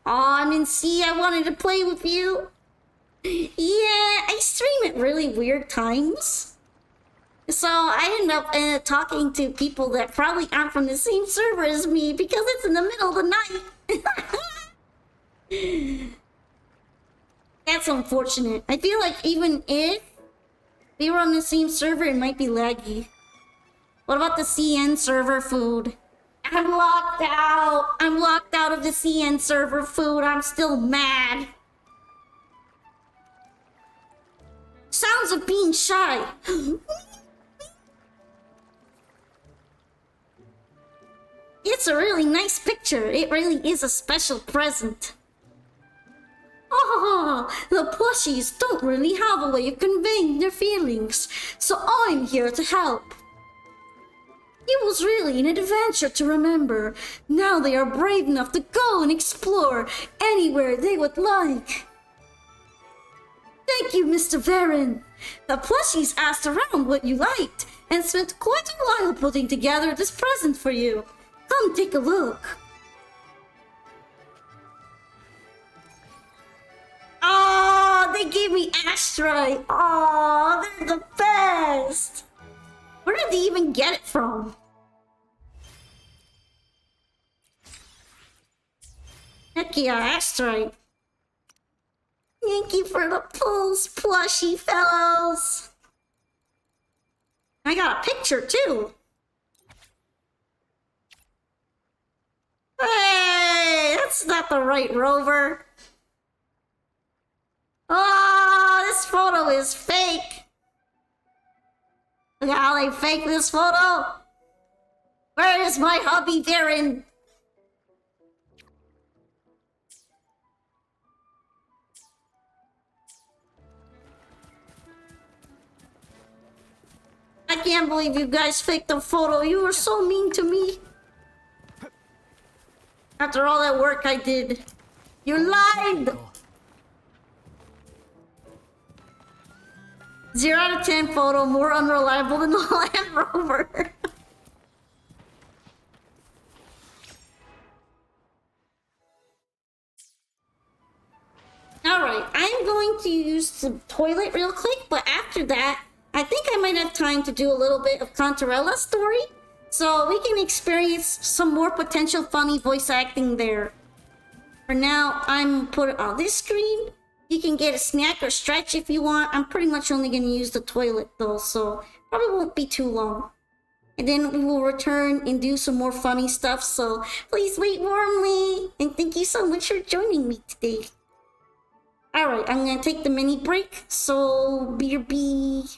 Aw, I'm in C, I wanted to play with you. Yeah, I stream at really weird times. So I end up talking to people that probably aren't from the same server as me because it's in the middle of the night. That's unfortunate. I feel like even if we were on the same server, it might be laggy. What about the CN server food? I'm locked out. I'm locked out of the CN server food. I'm still mad. Sounds of being shy. It's a really nice picture. It really is a special present. Oh, the plushies don't really have a way of conveying their feelings, so I'm here to help. It was really an adventure to remember. Now they are brave enough to go and explore anywhere they would like. Thank you, Mr. Varen. The plushies asked around what you liked and spent quite a while putting together this present for you. Come take a look. Oh, they gave me Astrite. Oh, they're the best. Where did they even get it from? Heck yeah, Astrite. Thank you for the pulse, plushie fellows. I got a picture too. Hey, that's not the right rover. Oh, this photo is fake. Look at how they fake this photo. Where is my hubby, Varen? I can't believe you guys faked the photo. You were so mean to me. After all that work I did. You lied! 0 out of 10 photo, more unreliable than the Land Rover. Alright, I'm going to use the toilet real quick, but after that, I think I might have time to do a little bit of Contarella's story, so we can experience some more potential funny voice acting there. For now, I'm put it on this screen. You can get a snack or stretch if you want. I'm pretty much only going to use the toilet though, so probably won't be too long. And then we will return and do some more funny stuff, so please wait warmly. And thank you so much for joining me today. Alright, I'm going to take the mini break, so BRB.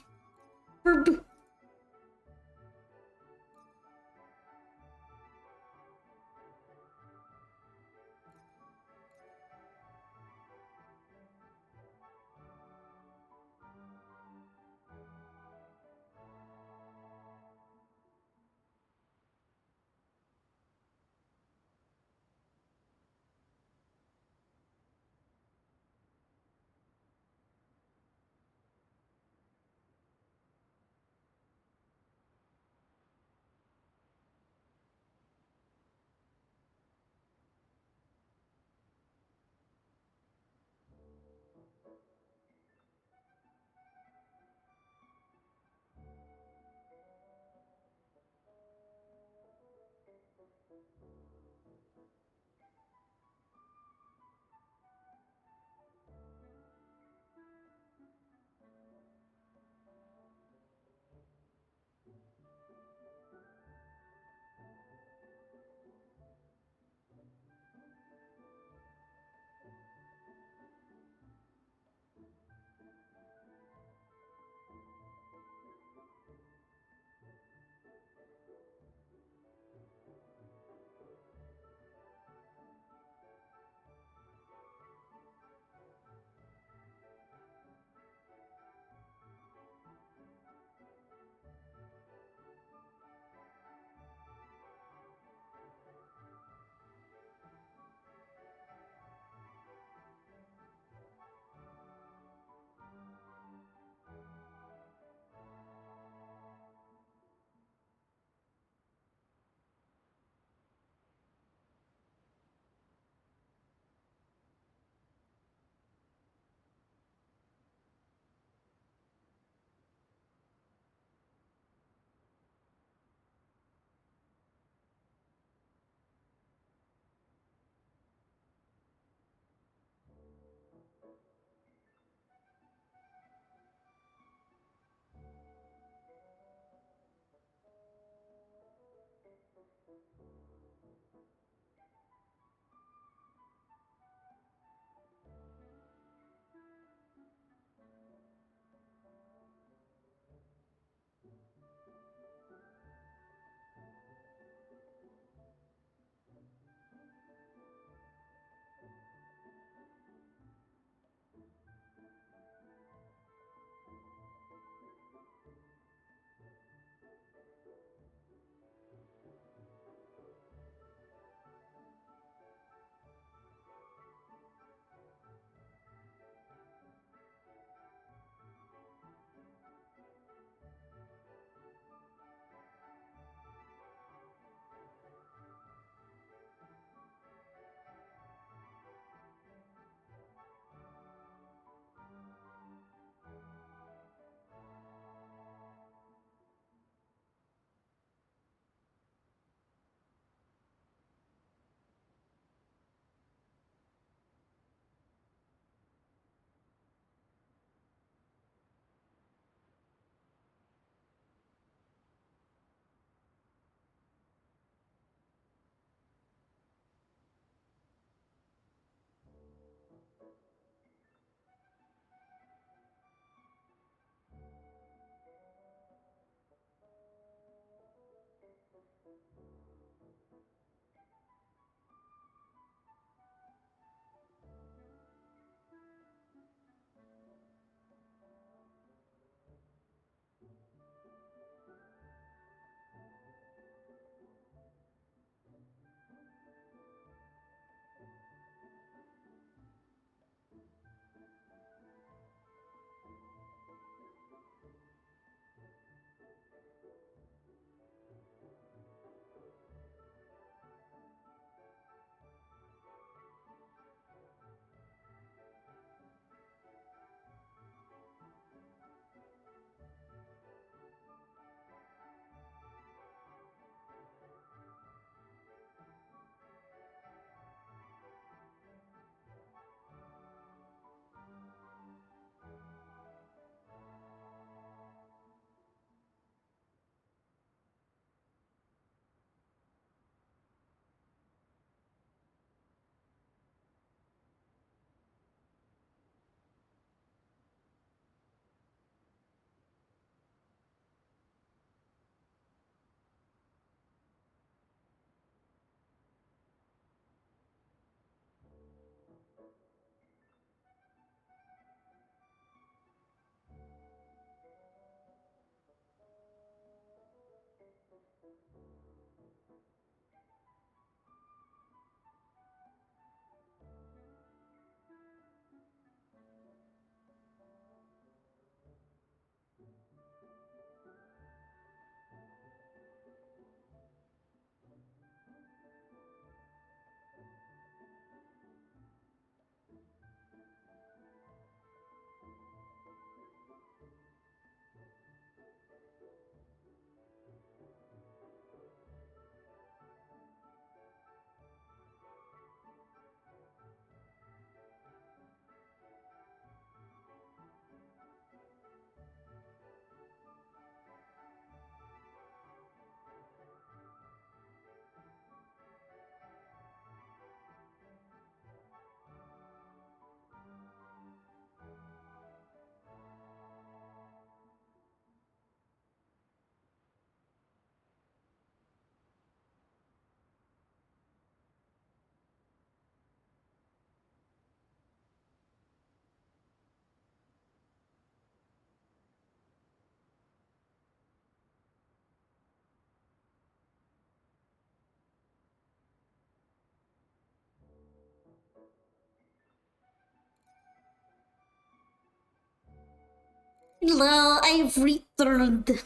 Hello, I've returned.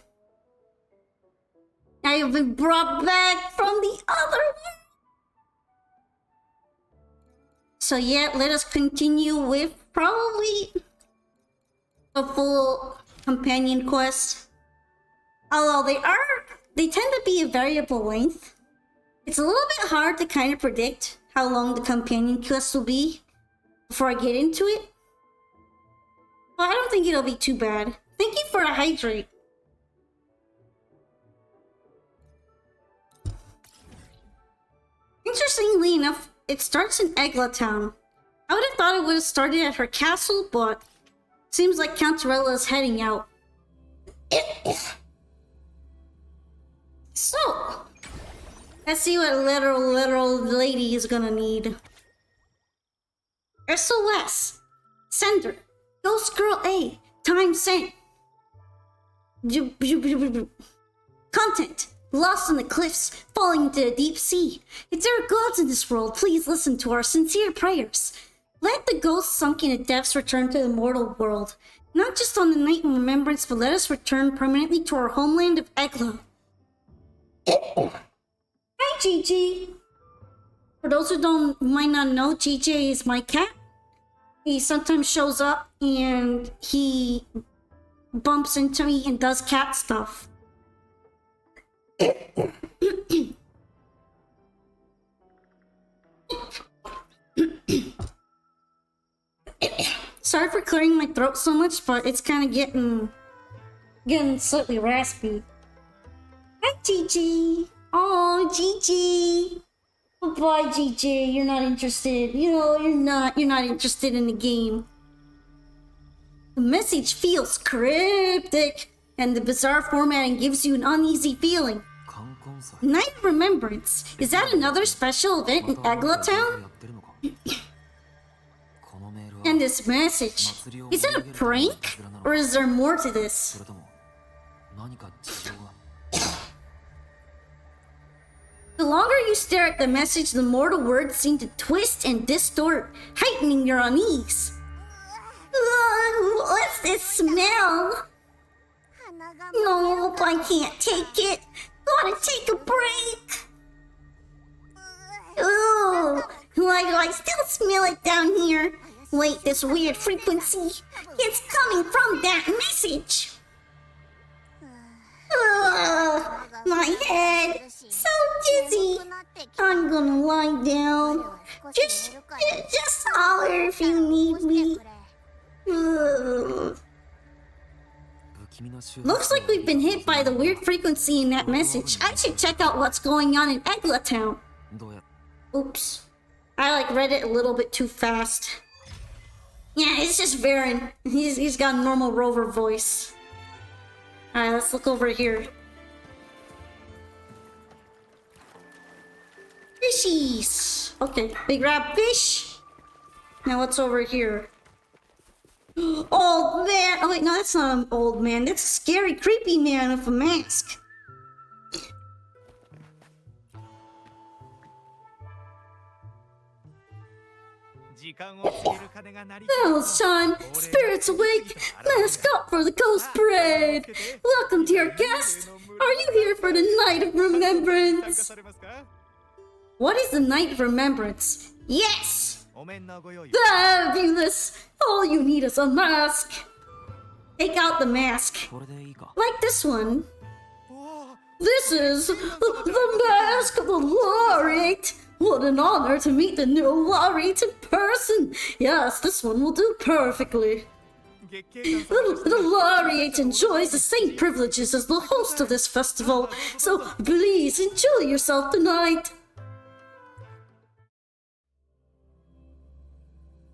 I have been brought back from the other world. So yeah, let us continue with probably a full companion quest. Although they tend to be a variable length. It's a little bit hard to kind of predict how long the companion quest will be before I get into it. Well, I don't think it'll be too bad. Thank you for a hydrate. Interestingly enough, it starts in Egla Town. I would have thought it would have started at her castle, but seems like Cantarella is heading out. So, let's see what literal lady is gonna need. SOS. Sender. Ghost Girl A. Time sent. Content. Lost in the cliffs, falling into the deep sea. If there are gods in this world, please listen to our sincere prayers. Let the ghosts sunk in the depths return to the mortal world. Not just on the night of remembrance, but let us return permanently to our homeland of Egla. Hi, Gigi. For those who might not know, Gigi is my cat. He sometimes shows up and he bumps into me and does cat stuff. Sorry for clearing my throat so much, but it's kind of getting slightly raspy. Hi, Gigi. Oh, Gigi. Bye, Gigi. You're not interested. You know, you're not interested in the game. The message feels cryptic, and the bizarre formatting gives you an uneasy feeling. Night of Remembrance. Is that another special event in Egla Town? And this message. Is it a prank? Or is there more to this? The longer you stare at the message, the more the words seem to twist and distort, heightening your unease. What's this smell? Nope, I can't take it. Gotta take a break. Ooh, why do I still smell it down here? Wait, this weird frequency. It's coming from that message. My head, so dizzy. I'm gonna lie down. Just holler if you need me. Looks like we've been hit by the weird frequency in that message. I should check out what's going on in Egla Town. Oops. I read it a little bit too fast. Yeah, it's just Varen. He's got a normal rover voice. Alright, let's look over here. Fishies! Okay, we grab fish. Now what's over here? Old man! Oh wait, no, that's not an old man. That's a scary, creepy man with a mask. Now it's time. Spirits awake. Mask up for the ghost parade. Welcome, dear guest. Are you here for the Night of Remembrance? What is the Night of Remembrance? Yes! Fabulous! All you need is a mask. Take out the mask. Like this one. This is the mask of the laureate. What an honor to meet the new laureate in person. Yes, this one will do perfectly. The laureate enjoys the same privileges as the host of this festival, so please enjoy yourself tonight.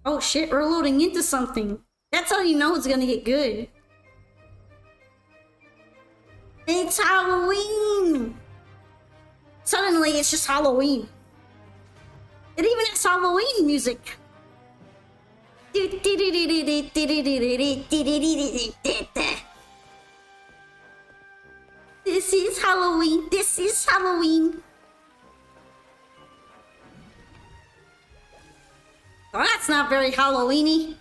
Oh shit, we're loading into something. That's how you know it's gonna get good. It's Halloween! Suddenly, it's just Halloween. It even has Halloween music. This is Halloween. This is Halloween. Well, that's not very Halloween-y.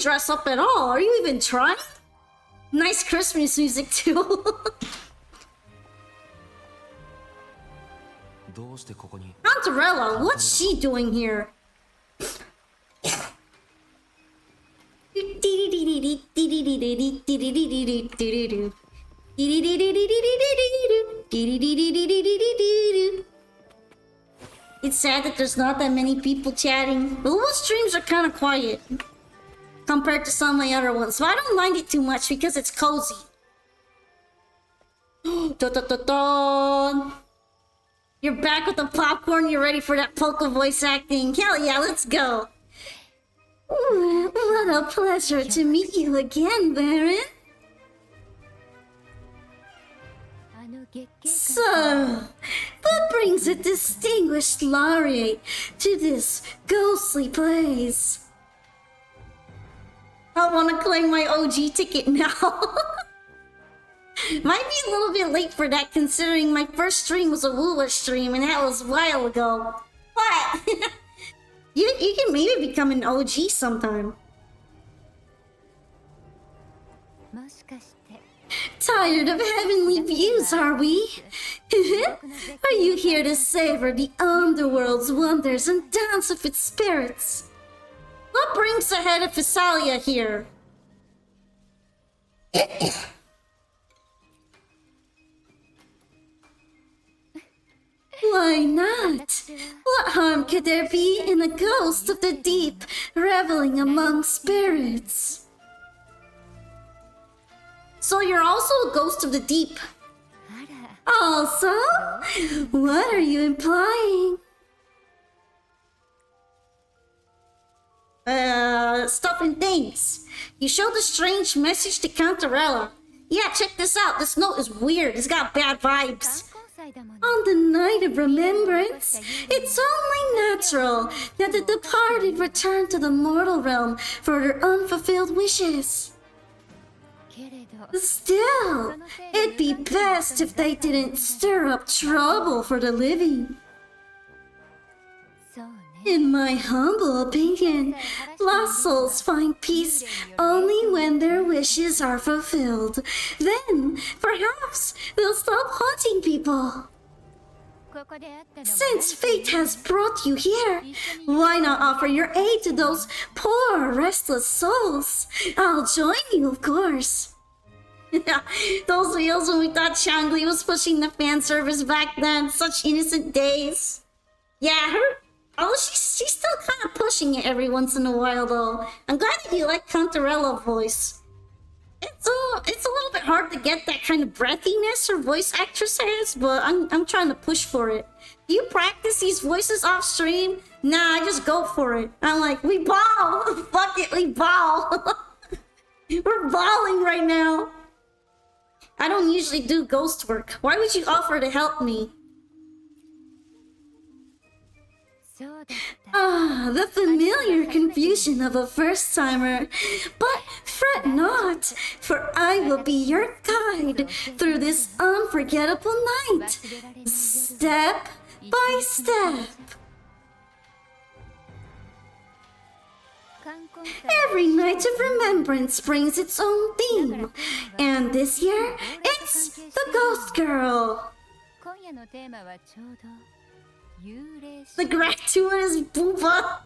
dress up at all. Are you even trying? Nice Christmas music too. どうしてここに Cantarella, what's she doing here? It's sad that there's not that many people chatting. The little streams are kind of quiet compared to some of my other ones, so I don't mind it too much because it's cozy. Dun, dun, dun, dun. You're back with the popcorn. You're ready for that Poké voice acting. Hell yeah, let's go. Ooh, what a pleasure to meet you again, Baron. So, what brings a distinguished laureate to this ghostly place? I want to claim my OG ticket now. Might be a little bit late for that, considering my first stream was a Woowa stream, and that was a while ago. But you can maybe become an OG sometime. Tired of heavenly views, are we? Are you here to savor the underworld's wonders and dance with its spirits? What brings the head of Physalia here? Why not? What harm could there be in a ghost of the deep reveling among spirits? So you're also a ghost of the deep. Also? What are you implying? Stuff and things. You showed a strange message to Cantarella. Yeah, check this out. This note is weird. It's got bad vibes. On the night of remembrance, it's only natural that the departed return to the mortal realm for their unfulfilled wishes. Still, it'd be best if they didn't stir up trouble for the living. In my humble opinion, lost souls find peace only when their wishes are fulfilled. Then, perhaps, they'll stop haunting people. Since fate has brought you here, why not offer your aid to those poor, restless souls? I'll join you, of course. Those wheels when we thought Changli was pushing the fan service back then. Such innocent days. Yeah, she's still kind of pushing it every once in a while, though. I'm glad that you like Cantarella voice. It's a little bit hard to get that kind of breathiness her voice actress has, but I'm trying to push for it. Do you practice these voices off stream? Nah, I just go for it. I'm like, we ball! Fuck it, we ball! We're balling right now. I don't usually do ghost work. Why would you offer to help me? Ah, the familiar confusion of a first-timer. But fret not, for I will be your guide through this unforgettable night, step by step. Every night of remembrance brings its own theme, and this year, it's the Ghost Girl. The gratuitous booba.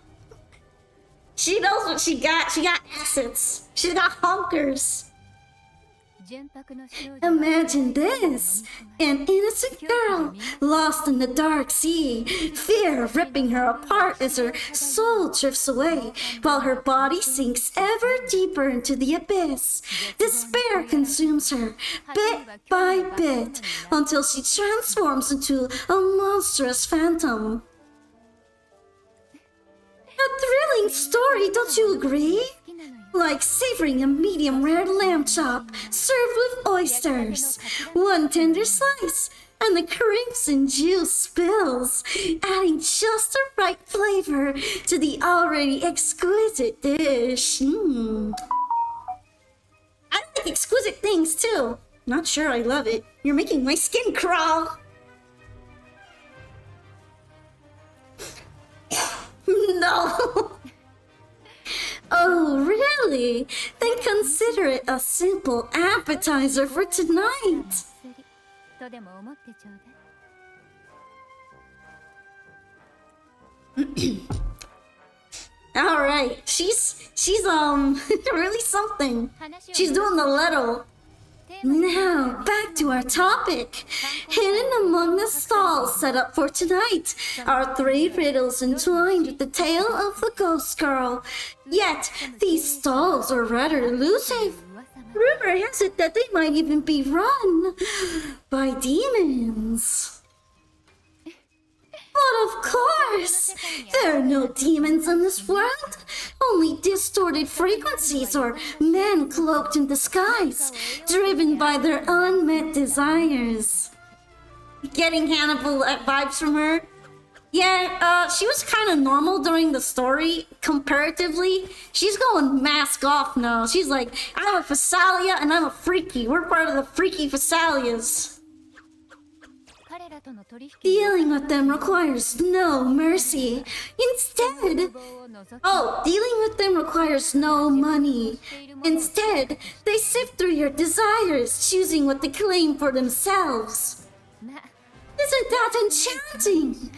She knows what she got. She got assets. She's got honkers. Imagine this. An innocent girl lost in the dark sea. Fear ripping her apart as her soul drifts away, while her body sinks ever deeper into the abyss. Despair consumes her, bit by bit, until she transforms into a monstrous phantom. A thrilling story, don't you agree? Like savoring a medium-rare lamb chop served with oysters. One tender slice, and the crimson juice spills, adding just the right flavor to the already exquisite dish. I like exquisite things too. Not sure I love it. You're making my skin crawl. No. Oh, really? Then consider it a simple appetizer for tonight. とでも思ってちょうだい。 All right, she's really something. She's doing the little. Now back to our topic. Hidden among the stalls set up for tonight are 3 riddles entwined with the tale of the ghost girl. Yet these stalls are rather elusive. Rumor has it that they might even be run by demons. But of course, there are no demons in this world. Only distorted frequencies or men cloaked in disguise, driven by their unmet desires. Getting Hannibal vibes from her? Yeah, she was kind of normal during the story, comparatively. She's going mask off now. She's like, I'm a Phasalia and I'm a freaky. We're part of the freaky Phasalias. Dealing with them requires no mercy. Instead, dealing with them requires no money. Instead, they sift through your desires, choosing what to claim for themselves. Isn't that enchanting?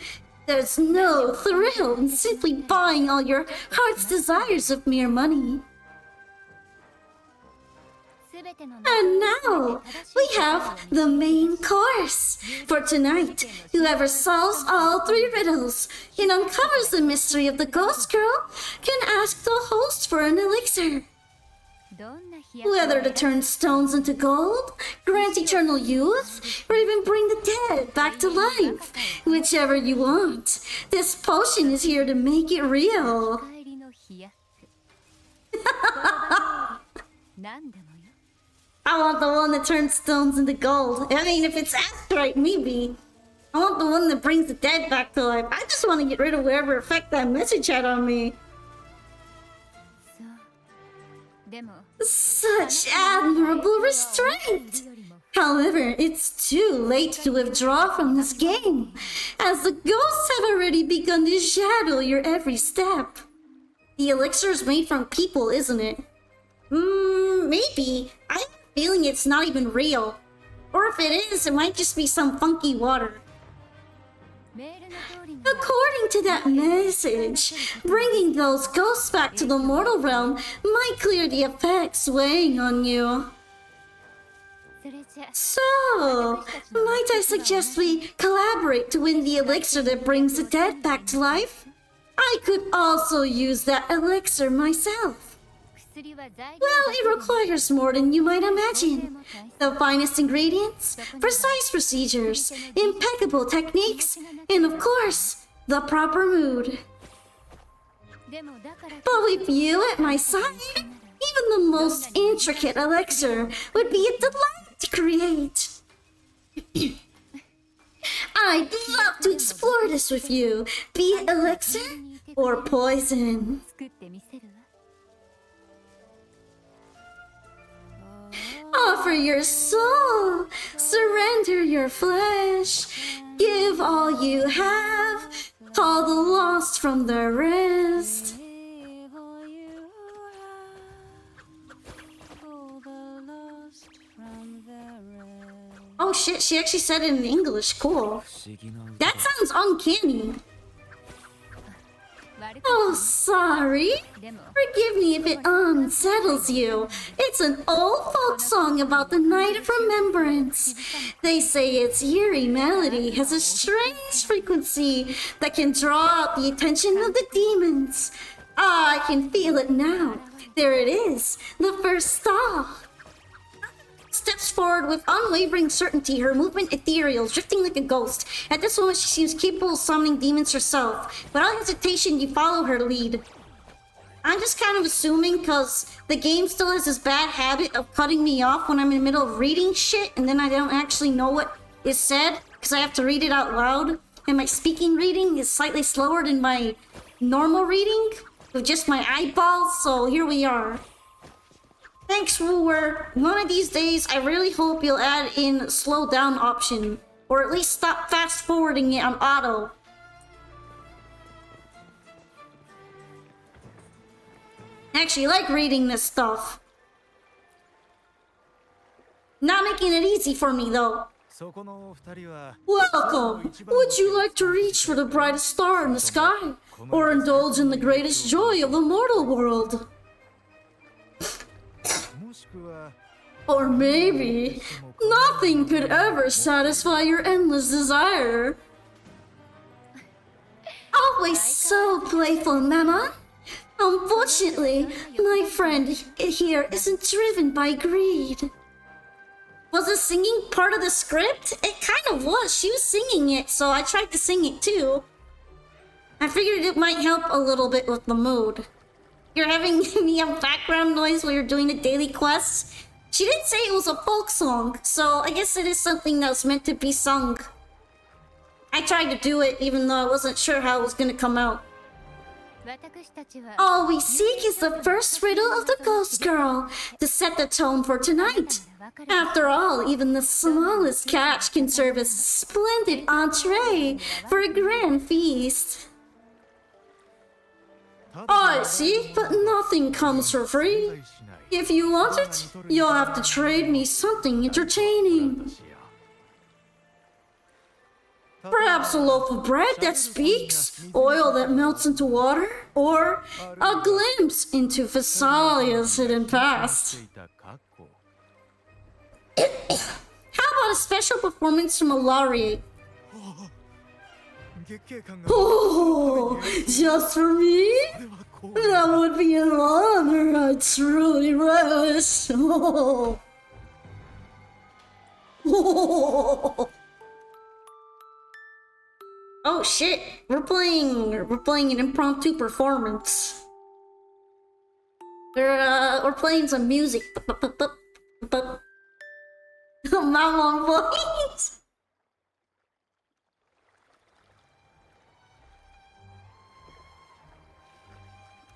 There's no thrill in simply buying all your heart's desires of mere money. And now, we have the main course. For tonight, whoever solves all 3 riddles and uncovers the mystery of the ghost girl can ask the host for an elixir. Whether to turn stones into gold, grant eternal youth, or even bring the dead back to life. Whichever you want. This potion is here to make it real. I want the one that turns stones into gold. I mean, if it's asked right, maybe. I want the one that brings the dead back to life. I just want to get rid of whatever effect that message had on me. Such admirable restraint! However, it's too late to withdraw from this game, as the ghosts have already begun to shadow your every step. The elixir's made from people, isn't it? Maybe. I have a feeling it's not even real. Or if it is, it might just be some funky water. According to that message, bringing those ghosts back to the mortal realm might clear the effects weighing on you. So, might I suggest we collaborate to win the elixir that brings the dead back to life? I could also use that elixir myself. Well, it requires more than you might imagine. The finest ingredients, precise procedures, impeccable techniques, and of course, the proper mood. But with you at my side, even the most intricate elixir would be a delight to create. I'd love to explore this with you, be it elixir or poison. Offer your soul, surrender your flesh, give all you have, call the lost from the rest. Oh shit, she actually said it in English, cool. That sounds uncanny. Oh, sorry. Forgive me if it unsettles you. It's an old folk song about the night of remembrance. They say its eerie melody has a strange frequency that can draw out the attention of the demons. Ah, I can feel it now. There it is, the first stall. Steps forward with unwavering certainty, her movement ethereal, drifting like a ghost. At this moment, she seems capable of summoning demons herself. Without hesitation, you follow her lead. I'm just kind of assuming, because the game still has this bad habit of cutting me off when I'm in the middle of reading shit, and then I don't actually know what is said, because I have to read it out loud. And my speaking reading is slightly slower than my normal reading, with just my eyeballs, so here we are. Thanks, Wooer. One of these days, I really hope you'll add in a slow down option, or at least stop fast forwarding it on auto. I actually like reading this stuff. Not making it easy for me though. そこのお二人は Welcome! Would you like to reach for the brightest star in the sky? Or indulge in the greatest joy of the mortal world? もしくは Or maybe nothing could ever satisfy your endless desire. Always so playful, Mama. Unfortunately, my friend here isn't driven by greed. Was the singing part of the script? It kind of was. She was singing it, so I tried to sing it too. I figured it might help a little bit with the mood. You're having me have background noise while you're doing the daily quests? She did say it was a folk song, so I guess it is something that's meant to be sung. I tried to do it even though I wasn't sure how it was gonna come out. 私たちは All we seek is the first riddle of the Ghost Girl to set the tone for tonight. After all, even the smallest catch can serve as a splendid entree for a grand feast. I see, but nothing comes for free. If you want it, you'll have to trade me something entertaining. Perhaps a loaf of bread that speaks, oil that melts into water, or a glimpse into Thessalia's hidden past. ついた過去 How about a special performance from a laureate? 月経感が Oh, just for me? これはこう That would be an honor I truly relish. Oh shit, we're playing an impromptu performance. We're playing some music. Mama voice.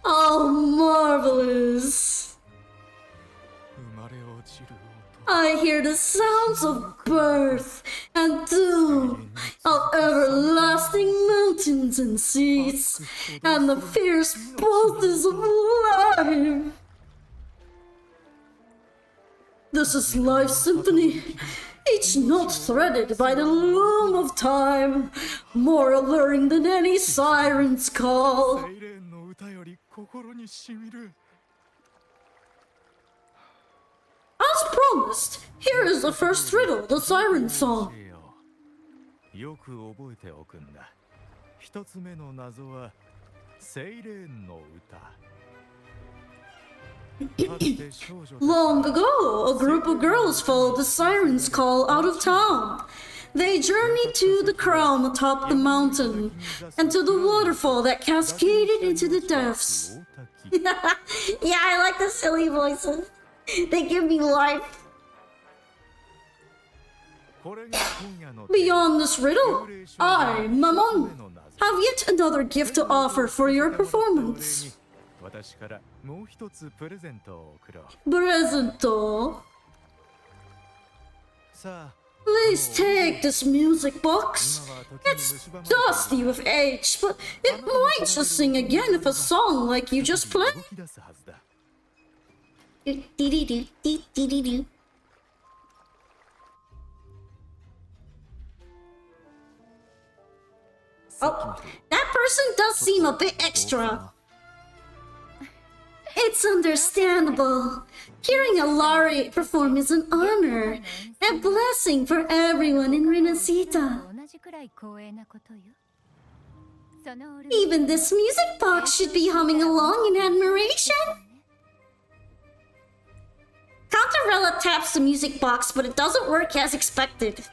Oh, marvelous. 生まれ落ちる I hear the sounds of birth and doom, of everlasting mountains and seas, and the fierce pulses of life. This is life's symphony, each note threaded by the loom of time, more alluring than any siren's call. サイレンの歌より心にしみる As promised, here is the first riddle, the siren song. よく覚えておくんだ一つ目の謎はセイレーンの歌 Long ago, a group of girls followed the siren's call out of town. They journeyed to the crown atop the mountain and to the waterfall that cascaded into the depths. Yeah, I like the silly voices. They give me life. Beyond this riddle, I, Mammon, have yet another gift to offer for your performance. 私からもう一つプレゼントを送ろう Presento. さあ Please take this music box. It's dusty with age, but it might just sing again if a song like you just played. 動き出すはずだ Do-do-do-do-do-do-do. Oh, that person does seem a bit extra. It's understandable. Hearing a laureate perform is an honor, a blessing for everyone in Renacita. 同じくらい光栄なことよその Even this music box should be humming along in admiration. Cantarella taps the music box, but it doesn't work as expected.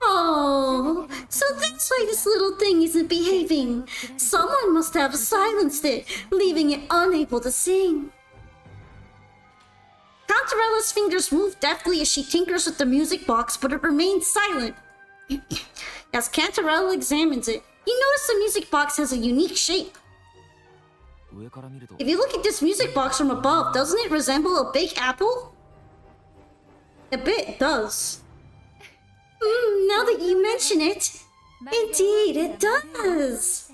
Oh, so that's why this little thing isn't behaving. Someone must have silenced it, leaving it unable to sing. Cantarella's fingers move deftly as she tinkers with the music box, but it remains silent. As Cantarella examines it, you notice the music box has a unique shape. 上から見ると If you look at this music box from above, doesn't it resemble a big apple? A bit does. Now that you mention it, indeed it does.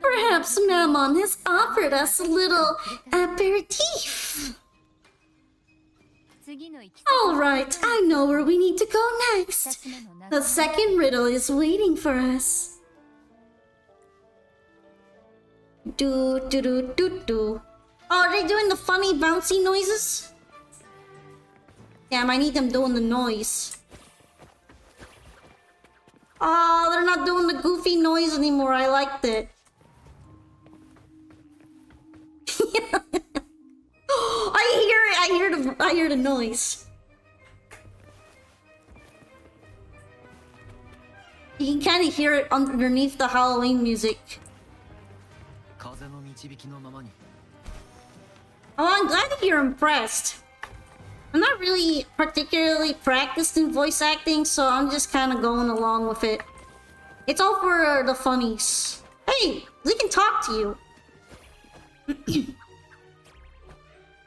Perhaps Mammon has offered us a little aperitif. Alright, I know where we need to go next. The second riddle is waiting for us. Do do do do do. Oh, are they doing the funny bouncy noises? Damn, I need them doing the noise. Oh, they're not doing the goofy noise anymore. I liked it. I hear it. I hear the noise. You can kind of hear it underneath the Halloween music. Oh, I'm glad that you're impressed. I'm not really particularly practiced in voice acting, so I'm just kind of going along with it. It's all for the funnies. Hey, we can talk to you.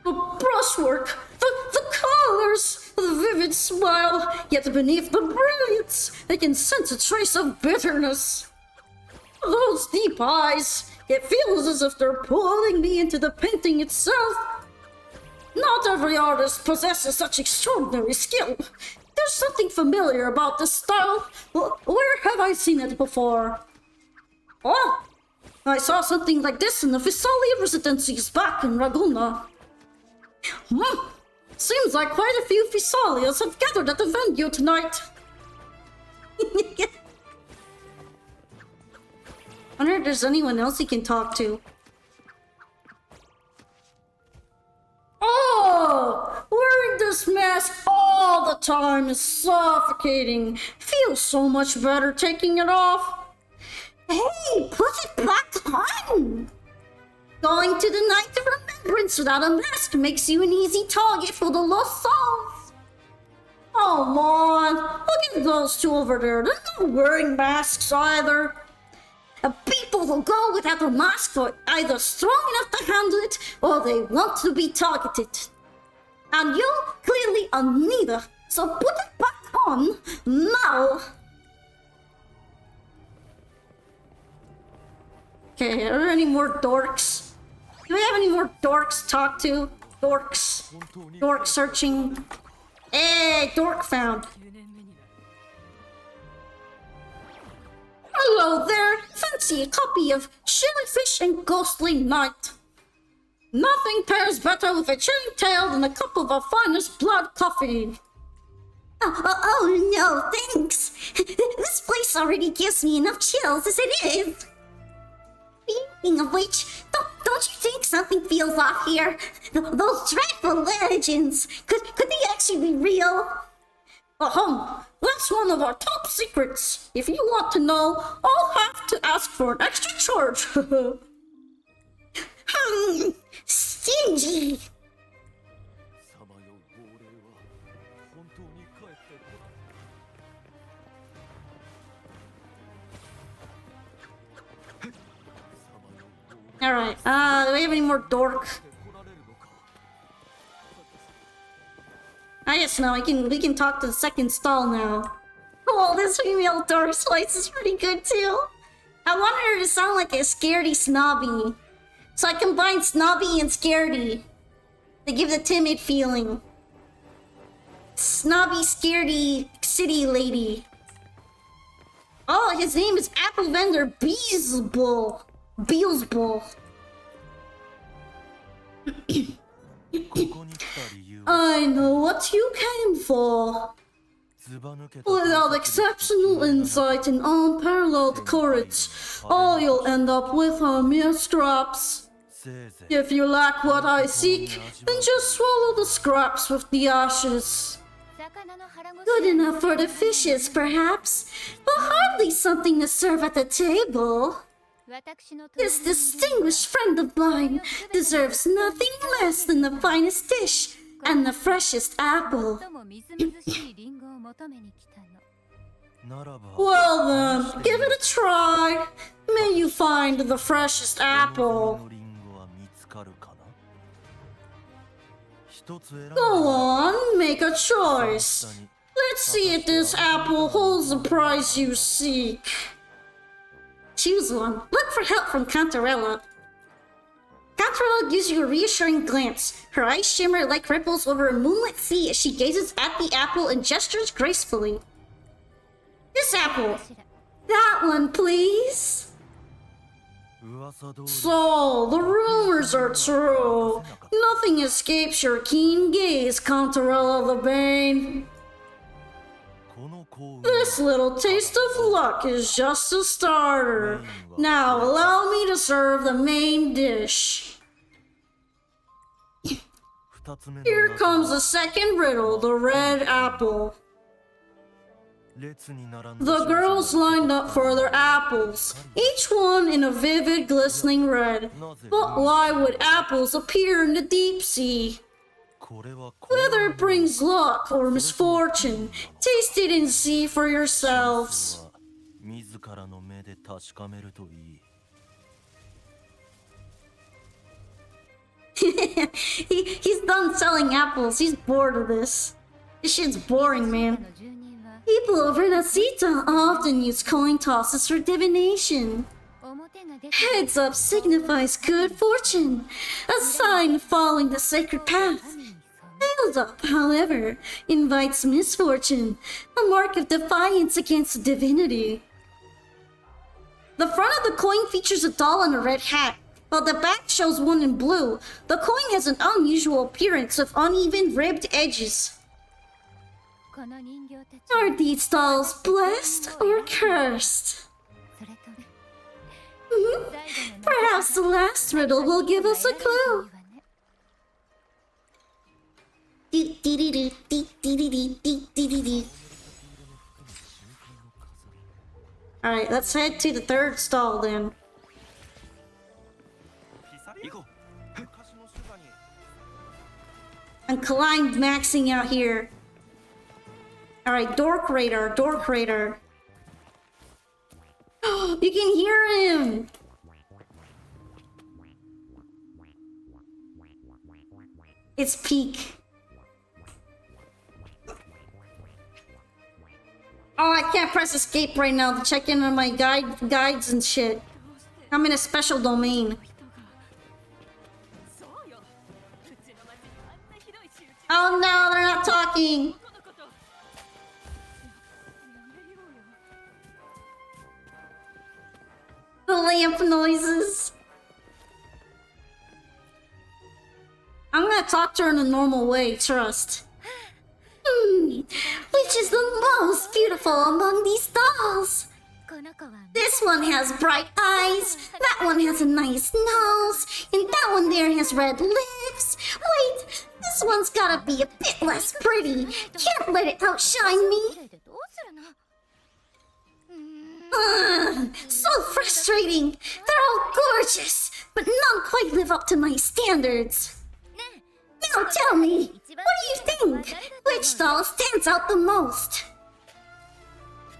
The brushwork, the colors, the vivid smile, yet beneath the brilliance, I can sense a trace of bitterness. Those deep eyes, it feels as if they're pulling me into the painting itself. Not every artist possesses such extraordinary skill. There's something familiar about this style. Where have I seen it before? Oh, I saw something like this in the Visalia residencies back in Raguna. Seems like quite a few Visalias have gathered at the venue tonight. Wonder if there's anyone else he can talk to. Oh, wearing this mask all the time is suffocating. Feels so much better taking it off. Hey, put it back on. Going to the night of remembrance without a mask makes you an easy target for the lost souls. Oh man, look at those two over there. They're not wearing masks either. People who go without a mask are either strong enough to handle it or they want to be targeted. And you clearly are neither, so put it back on now. Okay, are there any more dorks? Do we have any more dorks to talk to? Dorks. Dork searching. Hey, dork found. Hello there! Fancy a copy of Jellyfish and Ghostly Night. Nothing pairs better with a chain tail than a cup of our finest blood coffee. Oh no, thanks. This place already gives me enough chills as it is. Speaking of which, don't you think something feels off here? Those dreadful legends, could they actually be real? That's one of our top secrets. If you want to know, I'll have to ask for an extra charge. Stingy. Alright, do we have any more dork? I guess no, we can talk to the second stall now. Oh, this female dork slice is pretty good too. I want her to sound like a scaredy snobby. So I combine snobby and scaredy to give the timid feeling. Snobby, scaredy, city lady. Oh, his name is Apple Vendor Beelzebul. Beelzebul. I know what you came for. Without exceptional insight and unparalleled courage, all you'll end up with are mere scraps. If you lack what I seek, then just swallow the scraps with the ashes. Good enough for the fishes, perhaps, but hardly something to serve at the table. This distinguished friend of mine deserves nothing less than the finest dish and the freshest apple. Well then, give it a try. May you find the freshest apple. Go on, make a choice. Let's see if this apple holds the price you seek. Choose one. Look for help from Cantarella. Cantarella gives you a reassuring glance. Her eyes shimmer like ripples over a moonlit sea as she gazes at the apple and gestures gracefully. This apple. That one, please. So, the rumors are true. Nothing escapes your keen gaze, Cantarella the Bane. This little taste of luck is just a starter. Now allow me to serve the main dish. Here comes the second riddle, the red apple. The girls lined up for their apples, each one in a vivid, glistening red. But why would apples appear in the deep sea? Whether it brings luck or misfortune, taste it and see for yourselves. He's done selling apples. He's bored of this. This shit's boring, man. People over in Asita often use coin tosses for divination. Heads up signifies good fortune, a sign following the sacred path. Tails up, however, invites misfortune, a mark of defiance against divinity. The front of the coin features a doll in a red hat, while the back shows one in blue. The coin has an unusual appearance of uneven ribbed edges. Are these dolls blessed or cursed? Perhaps the last riddle will give us a clue. Alright, let's head to the third stall then. I'm Klein maxing out here. Alright, Dork Radar, Dork Radar. You can hear him! It's peak. Oh, I can't press escape right now to check in on my guides and shit. I'm in a special domain. Oh no, they're not talking! The lamp noises. I'm gonna talk to her in a normal way, trust. Which is the most beautiful among these dolls? This one has bright eyes, that one has a nice nose, and that one there has red lips. Wait, this one's gotta be a bit less pretty. Can't let it outshine me. So frustrating. They're all gorgeous, but none quite live up to my standards. Now tell me, what do you think? Which doll stands out the most?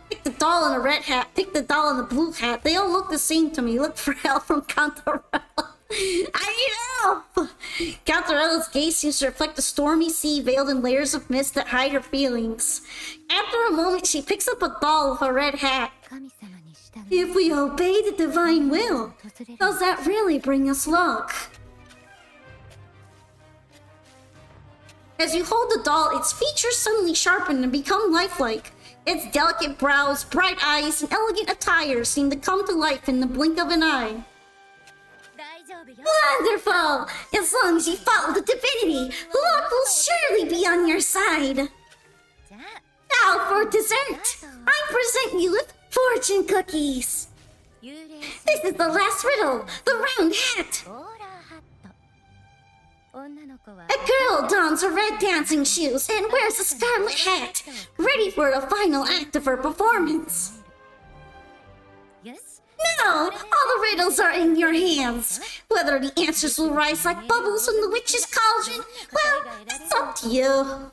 Pick the doll in a red hat, pick the doll in a blue hat. They all look the same to me. Look for help from Cantarella. I need help! Cantarella's gaze seems to reflect the stormy sea veiled in layers of mist that hide her feelings. After a moment, she picks up a doll with a red hat. If we obey the divine will, does that really bring us luck? As you hold the doll, its features suddenly sharpen and become lifelike. Its delicate brows, bright eyes, and elegant attire seem to come to life in the blink of an eye. Wonderful! As long as you follow the divinity, luck will surely be on your side. Now for dessert, I present you with fortune cookies. This is the last riddle, the round hat. A girl dons her red dancing shoes and wears a scarlet hat, ready for the final act of her performance. Now, all the riddles are in your hands. Whether the answers will rise like bubbles in the witch's cauldron, well, it's up to you.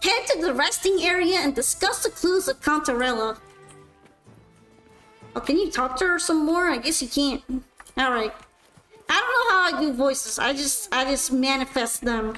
Head to the resting area and discuss the clues of Cantarella. Oh, can you talk to her some more? I guess you can't. Alright. I don't know how I do voices. I just manifest them.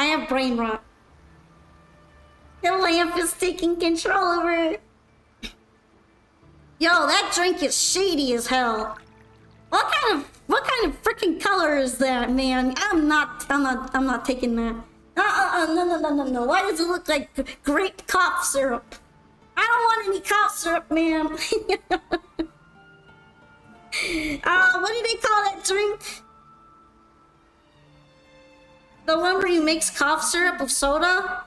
I have brain rot. The lamp is taking control of her. Yo, that drink is shady as hell. What kind of freaking color is that, man? I'm not taking that. No. Why does it look like grape cough syrup? I don't want any cough syrup, man. What do they call that drink? The one where you mix cough syrup with soda?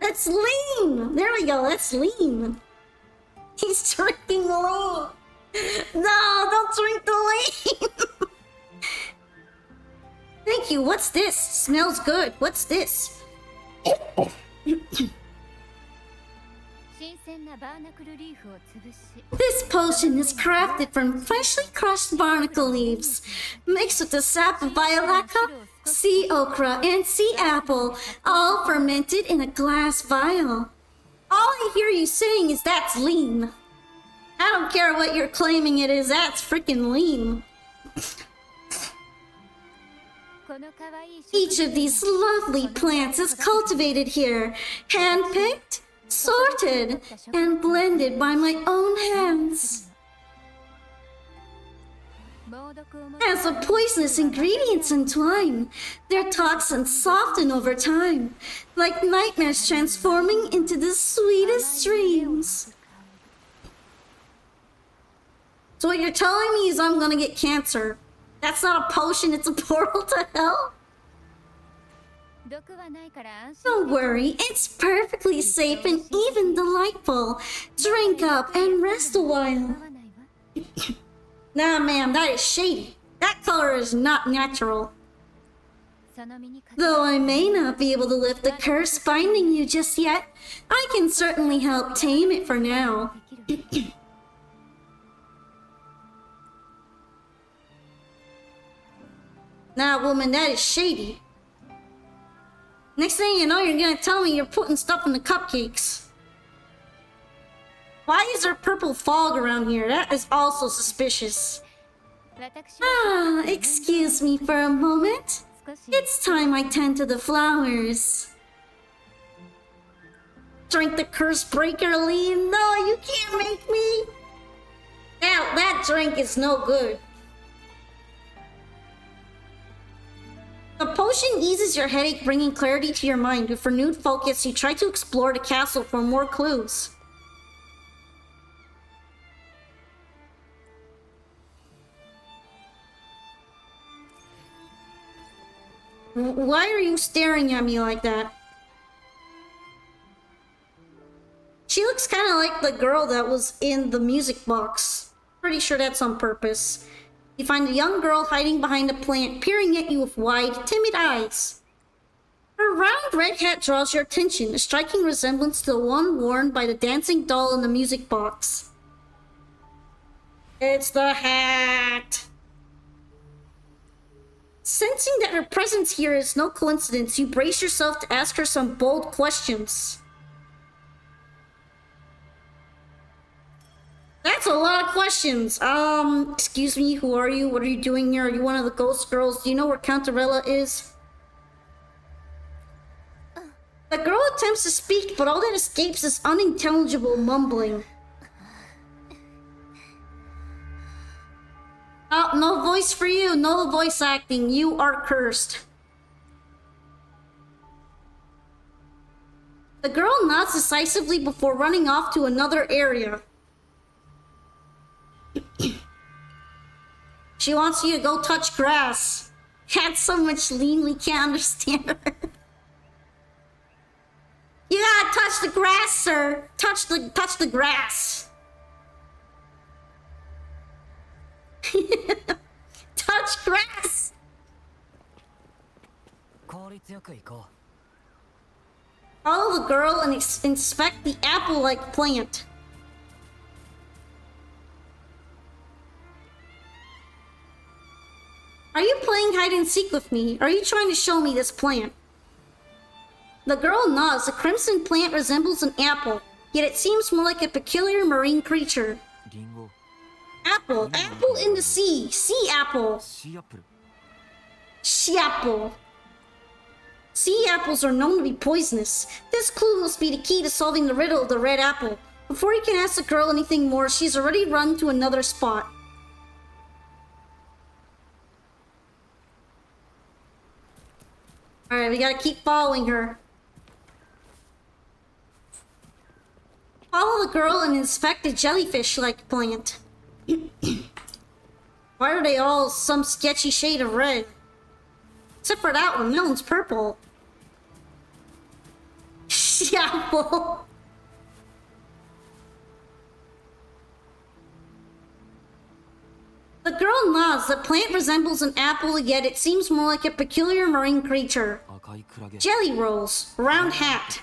That's lean! There we go, that's lean. He's drinking lean. No, don't drink the lean. Thank you, what's this? Smells good. What's this? This potion is crafted from freshly crushed barnacle leaves, mixed with the sap of violaca, sea okra, and sea apple, all fermented in a glass vial. All I hear you saying is that's lean. I don't care what you're claiming it is, that's freaking lean. Each of these lovely plants is cultivated here, handpicked, sorted, and blended by my own hands. As the poisonous ingredients entwine, their toxins soften over time, like nightmares transforming into the sweetest dreams. So what you're telling me is I'm gonna get cancer. That's not a potion, it's a portal to hell? Don't worry, it's perfectly safe and even delightful. Drink up and rest a while. Nah, ma'am, that is shady. That color is not natural. Though I may not be able to lift the curse binding you just yet, I can certainly help tame it for now. Nah, woman, that is shady. Next thing you know, you're gonna tell me you're putting stuff in the cupcakes. Why is there purple fog around here? That is also suspicious. Excuse me for a moment. It's time I tend to the flowers. Drink the curse breaker, Lee. No, you can't make me. That drink is no good. The potion eases your headache, bringing clarity to your mind. With renewed focus, you try to explore the castle for more clues. Why are you staring at me like that? She looks kind of like the girl that was in the music box. Pretty sure that's on purpose. You find a young girl hiding behind a plant, peering at you with wide, timid eyes. Her round red hat draws your attention, a striking resemblance to the one worn by the dancing doll in the music box. It's the hat! Sensing that her presence here is no coincidence, you brace yourself to ask her some bold questions. That's a lot of questions. Excuse me, who are you? What are you doing here? Are you one of the ghost girls? Do you know where Cantarella is? The girl attempts to speak, but all that escapes is unintelligible mumbling. Oh, no voice for you. No voice acting. You are cursed. The girl nods decisively before running off to another area. She wants you to go touch grass. That's so much lean we can't understand her. You gotta touch the grass, sir. Touch the grass. Touch grass. Follow the girl and inspect the apple-like plant. Are you playing hide and seek with me? Are you trying to show me this plant? The girl nods. The crimson plant resembles an apple, yet it seems more like a peculiar marine creature. Apple. Apple in the sea. Sea apple. シーアップル Sea apple. Sea apples are known to be poisonous. This clue must be the key to solving the riddle of the red apple. Before you can ask the girl anything more, she's already run to another spot. Alright, we gotta keep following her. Follow the girl and inspect the jellyfish-like plant. Why are they all some sketchy shade of red? Except for that one, that one's purple. Apple. The girl nods. The plant resembles an apple, yet it seems more like a peculiar marine creature. 赤いクラゲ Jelly rolls. Round hat.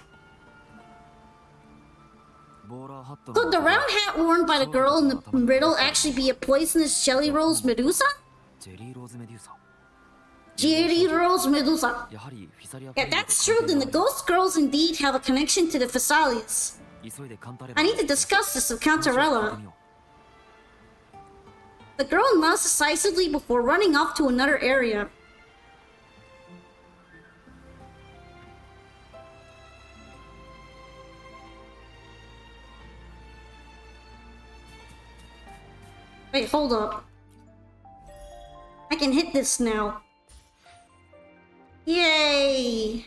ボーラーハット Could the round hat worn by the girl in the riddle actually be a poisonous jelly rolls Medusa? ジェリーローズメデューサ Jelly rolls Medusa. やはりフィサリア If that's true, then the ghost girls indeed have a connection to the Phasaelius. 急いでカンタレ I need to discuss this with Cantarella. The girl nods decisively before running off to another area. Wait, hold up. I can hit this now. Yay!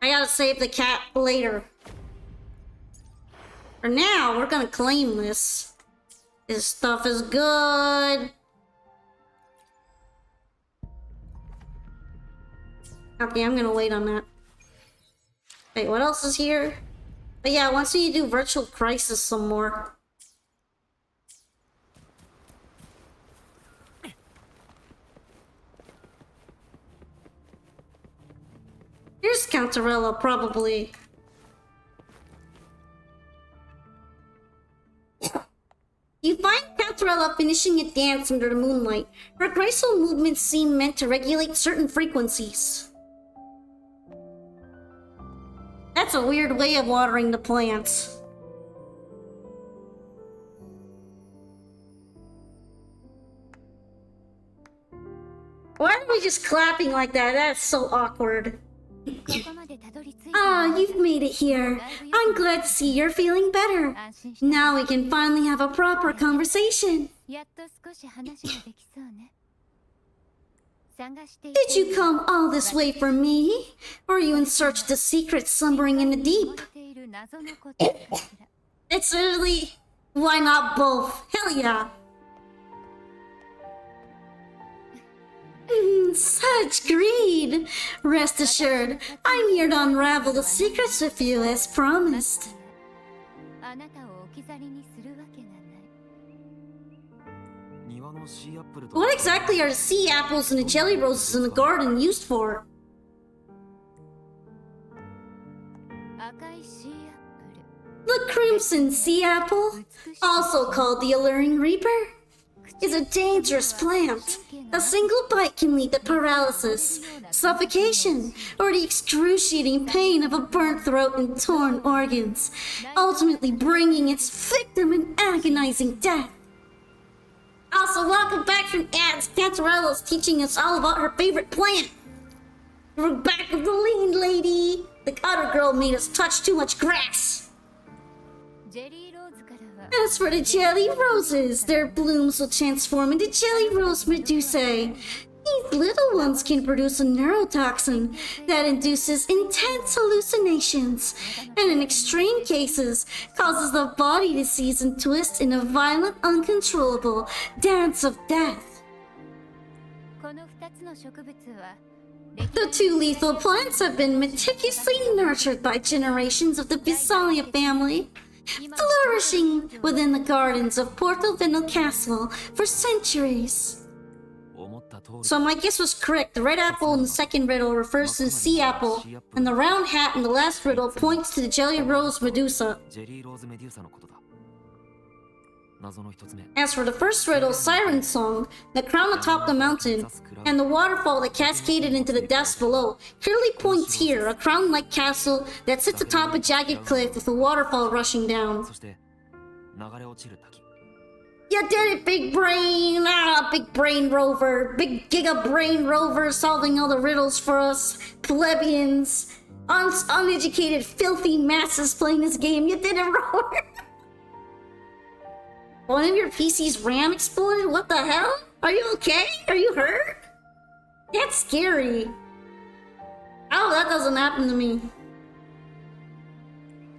I gotta save the cat later. For now, we're gonna claim this. This stuff is good. Okay, I'm gonna wait on that. Wait, what else is here? But yeah, once you do Virtual Crisis some more. Here's Cantarella, probably. You find Cantarella finishing a dance under the moonlight. Her graceful movements seem meant to regulate certain frequencies. That's a weird way of watering the plants. Why are we just clapping like that? That's so awkward. ここまでたどり着いた Ah, you've made it here. I'm glad to see you're feeling better. 安心して Now we can finally have a proper conversation. やっと少し話ができそうね探してい Did you come all this way for me? Or are you in search of the secrets slumbering in the deep? ている謎のことかしら It's really... Why not both? Hell yeah. Such greed. Rest assured, I'm here to unravel the secrets with you as promised. あなたを置き去りにするわけがない庭のシーアップルと What exactly are the sea apples and the jelly roses in the garden used for? 赤いシーアップル The crimson sea apple, also called the alluring reaper, is a dangerous plant. A single bite can lead to paralysis, suffocation, or the excruciating pain of a burnt throat and torn organs, ultimately bringing its victim an agonizing death. Also, welcome back from ads. Cantarella's teaching us all about her favorite plant. We're back with the lean lady. The other girl made us touch too much grass. ジェリーローズからは As for the jelly roses, their blooms will transform into jelly rose medusae. These little ones can produce a neurotoxin that induces intense hallucinations, and in extreme cases, causes the body to seize and twist in a violent, uncontrollable dance of death. この2つの植物は The two lethal plants have been meticulously nurtured by generations of the Visalia family, flourishing within the gardens of Portovino Castle for centuries. 思った通り So my guess was correct. The red apple in the second riddle refers to the sea apple, and the round hat in the last riddle points to the jelly rose Medusa. ジェリーローズメデューサのことだ謎の一つ目 As for the first riddle, Siren Song, the crown atop the mountain, and the waterfall that cascaded into the depths below, clearly points here, a crown-like castle that sits atop a jagged cliff with a waterfall rushing down. そして流れ落ちる滝 You did it, big brain! Ah, big brain rover! Big giga brain rover solving all the riddles for us plebeians! Uneducated, filthy masses playing this game. You did it, rover! One of your PC's RAM exploded? What the hell? Are you okay? Are you hurt? That's scary. Oh, that doesn't happen to me.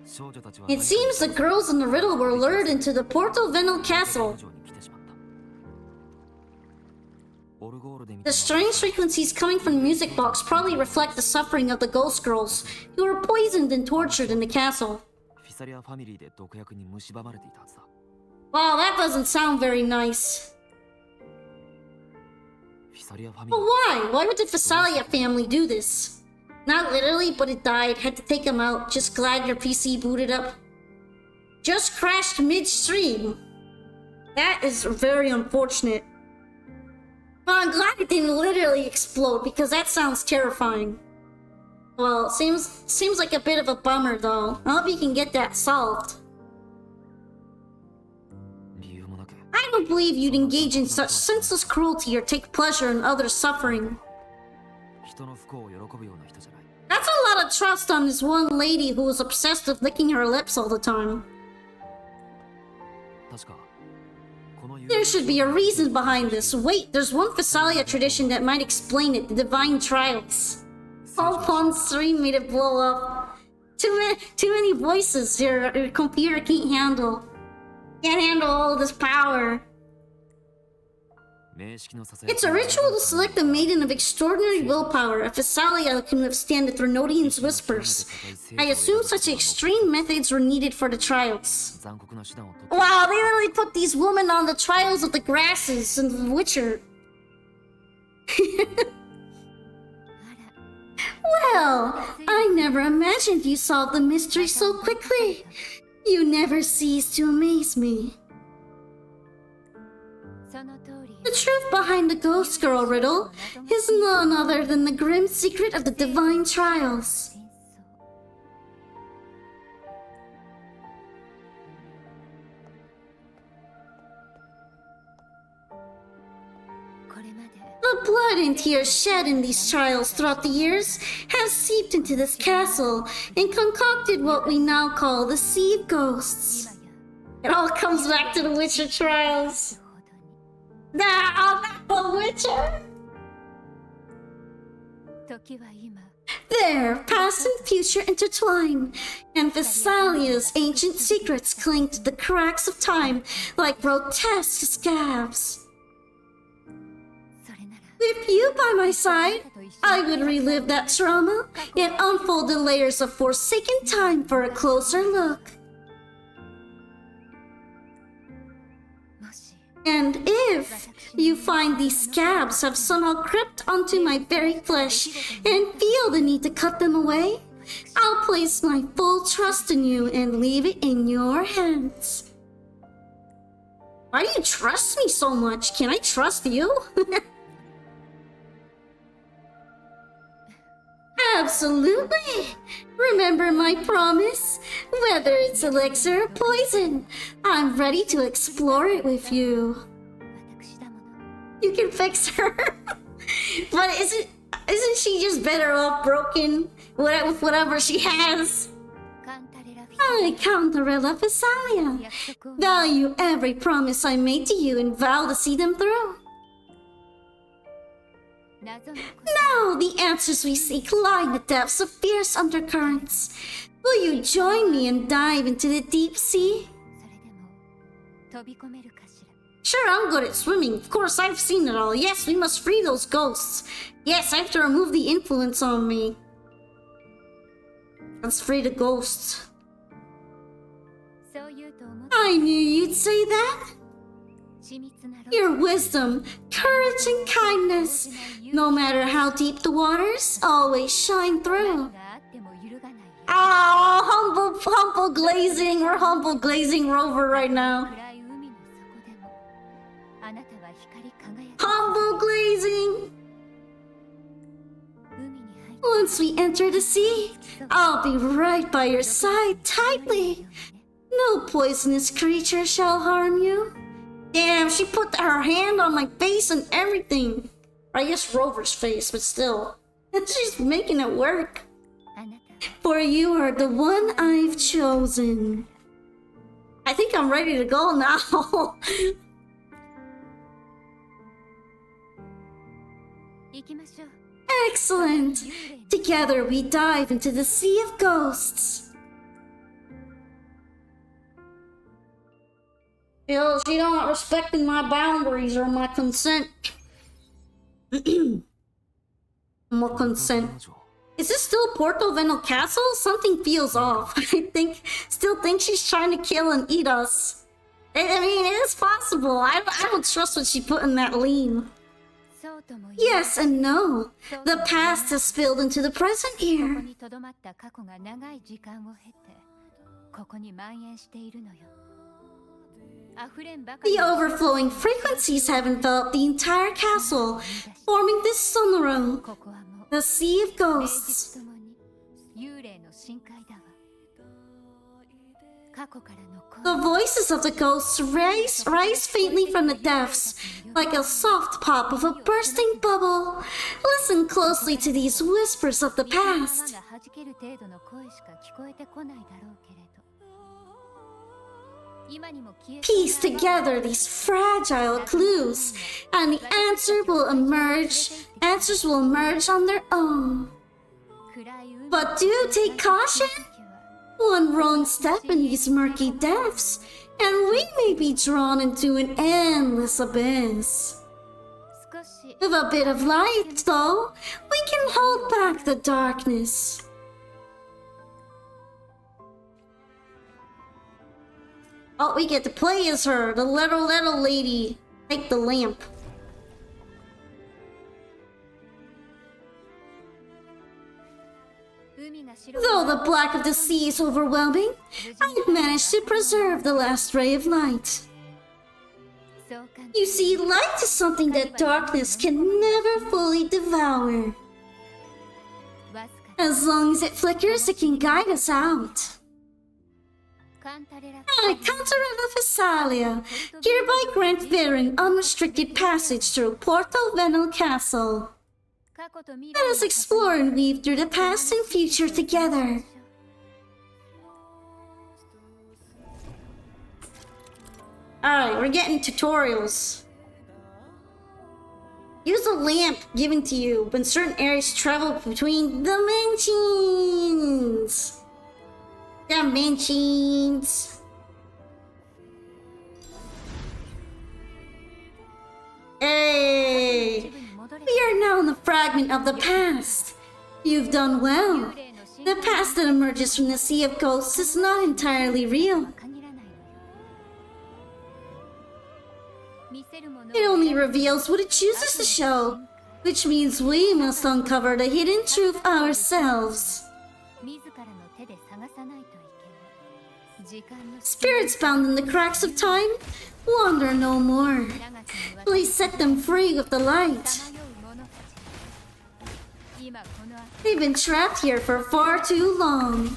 少女たちは It seems the girls in the riddle were lured into the Porto Venal castle. 城に来てしまったオルゴールで見 The た strange frequencies coming from the music box probably reflect the suffering of the ghost girls, who were poisoned and tortured in the castle. フィサリアファミリーで毒薬に蝕まれていたはずだ Wow, that doesn't sound very nice. フィサリアファミリ But ー why? Why would the Visalia family do this? Not literally, but it died. Had to take them out. Just glad your PC booted up. Just crashed midstream. That is very unfortunate. But I'm glad it didn't literally explode because that sounds terrifying. Well, seems like a bit of a bummer though. I hope you can get that solved. 理由もなく I don't believe you'd engage in such senseless cruelty or take pleasure in others' suffering. 人の不幸を喜ぶような人じゃない That's a lot of trust on this one lady who was obsessed with licking her lips all the time. 確かこの There should be a reason behind this. Wait, there's one Visalia tradition that might explain it, the divine trials. All Pawn stream made it blow up. Too many voices your computer can't handle. Can't handle all this power. 名式のささや It's a ritual to select a maiden of extraordinary willpower. If Visalia can withstand the Threnodian's whispers. I assume such extreme methods were needed for the trials. 残酷な手段を取って Wow, they literally put these women on the trials of the grasses in The Witcher. Well, I never imagined you solved the mystery so quickly. You never cease to amaze me. その通り The truth behind the Ghost Girl riddle is none other than the grim secret of the divine trials. 真相 これまで The blood and tears shed in these trials throughout the years have seeped into this castle and concocted what we now call the Sea of Ghosts. 今や It all comes back to the Witcher trials. ほどに Nah, the Witcher! 時は今 There, past and future intertwine, and Visalia's ancient secrets cling to the cracks of time like grotesque scabs. それなら With you by my side, I would relive that trauma and unfold the layers of forsaken time for a closer look. もし And if you find these scabs have somehow crept onto my very flesh and feel the need to cut them away, I'll place my full trust in you and leave it in your hands. Why do you trust me so much? Can I trust you? Absolutely! Remember my promise? Whether it's elixir or poison, I'm ready to explore it with you. 私だもの You can fix her. But isn't she just better off broken with whatever she has? カンタレラフィ I, Cantarella Visalia, 約束を value every promise I made to you and vow to see them through. 謎の Now the answers we seek lie in the depths of fierce undercurrents. Will you join me and dive into the deep sea? それでも飛び込めるかしら Sure, I'm good at swimming. Of course, I've seen it all. Yes, we must free those ghosts. Yes, I have to remove the influence on me. Let's free the ghosts. そう言うと思って I knew you'd say that. 緻密なロ Your wisdom, courage, and kindness, no matter how deep the waters, always shine through. があっても揺るがない Oh, humble glazing. We're humble glazing Rover right now. 暗い海の底 combo glazing. Once we enter the sea, I'll be right by your side tightly. No poisonous creature shall harm you. Damn, she put her hand on my face and everything. Or I guess Rover's face, but still. She's making it work. For you are the one I've chosen. I think I'm ready to go now. Excellent. Together we dive into the sea of ghosts. Yo, she not respecting my boundaries or my consent. More consent. Is this still Porto Venal Castle? Something feels off. Still think she's trying to kill and eat us. I mean, it is possible. I don't trust what she put in that lean. Yes and no. The past has spilled into the present here. The overflowing frequencies have enveloped the entire castle, forming this Sonoro, the Sea of Ghosts. The voices of the ghosts rise faintly from the depths, like a soft pop of a bursting bubble. Listen closely to these whispers of the past. Piece together these fragile clues, and the answers will emerge on their own. But do take caution. One wrong step in these murky depths, and we may be drawn into an endless abyss. With a bit of light, though, we can hold back the darkness. Oh, we get to play as her, the little lady. Take the lamp. Though the black of the sea is overwhelming, I've managed to preserve the last ray of light. You see, light is something that darkness can never fully devour. As long as it flickers, it can guide us out. Cantarella Thessalia, hereby grant Viren unrestricted passage through Porto Venal Castle. Let us explore and weave through the past and future together. Alright, we're getting tutorials. Use a lamp given to you when certain areas travel between dimensions. Dimensions. Hey! We are now in the fragment of the past. You've done well. The past that emerges from the Sea of Ghosts is not entirely real. It only reveals what it chooses to show, which means we must uncover the hidden truth ourselves. Spirits bound in the cracks of time, wander no more. Please set them free with the light. They've been trapped here for far too long.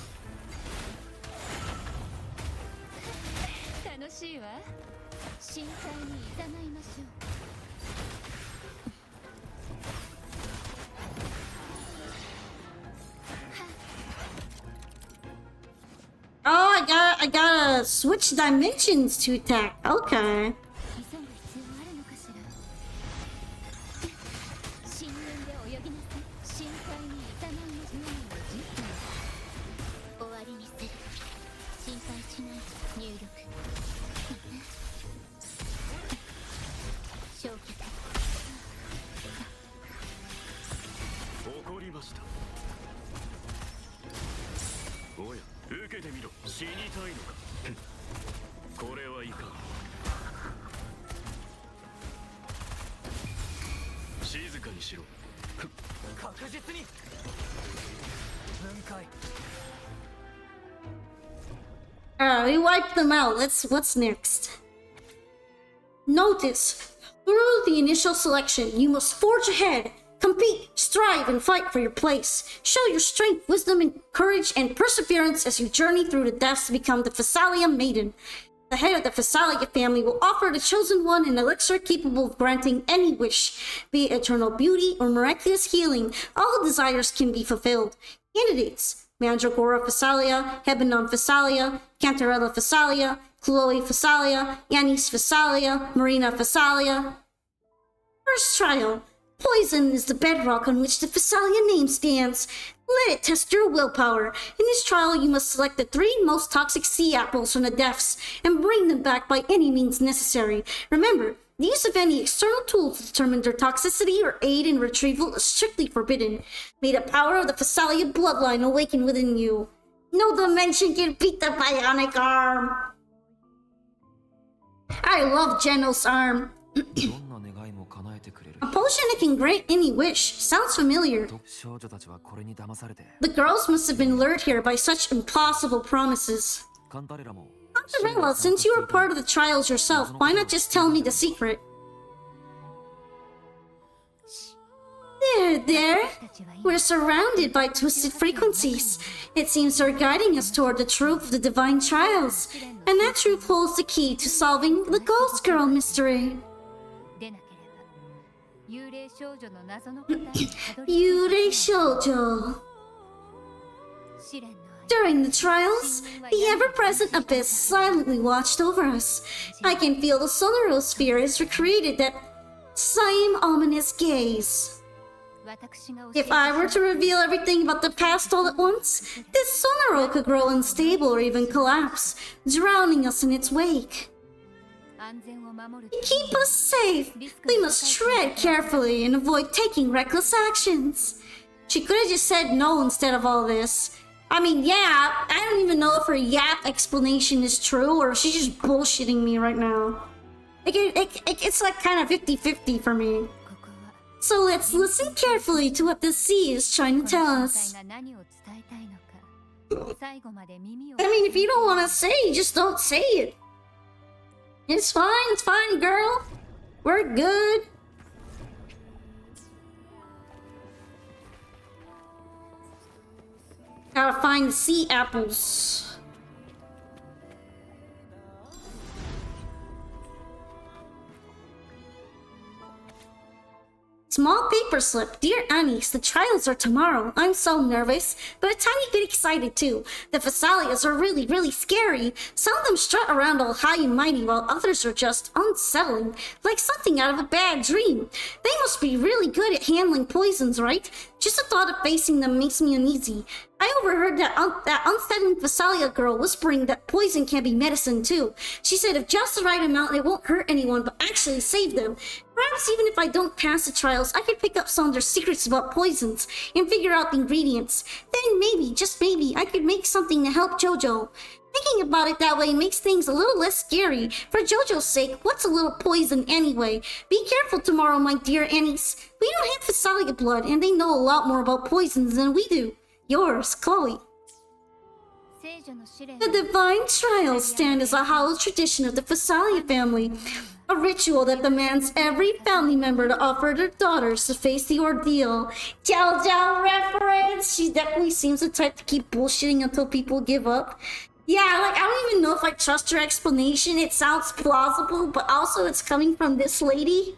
Oh, I gotta switch dimensions to attack. Okay. We wiped them out. What's next? Notice, Through the initial selection, you must forge ahead, compete, strive, and fight for your place. Show your strength, wisdom, and courage and perseverance as you journey through the depths to become the Phasalia Maiden. The head of the Phasalia family will offer the chosen one an elixir capable of granting any wish, be it eternal beauty or miraculous healing. All desires can be fulfilled. Candidates: Mandragora Phasalia, Hebanon Phasalia, Cantarella Phasalia, Chloe Phasalia, Yanis Phasalia, Marina Phasalia. First trial. Poison is the bedrock on which the Phasalia name stands. Let it test your willpower. In this trial, you must select the 3 most toxic sea apples from the depths and bring them back by any means necessary. Remember, the use of any external tool to determine their toxicity or aid in retrieval is strictly forbidden. May the power of the Phasalia bloodline awaken within you. No dimension can beat the bionic arm. I love Genos' arm. どんな願いも叶えてくれる A potion that can grant any wish. Sounds familiar. 少女たちはこれに騙されて The girls must have been lured here by such impossible promises. カンタレラも Cinderella, since you were part of the trials yourself, why not just tell me the secret? There. We're surrounded by twisted frequencies. It seems they're guiding us toward the truth of the divine trials. And that truth holds the key to solving the Ghost Girl mystery. でなければ幽霊少女の謎の答えにたどり着く Yurei Shoujo. 試練の間 During the trials, the ever-present abyss silently watched over us. I can feel the Sonorosphere has recreated that same ominous gaze. 私が教え If I were to reveal everything about the past all at once, this Sonoro could grow unstable or even collapse, drowning us in its wake. 安全を守る To keep us safe, we must tread carefully and avoid taking reckless actions. She could have just said no instead of all this. I mean, yeah, I don't even know if her yap explanation is true or if she's just bullshitting me right now. It's like kind of 50-50 for me. ここは So let's listen carefully to what the sea is trying to こ tell の us. 正体が何を伝えたいのか最後まで耳を I mean, if you don't want to say it, just don't say it. It's fine, girl. We're good. Gotta find the sea apples. Small paper slip. Dear Anis, the trials are tomorrow. I'm so nervous, but a tiny bit excited too. The Phasalias are really, really scary. Some of them strut around all high and mighty, while others are just unsettling, like something out of a bad dream. They must be really good at handling poisons, right? Just the thought of facing them makes me uneasy. I overheard that unsettling Phasalia girl whispering that poison can be medicine too. She said if just the right amount, it won't hurt anyone, but actually save them. Perhaps even if I don't pass the trials, I could pick up some of their secrets about poisons and figure out the ingredients. Then maybe, just maybe, I could make something to help Jojo. Thinking about it that way makes things a little less scary. For Jojo's sake, what's a little poison anyway? Be careful tomorrow, my dear Anis. We don't have Phasalia blood, and they know a lot more about poisons than we do. Yours, Chloe. 聖女の試練 The divine trials stand as a hallowed tradition of the Phasalia family, a ritual that demands every family member to offer their daughters to face the ordeal. Jojo reference! She definitely seems the type to keep bullshitting until people give up. Yeah, like, I don't even know if I trust her explanation. It sounds plausible, but also it's coming from this lady.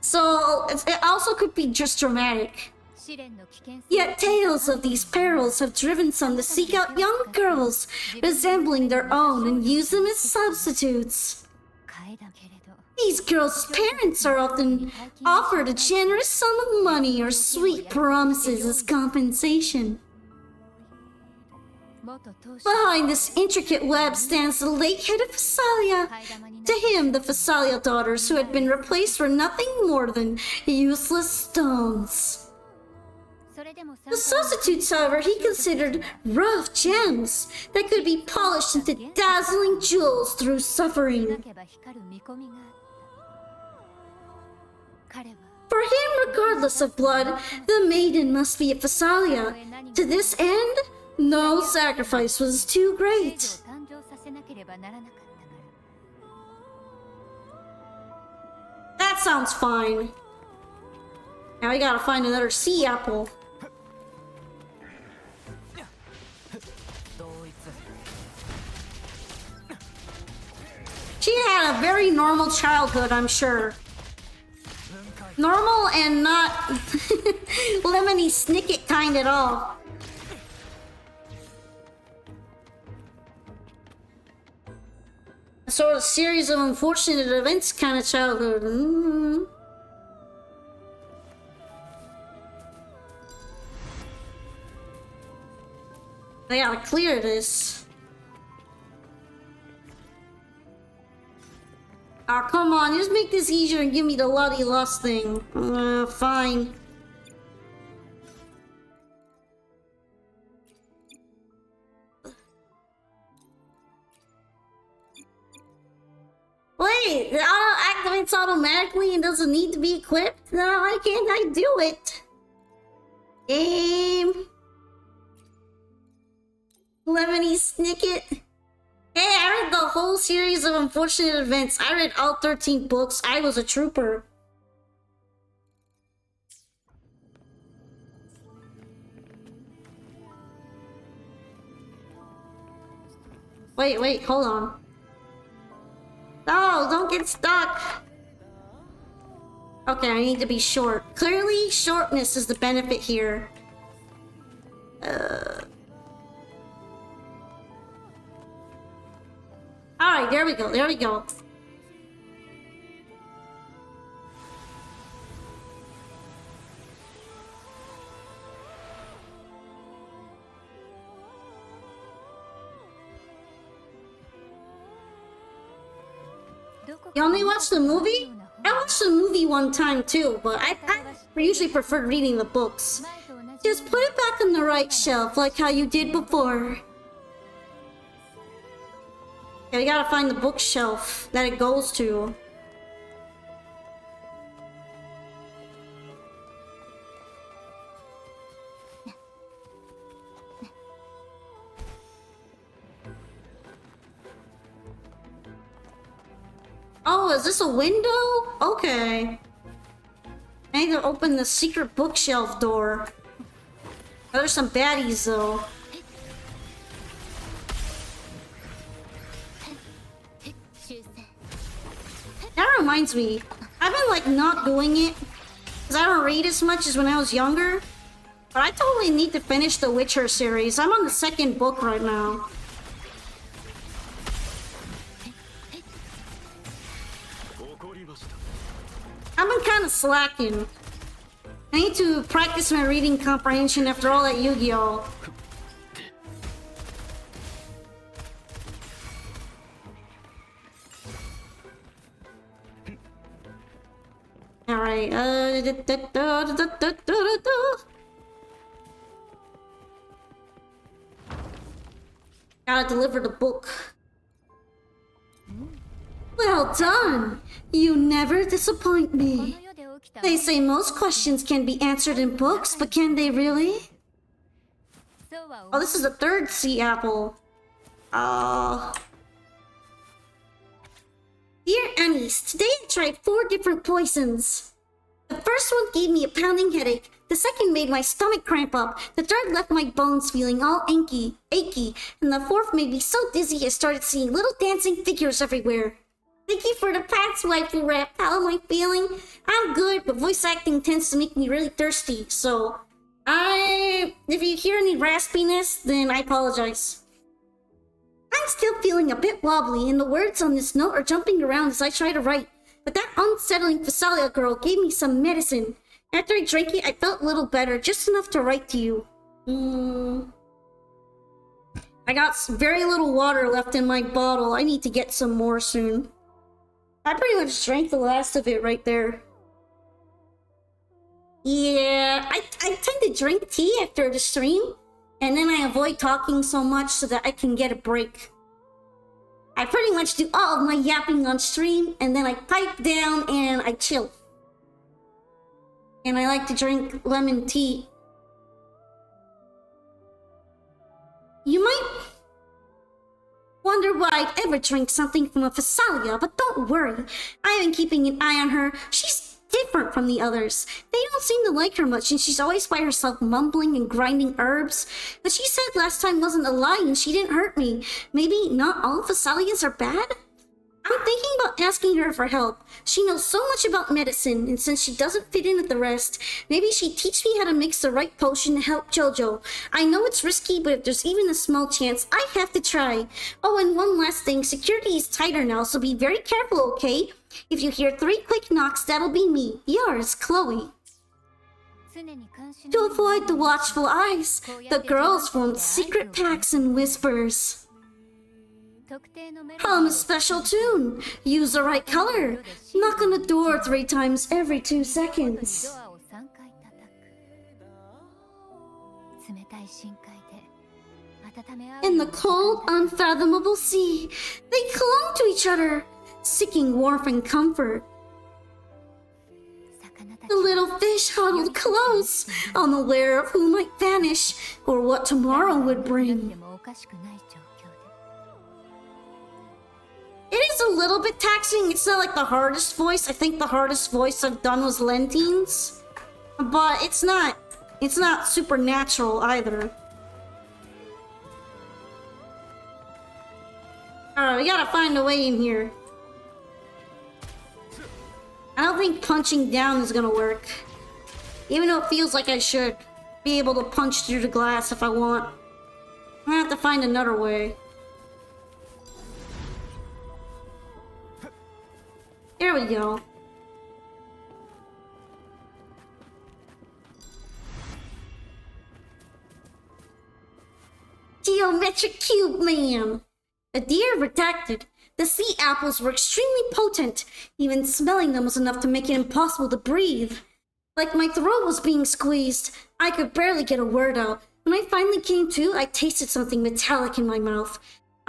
So, it also could be just dramatic. 試練の危険性 Yet tales of these perils have driven some to seek out young girls resembling their own and use them as substitutes. 変えだけれど These girls' parents are often offered a generous sum of money or sweet promises as compensation. 元当主 Behind this intricate web stands the late head of Phasalia. 替え玉にな To him, the Phasalia daughters who had been replaced were nothing more than useless stones. それでも The substitutes, however, he considered rough gems that could be polished into dazzling jewels through な suffering. けば光る見込みがあった彼は For him, regardless of blood, the maiden must be a Phasalia. To this end, no sacrifice was too 聖 great. 女を誕生させなければならなかったから That's That sounds fine. Now we gotta find another sea apple. 同一 She had a very normal childhood, I'm sure. Normal and not lemony snicket kind at all. A sort of series of unfortunate events kind of childhood. I gotta clear this. Oh, come on, just make this easier and give me the Lottie Lost thing. Fine. Wait, it activates automatically and doesn't need to be equipped? No, why can't I do it? Game. Lemony Snicket. Hey, I read the whole series of unfortunate events. I read all 13 books. I was a trooper. Wait, hold on. No, don't get stuck. Okay, I need to be short. Clearly, shortness is the benefit here. Alright, there we go. You only watched the movie? I watched the movie one time too, but I usually prefer reading the books. Just put it back on the right shelf, like how you did before. Yeah, we gotta find the bookshelf that it goes to. Oh, is this a window? Okay. I need to open the secret bookshelf door. Oh, there's some baddies though. That reminds me, I've been like not doing it because I don't read as much as when I was younger. But I totally need to finish the Witcher series. I'm on the second book right now. I've been kind of slacking. I need to practice my reading comprehension after all that Yu-Gi-Oh! Alright, gotta deliver the book. Well done! You never disappoint me. They say most questions can be answered in books, but can they really? Oh, this is the third sea apple. Dear Anise, today I tried 4 different poisons. The first one gave me a pounding headache. The second made my stomach cramp up. The third left my bones feeling all achy. And the fourth made me so dizzy I started seeing little dancing figures everywhere. Thank you for the pats, waifu rap. How am I feeling? I'm good, but voice acting tends to make me really thirsty, so... if you hear any raspiness, then I apologize. I'm still feeling a bit wobbly, and the words on this note are jumping around as I try to write. But that unsettling Phasalia girl gave me some medicine. After I drank it, I felt a little better, just enough to write to you. I got very little water left in my bottle. I need to get some more soon. I pretty much drank the last of it right there. Yeah, I tend to drink tea after the stream, and then I avoid talking so much so that I can get a break. I pretty much do all of my yapping on stream, and then I pipe down and I chill. And I like to drink lemon tea. You might wonder why I'd ever drink something from a Phasalia, but don't worry. I've been keeping an eye on her. She's different from the others. They don't seem to like her much, and she's always by herself mumbling and grinding herbs. But she said last time wasn't a lie and she didn't hurt me. Maybe not all Phasalias are bad? I'm thinking about asking her for help. She knows so much about medicine, and since she doesn't fit in with the rest, maybe she'd teach me how to mix the right potion to help Jojo. I know it's risky, but if there's even a small chance, I have to try. Oh, and one last thing, security is tighter now, so be very careful, okay? If you hear 3 quick knocks, that'll be me. Yours, Chloe. To avoid the watchful eyes, the girls formed secret pacts and whispers. Hum a special tune. Use the right color. Knock on the door 3 times every 2 seconds. In the cold, unfathomable sea, they clung to each other, seeking warmth and comfort. The little fish huddled close, unaware of who might vanish or what tomorrow would bring. It is a little bit taxing. It's not like the hardest voice. I think the hardest voice I've done was Lentine's. But it's not supernatural either. Alright, we gotta find a way in here. I don't think punching down is gonna work. Even though it feels like I should be able to punch through the glass if I want. I'm gonna have to find another way. Here we go. Geometric Cube Man. A deer redacted. The sea apples were extremely potent. Even smelling them was enough to make it impossible to breathe. Like my throat was being squeezed. I could barely get a word out. When I finally came to, I tasted something metallic in my mouth.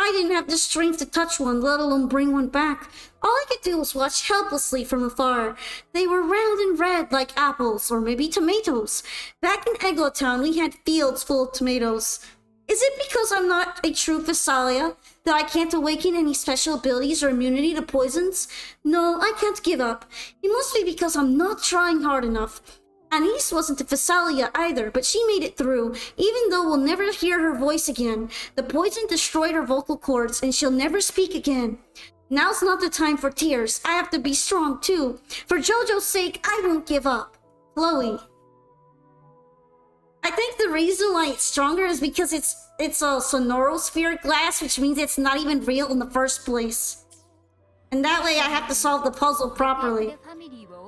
I didn't have the strength to touch one, let alone bring one back. All I could do was watch helplessly from afar. They were round and red like apples, or maybe tomatoes. Back in Eggo Town, we had fields full of tomatoes. Is it because I'm not a true Phasalia that I can't awaken any special abilities or immunity to poisons? No, I can't give up. It must be because I'm not trying hard enough. Anise wasn't a Phasalia either, but she made it through, even though we'll never hear her voice again. The poison destroyed her vocal cords, and she'll never speak again. Now's not the time for tears. I have to be strong too. For Jojo's sake, I won't give up. Chloe. I think the reason why it's stronger is because it's a sonorosphere glass, which means it's not even real in the first place. And that way I have to solve the puzzle properly.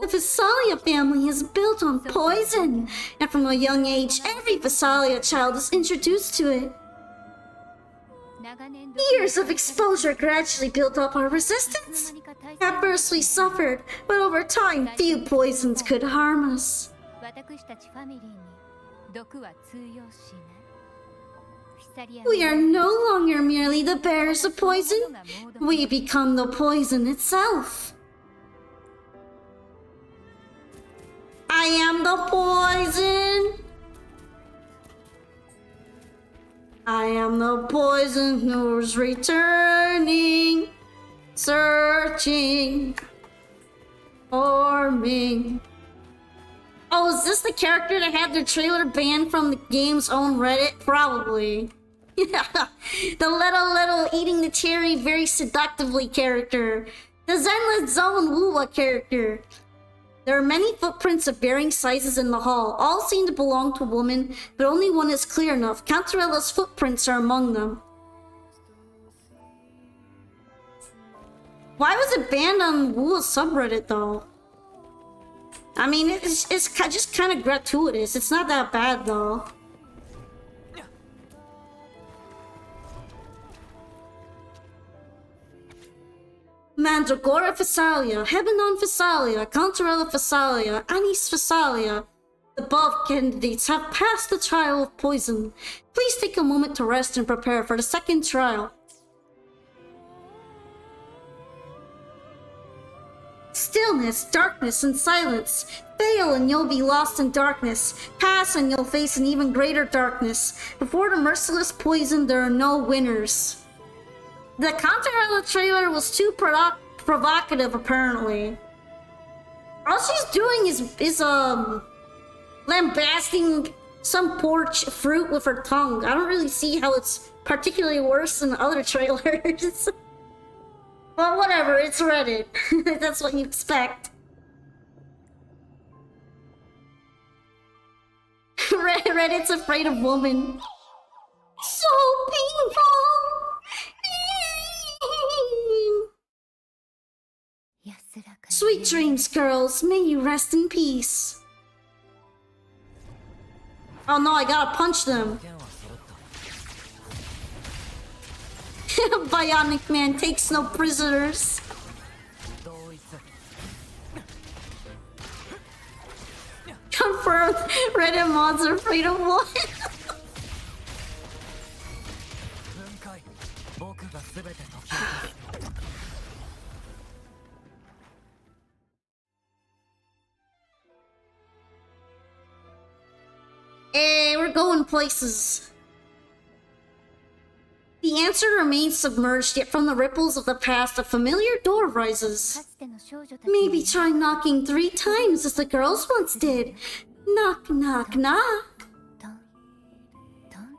The Phasalia family is built on poison, and from a young age, every Phasalia child is introduced to it. Years of exposure gradually built up our resistance. At first we suffered, but over time, few poisons could harm us. We are no longer merely the bearers of poison. We become the poison itself. I am the poison. I am the poison who's returning, searching for me. Oh, is this the character that had their trailer banned from the game's own Reddit? Probably. Yeah, the little eating the cherry very seductively character. The Zenless Zone Wuwa character. There are many footprints of varying sizes in the hall. All seem to belong to a woman, but only one is clear enough. Cantarella's footprints are among them. Why was it banned on Wua's subreddit, though? I mean, it's just kind of gratuitous. It's not that bad, though. Mandragora Phasalia, Hebanon Phasalia, Cantarella Phasalia, Anise Phasalia. The above candidates have passed the trial of poison. Please take a moment to rest and prepare for the second trial. Stillness, darkness, and silence. Fail and you'll be lost in darkness. Pass and you'll face an even greater darkness. Before the merciless poison, there are no winners. The content on the trailer was too provocative, apparently. All she's doing is lambasting some poor fruit with her tongue. I don't really see how it's particularly worse than other trailers. Well, whatever, it's Reddit. That's what you expect. Reddit's afraid of woman. So painful! Sweet dreams, girls. May you rest in peace. Oh no, I gotta punch them. 剣は揃った Bionic Man takes no prisoners. 同一 Confirmed. Reddit mods are afraid of woman. 分解僕が全て解き放つ Hey, we're going places. The answer remains submerged, yet from the ripples of the past, a familiar door rises. つての少女たち Maybe try knocking 3 times as the girls once did. Knock, knock, knock. トントン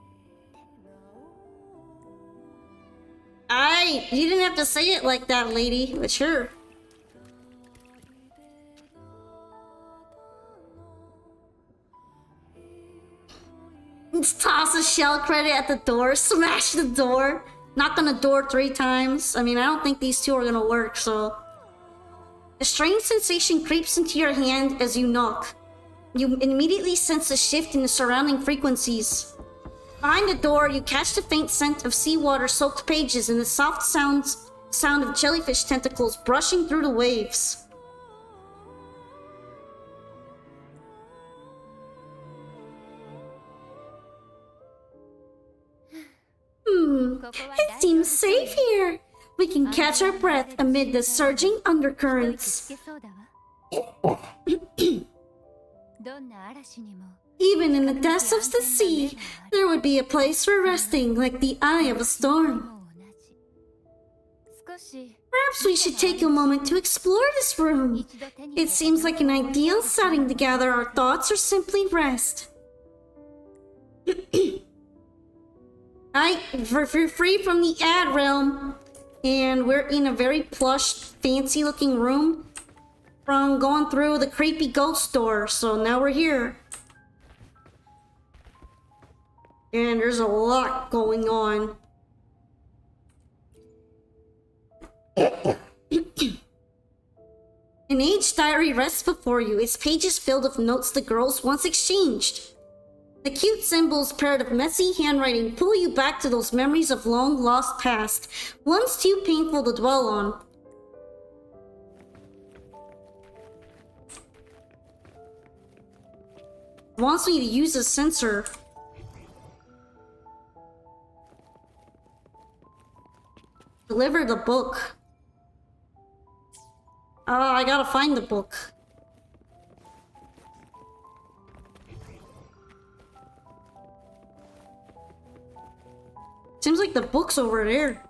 You didn't have to say it like that, lady, but sure. Let's toss a shell credit at the door, smash the door, knock on the door 3 times. I mean, I don't think these two are gonna work, so. A strange sensation creeps into your hand as you knock. You immediately sense a shift in the surrounding frequencies. Behind the door, you catch the faint scent of seawater-soaked pages and the soft sound of jellyfish tentacles brushing through the waves. It seems safe here. We can catch our breath amid the surging 一息 undercurrents. つけそうだわどんな嵐にも Even in the depths of the sea, there would be a place for resting like the eye of a storm. も同じ少し Perhaps we should take a moment to explore this room. 一度手に入れ It た seems like an ideal setting to gather our thoughts or simply rest. We're free from the ad realm, and we're in a very plush, fancy-looking room from going through the creepy ghost door. So now we're here, and there's a lot going on. An aged diary rests before you, its pages filled with notes the girls once exchanged. The cute symbols paired of messy handwriting pull you back to those memories of long lost past, once too painful to dwell on. It wants me to use a sensor. Deliver the book. I gotta find the book. Seems like the book's over there.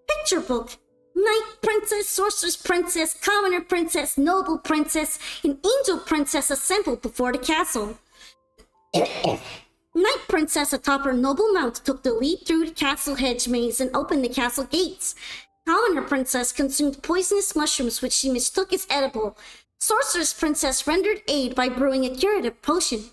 Picture book. Knight princess, sorceress princess, commoner princess, noble princess, and angel princess assembled before the castle. Knight princess atop her noble mount took the lead through the castle hedge maze and opened the castle gates. Commoner princess consumed poisonous mushrooms which she mistook as edible. Sorceress princess rendered aid by brewing a curative potion.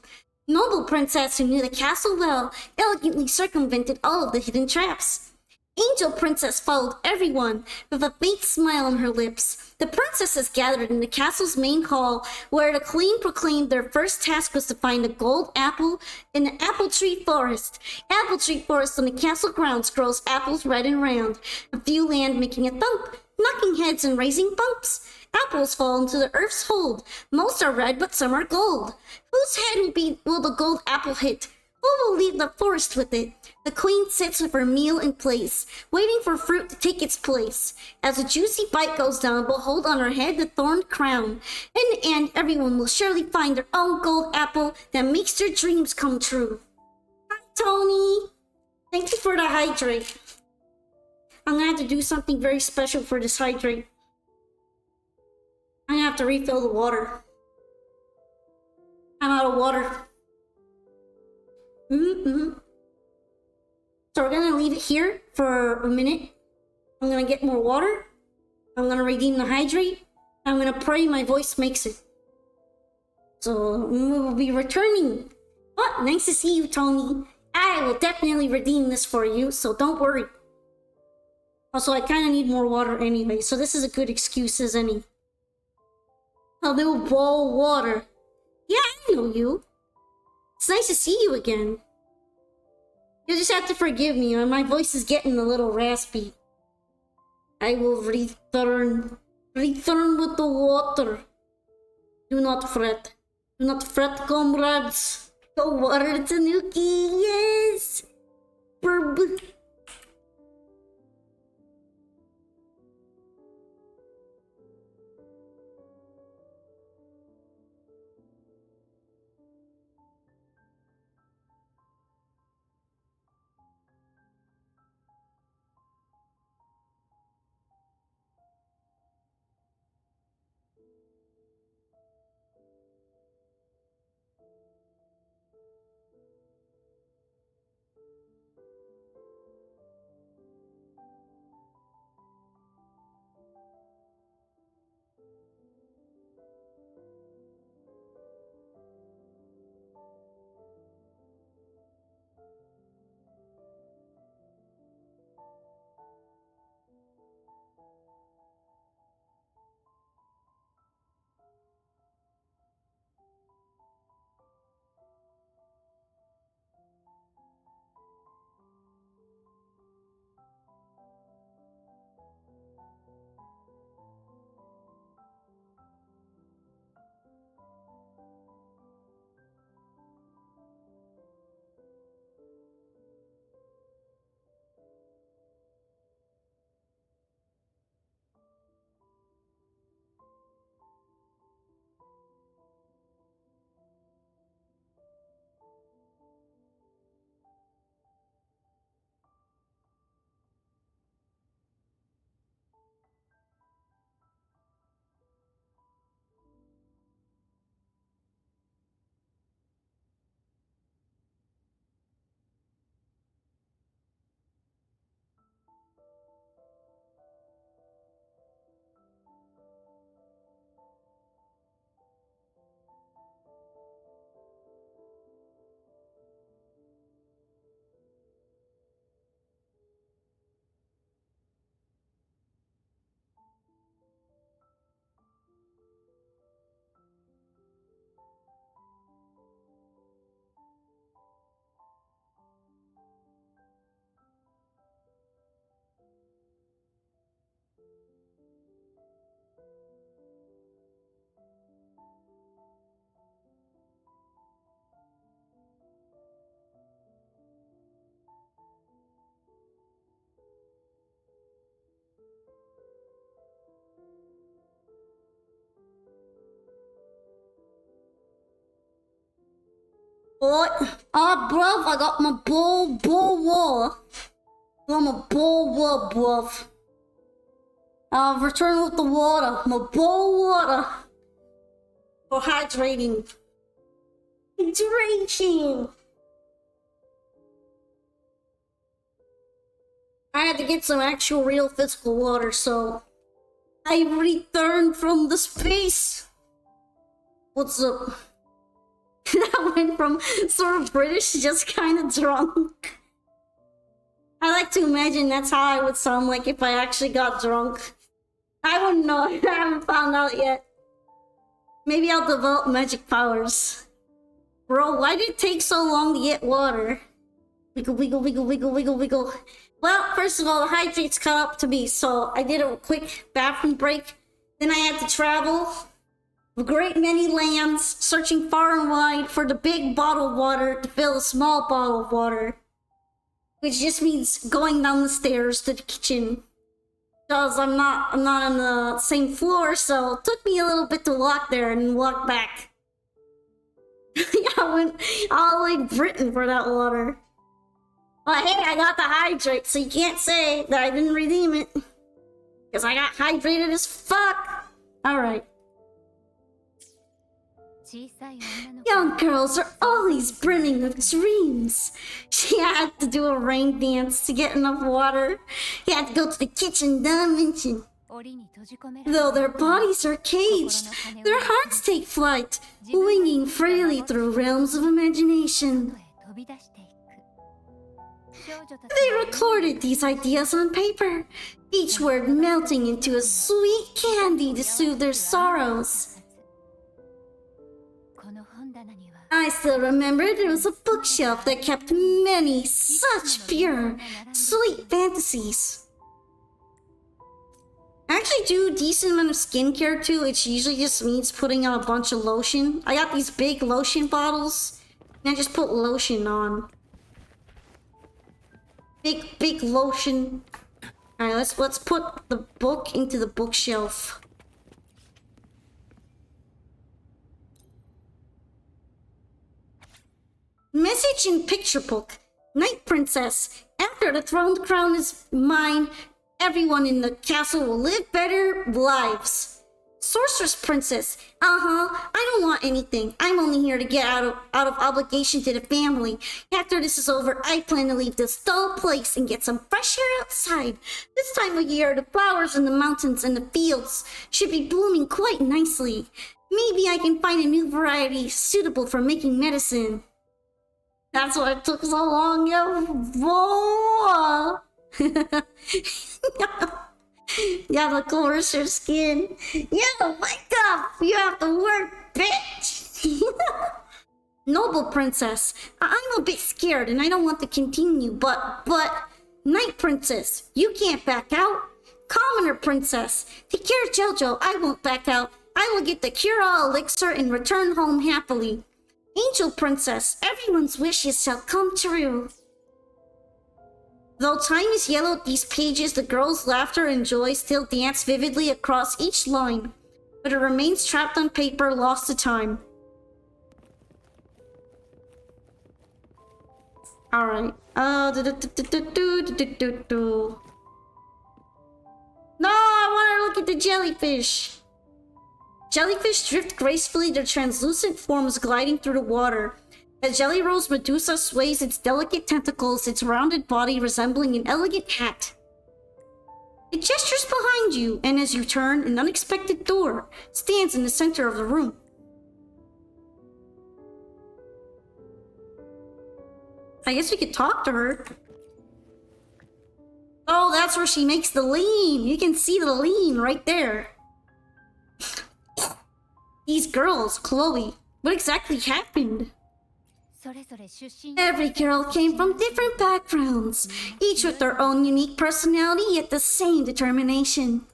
Noble princess, who knew the castle well, elegantly circumvented all of the hidden traps. Angel princess followed everyone with a faint smile on her lips. The princesses gathered in the castle's main hall, where the queen proclaimed their first task was to find a gold apple in the apple tree forest. Apple tree forest on the castle grounds grows apples red and round. A few land making a thump, knocking heads and raising bumps. Apples fall into the earth's hold. Most are red, but some are gold. Whose head will the gold apple hit? Who will leave the forest with it? The queen sits with her meal in place, waiting for fruit to take its place. As a juicy bite goes down, behold on her head the thorned crown. In the end, everyone will surely find their own gold apple that makes their dreams come true. Hi, Tony. Thank you for the hydrate. I'm gonna have to do something very special for this hydrate. I'm gonna have to refill the water. I'm out of water. So we're gonna leave it here for a minute. I'm gonna get more water. I'm gonna redeem the hydrate. I'm gonna pray my voice makes it. So we'll be returning. Oh, nice to see you, Tony. I will definitely redeem this for you, so don't worry. Also, I kind of need more water anyway, so this is a good excuse as any. A little bowl of water. Yeah, I know you. It's nice to see you again. You just have to forgive me, my voice is getting a little raspy. I will return with the water. Do not fret. Do not fret, comrades. The water Tanuki, yes! Burb. What? Ah, bruv, I got my bowl water. I'm a bowl water, bruv. I'll return with the water. My bowl water. For hydrating. Hydration. I had to get some actual real physical water, so I returned from the space. What's up? That went from sort of British to just kind of drunk. I like to imagine that's how I would sound like if I actually got drunk. I wouldn't know. I haven't found out yet. Maybe I'll develop magic powers. Bro, why did it take so long to get water? Wiggle, wiggle, wiggle, wiggle, wiggle, wiggle. Well, first of all, the hydrate's caught up to me, so I did a quick bathroom break. Then I had to travel. a great many lands, searching far and wide for the big bottled water to fill a small bottle of water. Which just means going down the stairs to the kitchen. Because I'm not on the same floor, so it took me a little bit to walk there and walk back. Yeah, I went all the way to Britain for that water. But hey, I got the hydrate, so you can't say that I didn't redeem it. Because I got hydrated as fuck. Alright. Young girls are always brimming with dreams. She had to do a rain dance to get enough water. He had to go to the kitchen, not mention. Though their bodies are caged, their hearts take flight, winging freely through realms of imagination. They recorded these ideas on paper, each word melting into a sweet candy to soothe their sorrows. I still remember there was a bookshelf that kept many such pure, sweet fantasies. I actually do a decent amount of skincare too. It usually just means putting on a bunch of lotion. I got these big lotion bottles, and I just put lotion on. Big lotion. Alright, let's put the book into the bookshelf. Message in picture book. Night Princess. After the throne crown is mine, everyone in the castle will live better lives. Sorceress Princess. I don't want anything. I'm only here to get out of obligation to the family. After this is over, I plan to leave this dull place and get some fresh air outside. This time of year, the flowers in the mountains and the fields should be blooming quite nicely. Maybe I can find a new variety suitable for making medicine. That's why it took so long, yo. You have a coarser skin. Yo, wake up! You have to work, bitch! Noble Princess, I'm a bit scared and I don't want to continue, but... Night Princess, you can't back out. Commoner Princess, take care of Jojo, I won't back out. I will get the cure-all elixir and return home happily. Angel Princess, everyone's wishes shall come true. Though time is yellowed these pages, the girl's laughter and joy still dance vividly across each line, but it remains trapped on paper, lost to time. Alright. No, I want to look at the jellyfish. Jellyfish drift gracefully, their translucent forms gliding through the water. As Jelly Rose Medusa sways its delicate tentacles, its rounded body resembling an elegant hat. It gestures behind you, and as you turn, an unexpected door stands in the center of the room. I guess we could talk to her. Oh, that's where she makes the lean. You can see the lean right there. These girls, Chloe, what exactly happened? Every girl came from different backgrounds, each with their own unique personality yet the same determination.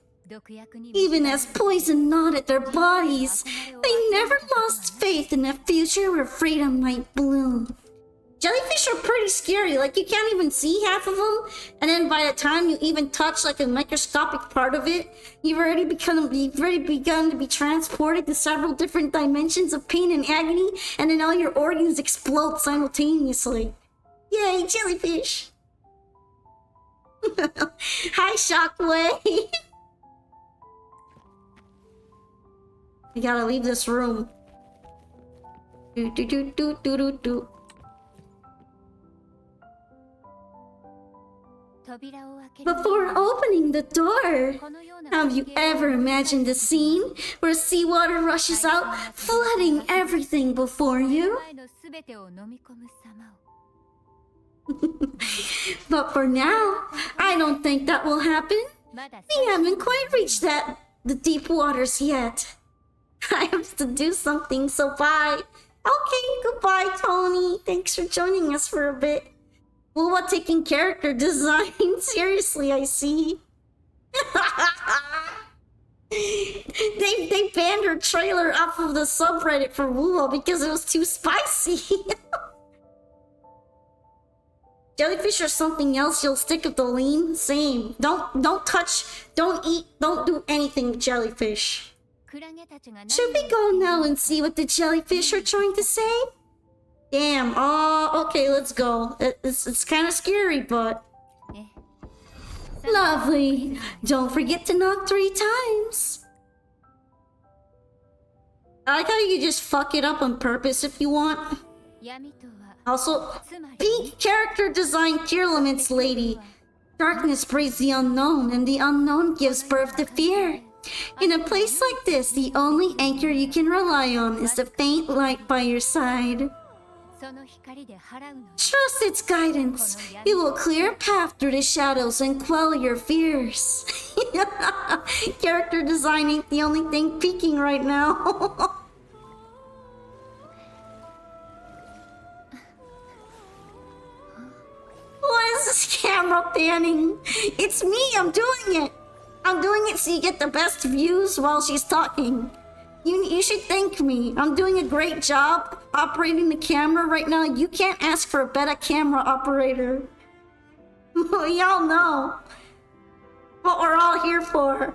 Even as poison gnawed at their bodies, they never lost faith in a future where freedom might bloom. Jellyfish are pretty scary, like you can't even see half of them, and then by the time you even touch like a microscopic part of it, you've already begun to be transported to several different dimensions of pain and agony, and then all your organs explode simultaneously. Yay, jellyfish! Hi, Shockwave! I gotta leave this room. Do. Before opening the door, have you ever imagined a scene where seawater rushes out, flooding everything before you? But for now, I don't think that will happen. We haven't quite reached the deep waters yet. I have to do something, so bye. Okay, goodbye, Tony. Thanks for joining us for a bit. Well, what taking character design? Seriously, I see. They banned her trailer off of the subreddit for Wuo because it was too spicy. Jellyfish or something else, you'll stick with the lean? Same. Don't touch, don't eat, don't do anything with jellyfish. クラゲたちが何 Should we go now and see what the jellyfish are trying to say? Damn, okay, let's go. It's kind of scary, but... え Lovely. Don't forget to knock 3 times. I like how you can just fuck it up on purpose if you want. 闇とは Also, つまり pink character design tier limits, lady. Darkness breeds the unknown, and the unknown gives birth to fear. In a place like this, the only anchor you can rely on is the faint light by your side. その光で払うの Trust its guidance. It will clear a path through the shadows and quell your fears. Character design ain't the only thing peaking right now. Why is this camera panning? It's me, I'm doing it. I'm doing it so you get the best views while she's talking. You should thank me. I'm doing a great job operating the camera right now. You can't ask for a better camera operator. Y'all know what we're all here for.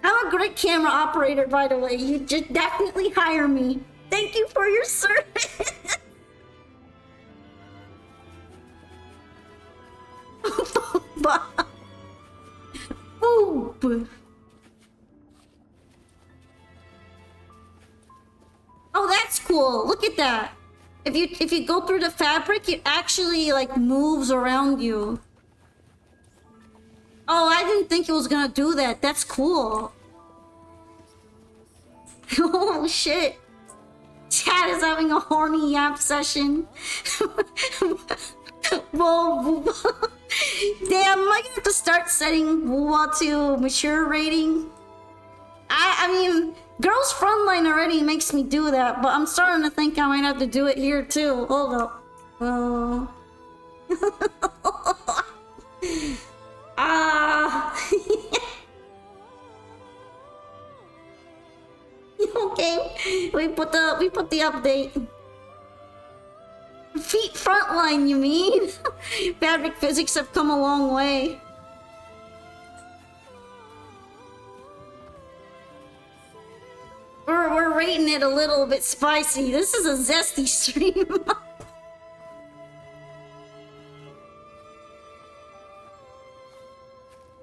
I'm a great camera operator, by the way. You just definitely hire me. Thank you for your service. Boop. Oh, that's cool. Look at that. If you go through the fabric, it actually like moves around you. Oh, I didn't think it was gonna do that. That's cool. Oh shit. Chad is having a horny yap session. Whoa. Damn, am I gonna have to start setting Wuwa to mature rating? I mean, Girls Frontline already makes me do that, but I'm starting to think I might have to do it here too. Hold up. Okay, we put the update. Feet Frontline, you mean? Fabric physics have come a long way. We're rating it a little bit spicy. This is a zesty stream.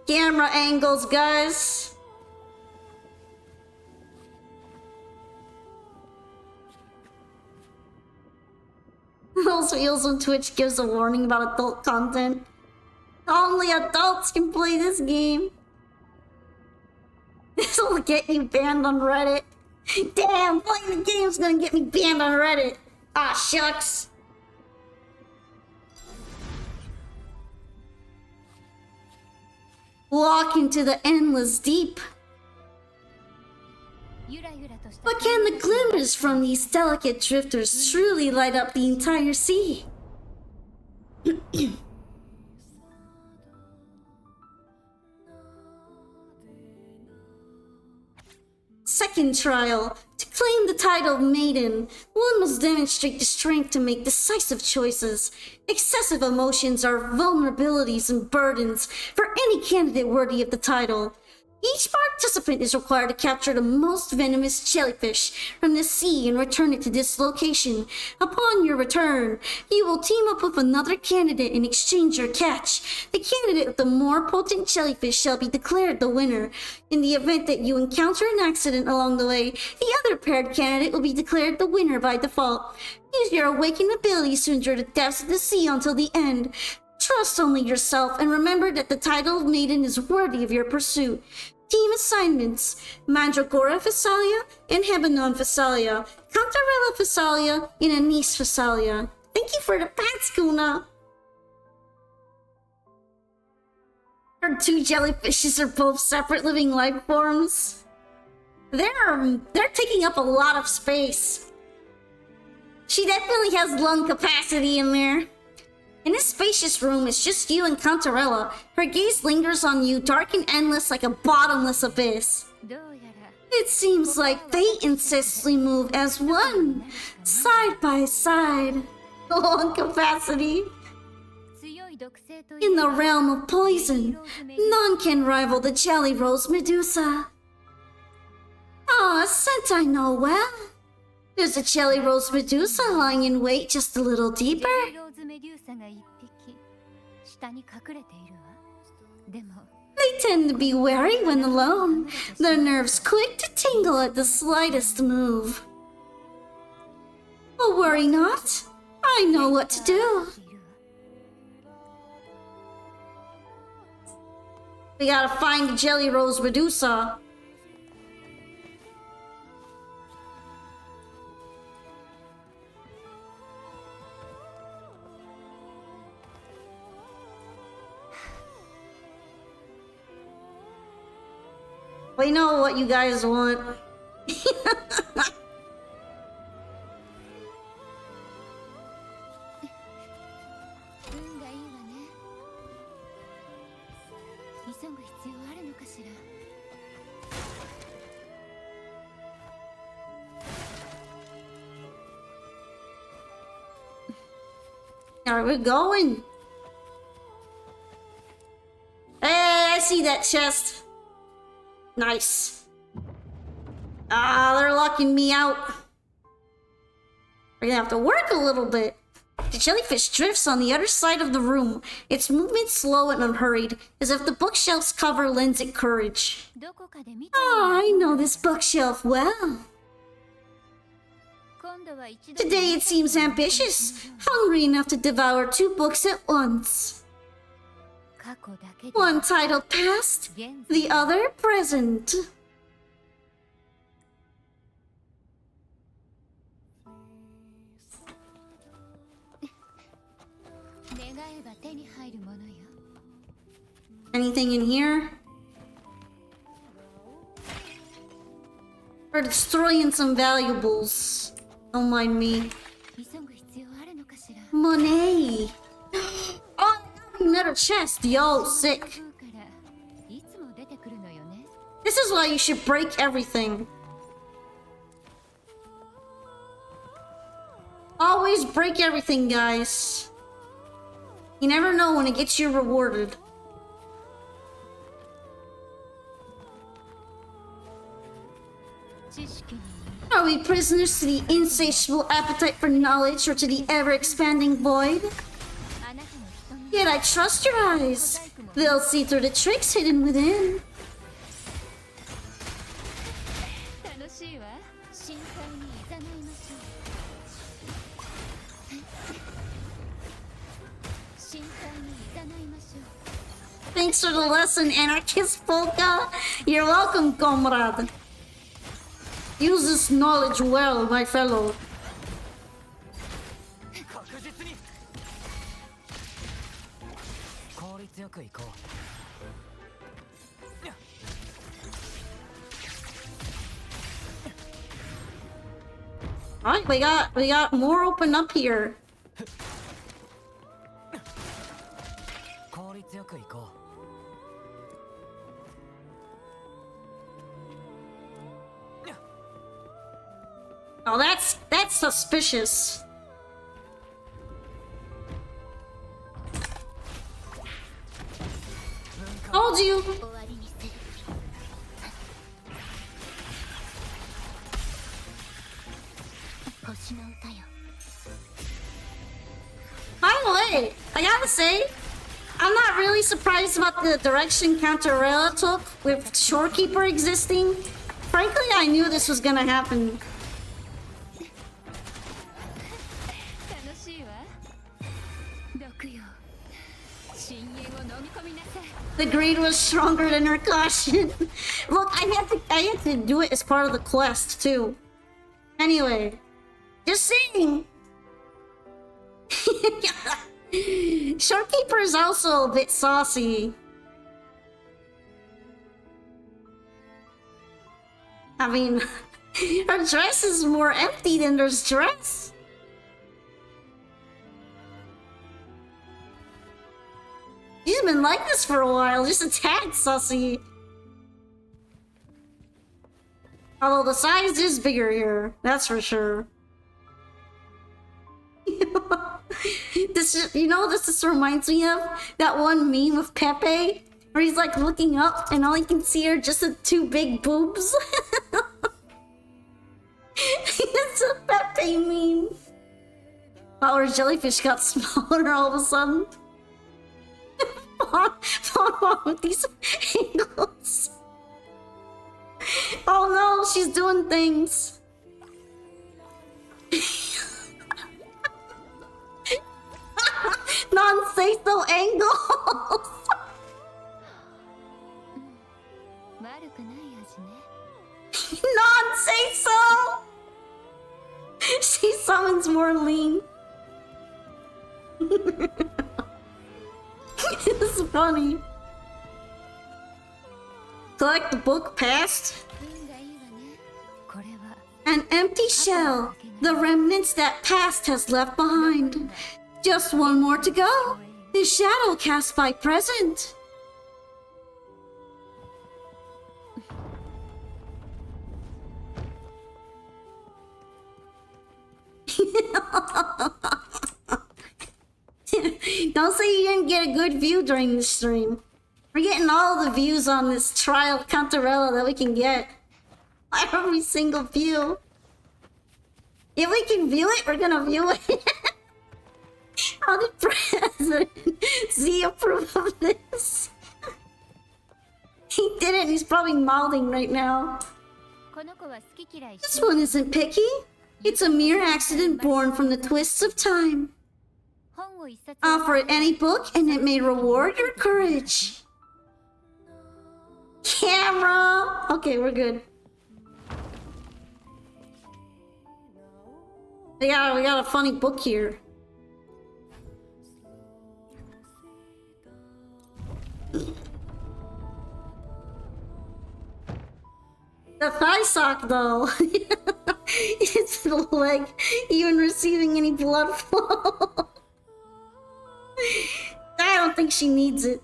Camera angles, guys. Those wheels on Twitch gives a warning about adult content. Only adults can play this game. This will get you banned on Reddit. Damn, playing the game's gonna get me banned on Reddit. Ah, shucks. Walk into the endless deep. ゆらゆらとした But can the glimmers from these delicate drifters truly light up the entire sea? Second trial. To claim the title of maiden, one must demonstrate the strength to make decisive choices. Excessive emotions are vulnerabilities and burdens for any candidate worthy of the title. Each participant is required to capture the most venomous jellyfish from the sea and return it to this location. Upon your return, you will team up with another candidate and exchange your catch. The candidate with the more potent jellyfish shall be declared the winner. In the event that you encounter an accident along the way, the other paired candidate will be declared the winner by default. Use your awakened abilities to endure the depths of the sea until the end. Trust only yourself and remember that the title of maiden is worthy of your pursuit. Team assignments: Mandragora Phasalia and Hebanon Phasalia, Cantarella Phasalia, and Anise Phasalia. Thank you for the pats, Kuna. Our two jellyfishes are both separate living life forms. They're taking up a lot of space. She definitely has lung capacity in there. In this spacious room, it's just you and Cantarella. Her gaze lingers on you, dark and endless like a bottomless abyss. どうやら It seems like fate insists we move as one, side by side. Oh, capacity. 強い毒性と In the realm of poison, none can rival the Jelly Rose Medusa. Ah, a scent I know well. There's a Jelly Rose Medusa lying in wait just a little ジェ deeper. リーローズメデューサが一匹下に隠れているわ。でも They tend to be wary when alone, their nerves quick to tingle at the slightest move. But worry not, I know what to do. いるわ We gotta find the Jelly Rose Medusa. We know what you guys want. 運がいいわね。急ぐ必要あるのかしら。 Alright, we're going. Hey, I see that chest. Nice. Ah, they're locking me out. We're gonna have to work a little bit. The jellyfish drifts on the other side of the room, its movement slow and unhurried, as if the bookshelf's cover lends it courage. どこかで見た Ah, I know this bookshelf well. 今度は一度 Today it seems ambitious, hungry enough to devour 2 books at once. 過去だけで One titled past, 現在 the other present. 願えば手に入るものよ。 Anything in here? We're destroying some valuables. Don't mind me. 急ぐ必要あるのかしら。 Monet. Oh, another chest. Yo, sick. 風からいつも出てくるのよね。 This is why you should break everything. Always break everything, guys. You never know when it gets you rewarded. Are we prisoners to the insatiable appetite for knowledge or to the ever-expanding void? あなたの瞳 Yet I trust your eyes. They'll see through the tricks hidden within. 楽しいわ。深海にいざないましょう。深海にいざないましょう。 Thanks for the lesson, Anarchist Polka. You're welcome, comrade. Use this knowledge well, my fellow. 確実に効率よく行こう。 Alright, we got more open up here. 効率よく行こ Oh, that's suspicious. Told you. 終わりにする。星の歌よ。 By the way, I gotta say, I'm not really surprised about the direction Cantarella took with Shorekeeper existing. Frankly, I knew this was gonna happen. 楽しいわ。毒よ。深淵を飲み込みなさい。 The greed was stronger than her caution. Look, I had to do it as part of the quest too. Anyway, just saying. Shorekeeper is also a bit saucy. I mean, her dress is more empty than there's dress. been like this for a while, just a tad sussy. Although the size is bigger here, that's for sure. This reminds me of that one meme of Pepe, where he's like looking up and all he can see are just the two big boobs. It's a Pepe meme. Wow, our jellyfish got smaller all of a sudden. With these angles. Oh no, she's doing things. Non-say so angles. Non-say so. She summons more lean. It's funny. Collect the book passed. An empty shell. The remnants that past has left behind. Just one more to go. The shadow cast by present. Don't say you didn't get a good view during the stream. We're getting all the views on this trial Cantarella that we can get. Every single view. If we can view it, we're gonna view it. How did President Z approve of this? He didn't, he's probably mouthing right now. This one isn't picky. It's a mere accident born from the twists of time. Offer it any book and it may reward your courage. Camera! Okay, we're good. We got a funny book here. The thigh sock, though. It's the leg, even receiving any blood flow. I don't think she needs it.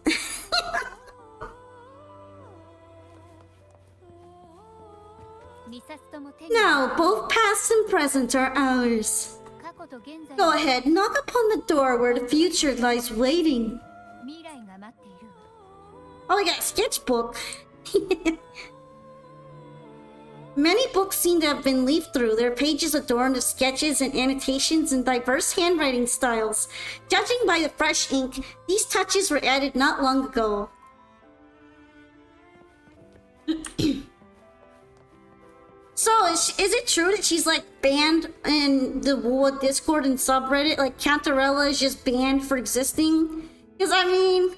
Now, both past and present are ours. Go ahead, knock upon the door where the future lies waiting. Oh, we got a sketchbook. Many books seem to have been leafed through, their pages adorned with sketches and annotations in diverse handwriting styles. Judging by the fresh ink, these touches were added not long ago. So, is it true that she's like banned in the Wood Discord and subreddit? Like Cantarella is just banned for existing? Because I mean,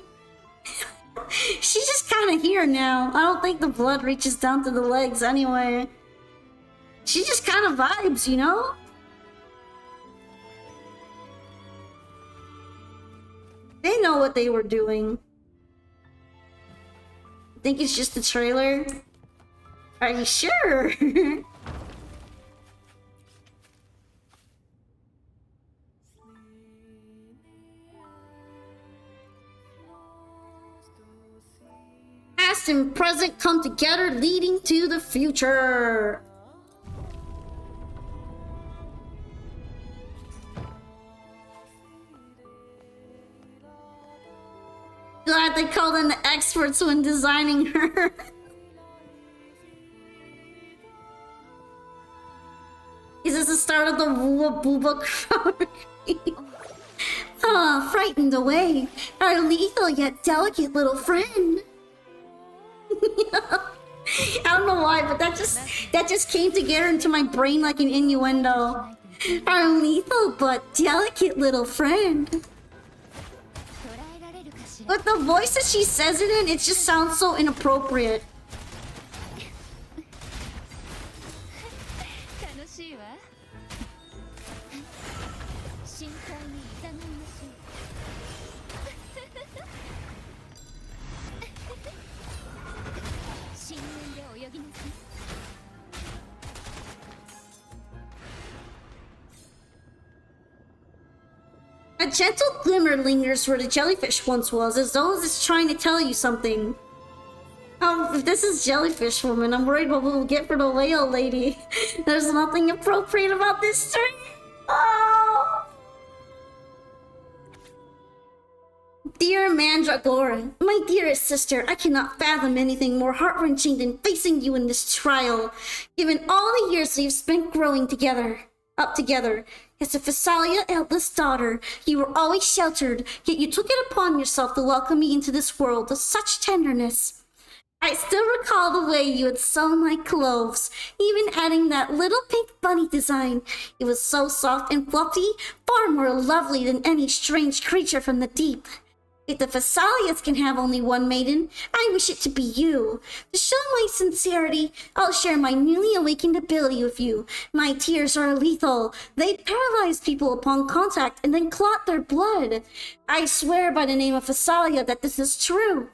she's just kind of here now. I don't think the blood reaches down to the legs anyway. She just kind of vibes, you know? They know what they were doing. Think it's just a trailer? Are you sure? Past and present come together, leading to the future. Glad they called in the experts when designing her. Is this the start of the Wooba Booba crowd? Ah, frightened away. Our lethal yet delicate little friend. I don't know why, but that just came together into my brain like an innuendo. Our lethal but delicate little friend. But the voice that she says it in, it just sounds so inappropriate. A gentle glimmer lingers where the jellyfish once was, as though it's trying to tell you something. If this is Jellyfish Woman, I'm worried what we'll get for the whale lady. There's nothing appropriate about this stream. Oh! Dear Mandragora, my dearest sister, I cannot fathom anything more heart-wrenching than facing you in this trial, given all the years we've spent growing together. Up together. As a Phasalia eldest daughter, you were always sheltered, yet you took it upon yourself to welcome me into this world with such tenderness. I still recall the way you had sewn my clothes, even adding that little pink bunny design. It was so soft and fluffy, far more lovely than any strange creature from the deep. If the Phasalias can have only one maiden, I wish it to be you. To show my sincerity, I'll share my newly awakened ability with you. My tears are lethal. They paralyze people upon contact and then clot their blood. I swear by the name of Phasalia that this is true.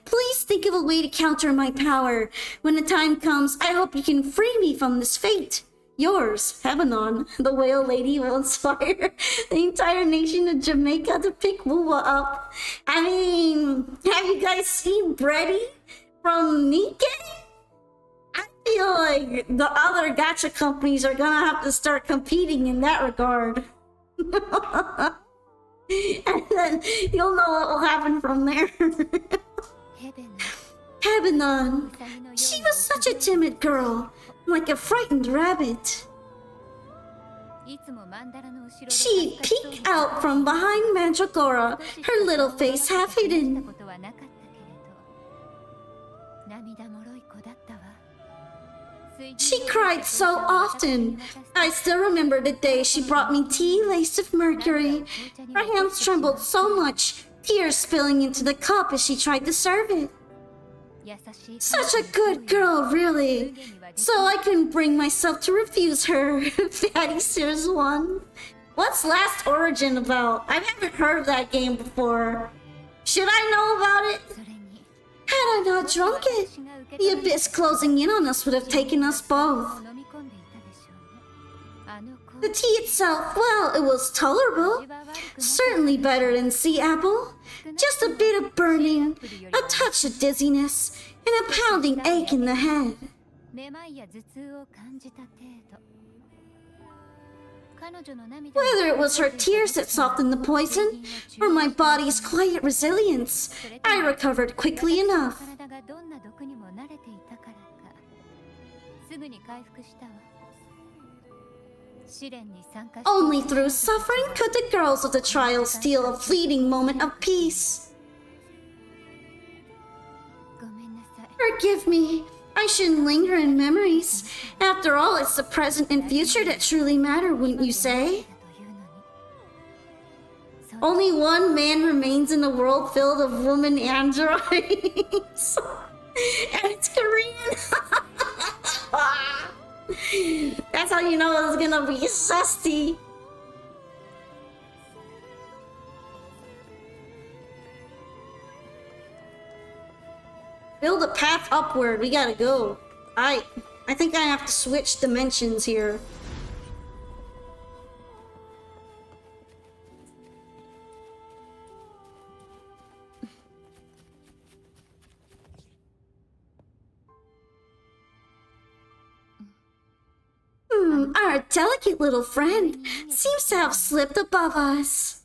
Please think of a way to counter my power. When the time comes, I hope you can free me from this fate. Yours, Heavenon, the whale lady will inspire the entire nation of Jamaica to pick Wuwa up. I mean, have you guys seen Brady from Nikkei? I feel like the other gacha companies are gonna have to start competing in that regard. And then you'll know what will happen from there. Heavenon, she was such a timid girl. Like a frightened rabbit. She peeked out from behind Mandragora, her little face half hidden. She cried so often. I still remember the day she brought me tea laced with mercury. Her hands trembled so much, tears spilling into the cup as she tried to serve it. Such a good girl, really. So I couldn't bring myself to refuse her. Fatty Sears 1. What's Last Origin about? I haven't heard of that game before. Should I know about it? Had I not drunk it, the abyss closing in on us would have taken us both. The tea itself, well, it was tolerable. Certainly better than sea apple. Just a bit of burning, a touch of dizziness, and a pounding ache in the head. Whether it was her tears that softened the poison, or my body's quiet resilience, I recovered quickly enough. Only through suffering could the girls of the trial steal a fleeting moment of peace. Forgive me. I shouldn't linger in memories. After all, it's the present and future that truly matter, wouldn't you say? Only one man remains in the world filled of woman androids. And it's Korean. That's how you know it's gonna be susty. Build a path upward. We gotta go. I think I have to switch dimensions here. Our delicate little friend seems to have slipped above us.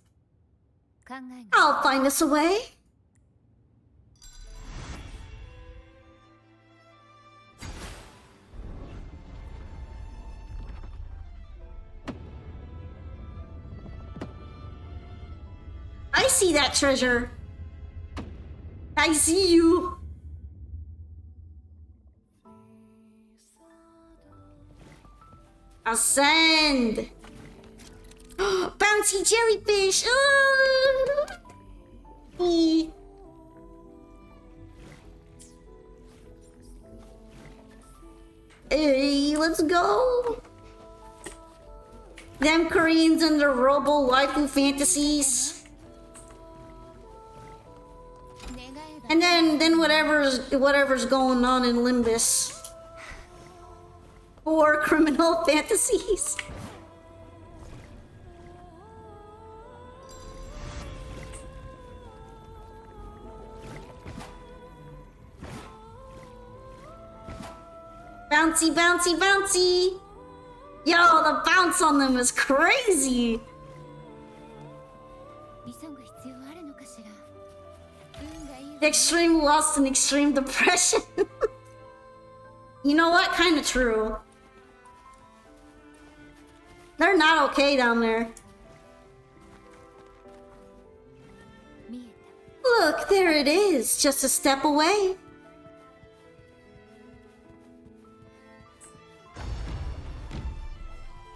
I'll find us a way. I see that treasure. I see you. Ascend. Bouncy jellyfish. Hey, let's go. Them Koreans and their robo waifu fantasies. And then whatever's going on in Limbus. Or criminal fantasies. bouncy, bouncy, bouncy. Yo, the bounce on them is crazy. 急ぐ必要あるのかしら。運がいいわ。 Extreme lust and extreme depression. You know what? Kinda true. They're not okay down there. 見えた。 Look, there it is, just a step away.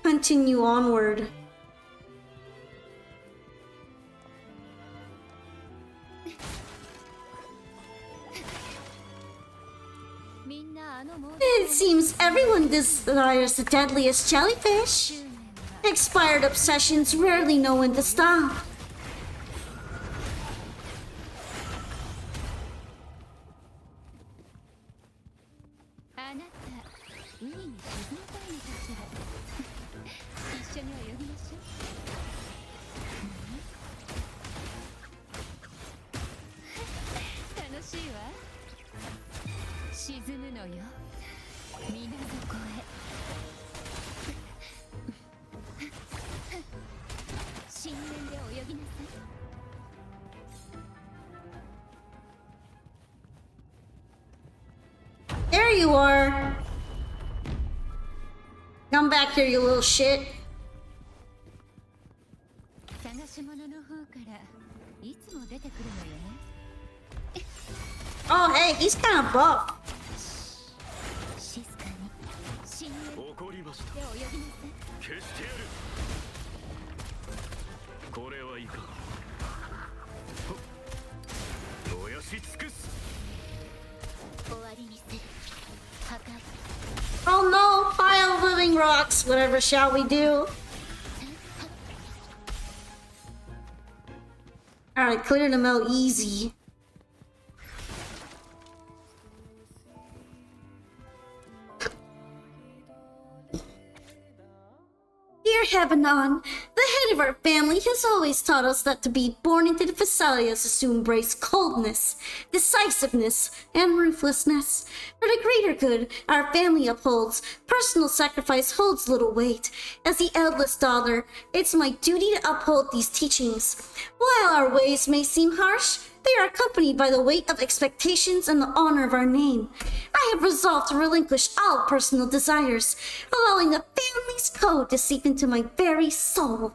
Continue onward. みんなあのモー It seems everyone desires the deadliest jellyfish. 執念は Expired obsessions rarely know when to stop. あなた海に沈みたいのかしら。一緒に泳ぎましょう。楽しいわ。沈むのよ。水底へ。深淵で泳ぎなさい。 There you are. Come back here, you little shit. 探し物の方からいつも出てくるのよね。 Oh, hey, he's kind of buff. 静かに深淵怒りました。で泳ぎなさい。消してやる。これはいかん。燃やし尽くす。終わりにする。破壊。 Oh no, pile of living rocks. Whatever shall we do? Alright, clear them out easy. Dear Heavenon, the head of our family has always taught us that to be born into the Thessalias is to embrace coldness, decisiveness, and ruthlessness. For the greater good our family upholds, personal sacrifice holds little weight. As the eldest daughter, it's my duty to uphold these teachings. While our ways may seem harsh, they are accompanied by the weight of expectations and the honor of our name. I have resolved to relinquish all personal desires, allowing the family's code to seep into my very soul.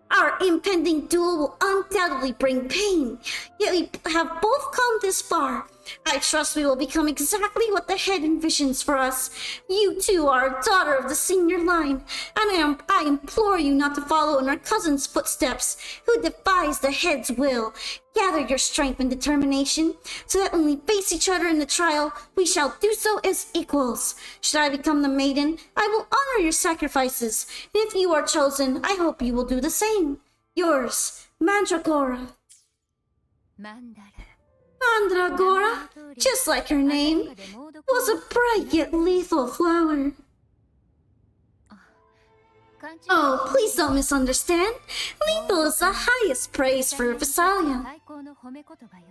Our impending duel will undoubtedly bring pain, yet we have both come this far. I trust we will become exactly what the head envisions for us. You too are a daughter of the senior line, and I implore you not to follow in our cousin's footsteps, who defies the head's will. Gather your strength and determination, so that when we face each other in the trial, we shall do so as equals. Should I become the maiden, I will honor your sacrifices, and if you are chosen, I hope you will do the same. Yours, Mandragora. マンダラ。 Mandragora, just like her name, was a bright yet lethal flower. Oh, please don't misunderstand. Lethal is the highest praise for Visalia. 最高の褒め言葉よ。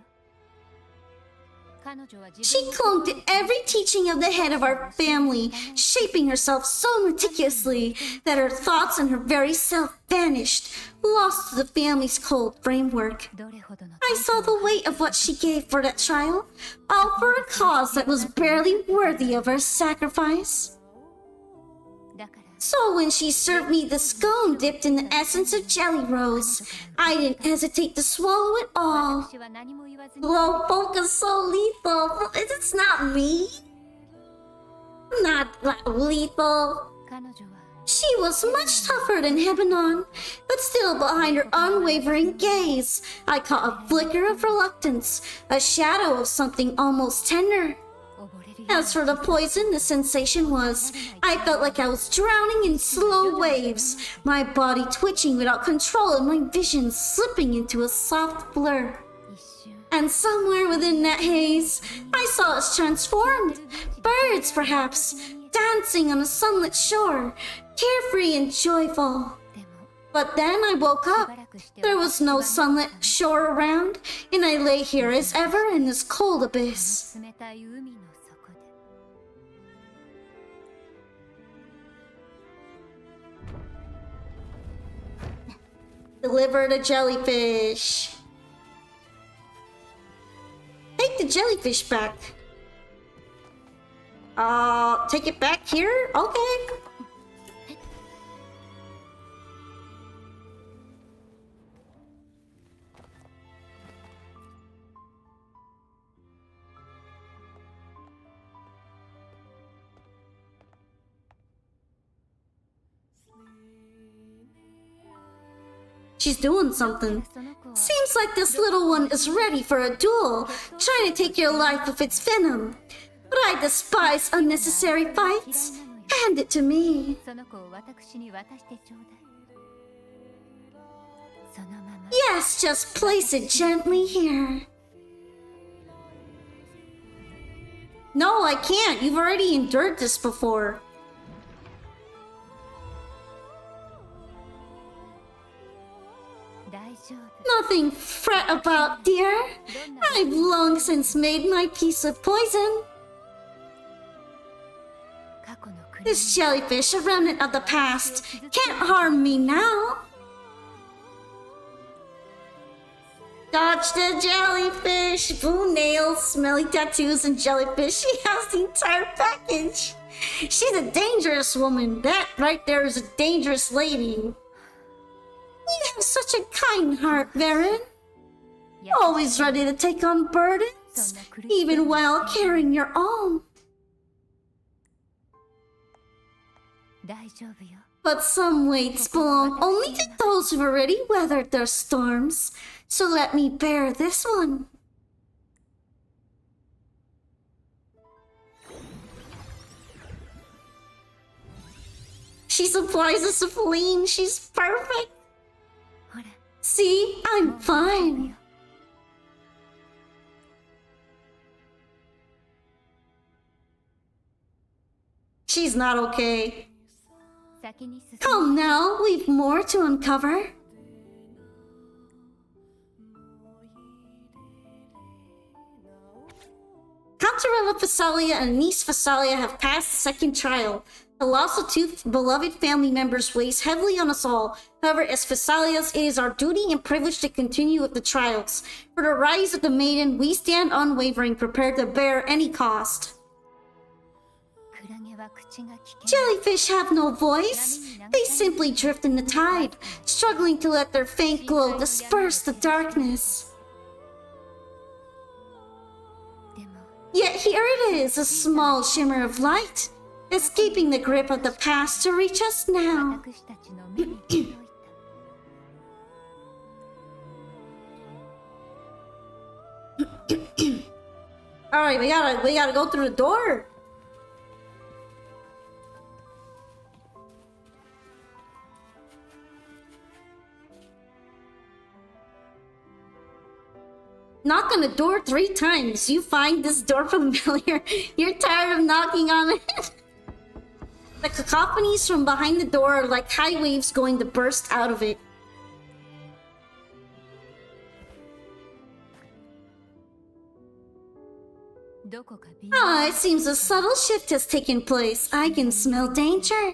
彼女は自 She 分 clung to every teaching of the head of our family, shaping herself so meticulously that her thoughts and her very self vanished, lost to the family's cold framework. どれほどの I saw the weight of what she gave for that trial, all for a cause that was barely worthy of her sacrifice. だから So when she served me the scone dipped in the essence of jelly rose, I didn't hesitate to swallow it all. 私は何も言わずに Whoa, Polka's so lethal. It's not me. Not that lethal. 彼女は She was much tougher than Hebanon, but still behind her unwavering gaze, I caught a flicker of reluctance, a shadow of something almost tender. 溺れるよ As for the poison, the sensation was, I felt like I was drowning in slow waves, my body twitching without control and my vision slipping into a soft blur. 一瞬 And somewhere within that haze, I saw us transformed. Birds, perhaps, dancing on a sunlit shore, carefree and joyful. でも But then I woke し up. ばらくして There was no sunlit shore around, and I lay here as ever in this cold abyss. 冷たい海の底で Deliver the jellyfish. Take the jellyfish back. Take it back here? Okay. She's doing something. Seems like this little one is ready for a duel, trying to take your life with its venom. But I despise unnecessary fights. Hand it to me. その子を私に渡してちょうだい。そのまま Yes, just place it gently here. No, I can't. You've already endured this before. Nothing fret about, dear. I've long since made my peace with poison. This jellyfish, a remnant of the past, can't harm me now. Dodge the jellyfish. Blue nails, smelly tattoos, and jellyfish. She has the entire package. She's a dangerous woman. That right there is a dangerous lady. You have such a kind heart, Baron. Always ready to take on burdens, even while carrying your own. But some weights belong only to those who've already weathered their storms. So let me bear this one. She supplies us with lean. She's perfect. See, I'm fine. She's not okay. Come now, we've more to uncover. Cantarella Phasalia and niece Phasalia have passed the second trial. The loss of two beloved family members weighs heavily on us all. However, as Phasalias, it is our duty and privilege to continue with the trials. For the rise of the maiden, we stand unwavering, prepared to bear any cost. Jellyfish have no voice. They simply drift in the tide, struggling to let their faint glow disperse the darkness. Yet here it is, a small shimmer of light, escaping the grip of the past to reach us now. Alright, we gotta go through the door. Knock on the door 3 times. You find this door familiar. You're tired of knocking on it. The cacophonies from behind the door are like high waves going to burst out of it. Ah, it seems a subtle shift has taken place. I can smell danger.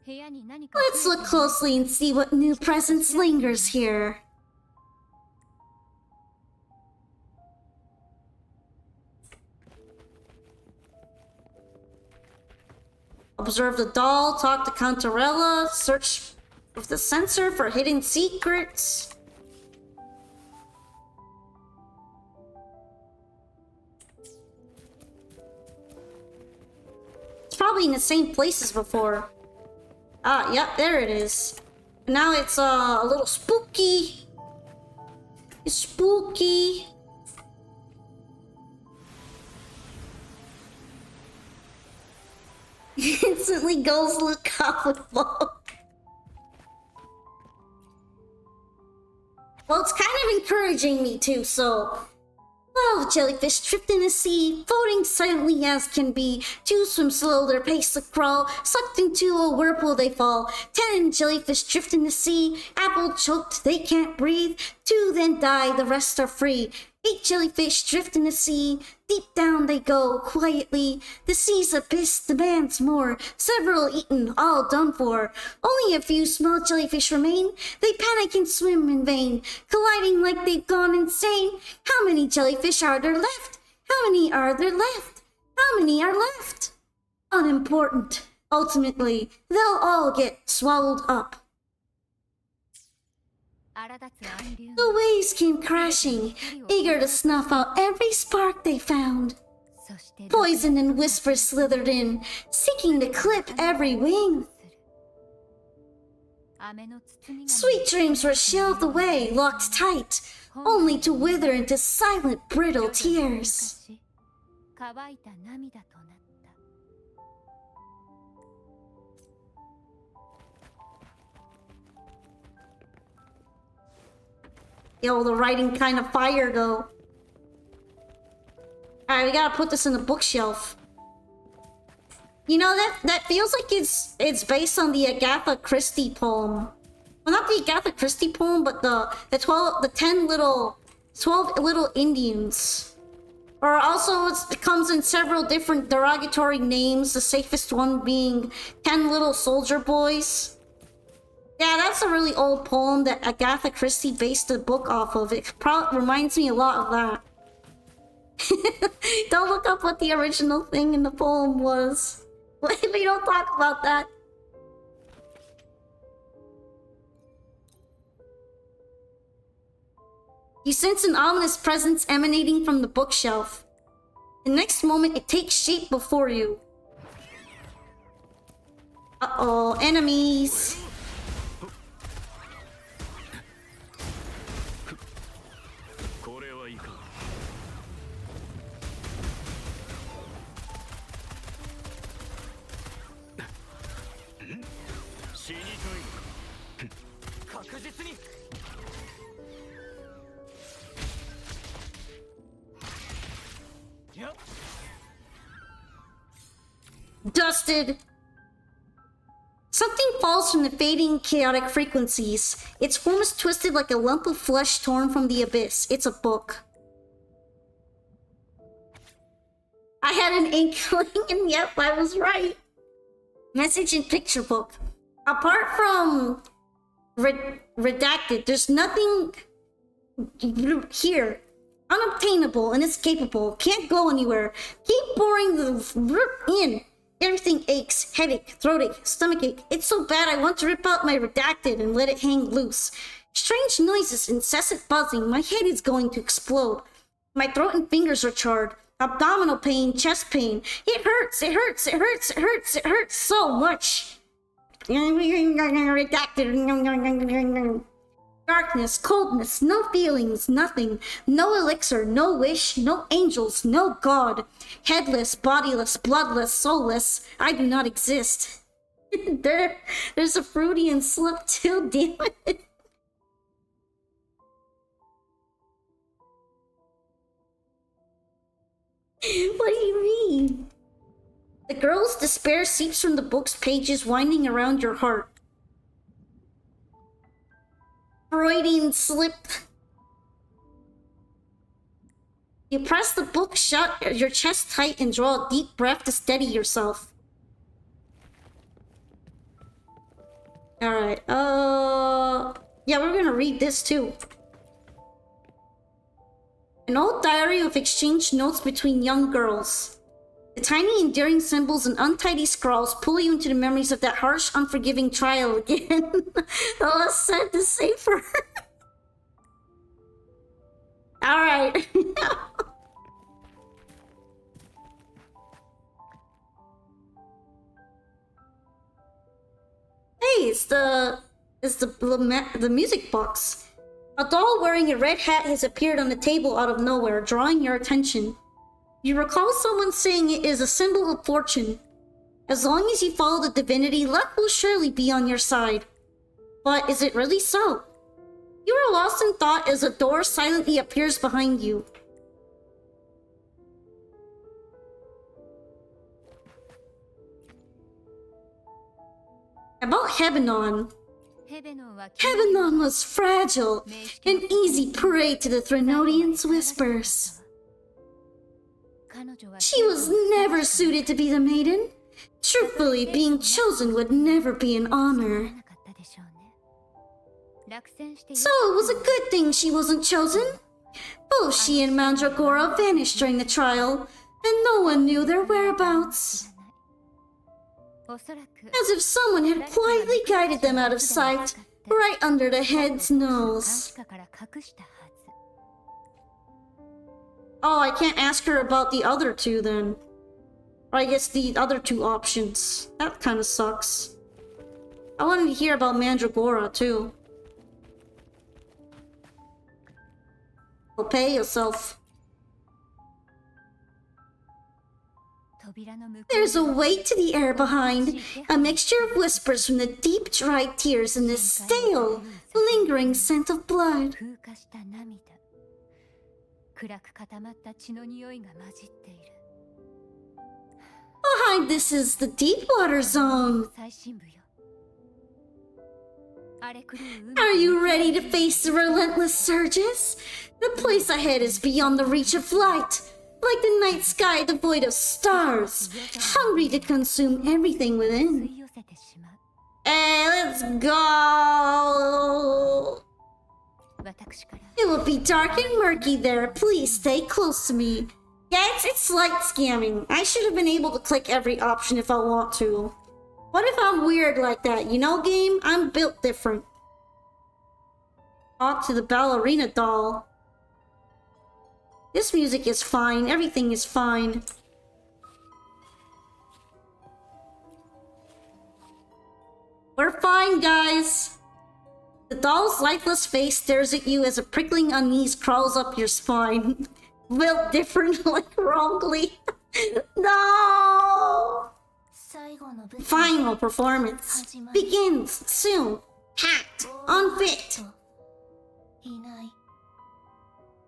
Let's look closely and see what new presence lingers here. Observe the doll, talk to Cantarella, search with the sensor for hidden secrets. It's probably in the same place as before. Ah, yep, there it is. Now it's a little spooky. It's spooky. Instantly goes look comic book. Well, it's kind of encouraging me too, so... Well, jellyfish tripped in the sea, floating silently as can be. 2 swim slow, their pace to crawl. Sucked into a whirlpool they fall. 10 jellyfish drift in the sea. Apple choked, they can't breathe. 2 then die, the rest are free. 8 jellyfish drift in the sea. Deep down they go, quietly. The sea's abyss demands more. Several eaten, all done for. Only a few small jellyfish remain. They panic and swim in vain, colliding like they've gone insane. How many jellyfish are there left? How many are there left? How many are left? Unimportant. Ultimately, they'll all get swallowed up. 荒立つ暗流 The waves came crashing, eager to snuff out every spark they found. そして Poison and whispers slithered in, seeking to clip every wing. 雨の包みが Sweet dreams were shelved away, locked tight, only to wither into silent, brittle tears. 乾いた涙となった Yo, the writing kind of fire though. Alright, we gotta put this in the bookshelf. You know, that feels like it's based on the Agatha Christie poem. Well, not the Agatha Christie poem, but the 12 little Indians. Or also it comes in several different derogatory names, the safest one being 10 Little Soldier Boys. Yeah, that's a really old poem that Agatha Christie based the book off of. It reminds me a lot of that. Don't look up what the original thing in the poem was. We don't talk about that. You sense an ominous presence emanating from the bookshelf. The next moment, it takes shape before you. Uh-oh, enemies. これはいかん死にたいのか確実に Dusted. Something falls from the fading, chaotic frequencies. Its form is twisted like a lump of flesh torn from the abyss. It's a book. I had an inkling, and yep, I was right. Message and picture book. Apart from redacted, there's nothing here. Unobtainable, inescapable, can't go anywhere. Keep pouring the in. Everything aches, headache, throatache, stomachache. It's so bad I want to rip out my redacted and let it hang loose. Strange noises, incessant buzzing. My head is going to explode. My throat and fingers are charred. Abdominal pain, chest pain. It hurts, it hurts, it hurts, it hurts, it hurts so much. Redacted. Darkness, coldness, no feelings, nothing. No elixir, no wish, no angels, no God. Headless, bodiless, bloodless, soulless. I do not exist. There's a Freudian slip too, damn it. What do you mean? The girl's despair seeps from the book's pages, winding around your heart. Freudian slip. You press the book shut, your chest tight, and draw a deep breath to steady yourself. Alright, yeah, we're gonna read this too. An old diary of exchanged notes between young girls. The tiny endearing symbols and untidy scrawls pull you into the memories of that harsh, unforgiving trial again. The less said, the safer. Alright. Hey, it's the music box. A doll wearing a red hat has appeared on the table out of nowhere, drawing your attention. You recall someone saying it is a symbol of fortune. As long as you follow the divinity, luck will surely be on your side. But is it really so? You are lost in thought as a door silently appears behind you. About Hebanon. ヘベノンは Heavenon was fragile, an easy prey to the Threnodians' whispers. 彼女は She was never suited to be the maiden. Truthfully, being chosen would never be an honor. なかったでしょうね。落選して So it was a good thing she wasn't chosen. Both she and Mandragora vanished during the trial, and no one knew their whereabouts. おそらく As if someone had quietly guided them out of sight, right under the head's 監 nose. 視下から隠したはず。 Oh, I can't ask her about the other two then. Or I guess the other two options. That kind of sucks. I wanted to hear about Mandragora too. Well, pay yourself. 扉の向こう There's a weight to the air behind, a mixture of whispers from the deep, dry tears and the stale, lingering scent of blood. 風化した涙。暗く固まった血の匂いが混じっている。 Behind this is the deep water zone. 最深部よ。荒れ狂う海 Are you ready to face the relentless surges? The place ahead is beyond the reach of light, like the night sky devoid of stars, hungry to consume everything 吸 within. い寄せてしまう。 Hey, let's go! 私から It will be dark and murky there. Please stay close to me. Yeah, it's light scamming. I should have been able to click every option if I want to. What if I'm weird like that? You know, game? I'm built different. Talk to the ballerina doll. This music is fine. Everything is fine. We're fine, guys. The doll's lifeless face stares at you as a prickling unease crawls up your spine. Built different, like wrongly. No! 最後の舞台 Final performance begins soon. Hacked, unfit. いない。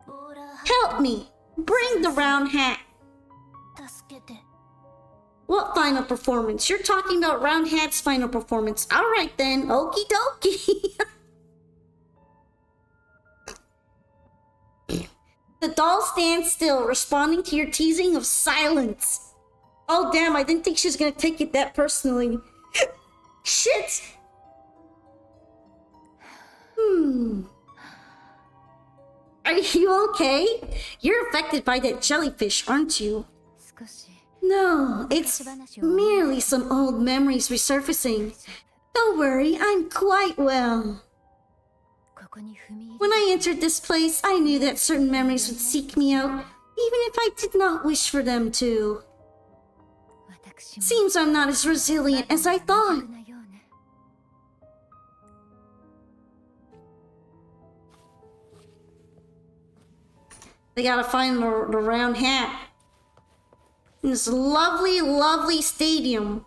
オーラ Help me. Bring the round hat. 助けて。 What final performance? You're talking about Round Hat's final performance. Alright then, okie dokie. The doll stands still, responding to your teasing of silence. Oh damn, I didn't think she was gonna take it that personally. Shit! Are you okay? You're affected by that jellyfish, aren't you? 少し No, it's merely some old memories resurfacing. Don't worry, I'm quite well. ここに踏み入 When I entered this place, I knew that certain memories would seek me out, even if I did not wish for them to. 私も Seems I'm not as resilient as I thought. なようね。 They gotta find the round hat. In this lovely, lovely stadium.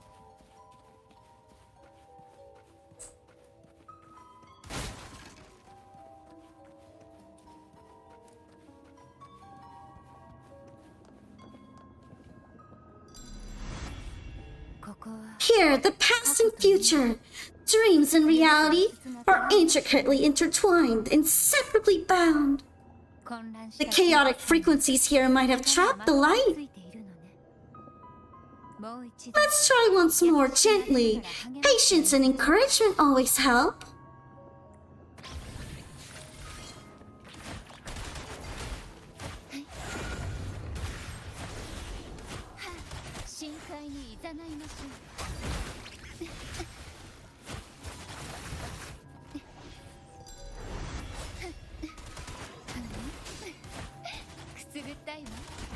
Here, the past and future, dreams and reality, are intricately intertwined, inseparably bound. 混乱し The た chaotic frequencies here might have trapped the つ light. いているのね。もう一度 Let's try once more gently. Patience and encouragement always help. 深海にいざないましょう。くすぐったいわ。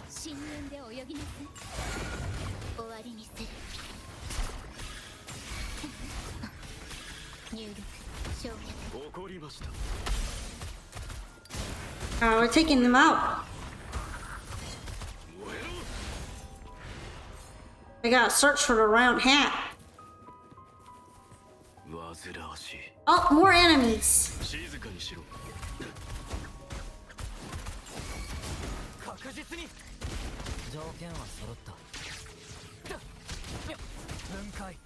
深淵で泳ぎなさい。終わりにする。入力焼却。怒りました。 We're taking them out. I gotta search for the round hat. 煩わしい。 Oh, more enemies. 静かにしろ。確実に条件は揃った分解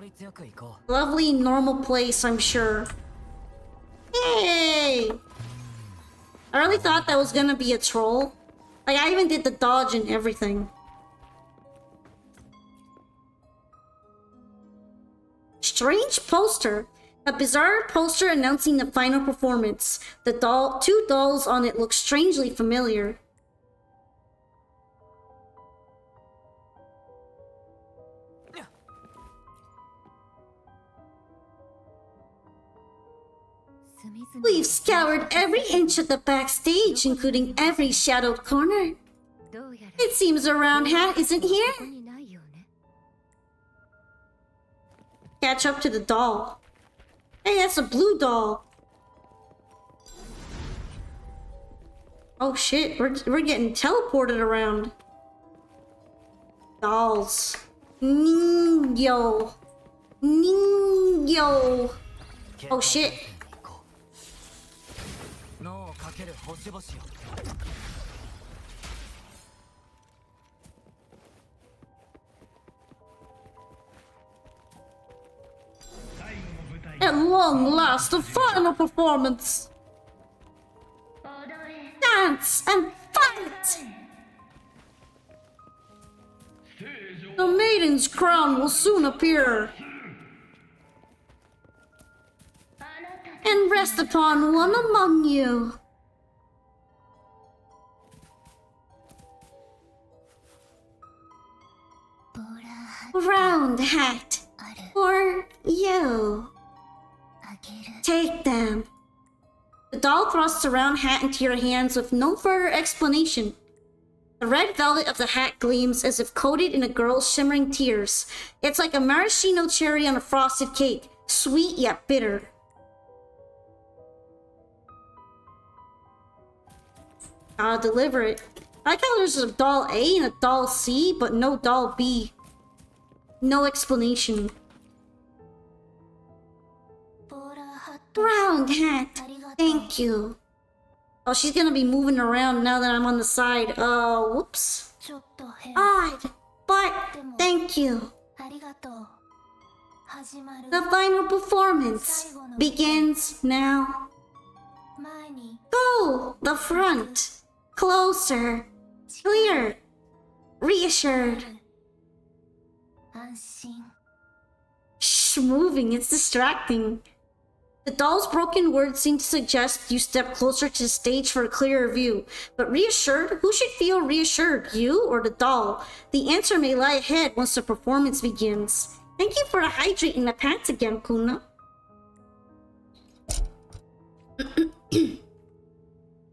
率よく行こ Lovely, normal place, I'm sure. Hey! I really thought that was gonna be a troll. Like, I even did the dodge and everything. Strange poster. A bizarre poster announcing the final performance. The two dolls on it look strangely familiar. We've scoured every inch of the backstage, including every shadowed corner. どうやら It seems a round hat isn't ここ here. にないよね Catch up to the doll. Hey, that's a blue doll. Oh shit, we're getting teleported around. Dolls. Ningyo. Ningyo. う Oh shit. 行こう脳をかける星々よ At long last, the final performance. Dance and fight! The maiden's crown will soon appear and rest upon one among you. Round hat for you. Take them. The doll thrusts a round hat into your hands with no further explanation. The red velvet of the hat gleams as if coated in a girl's shimmering tears. It's like a maraschino cherry on a frosted cake, sweet yet bitter. I'll deliver it. I like how there's a doll A and a doll C, but no doll B. No explanation. Round hat. Thank you. Oh, she's gonna be moving around now that I'm on the side. Whoops. ちょっと変 Odd, but thank you. ありがとう始まる The final performance begins now. 前に Go, the front. Closer. Clear. Reassured. 安心 Shh, moving, it's distracting. The doll's broken words seem to suggest you step closer to the stage for a clearer view. But reassured? Who should feel reassured, you or the doll? The answer may lie ahead once the performance begins. Thank you for hydrating the pants again, Kuna.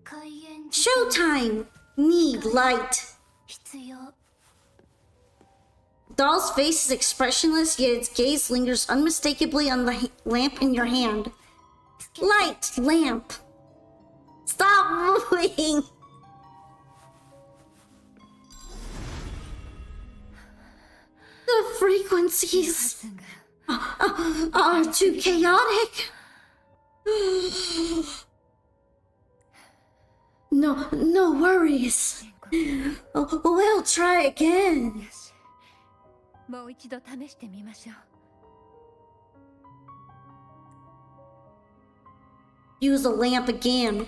開演 Showtime! Need light. 必要 Doll's face is expressionless, yet its gaze lingers unmistakably on the lamp in your hand. Light lamp. Stop moving. The frequencies are too chaotic. No worries. We'll try again. もう一度試してみましょう Use the lamp again.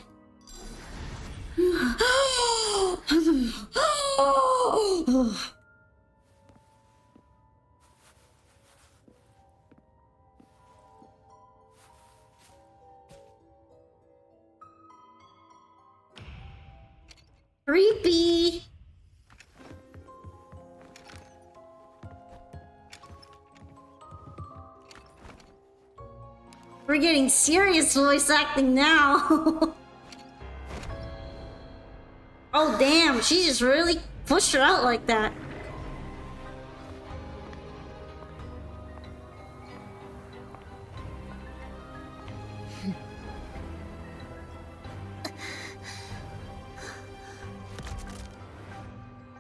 Creepy. We're getting serious voice acting now. Oh damn, she just really pushed her out like that.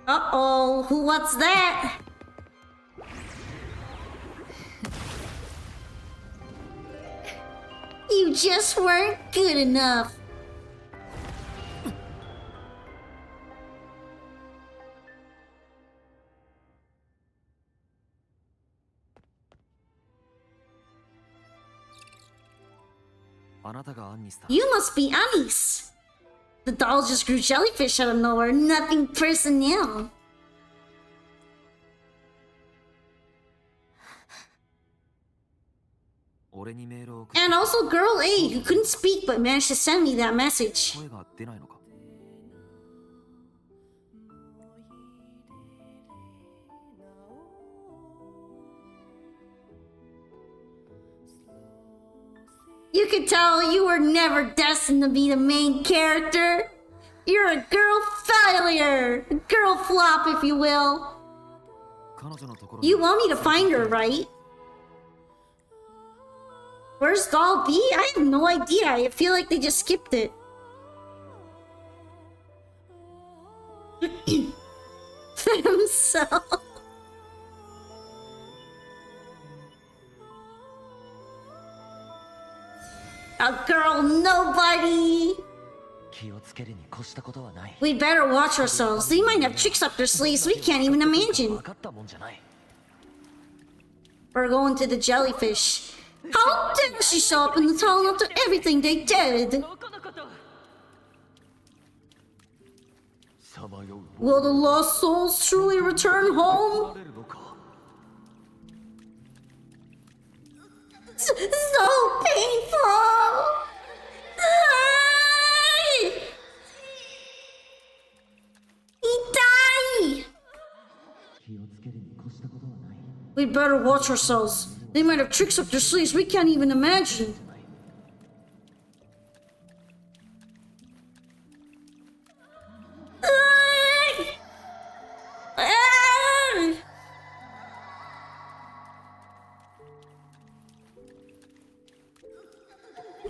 Uh-oh, what's that? You just weren't good enough. あなたがアンニスだ。 You must be Anis. The doll just grew jellyfish out of nowhere. Nothing personnel. 俺にメールを送っ And also girl A, who couldn't speak but managed to send me that message. 声が出ないのか。 You could tell you were never destined to be the main character. You're a girl failure. A girl flop, if you will. 彼女のところに You want me to find her, right? Where's doll B? I have no idea. I feel like they just skipped it. So... A girl nobody! 気をつけるに越したことはない。 We'd better watch ourselves. They might have tricks up their sleeves we can't even imagine. 分かったもんじゃない。 We're going to the jellyfish. How dare she show up in the town after everything they did? さまよう。 Will the lost souls truly return home? れるのか。 So painful! He died! 気をつけるに越したことはない。 We'd better watch ourselves. They might have tricks up their sleeves we can't even imagine.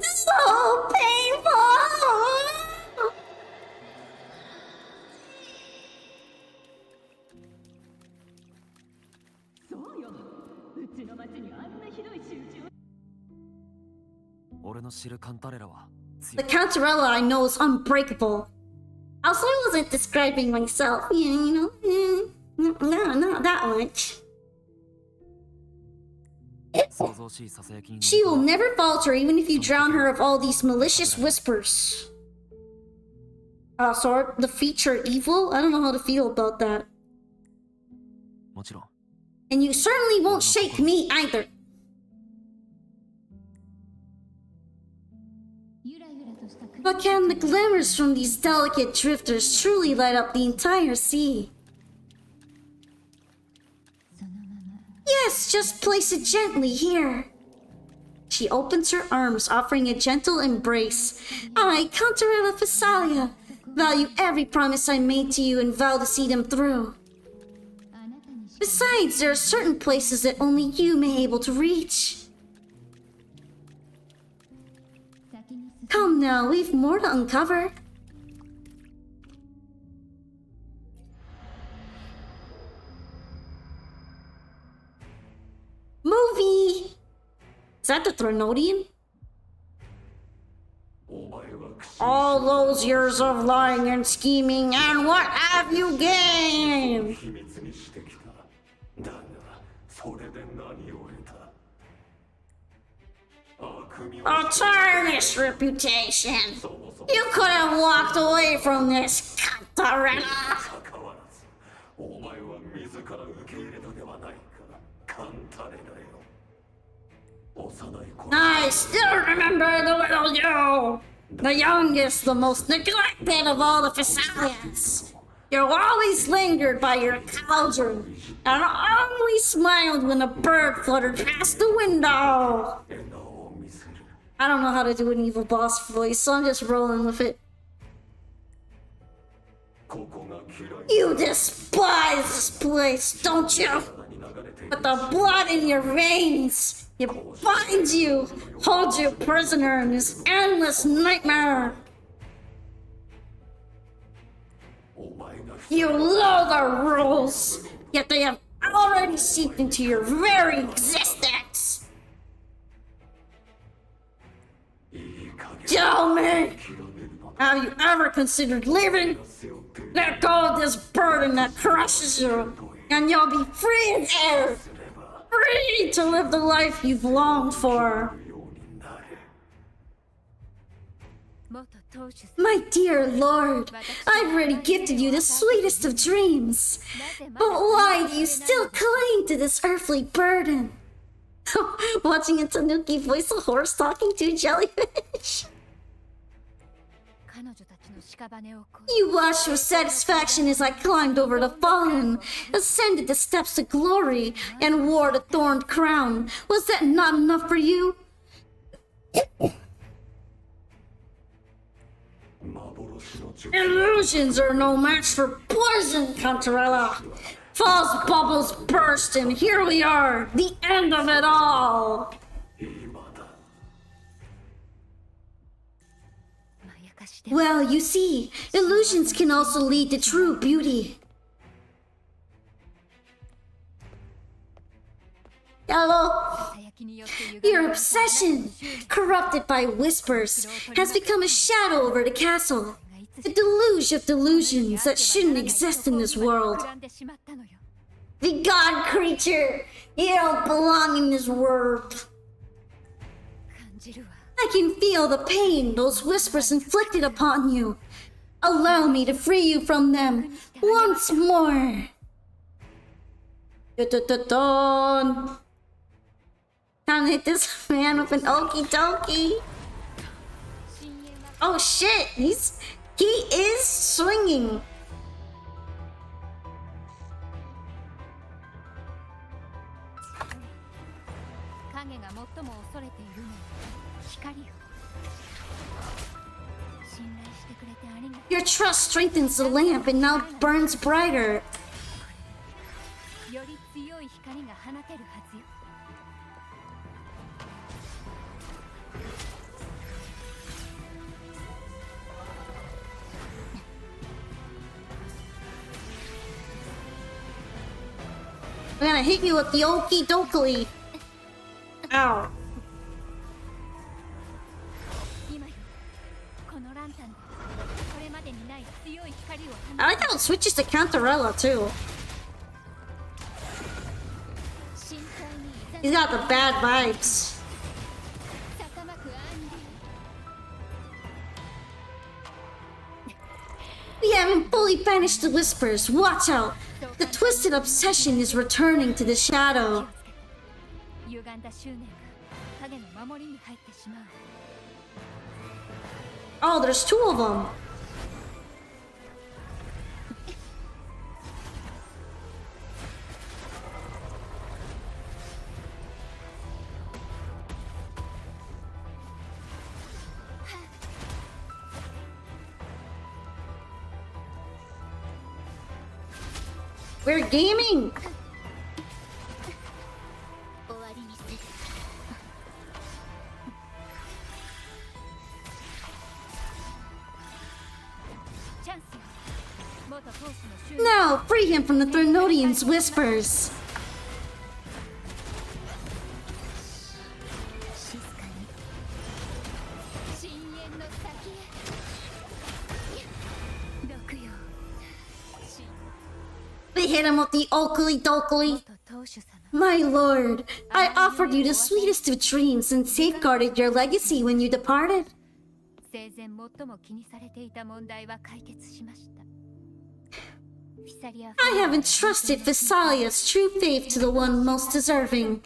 So painful! 俺の知るカンタレラは強 The い。 Cantarella I know is unbreakable. Also, I wasn't describing myself, you know? No, not that much. 想像しいささやきに飲み She will 込ま never falter even if you drown her of all these malicious whispers. So the feature evil? I don't know how to feel about that. もちろん And you certainly won't shake me either. ゆらゆらとした雲 But can the glimmers from these delicate drifters truly light up the entire sea? そのまま Yes, just place it gently here. She opens her arms, offering a gentle embrace. I, Cantarella Phasalia, value every promise I made to you and vow to see them through. あなたにし Besides, there are certain places that only you may be able to reach. 先に進 Come now, we've more to uncover. Movie! Is that the Threnodian? All those years of lying and scheming, and what have you gained? 秘密にしてきた。だがそれで何を得た。悪名 A tarnished reputation. You could have walked away from this, Cantarella. 関わらず、お前は自ら受け入れたではないか。カンタレラよ。幼い頃 I still remember the little you. The youngest, the most neglected of all the Thessalians. You always lingered by your cauldron, and only smiled when a bird fluttered past the window. 笑顔を見せる。 I don't know how to do an evil boss voice, so I'm just rolling with it. ここが嫌い You despise this place, don't you? に流れている With the blood in your veins, it binds you, holds you prisoner in this endless nightmare. お前が You know the rules, yet they have already seeped into your very existence. いい加減 Tell me, 諦めるのだ。 have you ever considered leaving? 背負っている Let go of this burden that crushes you, and you'll be free as air, すれば free to live the life you've longed for. ようになれ。当主様 My dear Lord, I've already gifted you the sweetest of dreams. But why do you still cling to this earthly burden? Watching a Tanuki voice a horse talking to a jellyfish. 彼女たちの屍を越 You watched with satisfaction as I climbed over the fallen, ascended the steps to glory, and wore the thorned crown. Was that not enough for you? 幻の術 Illusions are no match for poison, Cantarella. False bubbles burst, and here we are, the end of it all. 今だ まやかしで Well, you see, illusions can also lead to true beauty. Hello. さやきによって歪 Your まれた obsession, corrupted by whispers, has become a shadow over the castle. A deluge of delusions that shouldn't exist in this world. 膨らんでしまったのよ Be gone, creature! You don't belong in this world. 感じるわ I can feel the pain those whispers inflicted upon you. Allow me to free you from them once more. Dun-dun-dun-dun. Time to hit this man with an okie dokie. 深淵は Oh shit, he is swinging. 影が最も恐れているのは光よ信頼してくれてありがと Your trust strengthens the lamp and now burns brighter. うより強い光が放てるはずよ I'm gonna hit you with the okie dokie. Ow. 今よこのランタンでこれまでにない強い光を放 I like how it switches to Cantarella too. 深海に He's got the bad vibes. 逆まくアンディ We haven't fully banished the whispers. Watch out. The twisted obsession is returning to the shadow. 歪んだ執念が影の守りに入ってしまう Oh, there's two of them. We're gaming. 終わりにするチャンスよ元当主の執念 Now, free him from the Threnodian's whispers. 静かに深淵の先へ毒よ We hit him with the oakley dokley. 元当主様 My lord, I offered you the sweetest of dreams and safeguarded your legacy when you departed. 生前最も気にされていた問題は解決しましたフィサリア I have entrusted Thessalia's true faith to the one most deserving,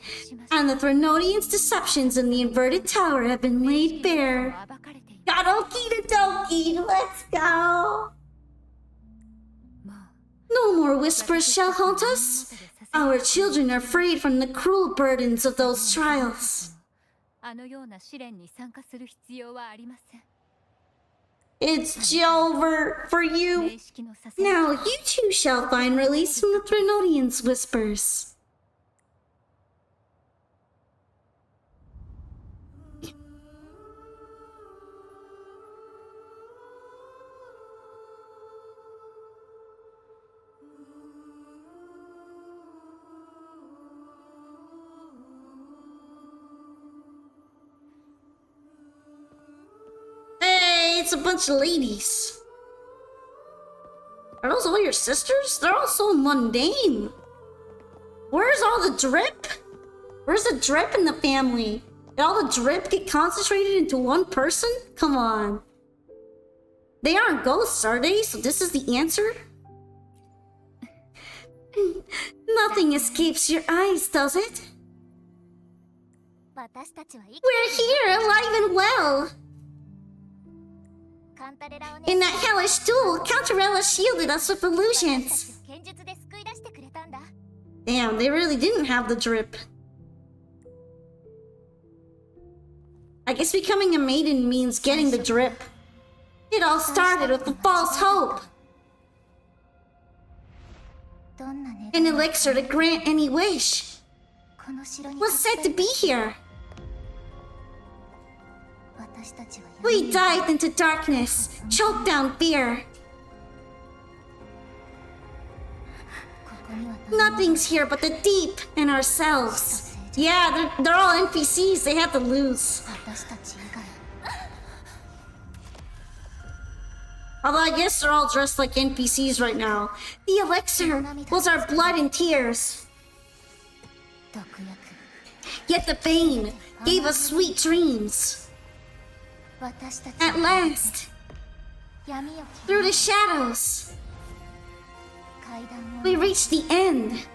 and the Threnodian's deceptions in the inverted tower have been laid bare. 暴かれていま Got okie to dokie, let's go! すもう No more whispers shall haunt us. Our children are freed from the cruel burdens of those trials. あのような試練に参加する必要はありません It's over for you. 名式のさせ Now you too shall find release from the Threnodian's whispers. Hey, it's a bunch of ladies. Are those all your sisters? They're all so mundane. Where's all the drip? Where's the drip in the family? Did all the drip get concentrated into one person? Come on. They aren't ghosts, are they? So this is the answer? Nothing escapes your eyes, does it? 私たちは生き We're here, alive and well. カンタレラをね In that hellish duel, Counterella shielded us with 私た illusions. ちを剣術で救い出してくれたんだ Damn, they really didn't have the drip. I guess becoming a maiden means getting the drip. It all started with a false hope. どんな願 An いも elixir to grant any wish この城に was said to be here. 私たちは We dived into darkness, choked down fear. ここには Nothing's here but the deep and ourselves. Yeah, they're all NPCs. They have to lose. 私たち以外 Although I guess they're all dressed like NPCs right now. The elixir was our blood and tears. 毒薬 Yet the bane gave us sweet dreams. 私たち At last, 闇を through the shadows, 階段を we reached the end.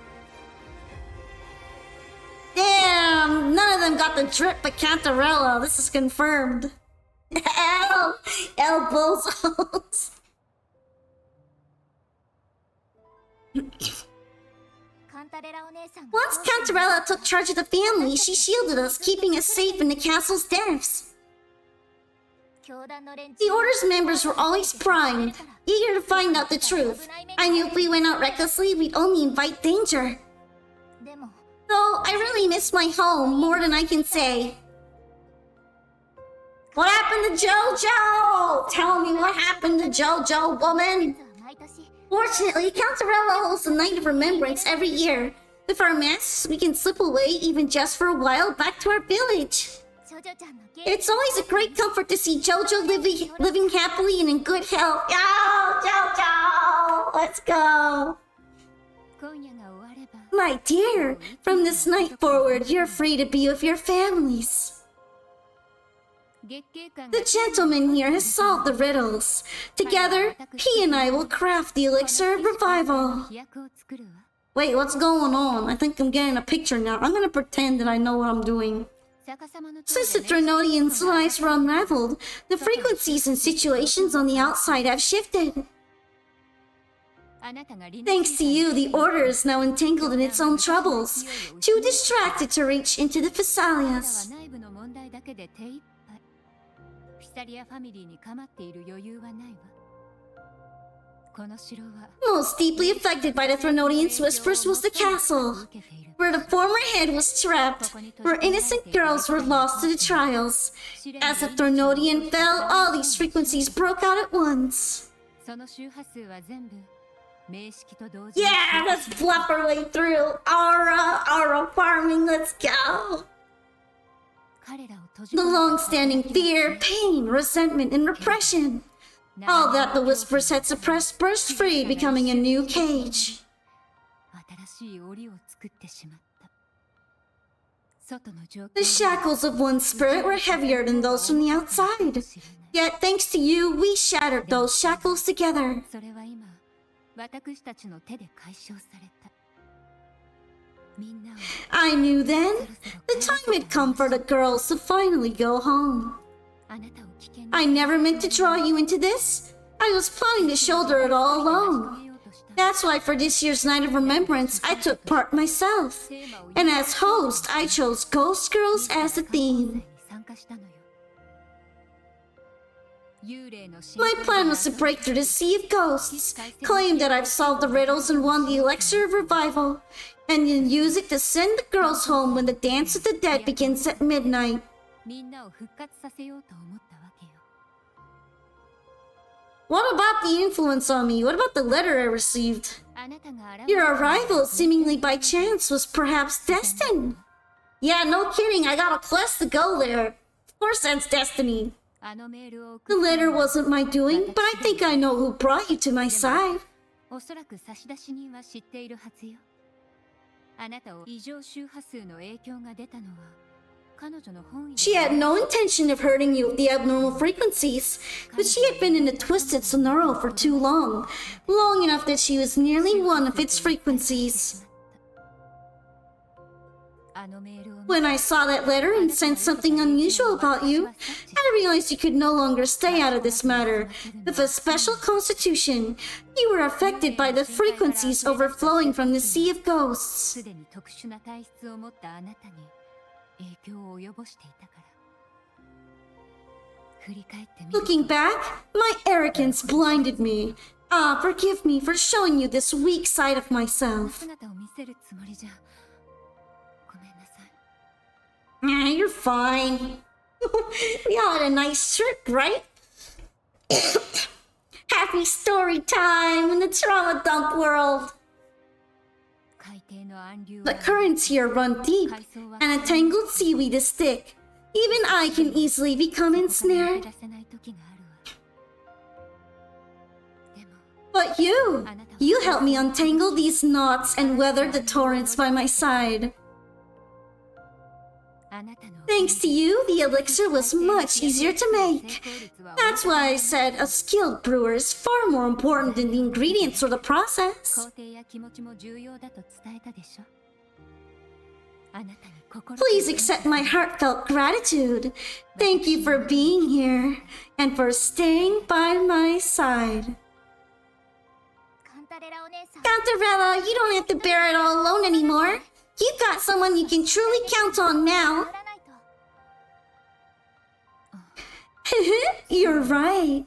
Damn, none of them got the drip but Cantarella. This is confirmed. El Bozos. カンタレラお姉さんが Once Cantarella took charge of the family, she shielded us, keeping us safe in the castle's depths. 教団の連中 The Order's members were always primed, eager to find out the truth. I knew if we went out recklessly, we'd only invite danger. でも Though I really miss my home more than I can say. What happened to JoJo? Tell me what happened to JoJo, woman. 実は毎年 Fortunately, Cantarella holds the Night of Remembrance every year. With our masks, we can slip away even just for a while back to our village. ジョジョちゃんの元 It's always a great comfort to see JoJo living happily and in good health. Yo, JoJo! Let's go! 今夜が終われば My dear, from this night forward, you're free to be with your families. 月桂冠 The gentleman here has solved the riddles. Together, he and I will craft the elixir of revival. 飛躍を作るわ Wait, what's going on? I think I'm getting a picture now. I'm gonna pretend that I know what I'm doing. 逆さまの塔 Since the でね Trinodians' lives were unraveled, the frequencies and situations on the outside have shifted. あなたがリナ Thanks to you, the Order is now entangled in its own troubles, too distracted to reach into the あなたは Thessalias. 内部の問題だけで手一杯ピサリアファミリーに構っている余裕はないわこの城は Most deeply affected by the Trinodians' whispers was the castle, 受けている where the former head was trapped, where innocent girls were lost to the trials. As the Trinodian fell, all these frequencies broke out at once. その周波数は全部名式と同時に Yeah, let's bluff our way through. Aura farming, let's go. 彼らを閉じ The 込め long-standing fear, pain, resentment, and repression. All that the whispers had suppressed burst free, becoming a new cage. 新しい檻を作ってしまった外の状況 The shackles of one spirit were heavier than those from the outside. Yet, thanks to you, we shattered those shackles together. それは今私たちの手で解消されたみんなを I knew then the time had come for the girls to finally go home. あなたを危険に I never meant to draw you into this. I was planning to shoulder it all 成し遂 alone. げようとした That's why for this year's Night of Remembrance, I took part myself. テーマを And as host, I chose Ghost Girls as the theme. 参加したのよ幽霊の My plan was to break through the sea of ghosts, claim that I've solved the riddles and won the elixir of revival, and then use it to send the girls home when the dance of the dead begins at midnight. みんなを復活させようと思ったわけよ What about the influence on me? What about the letter I received? あなたが現 Your arrival, seemingly by chance, was perhaps destined. Yeah, no kidding, I got a quest to go there. Of course that's destiny. あのメールを送 The った letter wasn't my doing, but I think I know who brought you to my side. おそらく差出人は知っているはずよあなたを異常周波数の影響が出たのは She had no intention of hurting you with the abnormal frequencies, but she had been in a twisted sonoro for too long, long enough that she was nearly one of its frequencies. When I saw that letter and sensed something unusual about you, I realized you could no longer stay out of this matter. With a special constitution, you were affected by the frequencies overflowing from the Sea of Ghosts. Looking back, my arrogance blinded me. Ah, forgive me for showing you this weak side of myself. Nah, you're fine. We all had a nice trip, right? Happy story time in the trauma dump world. The currents here run deep, and a tangled seaweed is thick. Even I can easily become ensnared. But you helped me untangle these knots and weather the torrents by my side. Thanks to you, the elixir was much easier to make. That's why I said a skilled brewer is far more important than the ingredients or the process. Please accept my heartfelt gratitude. Thank you for being here and for staying by my side. Cantarella, you don't have to bear it all alone anymore. You've got someone you can truly count on now. You're right.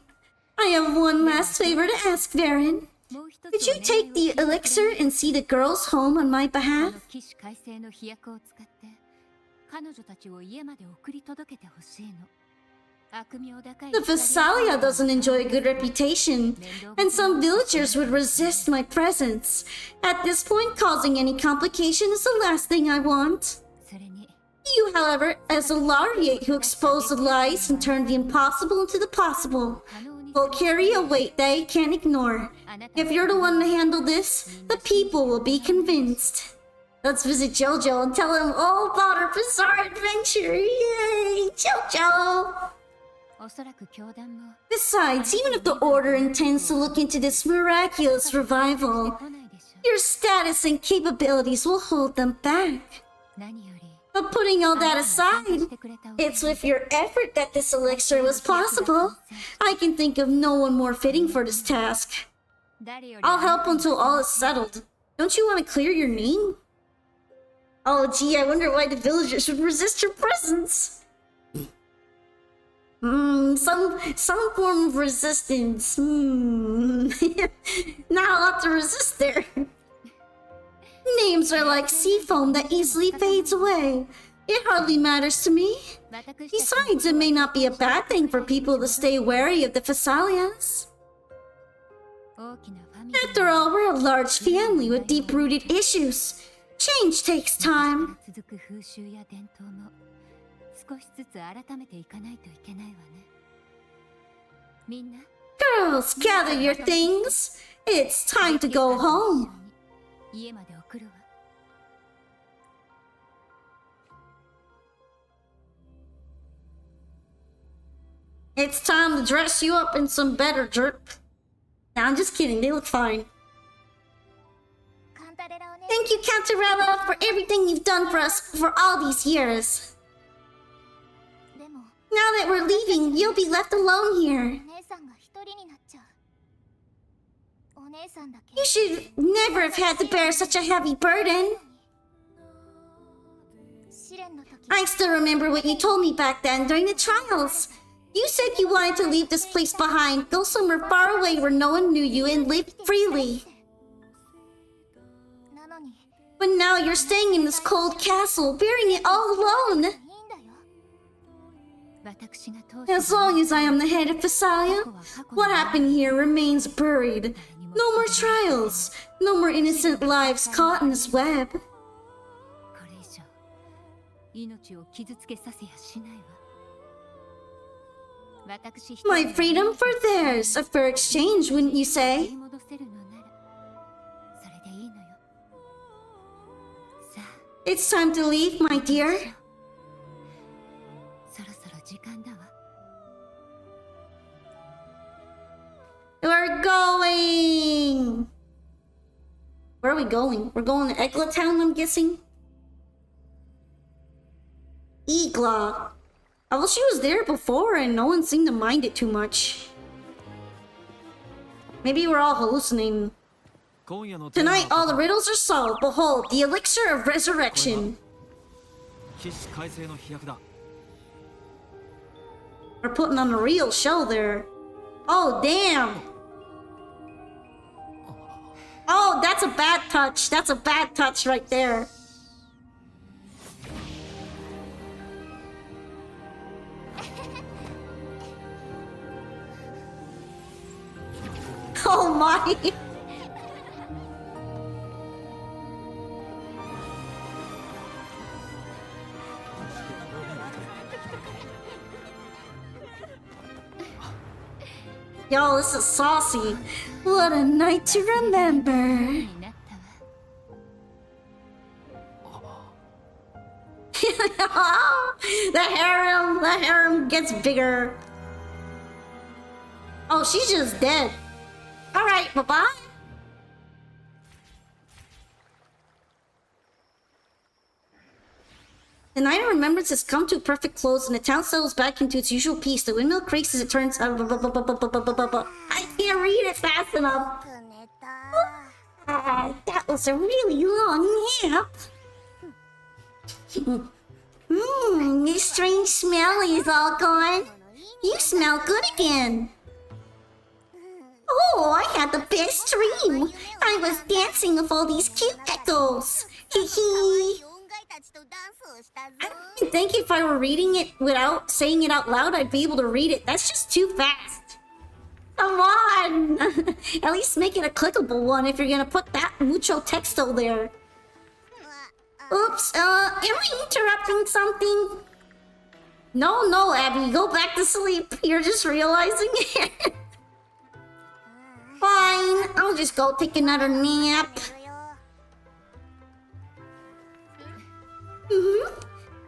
I have one last favor to ask, Varen. Could you take the elixir and see the girls home on my behalf? The Visalia doesn't enjoy a good reputation, and some villagers would resist my presence. At this point, causing any complication is the last thing I want. You, however, as a laureate who exposed the lies and turned the impossible into the possible, will carry a weight they can't ignore. If you're the one to handle this, the people will be convinced. Let's visit Jojo and tell him all about our bizarre adventure. Yay, Jojo! Besides, even if the Order intends to look into this miraculous revival, your status and capabilities will hold them back. But putting all that aside, it's with your effort that this elixir was possible. I can think of no one more fitting for this task. I'll help until all is settled. Don't you want to clear your name? Oh gee, I wonder why the villagers would resist your presence. Some form of resistance. Not a lot to resist there. Names are like sea foam that easily fades away. It hardly matters to me. Besides, it may not be a bad thing for people to stay wary of the Thessalians. After all, we're a large family with deep-rooted issues. Change takes time. Girls, gather your things. It's time to go home. It's time to dress you up in some better drip. Nah, I'm just kidding, they look fine. Thank you, Cantarella, for everything you've done for us for all these years. Now that we're leaving, you'll be left alone here. You should never have had to bear such a heavy burden. I still remember what you told me back then during the trials. You said you wanted to leave this place behind, go somewhere far away where no one knew you and live freely. But now you're staying in this cold castle, bearing it all alone. As long as I am the head of Thessalia, what happened here remains buried. No more trials, no more innocent lives caught in this web. My freedom for theirs, a fair exchange, wouldn't you say? It's time to leave, my dear. are we going? We're going to Egla Town, I'm guessing? Egla. Well, she was there before and no one seemed to mind it too much. Maybe we're all hallucinating. Tonight, all the riddles are solved. Behold, the elixir of resurrection. We're putting on a real show there. Oh, damn. Oh, that's a bad touch. That's a bad touch right there. Oh my. Yo, this is saucy. What a night to remember. The harem gets bigger. Oh, she's just dead. Alright, bye-bye. The night of remembrance has come to a perfect close and the town settles back into its usual peace. The windmill creaks as it turns... I can't read it fast enough. That was a really long nap. This strange smell is all gone. You smell good again. Oh, I had the best dream. I was dancing with all these cute geckos. Hee hee. I don't think if I were reading it without saying it out loud, I'd be able to read it. That's just too fast. Come on! At least make it a clickable one if you're gonna put that mucho texto there. Oops, am I interrupting something? No, Abby, go back to sleep. You're just realizing it. Fine, I'll just go take another nap.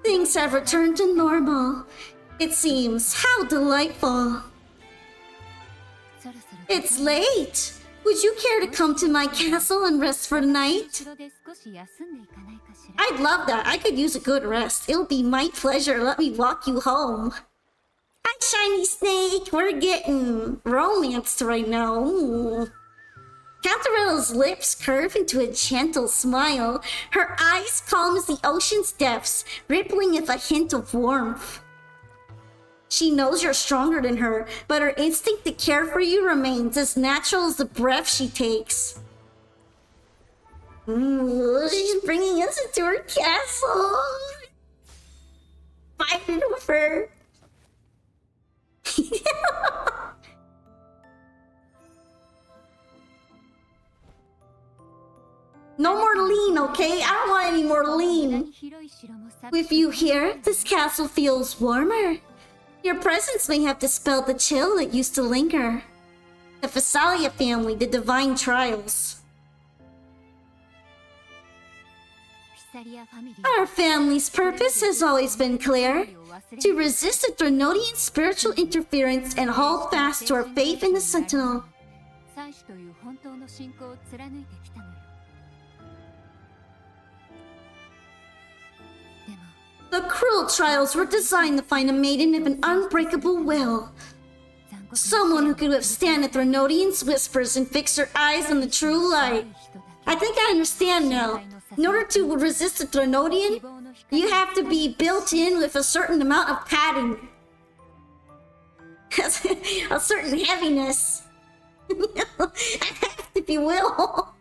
Things have returned to normal. It seems. How delightful. It's late. Would you care to come to my castle and rest for the night? I'd love that. I could use a good rest. It'll be my pleasure. Let me walk you home. Hi, Shiny Snake. We're getting romanced right now. Ooh. Cantarella's lips curve into a gentle smile. Her eyes calm as the ocean's depths, rippling with a hint of warmth. She knows you're stronger than her, but her instinct to care for you remains as natural as the breath she takes. She's bringing us into her castle. Fighting with her. No more lean, okay? I don't want any more lean. With you here, this castle feels warmer. Your presence may have dispelled the chill that used to linger. The Phasalia family, the divine trials. Our family's purpose has always been clear. To resist the Drenodian spiritual interference and hold fast to our faith in the Sentinel. The cruel trials were designed to find a maiden of an unbreakable will. Someone who could withstand the Drenodian's whispers and fix her eyes on the true light. I think I understand now. In order to resist the Drenodian, you have to be built in with a certain amount of padding. A certain heaviness. If you will.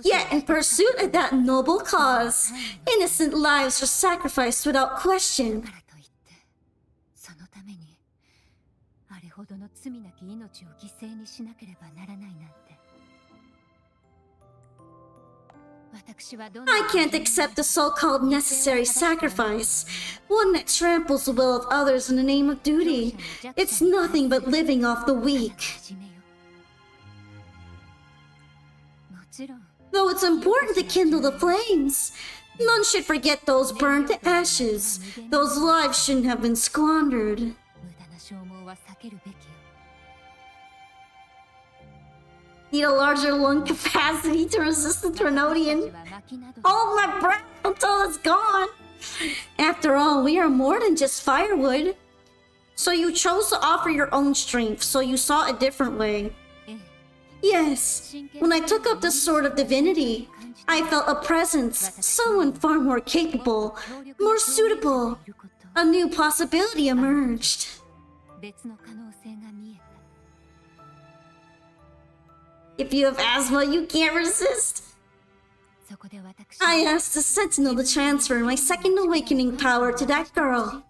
Yet, in pursuit of that noble cause, innocent lives were sacrificed without question. I can't accept the so-called necessary sacrifice, one that tramples the will of others in the name of duty. It's nothing but living off the weak. Though it's important to kindle the flames, none should forget those burned to ashes. Those lives shouldn't have been squandered. Need a larger lung capacity to resist the Trinodian. Hold my breath until it's gone. After all, we are more than just firewood. So you chose to offer your own strength, so you saw a different way. Yes, when I took up the Sword of Divinity, I felt a presence, someone far more capable, more suitable. A new possibility emerged. If you have asthma, you can't resist. I asked the Sentinel to transfer my second awakening power to that girl.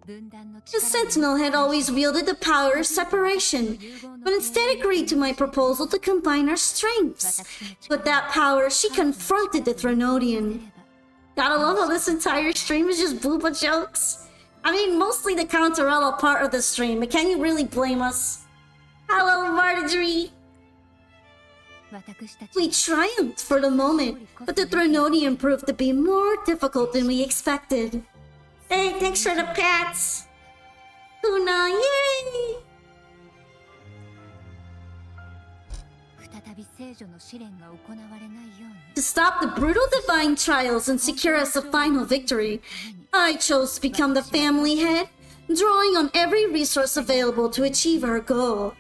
The Sentinel had always wielded the power of separation, but instead agreed to my proposal to combine our strengths. With that power, she confronted the Trinodian. Gotta love how this entire stream is just booba jokes. I mean, mostly the Counterella part of the stream, but can you really blame us? Hello, Marjorie! We triumphed for the moment, but the Trinodian proved to be more difficult than we expected. Hey, thanks for the pats! Tuna, yay! To stop the brutal divine trials and secure us a final victory, I chose to become the family head, drawing on every resource available to achieve our goal.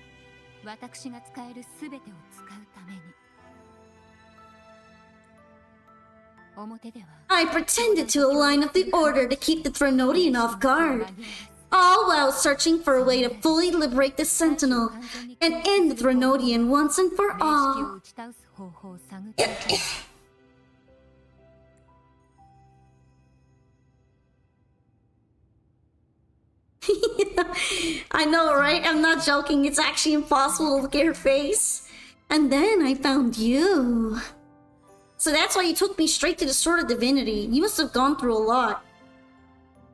I pretended to align up the order to keep the Trinodian off guard, all while searching for a way to fully liberate the Sentinel and end the Trinodian once and for all. I know, right? I'm not joking. It's actually impossible to look at her face. And then I found you. So that's why you took me straight to the Sword of Divinity. You must have gone through a lot.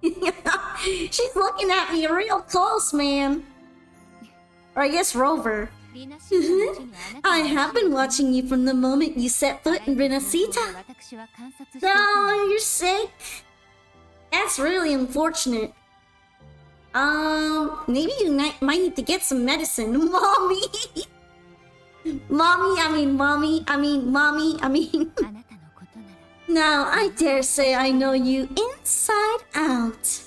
She's looking at me real close, man. Or I guess Rover. I have been watching you from the moment you set foot in Renacita. Oh, you're sick. That's really unfortunate. Maybe you might need to get some medicine. Mommy! Mommy. Now, I dare say I know you inside out.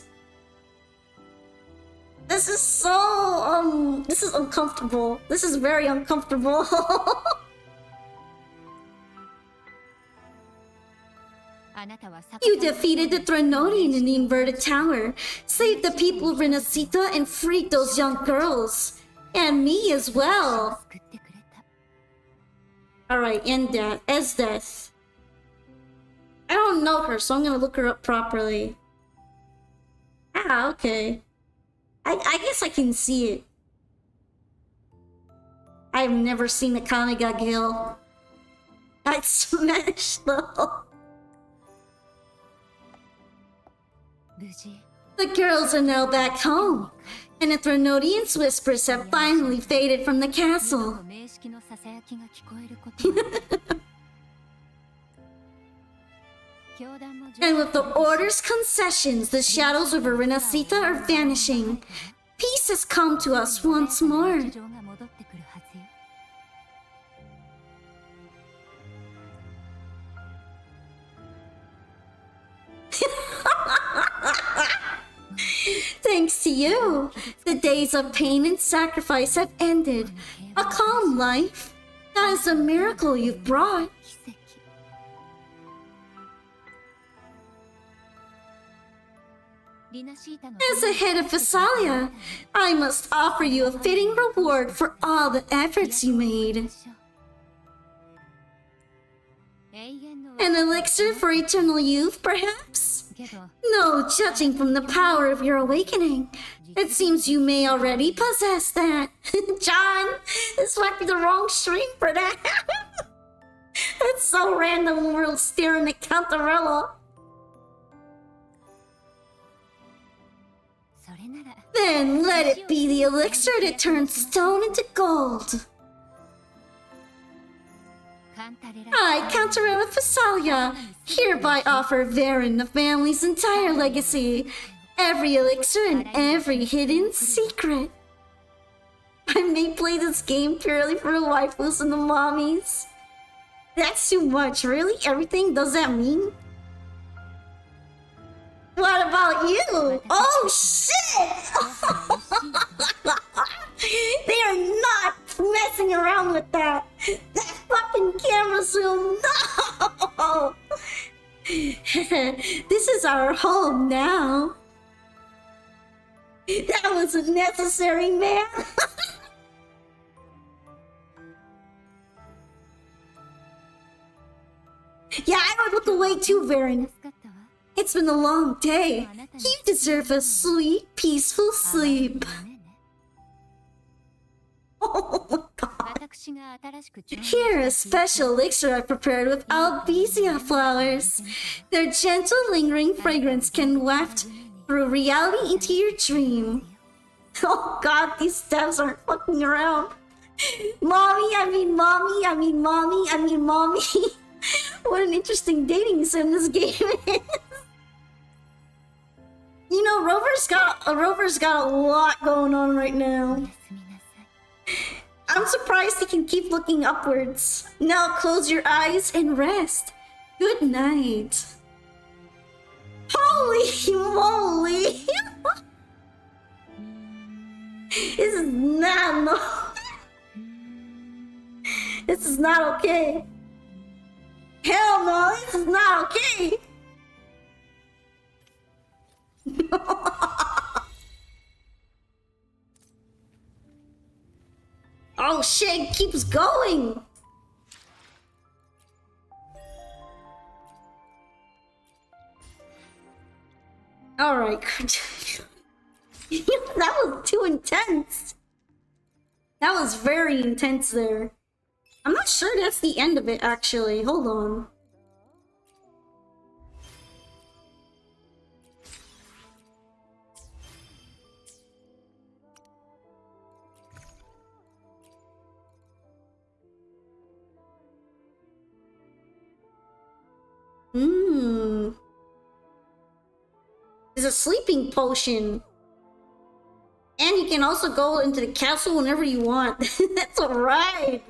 This is so, this is uncomfortable. This is very uncomfortable. You defeated the Trinodian in the inverted tower, saved the people of Renacita, and freed those young girls. And me as well. Alright, end that. Esdeath. I don't know her, so I'm gonna look her up properly. Ah, okay. I guess I can see it. I've never seen a Kaniga Gil. I'd smash though. The girls are now back home, and the Trinodian's whispers have finally faded from the castle. And with the Order's concessions, the shadows over Renacita are vanishing. Peace has come to us once more. Thanks to you, the days of pain and sacrifice have ended. A calm life. That is a miracle you've brought. As the head of Phasalia, I must offer you a fitting reward for all the efforts you made. An elixir for eternal youth, perhaps? No, judging from the power of your awakening, it seems you may already possess that. John, this might be the wrong stream for that. It's so random when we're staring at Cantarella. Then let it be the elixir that turns stone into gold. I, Cantarella Phasalia, hereby offer Varen the family's entire legacy, Every elixir and every hidden secret. I may play this game purely for the waifus and the mommies. That's too much, really? Everything does that mean? What about you? Oh shit! They are not messing around with that. That fucking camera zoom. No! This is our home now. That wasn't necessary, man. Yeah, I would look away too, Varen. 助かったわ It's been a long day. You deserve a sweet, peaceful sleep. 夢ね Oh my god. 私が新しく調合 Here, a special elixir I prepared with albizia flowers. Their gentle, lingering fragrance can waft through reality into your dream. Oh god, these devs aren't fucking around. Mommy. What an interesting dating sim this game is. You know, Rover's got a lot going on right now. おやすみなさい I'm surprised he can keep looking upwards. Now close your eyes and rest. Good night. Holy moly! This is not no. This is not okay. Hell no, this is not okay. Oh shit, it keeps going. All right. That was too intense. That was very intense there. I'm not sure that's the end of it, actually. Hold on. It's a sleeping potion. And you can also go into the castle whenever you want. That's alright.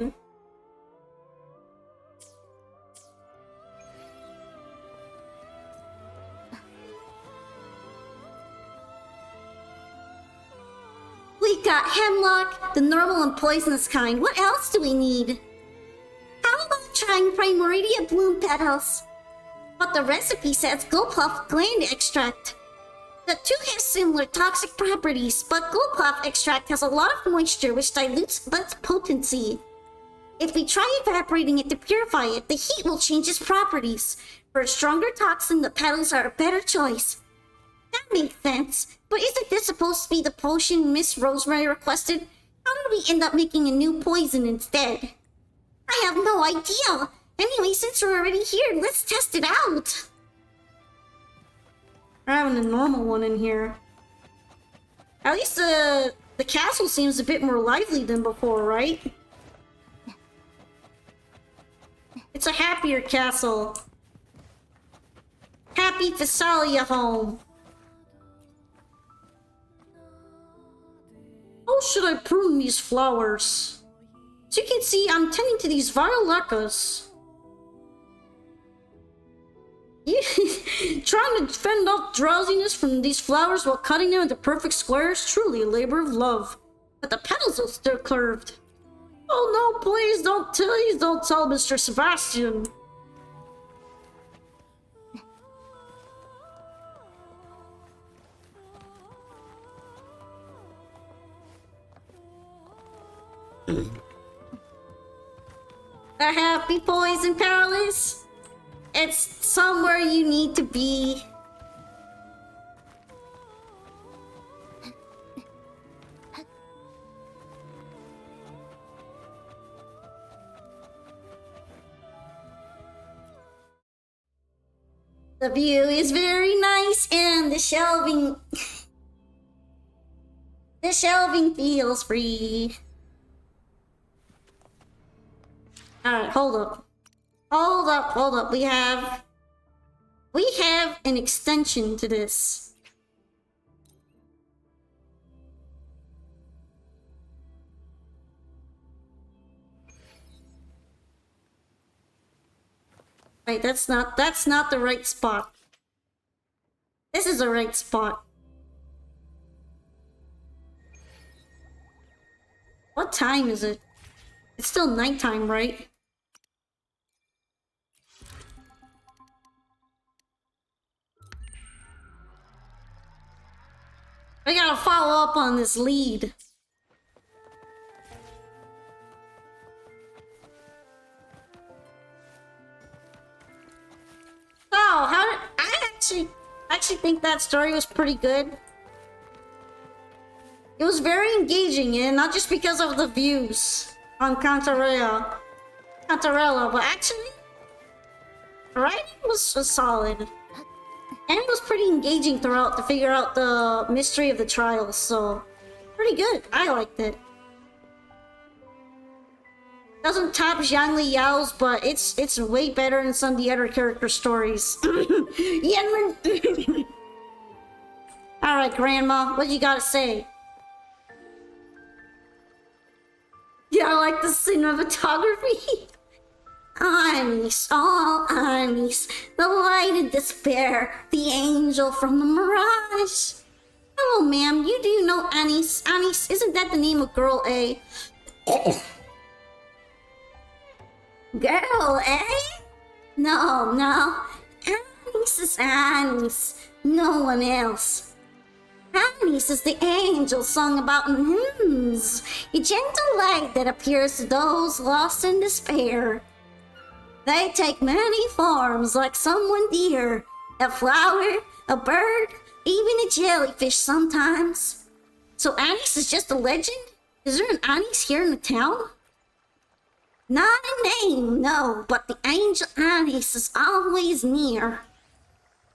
We got hemlock, the normal and poisonous kind. What else do we need? How about trying Primordia bloom petals? But the recipe says Glowpuff gland extract. The two have similar toxic properties, but Glowpuff extract has a lot of moisture which dilutes its potency. If we try evaporating it to purify it, the heat will change its properties. For a stronger toxin, the petals are a better choice. That makes sense, but isn't this supposed to be the potion Miss Rosemary requested? How did we end up making a new poison instead? I have no idea. Anyway, since we're already here, let's test it out. We're having a normal one in here. At least the castle seems a bit more lively than before, right? It's a happier castle. Happy Thessalia home. How should I prune these flowers? As you can see, I'm tending to these violecas. Trying to fend off drowsiness from these flowers while cutting them into perfect squares, truly a labor of love. But the petals are still curved. Oh no, please don't tell Mr. Sebastian. A happy poison palace? It's somewhere you need to be. The view is very nice and the shelving feels free. Alright, hold up. Hold up. We have an extension to this. Wait, that's not the right spot. This is the right spot. What time is it? It's still nighttime, right? I gotta follow up on this lead. Oh, how did I actually think that story was pretty good. It was very engaging, and not just because of the views on Cantarella, but actually, the writing was solid. And it was pretty engaging throughout to figure out the mystery of the trials, so pretty good. I liked it. Doesn't top Zhangli Yao's, but it's way better than some of the other character stories. Yenman. Alright, Grandma, what you gotta say? Yeah, I like the cinematography. Anis, all Anis, the light in despair, the angel from the mirage. Hello, ma'am, you do know Anis. Anis, isn't that the name of girl A? Girl A? No, Anis is Anis, no one else. Anis is the angel sung about in hymns, a gentle light that appears to those lost in despair. They take many forms, like someone dear, a flower, a bird, even a jellyfish sometimes. So Anis is just a legend? Is there an Anis here in the town? Not a name, no, but the angel Anis is always near.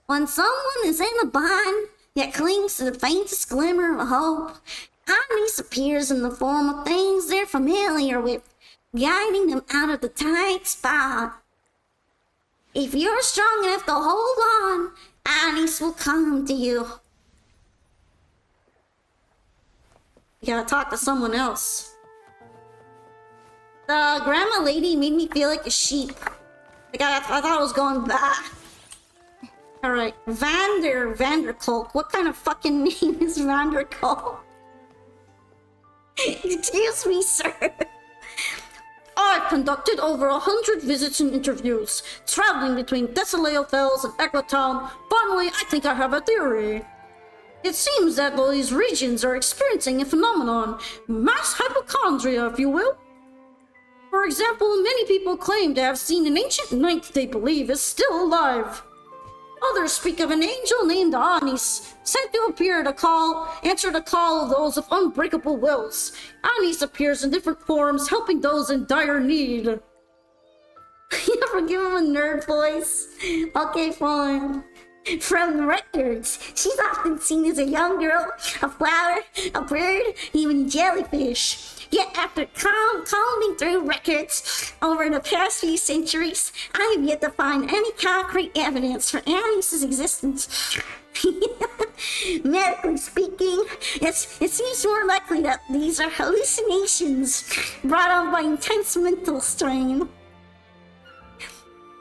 When someone is in a bind, yet clings to the faintest glimmer of hope, Anis appears in the form of things they're familiar with, guiding them out of the tight spot. If you're strong enough to hold on, Anis will come to you. You gotta talk to someone else. The grandma lady made me feel like a sheep. Like I thought I was going bah. Alright, Vanderkolk. What kind of fucking name is Vanderkolk? Excuse me, sir. I've conducted over 100 visits and interviews, traveling between Desoleo Fells and Eglatown. Finally, I think I have a theory. It seems that these regions are experiencing a phenomenon, mass hypochondria, if you will. For example, many people claim to have seen an ancient knight they believe is still alive. Others speak of an angel named Anis, sent to answer the call of those of unbreakable wills. Anis appears in different forms, helping those in dire need. You ever give him a nerd voice? Okay, fine. From the records, she's often seen as a young girl, a flower, a bird, even a jellyfish. Yet after combing through records over the past few centuries, I have yet to find any concrete evidence for Anis's existence. Medically speaking, it seems more likely that these are hallucinations brought on by intense mental strain.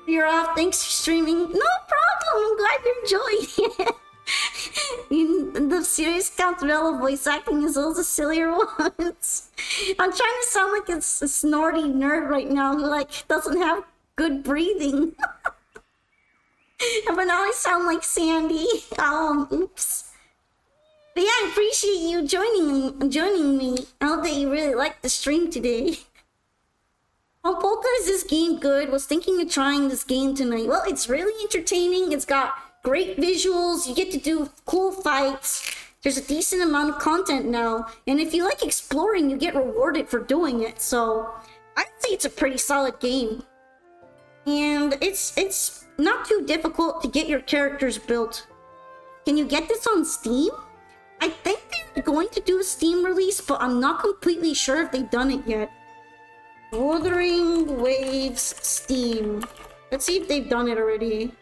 You're off, thanks for streaming. No problem, I'm glad you're enjoying it. The serious Cantarella voice acting is all the sillier ones. I'm trying to sound like a snorty nerd right now who doesn't have good breathing. But now I sound like Sandy. Oops. But yeah, I appreciate you joining me. I hope that you really liked the stream today. Polka, is this game good? Was thinking of trying this game tonight. Well, it's really entertaining. It's got great visuals. You get to do cool fights. There's a decent amount of content now. And if you like exploring, you get rewarded for doing it. So I'd say it's a pretty solid game. And it's not too difficult to get your characters built. Can you get this on Steam? I think they're going to do a Steam release, but I'm not completely sure if they've done it yet. Wuthering Waves Steam. Let's see if they've done it already.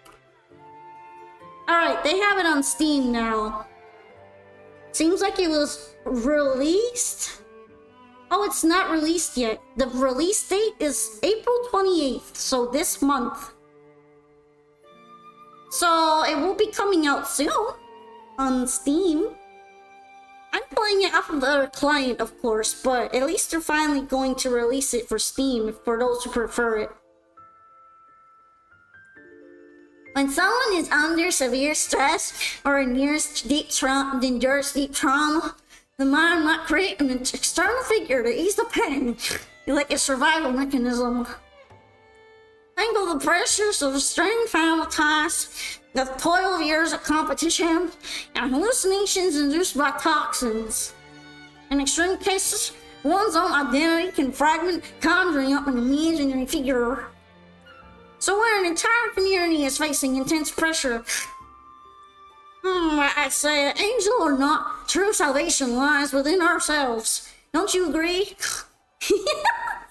Alright, they have it on Steam now. Seems like it was released. Oh, it's not released yet. The release date is April 28th, so this month. So it will be coming out soon on Steam. I'm playing it off of their client, of course, but at least they're finally going to release it for Steam for those who prefer it. When someone is under severe stress or endures deep trauma, the mind might create an external figure to ease the pain, like a survival mechanism. Tangle the pressures of strained family ties, the toil of years of competition, and hallucinations induced by toxins. In extreme cases, one's own identity can fragment, conjuring up an imaginary figure. So when an entire community is facing intense pressure, I say, angel or not, true salvation lies within ourselves. Don't you agree?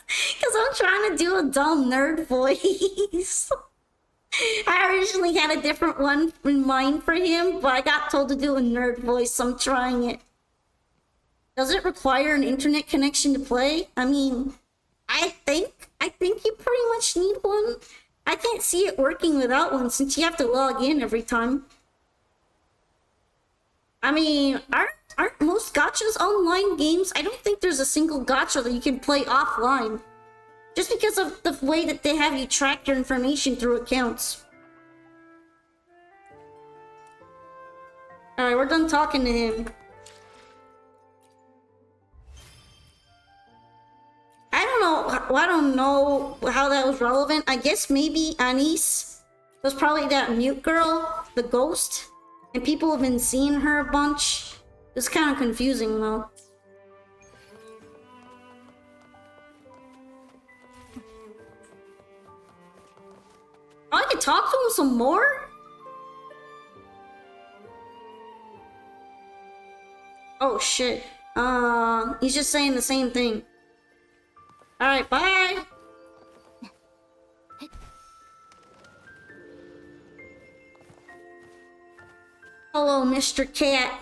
Because I'm trying to do a dumb nerd voice. I originally had a different one in mind for him, but I got told to do a nerd voice, so I'm trying it. Does it require an internet connection to play? I mean, I think you pretty much need one. I can't see it working without one since you have to log in every time. I mean, aren't most gachas online games? I don't think there's a single gacha that you can play offline. Just because of the way that they have you track your information through accounts. Alright, we're done talking to him. I don't know how that was relevant. I guess maybe Anise was probably that mute girl, the ghost. And people have been seeing her a bunch. It's kind of confusing though. Oh, I could talk to him some more? Oh shit. He's just saying the same thing. Alright, bye! Hello, Mr. Cat.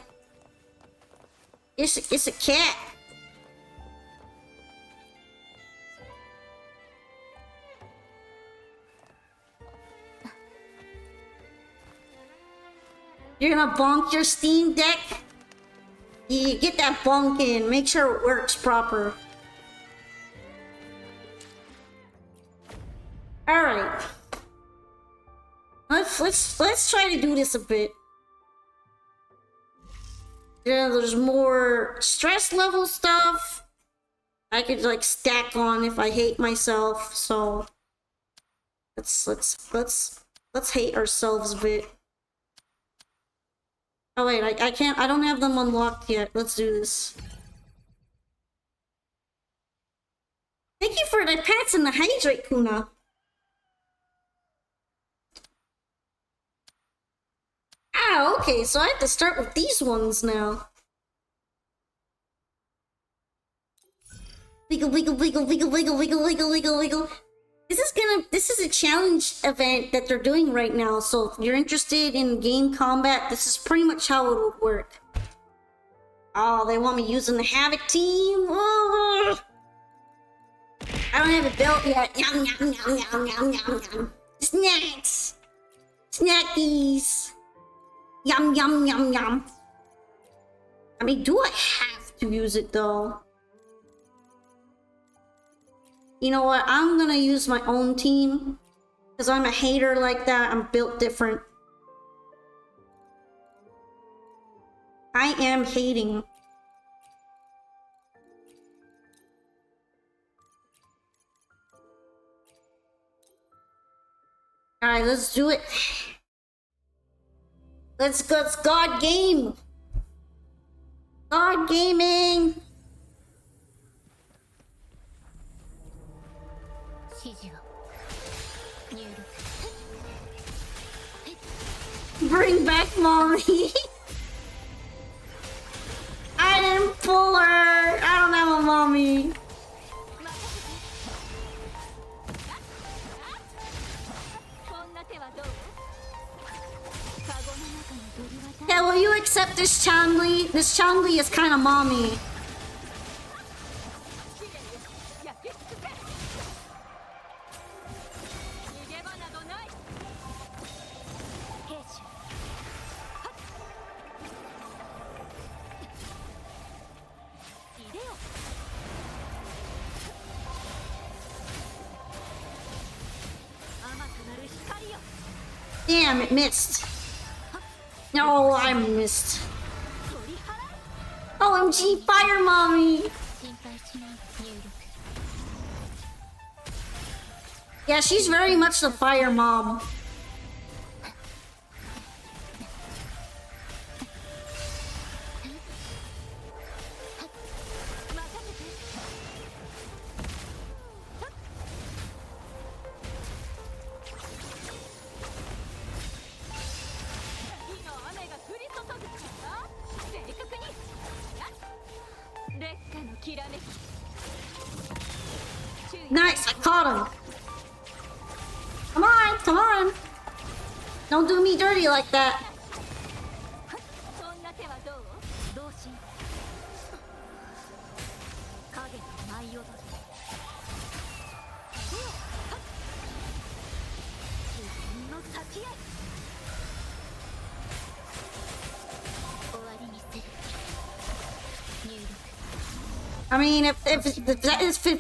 It's a cat. You're gonna bonk your Steam Deck? You get that bonk in. Make sure it works proper. Alright. Let's try to do this a bit. Yeah, there's more stress level stuff I could like stack on if I hate myself, so let's hate ourselves a bit. Oh wait, I can't, I don't have them unlocked yet. Let's do this. Thank you for the pats and the hydrate, Kuna. Ah, okay, so I have to start with these ones now. Wiggle, wiggle, wiggle, wiggle, wiggle, wiggle, wiggle, wiggle, wiggle. This is a challenge event that they're doing right now, so if you're interested in game combat, this is pretty much how it would work. Oh, they want me using the Havoc team? Oh. I don't have it built yet. Yum, yum, yum, yum, yum, yum, yum. Snacks! Snackies! Yum, yum, yum, yum. I mean, do I have to use it though? You know what? I'm gonna use my own team. Because I'm a hater like that. I'm built different. I am hating. Alright, let's do it. Let's go, it's God game! God gaming! Bring back mommy! I didn't pull her! I don't have a mommy! Yeah, will you accept this Changli? This Changli is kind of mommy. Damn, it missed. No, I missed. OMG, fire mommy! 心配しない入力 Yeah, she's very much the fire mom. Nice, I caught him. Come on, come on. Don't do me dirty like that. そんな手はどう同心影の舞い踊る自分の先へ終わりにする入力 I mean, if it's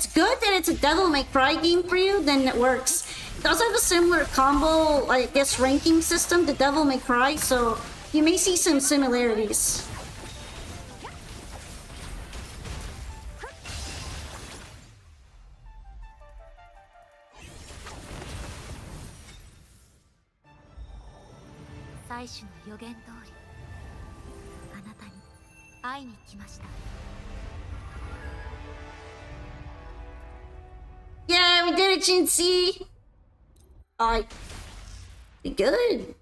good that it's a Devil May Cry game for you, then it works. It does have a similar combo, I guess, ranking system to Devil May Cry, so you may see some similarities. Yeah, we did it, Jinsei! Alright. Be good.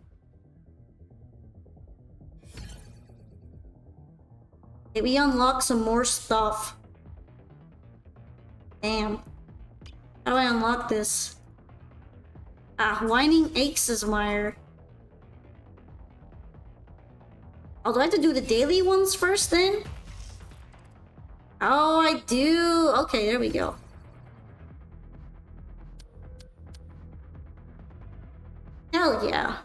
Okay, we unlock some more stuff. Damn. How do I unlock this? Ah, Whining Aches Wire. Oh, do I have to do the daily ones first then? Oh, I do. Okay, there we go. Hell yeah.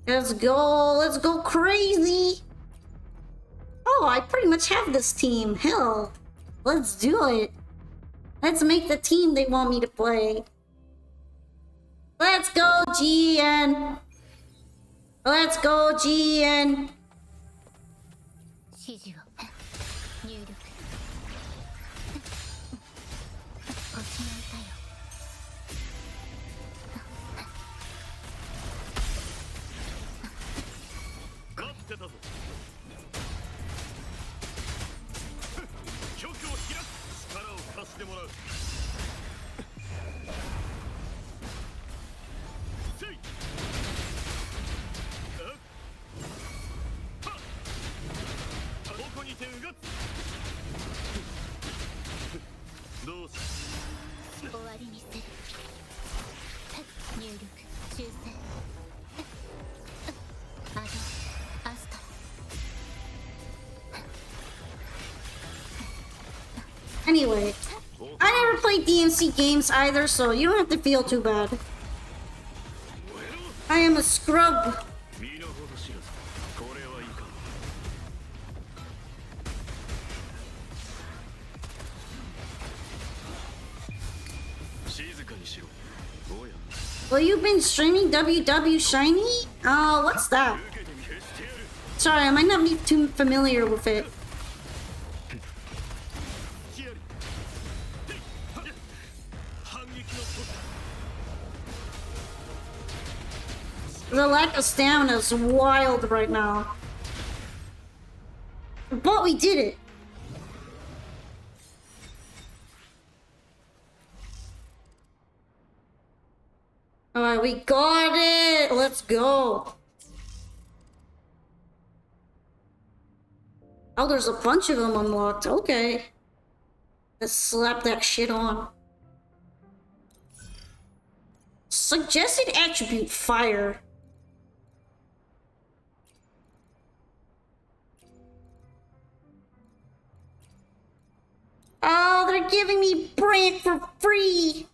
Let's go crazy. Oh, I pretty much have this team. Hell, let's do it. Let's make the team they want me to play. Let's go, GN. Let's go, GN. 指示を入力おしまいかよ待ってたぞ局を開く力を貸してもらうせいどこにてうがつどうし終わりにする入力修正アドアスト Anyway, I never played DMC games either, so you don't have to feel too bad. I am a scrub. 身の程知らずこれはいかん静かにしろおや Well, you've been streaming WW Shiny? What's that? 受けて消してやる Sorry, I might not be too familiar with it. ヒアリ反撃の時 The lack of stamina is wild right now. But we did it. Alright, we got it! Let's go! Oh, there's a bunch of them unlocked. Okay. Let's slap that shit on. Suggested attribute, fire. Oh, they're giving me brand for free!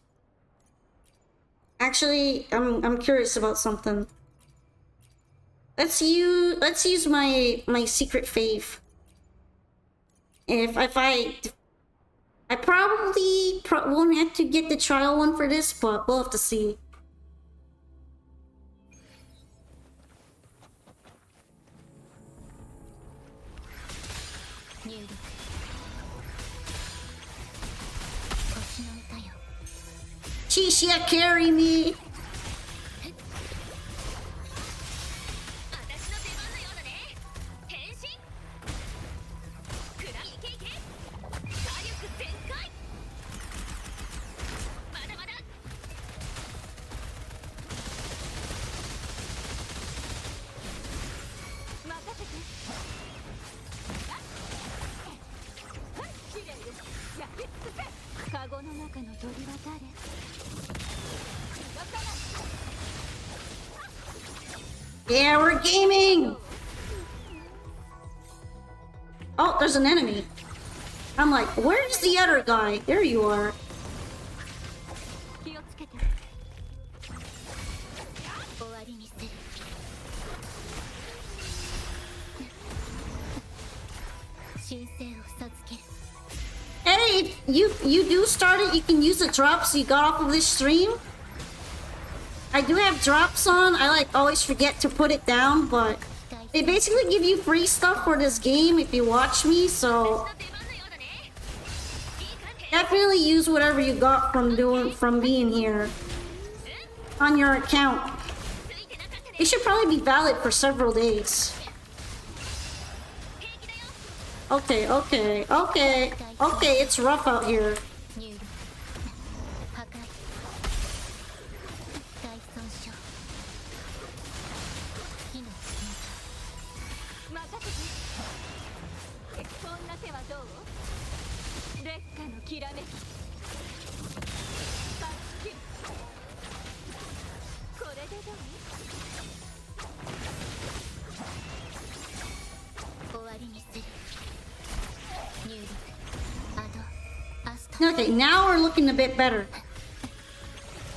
Actually, I'm curious about something. Let's use my secret fave. If I I probably won't have to get the trial one for this, but we'll have to see. Chisha, carry me! 私の出番のようだね。変身。くらいけいけ。火力全開。まだまだ。任せて。はい、綺麗です。焼き尽くせ。カゴの中の鳥は誰？ Yeah, we're gaming! Oh, there's an enemy. I'm like, where's the other guy? There you are. 気をつけて。終わりにする。神聖を授ける。 Hey, if you do start it, you can use the drops you got off of this stream. I do have drops on. I like always forget to put it down, but they basically give you free stuff for this game if you watch me, so definitely use whatever you got from being here on your account. It should probably be valid for several days. Okay, okay, okay, okay, it's rough out here. 破壊大損傷火の任せてこんな手はどう劣化のきらめきパッキリこれでどう終わりにする入力アドアスト Okay, now we're looking a bit better.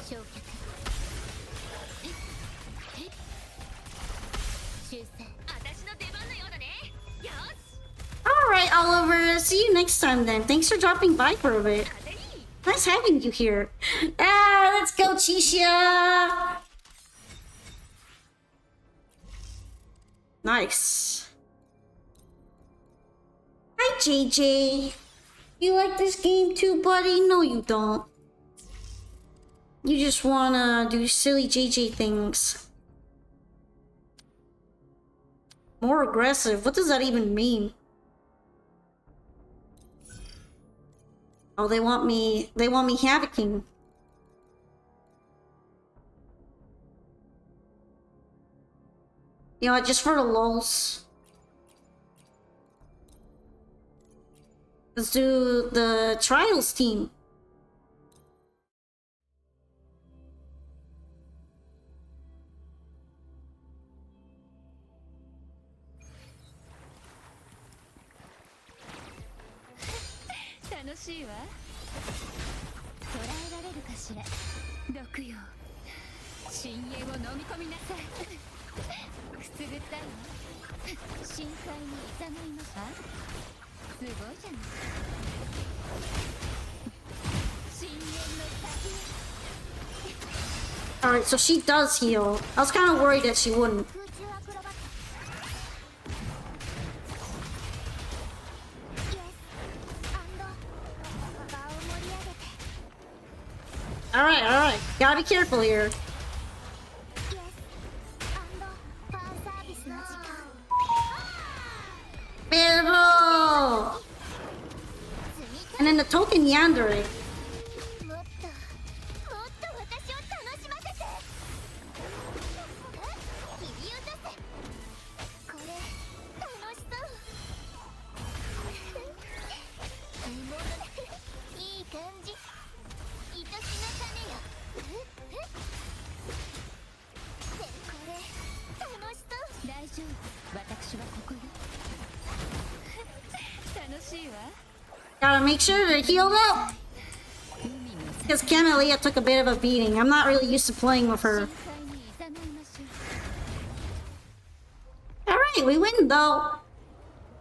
焼却修正私の出番のようだねよし Alright, Oliver, see you next time then. Thanks for dropping by for a bit. 風いい Nice having you here. Ah, let's go, Chisha! Nice. Hi, JJ. You like this game too, buddy? No, you don't. You just wanna do silly JJ things. More aggressive? What does that even mean? Oh, they want me havocing. You know what, just for the lulz. Let's do the trials team. Fun. 楽しいわ捉えられるかしら毒よ深淵を飲み込みなさいくすぐったいわ深海に誘いましたすごいじゃない深淵の先 Alright, so she does heal. I was kind of worried that she wouldn't. 空中アクロバット Alright, alright. Gotta be careful here. Pero! And then the token yandere. もっと私を楽しませて切り落とせこれ楽しそういい感じ愛しの種よこれ楽しそう大丈夫私はここよ楽しいわ Gotta make sure to heal up! Because Camellia took a bit of a beating. I'm not really used to playing with her. Alright, we win though.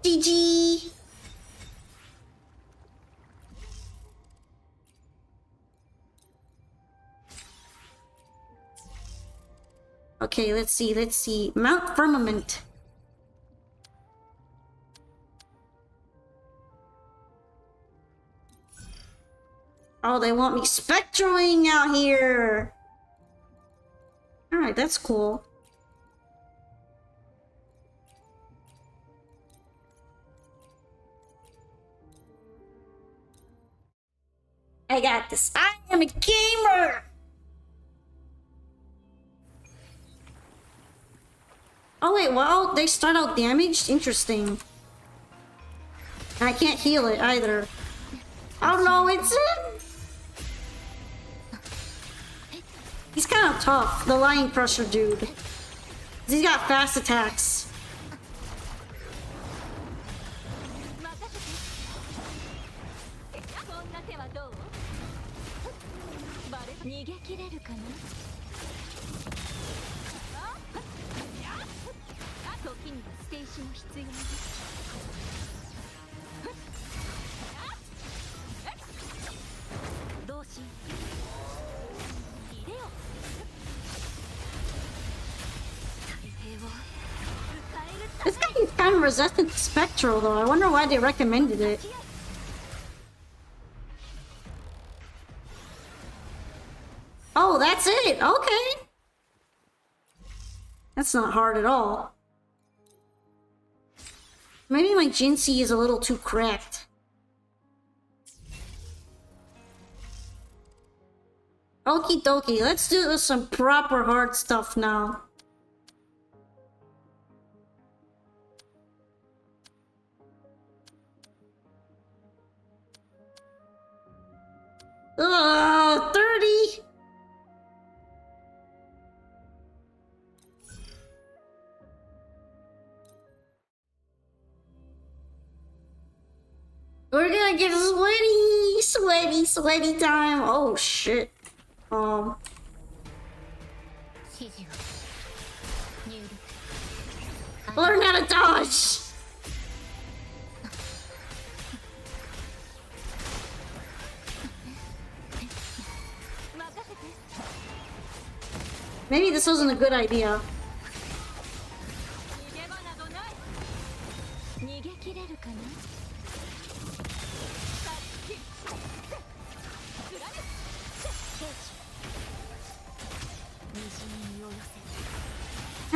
GG! Okay, let's see. Mount Firmament. Oh, they want me spectroing out here. Alright, that's cool. I got this. I am a gamer! Oh wait, well, they start out damaged? Interesting. And I can't heal it either. Oh no, it's it! He's kind of tough, the Lion Crusher dude. He's got fast attacks. This guy is kind of resistant to Spectral though. I wonder why they recommended it. Oh, that's it! Okay! That's not hard at all. Maybe my Jinsei is a little too cracked. Okie dokie, let's do some proper hard stuff now. Ugh, 30! We're gonna get sweaty time. Oh shit. Learn how to dodge. Maybe this wasn't a good idea.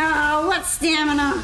Oh, what stamina?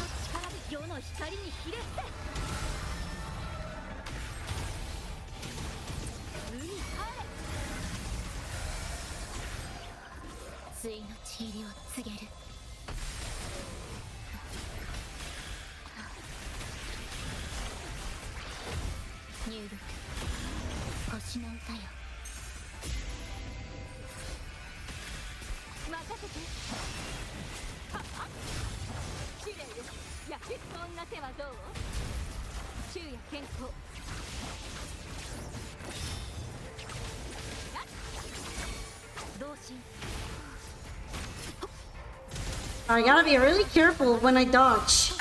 I gotta be really careful when I dodge.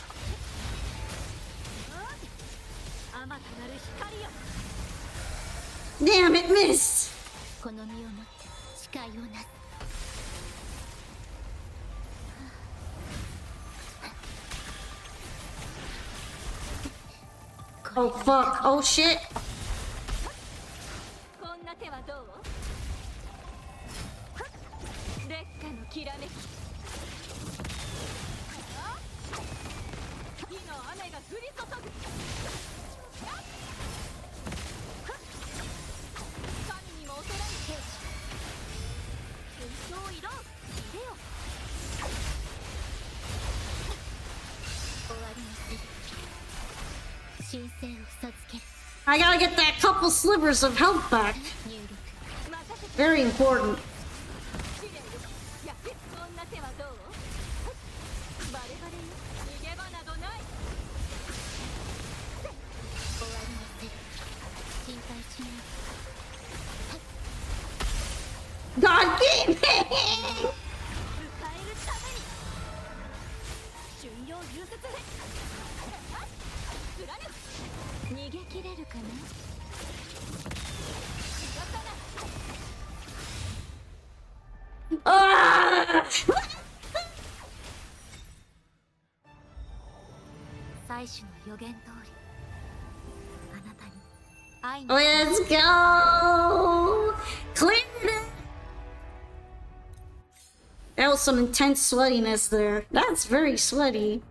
Damn, it missed! Oh fuck, oh shit! I gotta get that couple slivers of health back. Very important. God damn it! Ah! 予言通りあなたに会いに Let's go! Cleared it! That was some intense sweatiness there. That's very sweaty.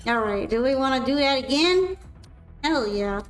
Alright, do we want to do that again? Hell yeah.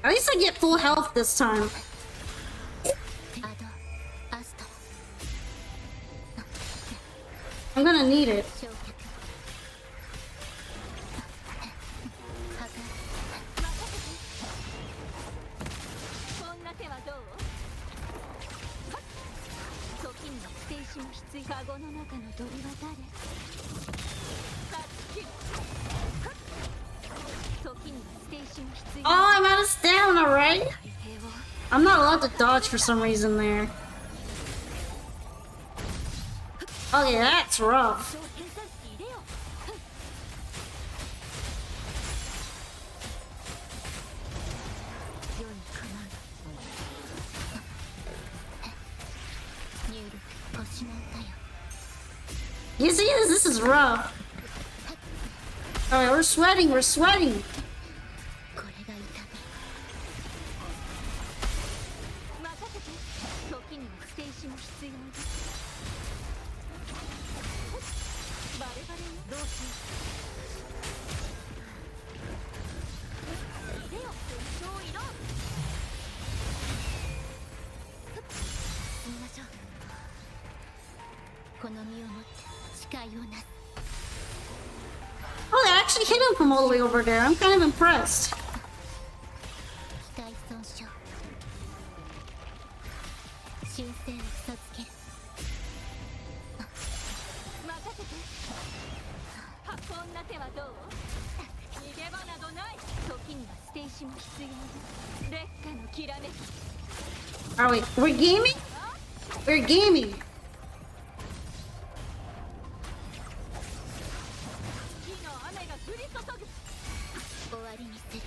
At least I get full health this time. アドアスト I'm gonna need it. 焼却破壊こんな手はどう時にはステーシも必要カゴの中の鳥は誰さっき時にはステーシも必要 Oh, I'm out of stamina, right? 太平を I'm not allowed to dodge for some reason there. Okay, that's rough. そう天才入れよ世にかなうニュール星なんだよ You see this? This is rough. Alright, we're sweating, we're sweating. これが痛み任せて時にはステーシも必要ですバレバレよどうしよう入れよ超色進みましょうこの身をもって誓いをなす Oh, they actually hit him from all the way over there. I'm kind of impressed. 機体損傷神聖を嘘つける任せてこんな手はどう逃げ場などない時にはステーシも必要です劣化のきらめき Are we? We're gaming? We're gaming. 火の雨が降り注ぐ終わりにする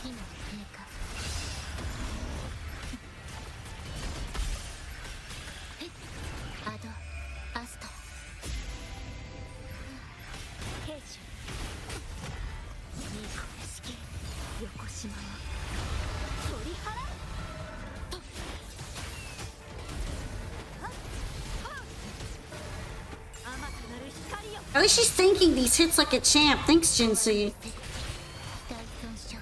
火の経過アドアスト兵士いい声式横島を取り払うと甘くなる光よ At least she's thinking these hits like a champ. Thanks, Jinsei. 機体損傷機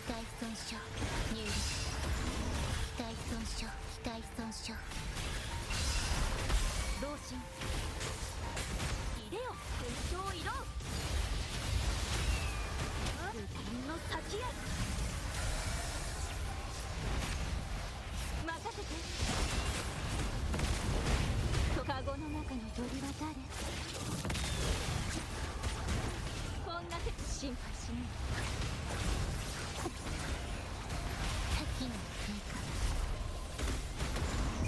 体損傷入力機体損傷機体損傷同心入れよ勲章色無限の先へ任せてカゴの中の鳥は誰こんな手心配しない火の経過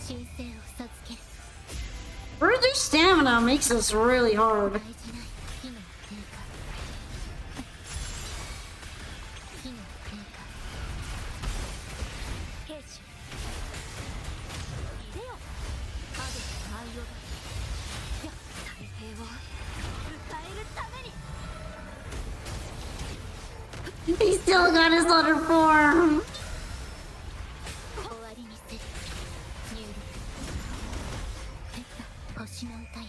神聖を授ける Further stamina makes this really hard. 大事ない火の経過火の経過兵士入れよ影の舞い踊りや太平を歌えるために He still got his other form. 終わりにするニュール星の歌よ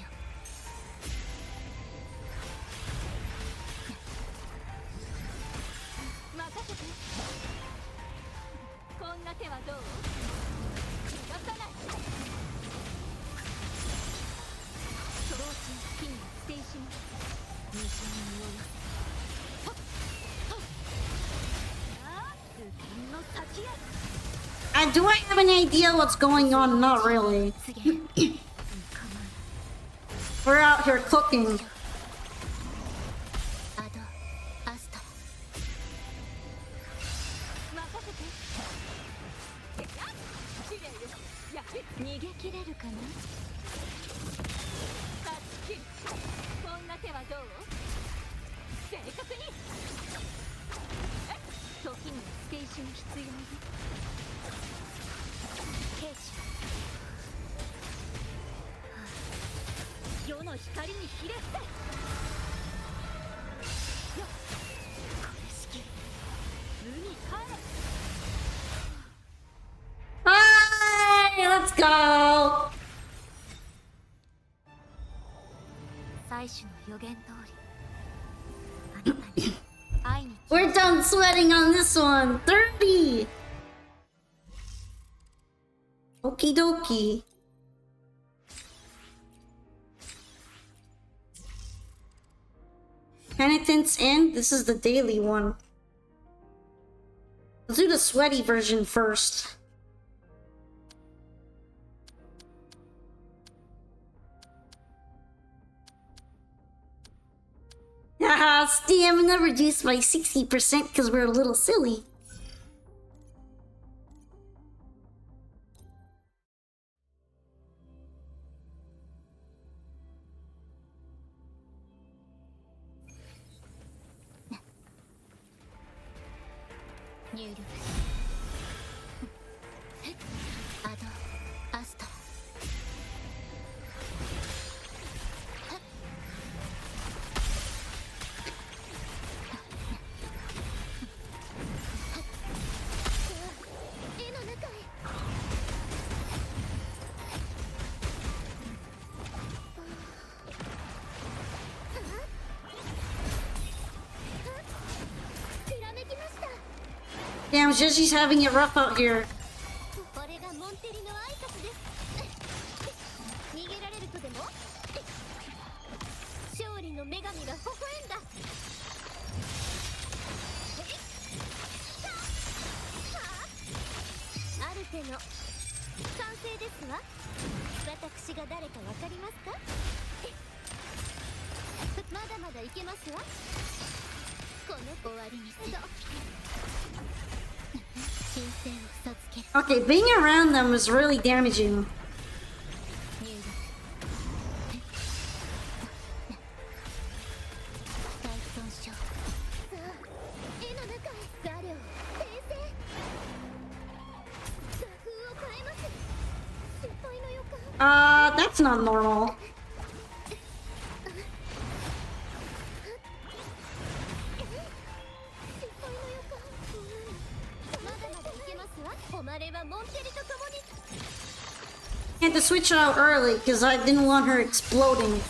任せてこんな手はどう逃がさない同心火にステーシング虹に身を寄せ無限の先へ Do I have any idea what's going on? Not really. 発言 We're out here cooking. アドアスト逃げ切れるかなこんな手はどう正確に時にステーション必要ね兵士世の光にひれ伏せよこれしき海帰れ Hi, let's go. 最初の予言通りあなたに会いに We're done sweating on this one. 30. Okie dokie. Penitence End. This is the daily one. Let's do the sweaty version first. Haha, stamina reduced by 60% because we're a little silly. Damn, Jesse's having it rough out here. これがモンテリの挨拶です逃げられるとでも勝利の女神が微笑んだアルテの完成ですわ私が誰かわかりますかまだまだいけますわこの終わりにする Okay, being around them is really damaging. That's not normal. I had to switch out early because I didn't want her exploding.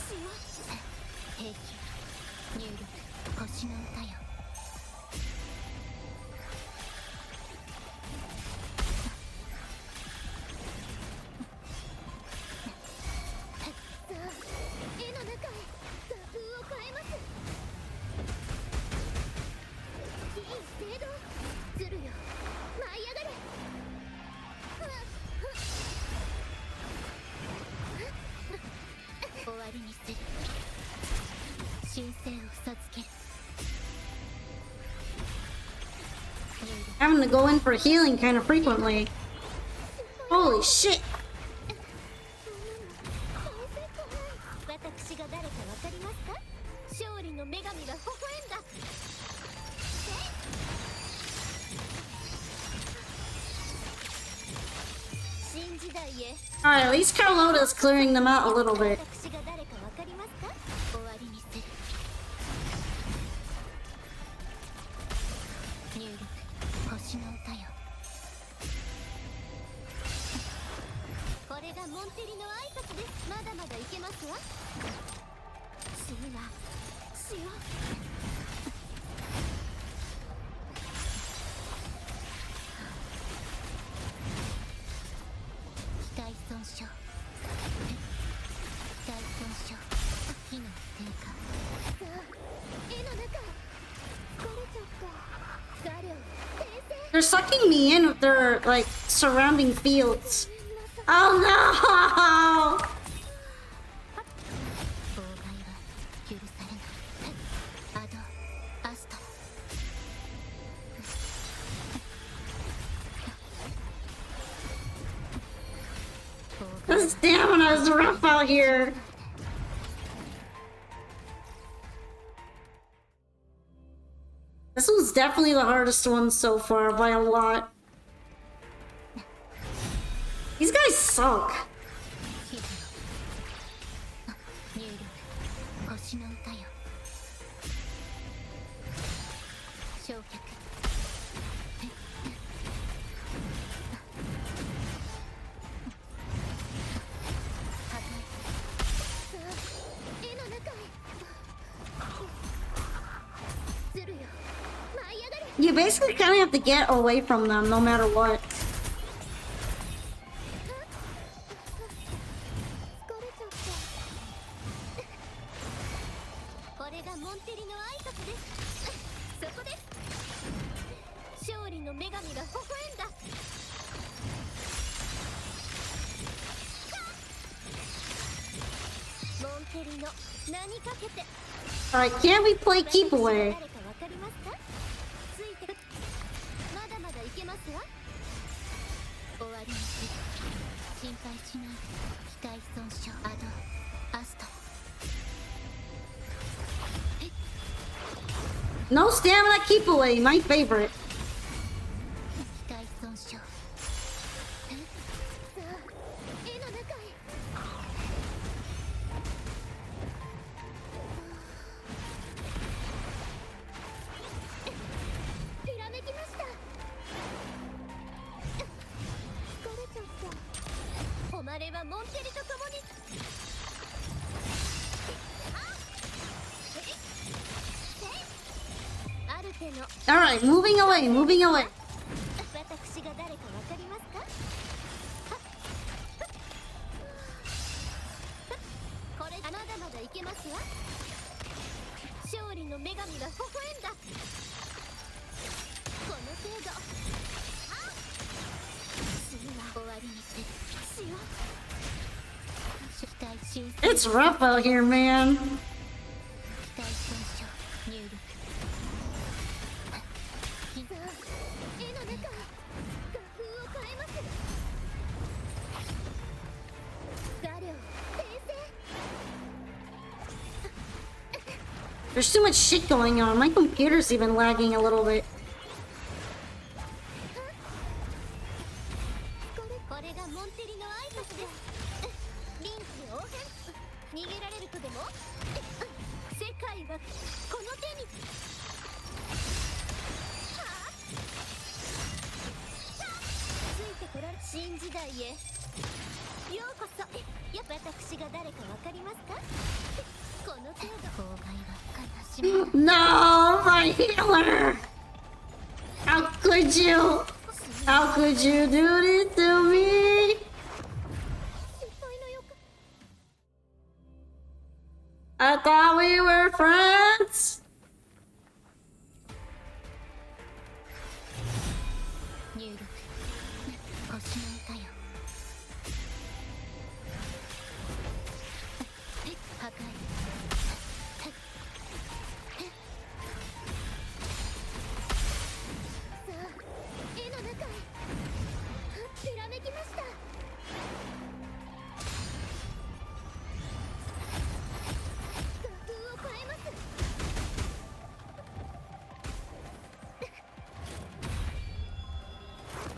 Having to go in for healing kind of frequently. Holy shit! Alright, at least Carlotta's clearing them out a little bit. They're sucking me in with their, like, surrounding fields. Oh no! 妨害は許されない。アドアスト The stamina is rough out here. This was definitely the hardest one so far by a lot. These guys suck. 入力星の歌よ焼却破壊絵の中へずるよ舞い上がれ You basically kind of have to get away from them no matter what. 疲れちゃったこれがモンテリの挨拶ですそこです勝利の女神が微笑んだモンテリの名にかけて Alright, can't we play keep away? 誰かわかりますかついてまだまだいけますわ終わりにする心配しない機体損傷アドアスト No stamina keep away, my favorite. 機体損傷さあ絵の中へひらめきました疲れちゃった誉れはモンテリと共にある手の Alright, moving away, moving away. 私が誰かわかりますかこれまだまだいけますわ勝利の女神が微笑んだこの程度次は終わりにするしよう期待修正 It's rough out here, man. 期待損傷入力さあ絵の中へ画風を変えます画量訂正 There's too much shit going on. My computer's even lagging a little bit. これがモンテリの挨拶です臨機応変逃げられるとでも世界はこの手についてこられ新時代へようこそ私が誰かわかりますかこの程度妨害は悲しみ No, my healer! How could you? How could you do this to me? 失敗の予感 I thought we were friends. 入力星の歌よ破壊さあ絵の中へひらめきました画風を変えます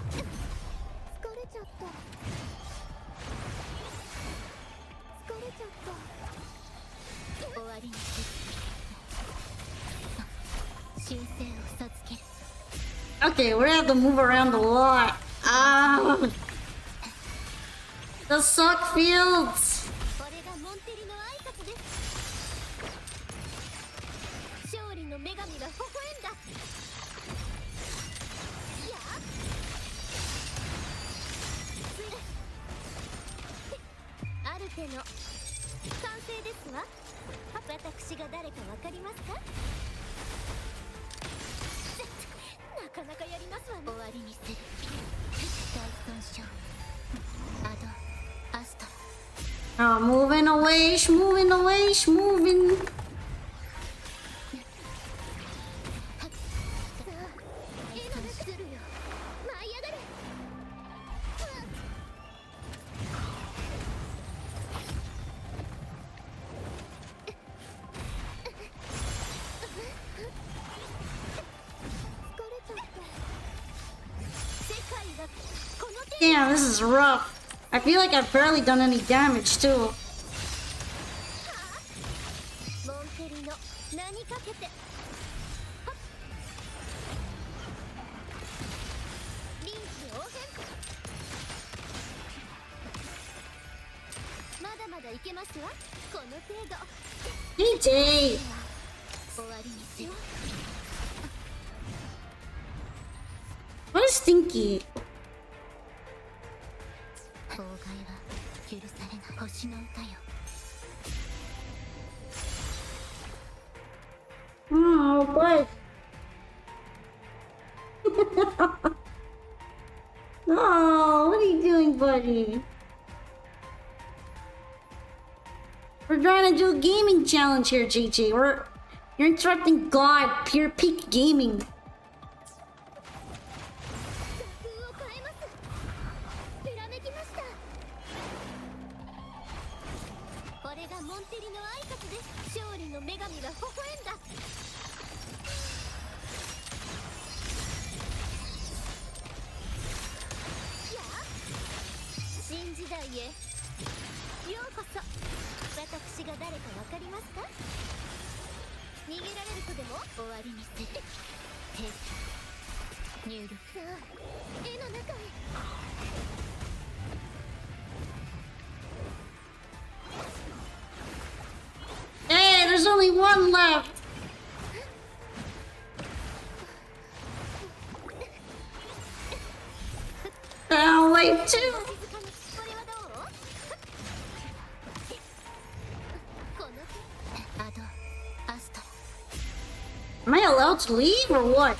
疲れちゃった疲れちゃった終わりにする修正を授ける Okay, we're gonna have to move around a lot. Ah, the suck fields. これがモンテリの挨拶です勝利の女神が微笑んだやあある手の完成ですわ私が誰かわかりますかなかなかやりますわね。終わりにする。大損傷。アドアスト。 Oh, moving away, moving away, moving. さあ絵の中するよ。舞い上がれ。疲れちゃった。世界がこの手 Damn, this is rough. I feel like I've barely done any damage too. モンテリの名にかけて。はっ臨機応変。まだまだいけますわ。この程度。 DJ! 終わりにする。 What is Stinky? 妨害は許されない。星の歌よ。 Oh, but... No, what are you doing, buddy? We're trying to do a gaming challenge here, JJ. You're interrupting God, pure peak gaming. 風を変えます。ひらめきました。これがモンテリの挨拶です。勝利の女神が微笑んだ。やあ、新時代へようこそ。私が誰かわかりますか？逃げられるとでも終わりにする。入力。さあ、絵の中へ。 Hey, there's only one left. Oh, wait, two. 静かに。これはどう？この手。アドアスト。 Am I allowed to leave or what?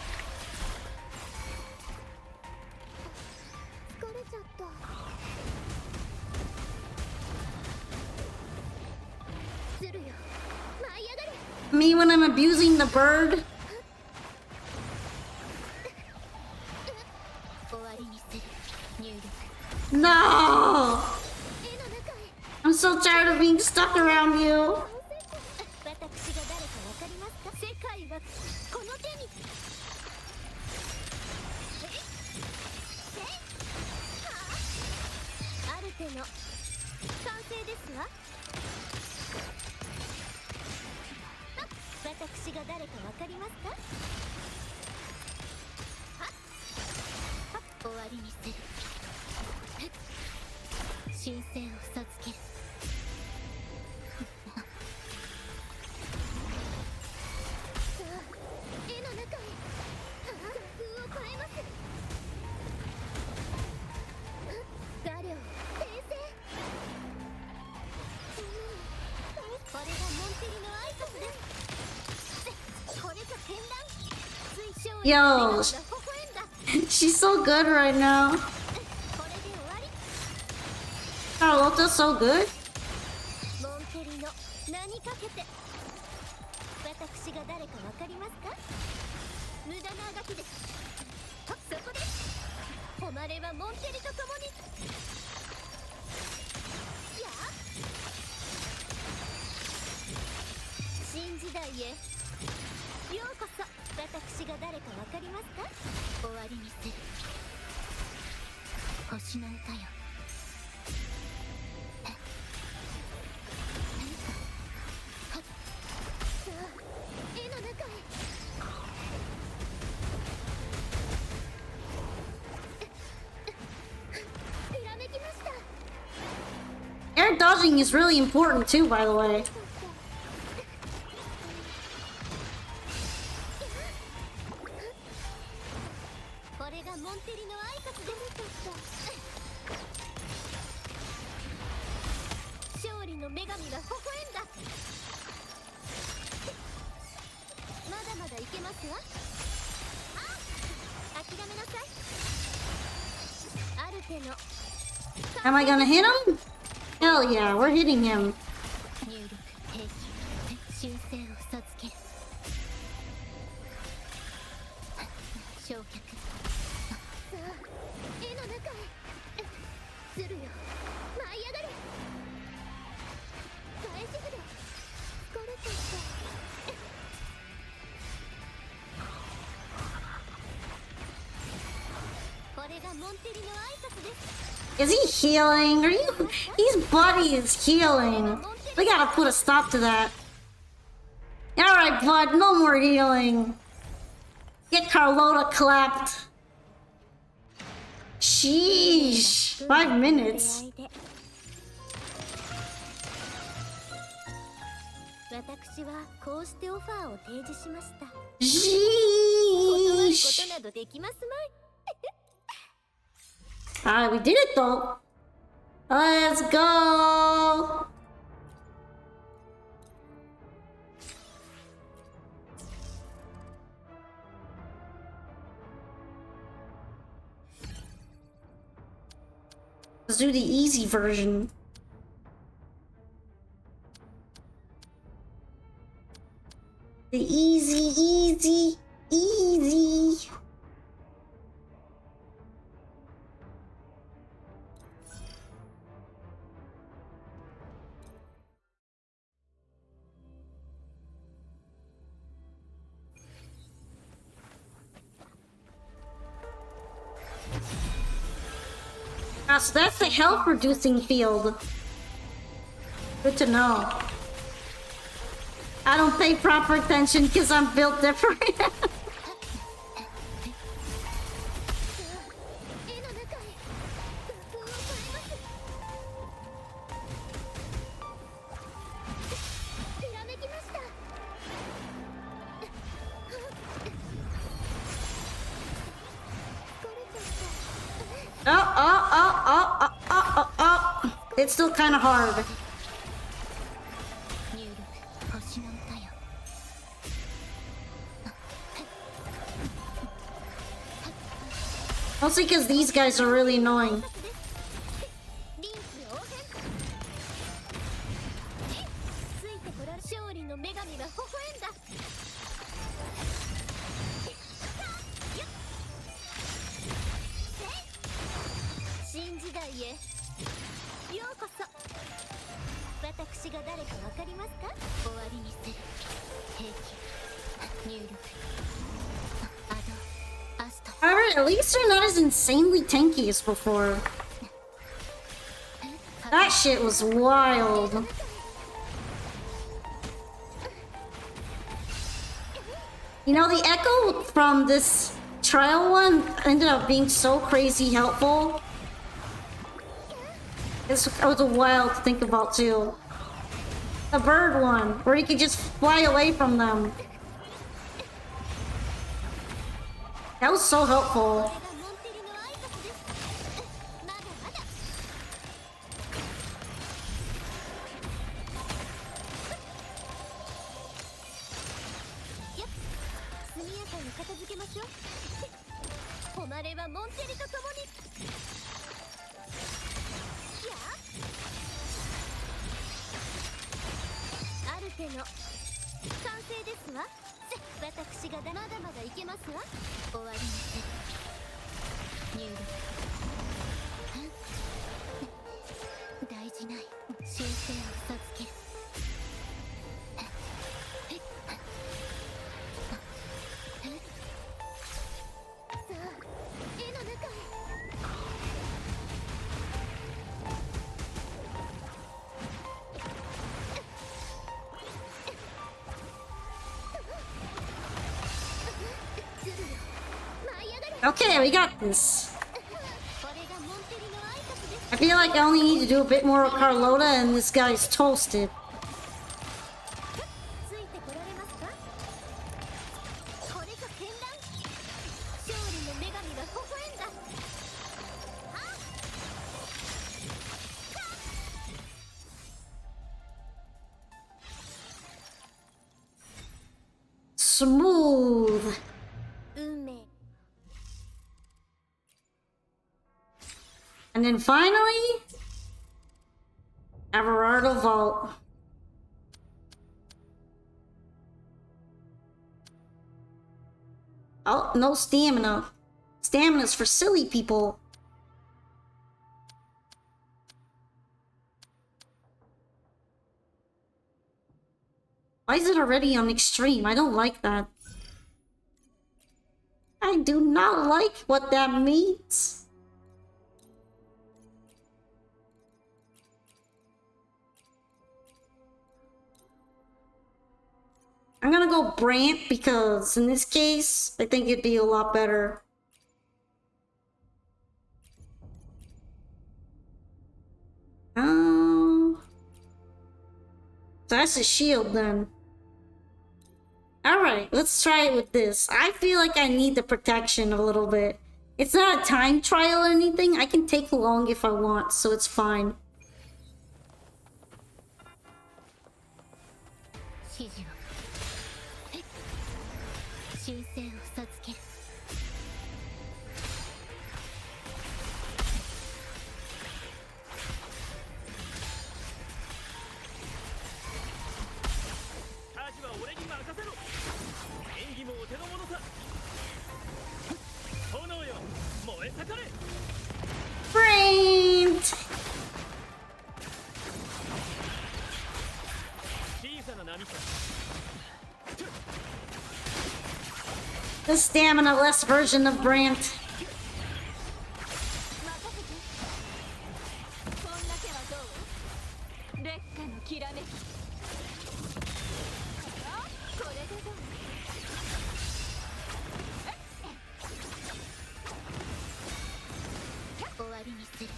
疲れちゃった。するよ。舞い上がれ。 Me when I'm abusing the bird? 終わりにする。入力。 No! 絵の中へ。 I'm so tired of being stuck around you. 私が誰かわかりますか？世界はこの手に。アルテの完成ですわ。私が誰かわかりますか？終わりにする。神聖を授ける。さあ、絵の中へ。風を変えます。誰を転生。これがモンテリの挨拶です。これぞ天覧。つい勝利 Yo の女神が微笑んだ。 She's so good right now. これで終わり。 Carlotta's so good. モンテリの名にかけて。私が誰かわかりますか？無駄なあがきです。そこで誉れはモンテリと共に。やあ、新時代へようこそ。私が誰かわかりますか？終わりにする。星の歌よ。さあ、絵の中へ。ひらめきました。 Air dodging is really important too, by the way. これがモンテリの挨拶です。勝利の女神が微笑んだ。まだまだいけますわ。あ、めなさい。ある手の Am I gonna hit him? Hell yeah, we're hitting him. 入力兵器修正を授ける。焼却。さあ絵の中へ。ずるよ舞い上がれ。返し筆疲れちゃった。これがモンテリの挨拶です。 Is he healing? Are you? His body is healing. We gotta put a stop to that. Alright, bud, no more healing. Get Carlota clapped. Sheesh. 5 minutes. 私はこうしてオファーを提示しました。断るこ Sheesh. となどできますまい。 Alright, we did it though. Let's go. Let's do the easy version. The easy. Ah, so that's the health reducing field. Good to know. I don't pay proper attention because I'm built different. 絵の中へ。画風を変えます。ひらめきました。疲れちゃった。 Oh. It's still kind of hard. 入力星の歌よ。 Mostly because these guys are really annoying. 臨機応変。ついてこられ勝利の女神が微笑んだ。新時代へようこそ。私が誰かわかりますか？終わりにする。兵器入力。アドアスト。 Alright, at least they're not as insanely tanky as before. That shit was wild. You know, the echo from this trial one ended up being so crazy helpful. It was wild to think about too. The bird one, where you could just fly away from them. That was so helpful. これがモンテリの挨拶です。まだまだ。やっ、速やかに片付けましょう。誉れはモンテリと共に。やあ、ある手の完成ですわ。私がまだまだいけますわ。終わりにする。入力。大事ない修正を授ける。さあ絵の中へ。 Okay, we got this. I feel like I only need to do a bit more of Carlota and this guy's toasted. ついてこられますか？これぞ絢爛。勝利の女神が微笑んだ。Smooth. 運命。And then finally, Everardo Vault. Oh, no stamina. Stamina's for silly people. Why is it already on extreme? I don't like that. I do not like what that means. I'm gonna go Brant because in this case, I think it'd be a lot better. Oh. So that's a shield then. Alright, let's try it with this. I feel like I need the protection a little bit. It's not a time trial or anything. I can take long if I want, so it's fine. 指示を神聖を授けるタジは俺に任せろ。演技もお手の物さ。炎よ、燃え盛れ。 Brant! 小さな波さ。 The stamina-less version of Brant. 任せてこんだけはどう劣化のきらめきこれでどう終わりにする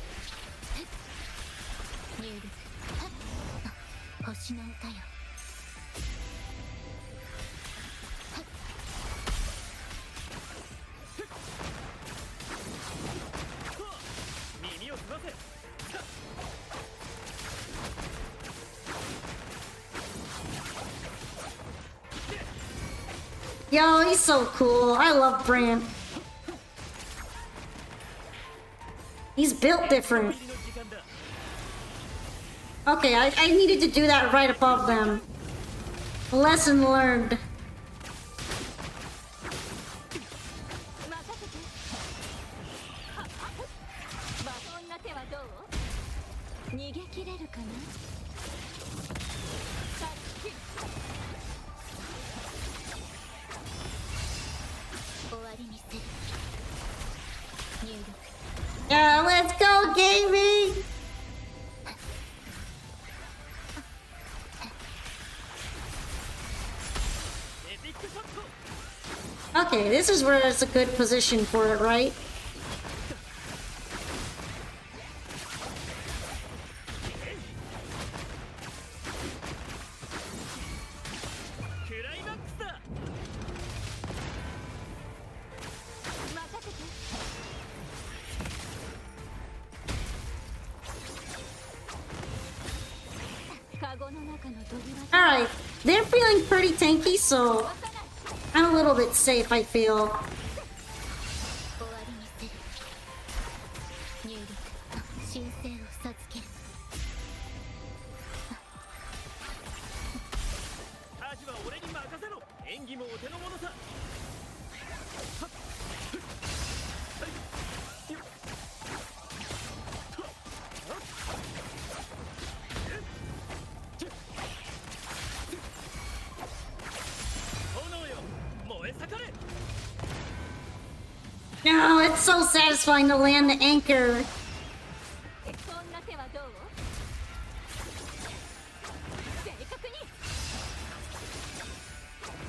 入力星の歌よ 耳を澄ませ。 Yo, he's so cool. I love Brant. He's built different. Okay, I needed to do that right above them. Lesson learned. 任せてそんな手はどう逃げ切れるかなさっき終わりにする入力 Yeah, let's go, gaming! Okay, this is where it's a good position for it, right? Alright, they're feeling pretty tanky, so I'm a little bit safe, I feel. 終わりにする入力神聖を授けるタジは俺に任せろ。演技もお手の物さ。 No, it's so satisfying to land the anchor. そんな手はどう正確に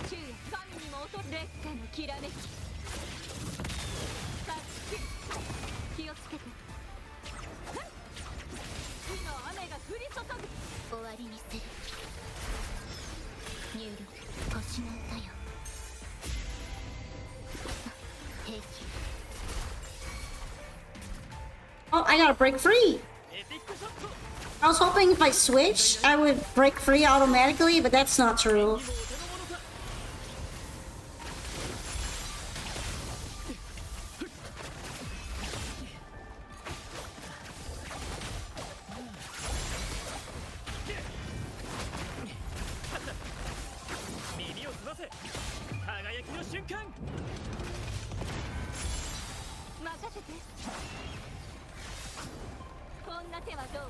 宙や神にも劣る劣化のきらめきさっき気をつけて火の雨が降り注ぐ終わりにする入力星の歌よ平気 Oh, I gotta break free! I was hoping if I switch, I would break free automatically, but that's not true. せて。こんな手はどう？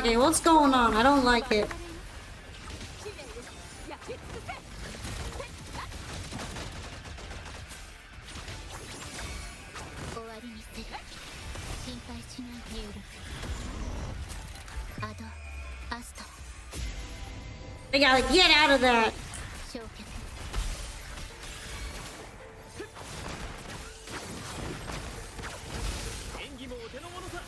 Okay, what's going on? I don't like it. 試練よ、焼き尽くせ。終わりにする。心配しない入力。アド、アスト、 I gotta get out of that. 焼却。演技もお手の物さ。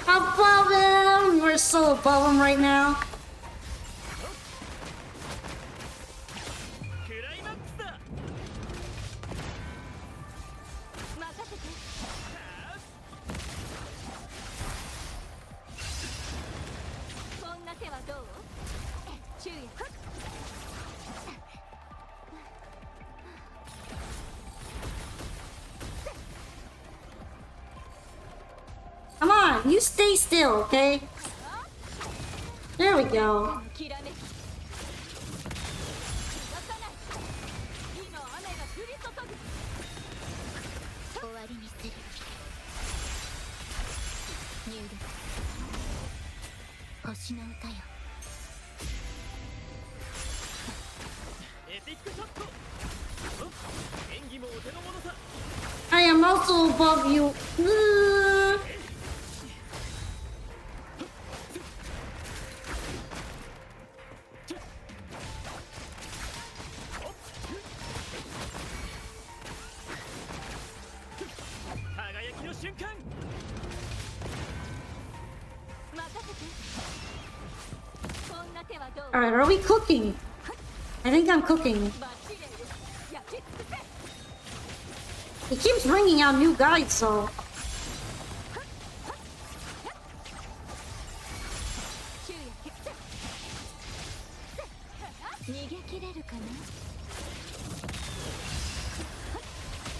Above him! We're so above him right now. クライマックスだ。任せて。こんな手はどう？注意。 Come on, you stay still, okay? There we go. きらめき。逃がさない。火の雨が降り注ぐ。終わりにする。入力。星の歌よ。 エピックショット。演技もお手の物さ。 I am also above you. Ugh. 輝きの瞬間。 任せて。こんな手はどう？ Alright, are we cooking? I think I'm cooking. バッチリよ。焼き尽くせ。 He keeps bringing out new guides, though. 昼夜逃げ切れるかな。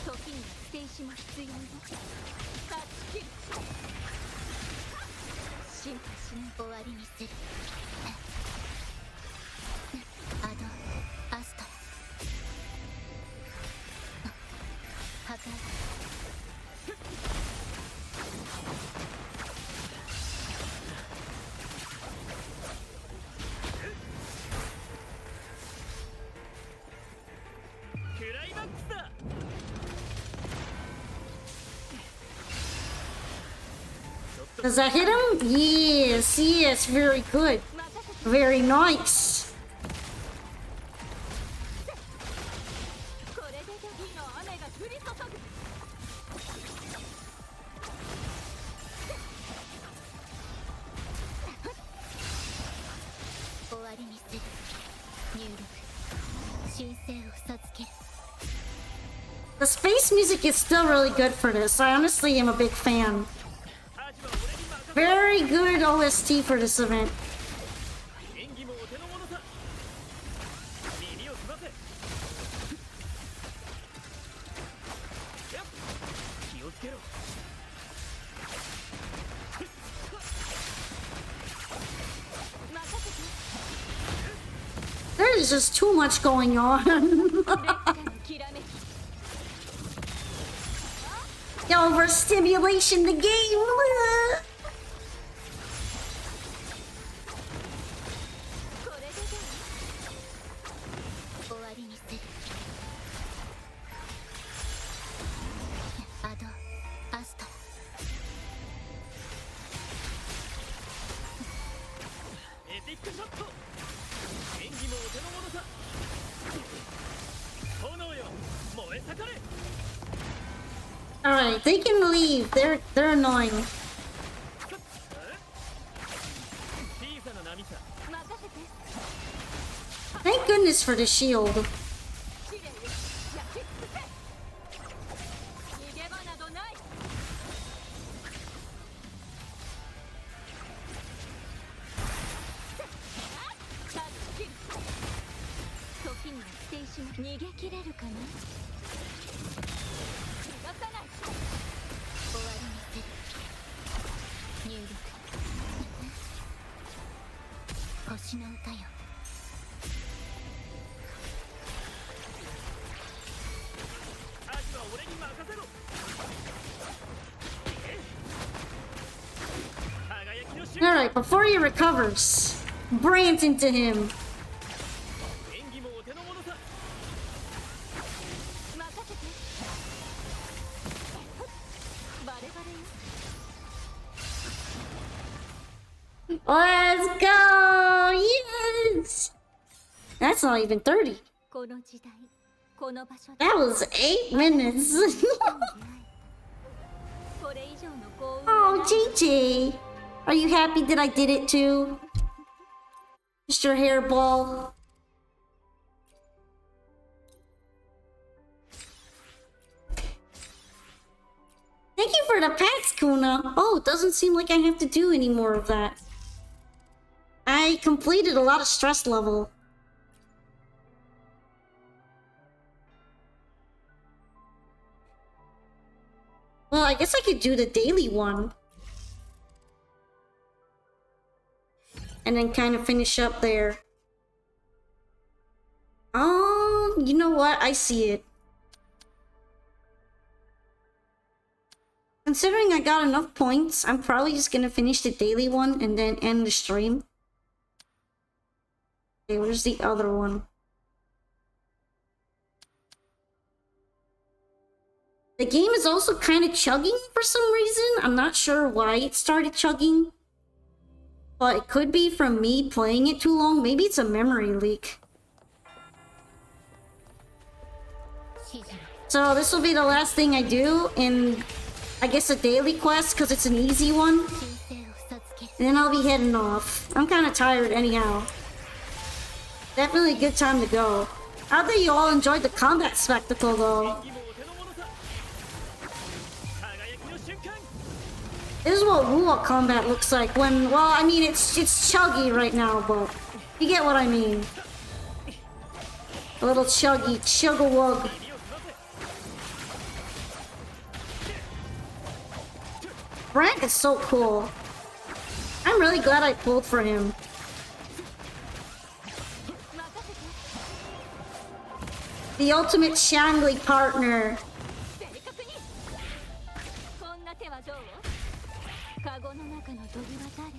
時には捨て石も必要よ。断ち切る。心配しない。終わりにする。アド、アスト、破壊。 クライマックスだ。 Does that hit him? Yes, yes, very good. Very nice. これで火の雨が降り注ぐ。終わりにする。入力。神聖を授ける。 The space music is still really good for this. I honestly am a big fan. Very good OST for this event. 演技もお手の物さ。耳を澄ませ。やっ、気をつけろ。 任せて。 There is just too much going on. きらめき。 Overstimulation the game. これでどう？終わりにする。アド、アスト。 エピックショット。演技もお手の物さ。炎よ、燃え盛れ。 Alright, they can leave. They're annoying. 小さな波さ。 任せて。 Thank goodness for the shield. 試練よ。焼き尽くせ。逃げ場などない。断ち切る。時には捨て石も逃げ切れるかな。逃がさない。終わりにする。入力。星の歌よ。アジは俺に任せろ。輝きの瞬間。 Alright, before he recovers, brand into him. 演技もお手の物さ。任せて。バレバレよ。 Let's go! Yes! That's not even 30. この時代、この場所で That was 8 minutes. これ以上の幸運 Oh, はない。 JJ. Are you happy that I did it too? Mr. Hairball. Thank you for the pets, Kuna. Oh, it doesn't seem like I have to do any more of that. I completed a lot of stress level. Well, I guess I could do the daily one. And then kind of finish up there. Oh, you know what? I see it. Considering I got enough points, I'm probably just gonna finish the daily one and then end the stream. Okay, where's the other one? The game is also kind of chugging for some reason. I'm not sure why it started chugging. But it could be from me playing it too long. Maybe it's a memory leak. So this will be the last thing I do in, I guess, a daily quest because it's an easy one. 神聖を授け。 And then I'll be heading off. I'm kind of tired anyhow. Definitely a good time to go. I think you all enjoyed the combat spectacle though. 演技もお手の物さ。輝きの瞬間。 This is what Wuwa combat looks like when, well, I mean, it's chuggy right now, but you get what I mean. A little chuggy, chug-a-wug. 身を澄ませ。 Brant is so cool. I'm really glad I pulled for him. 任せて。 The ultimate Shangli partner. 正確に。こんな手はどう？カゴの中の鳥は誰？逃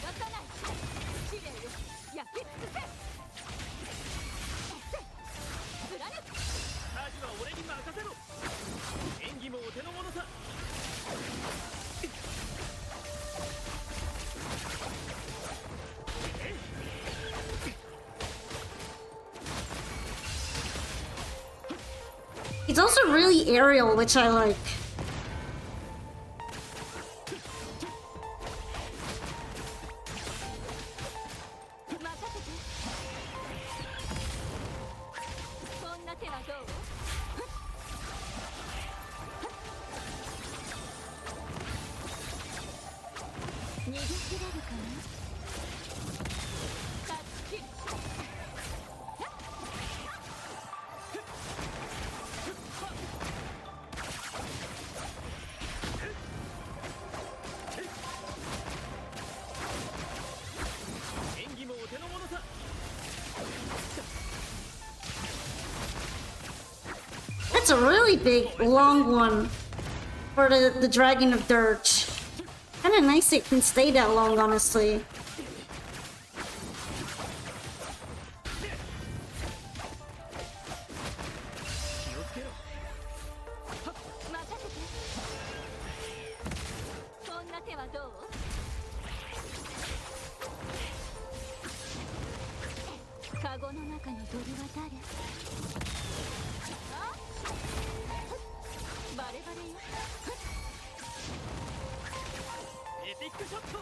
がさない。試練よ、焼き尽くせ。貫く。アジは俺に任せろ。演技もお手の物さ。 He's also really aerial, which I like. 任せて。こんな手はどう？逃げ切れるかな？タッチ。演技もお手の物さ。 That's a really big, long one for the Dragon of Dirge. Kinda nice it can stay that long, honestly. 気をつけろ。任せて。こんな手はどう？カゴの中の鳥は誰？あ？バレバレよ。エピックショット。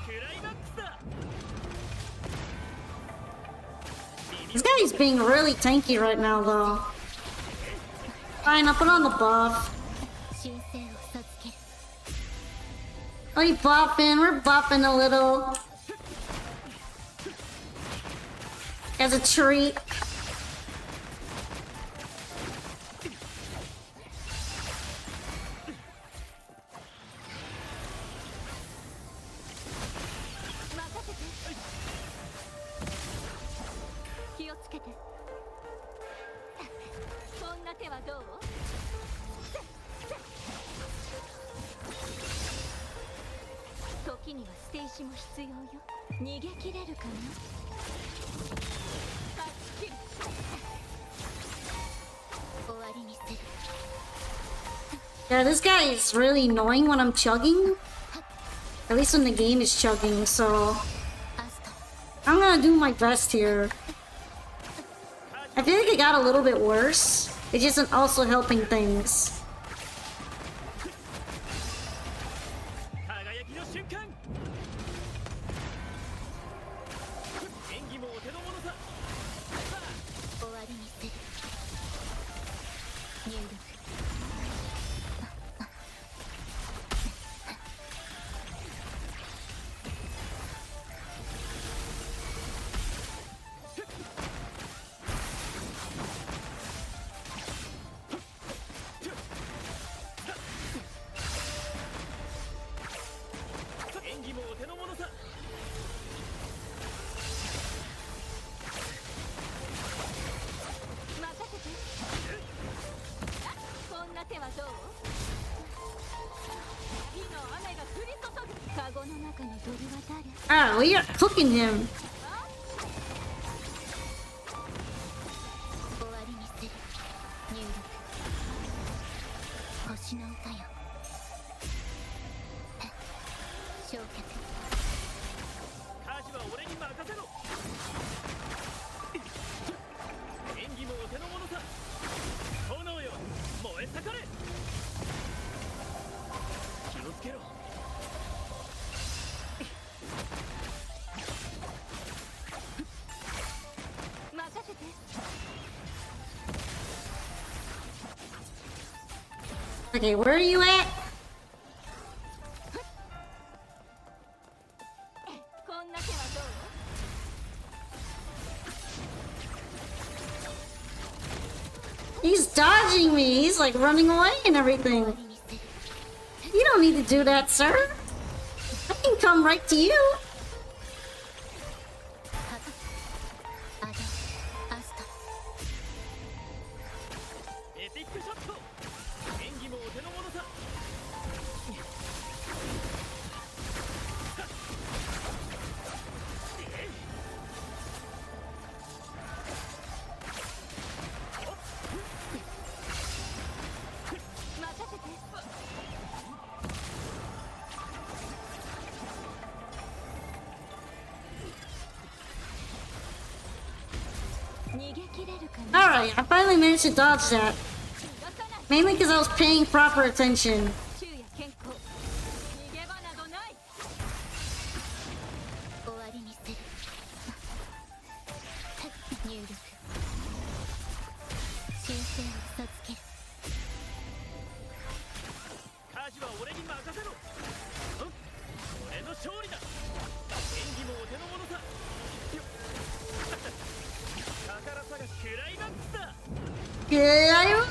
クライマックスだ。 This guy's being really tanky right now, though. Fine, I'll put on the buff. 神聖を授ける。 Oh, you buffing? We're buffing a little. as a treat. Yeah, this guy is really annoying when I'm chugging. At least when the game is chugging, so I'm gonna do my best here. I feel like it got a little bit worse. It isn't also helping things. Ah, we are cooking him. Okay, where are you at? He's dodging me. He's like running away and everything. You don't need to do that, sir. I can come right to you. Alright, I finally managed to dodge that. Mainly because I was paying proper attention.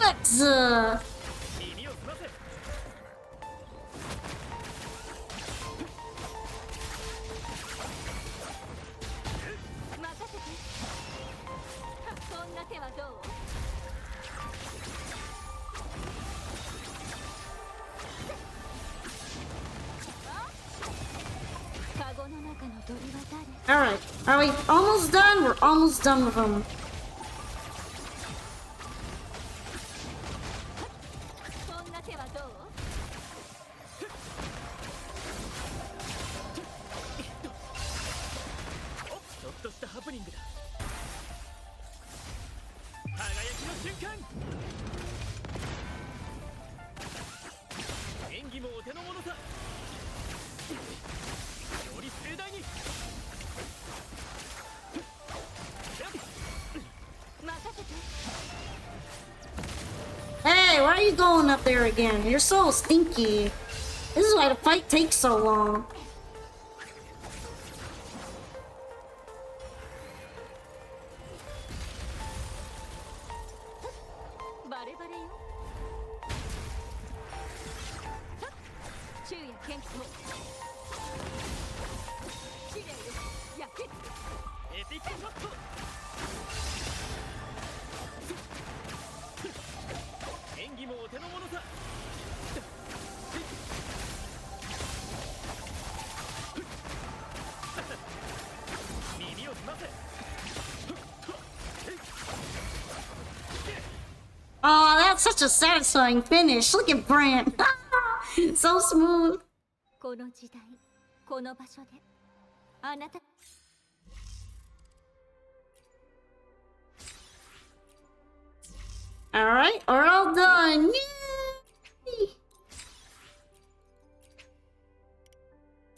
Climax! Alright, are we almost done? We're almost done with him. Hey, why are you going up there again? You're so stinky. This is why the fight takes so long. Oh, that's such a satisfying finish. Look at Brant. So smooth. この時代この場所であなた Alright, we're all done. Yay!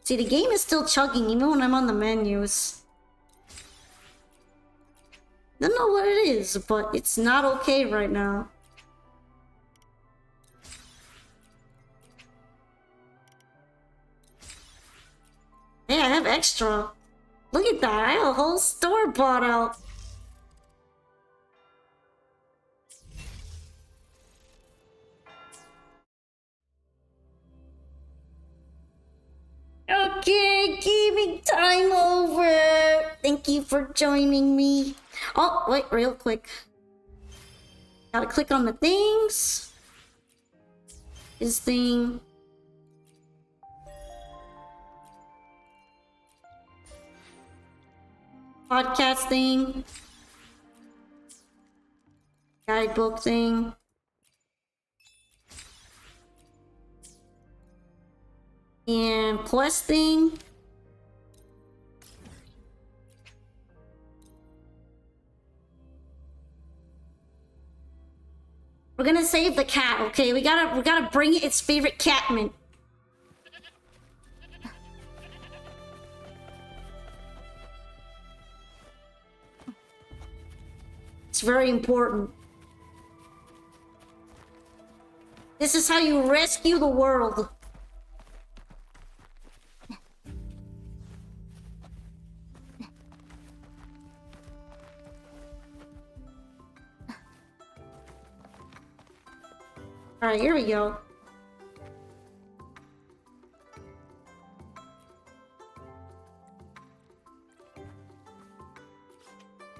See, the game is still chugging even when I'm on the menus. Don't know what it is, but it's not okay right now. Hey, I have extra. Look at that, I have a whole store bought out. Okay, gaming time over. Thank you for joining me. Oh, wait, real quick. Gotta click on the things. This thing. Podcast thing. Guidebook thing. And quest thing. We're gonna save the cat, okay? We gotta bring it its favorite catmint. It's very important. This is how you rescue the world. Alright, here we go.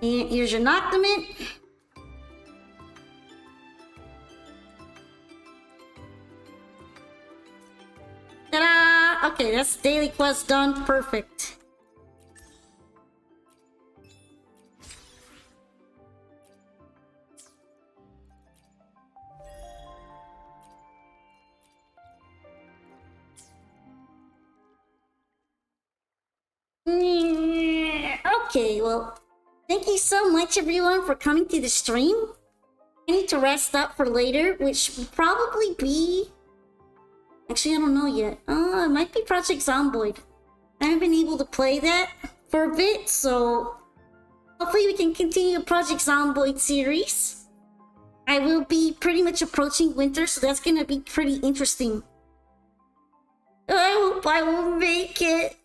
And here's your Noctimint. Ta-da! Okay, that's daily quest done. Perfect. Okay, well, thank you so much everyone for coming to the stream. I need to rest up for later, which will probably be... Actually, I don't know yet. It might be Project Zomboid. I haven't been able to play that for a bit, so... Hopefully we can continue the Project Zomboid series. I will be pretty much approaching winter, so that's gonna be pretty interesting. I hope I will make it.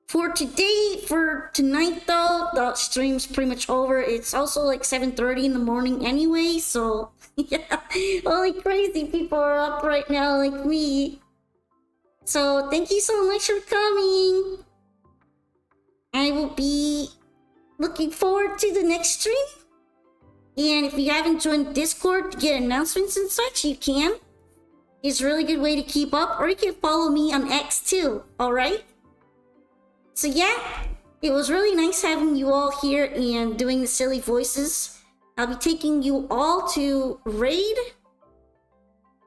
For tonight though, the stream's pretty much over. It's also like 7:30 in the morning anyway, so yeah, only crazy people are up right now like me. So thank you so much for coming. I will be looking forward to the next stream. And if you haven't joined Discord to get announcements and such, you can. It's a really good way to keep up, or you can follow me on X too, alright? So yeah, it was really nice having you all here and doing the silly voices. I'll be taking you all to raid.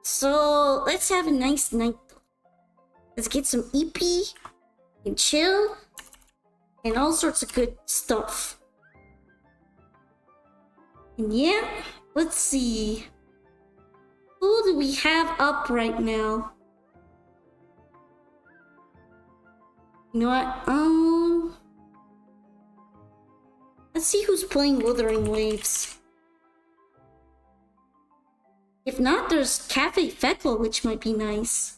So let's have a nice night. Let's get some EP and chill and all sorts of good stuff. And yeah, let's see. Who do we have up right now? You know what? Let's see who's playing Wuthering Waves. If not, there's Cafe Feckle, which might be nice.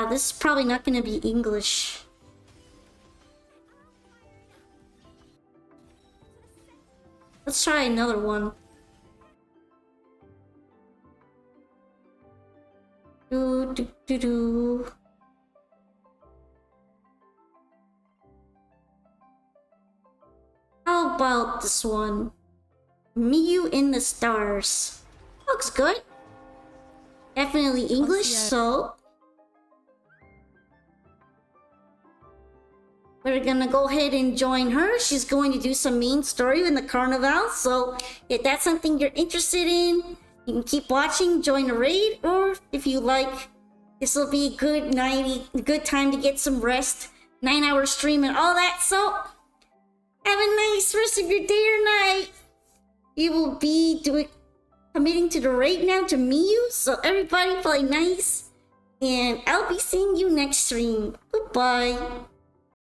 This is probably not gonna be English. Let's try another one. Do do do do. How about this one. Miyu in the Stars. Looks good. Definitely English, so we're gonna go ahead and join her. She's going to do some main story in the carnival. So if that's something you're interested in, you can keep watching, join a raid, or if you like, this will be a good time to get some rest. 9-hour stream and all that. So have a nice rest of your day or night. You will be committing to the raid now to Miyu. So everybody play nice. And I'll be seeing you next stream. Goodbye.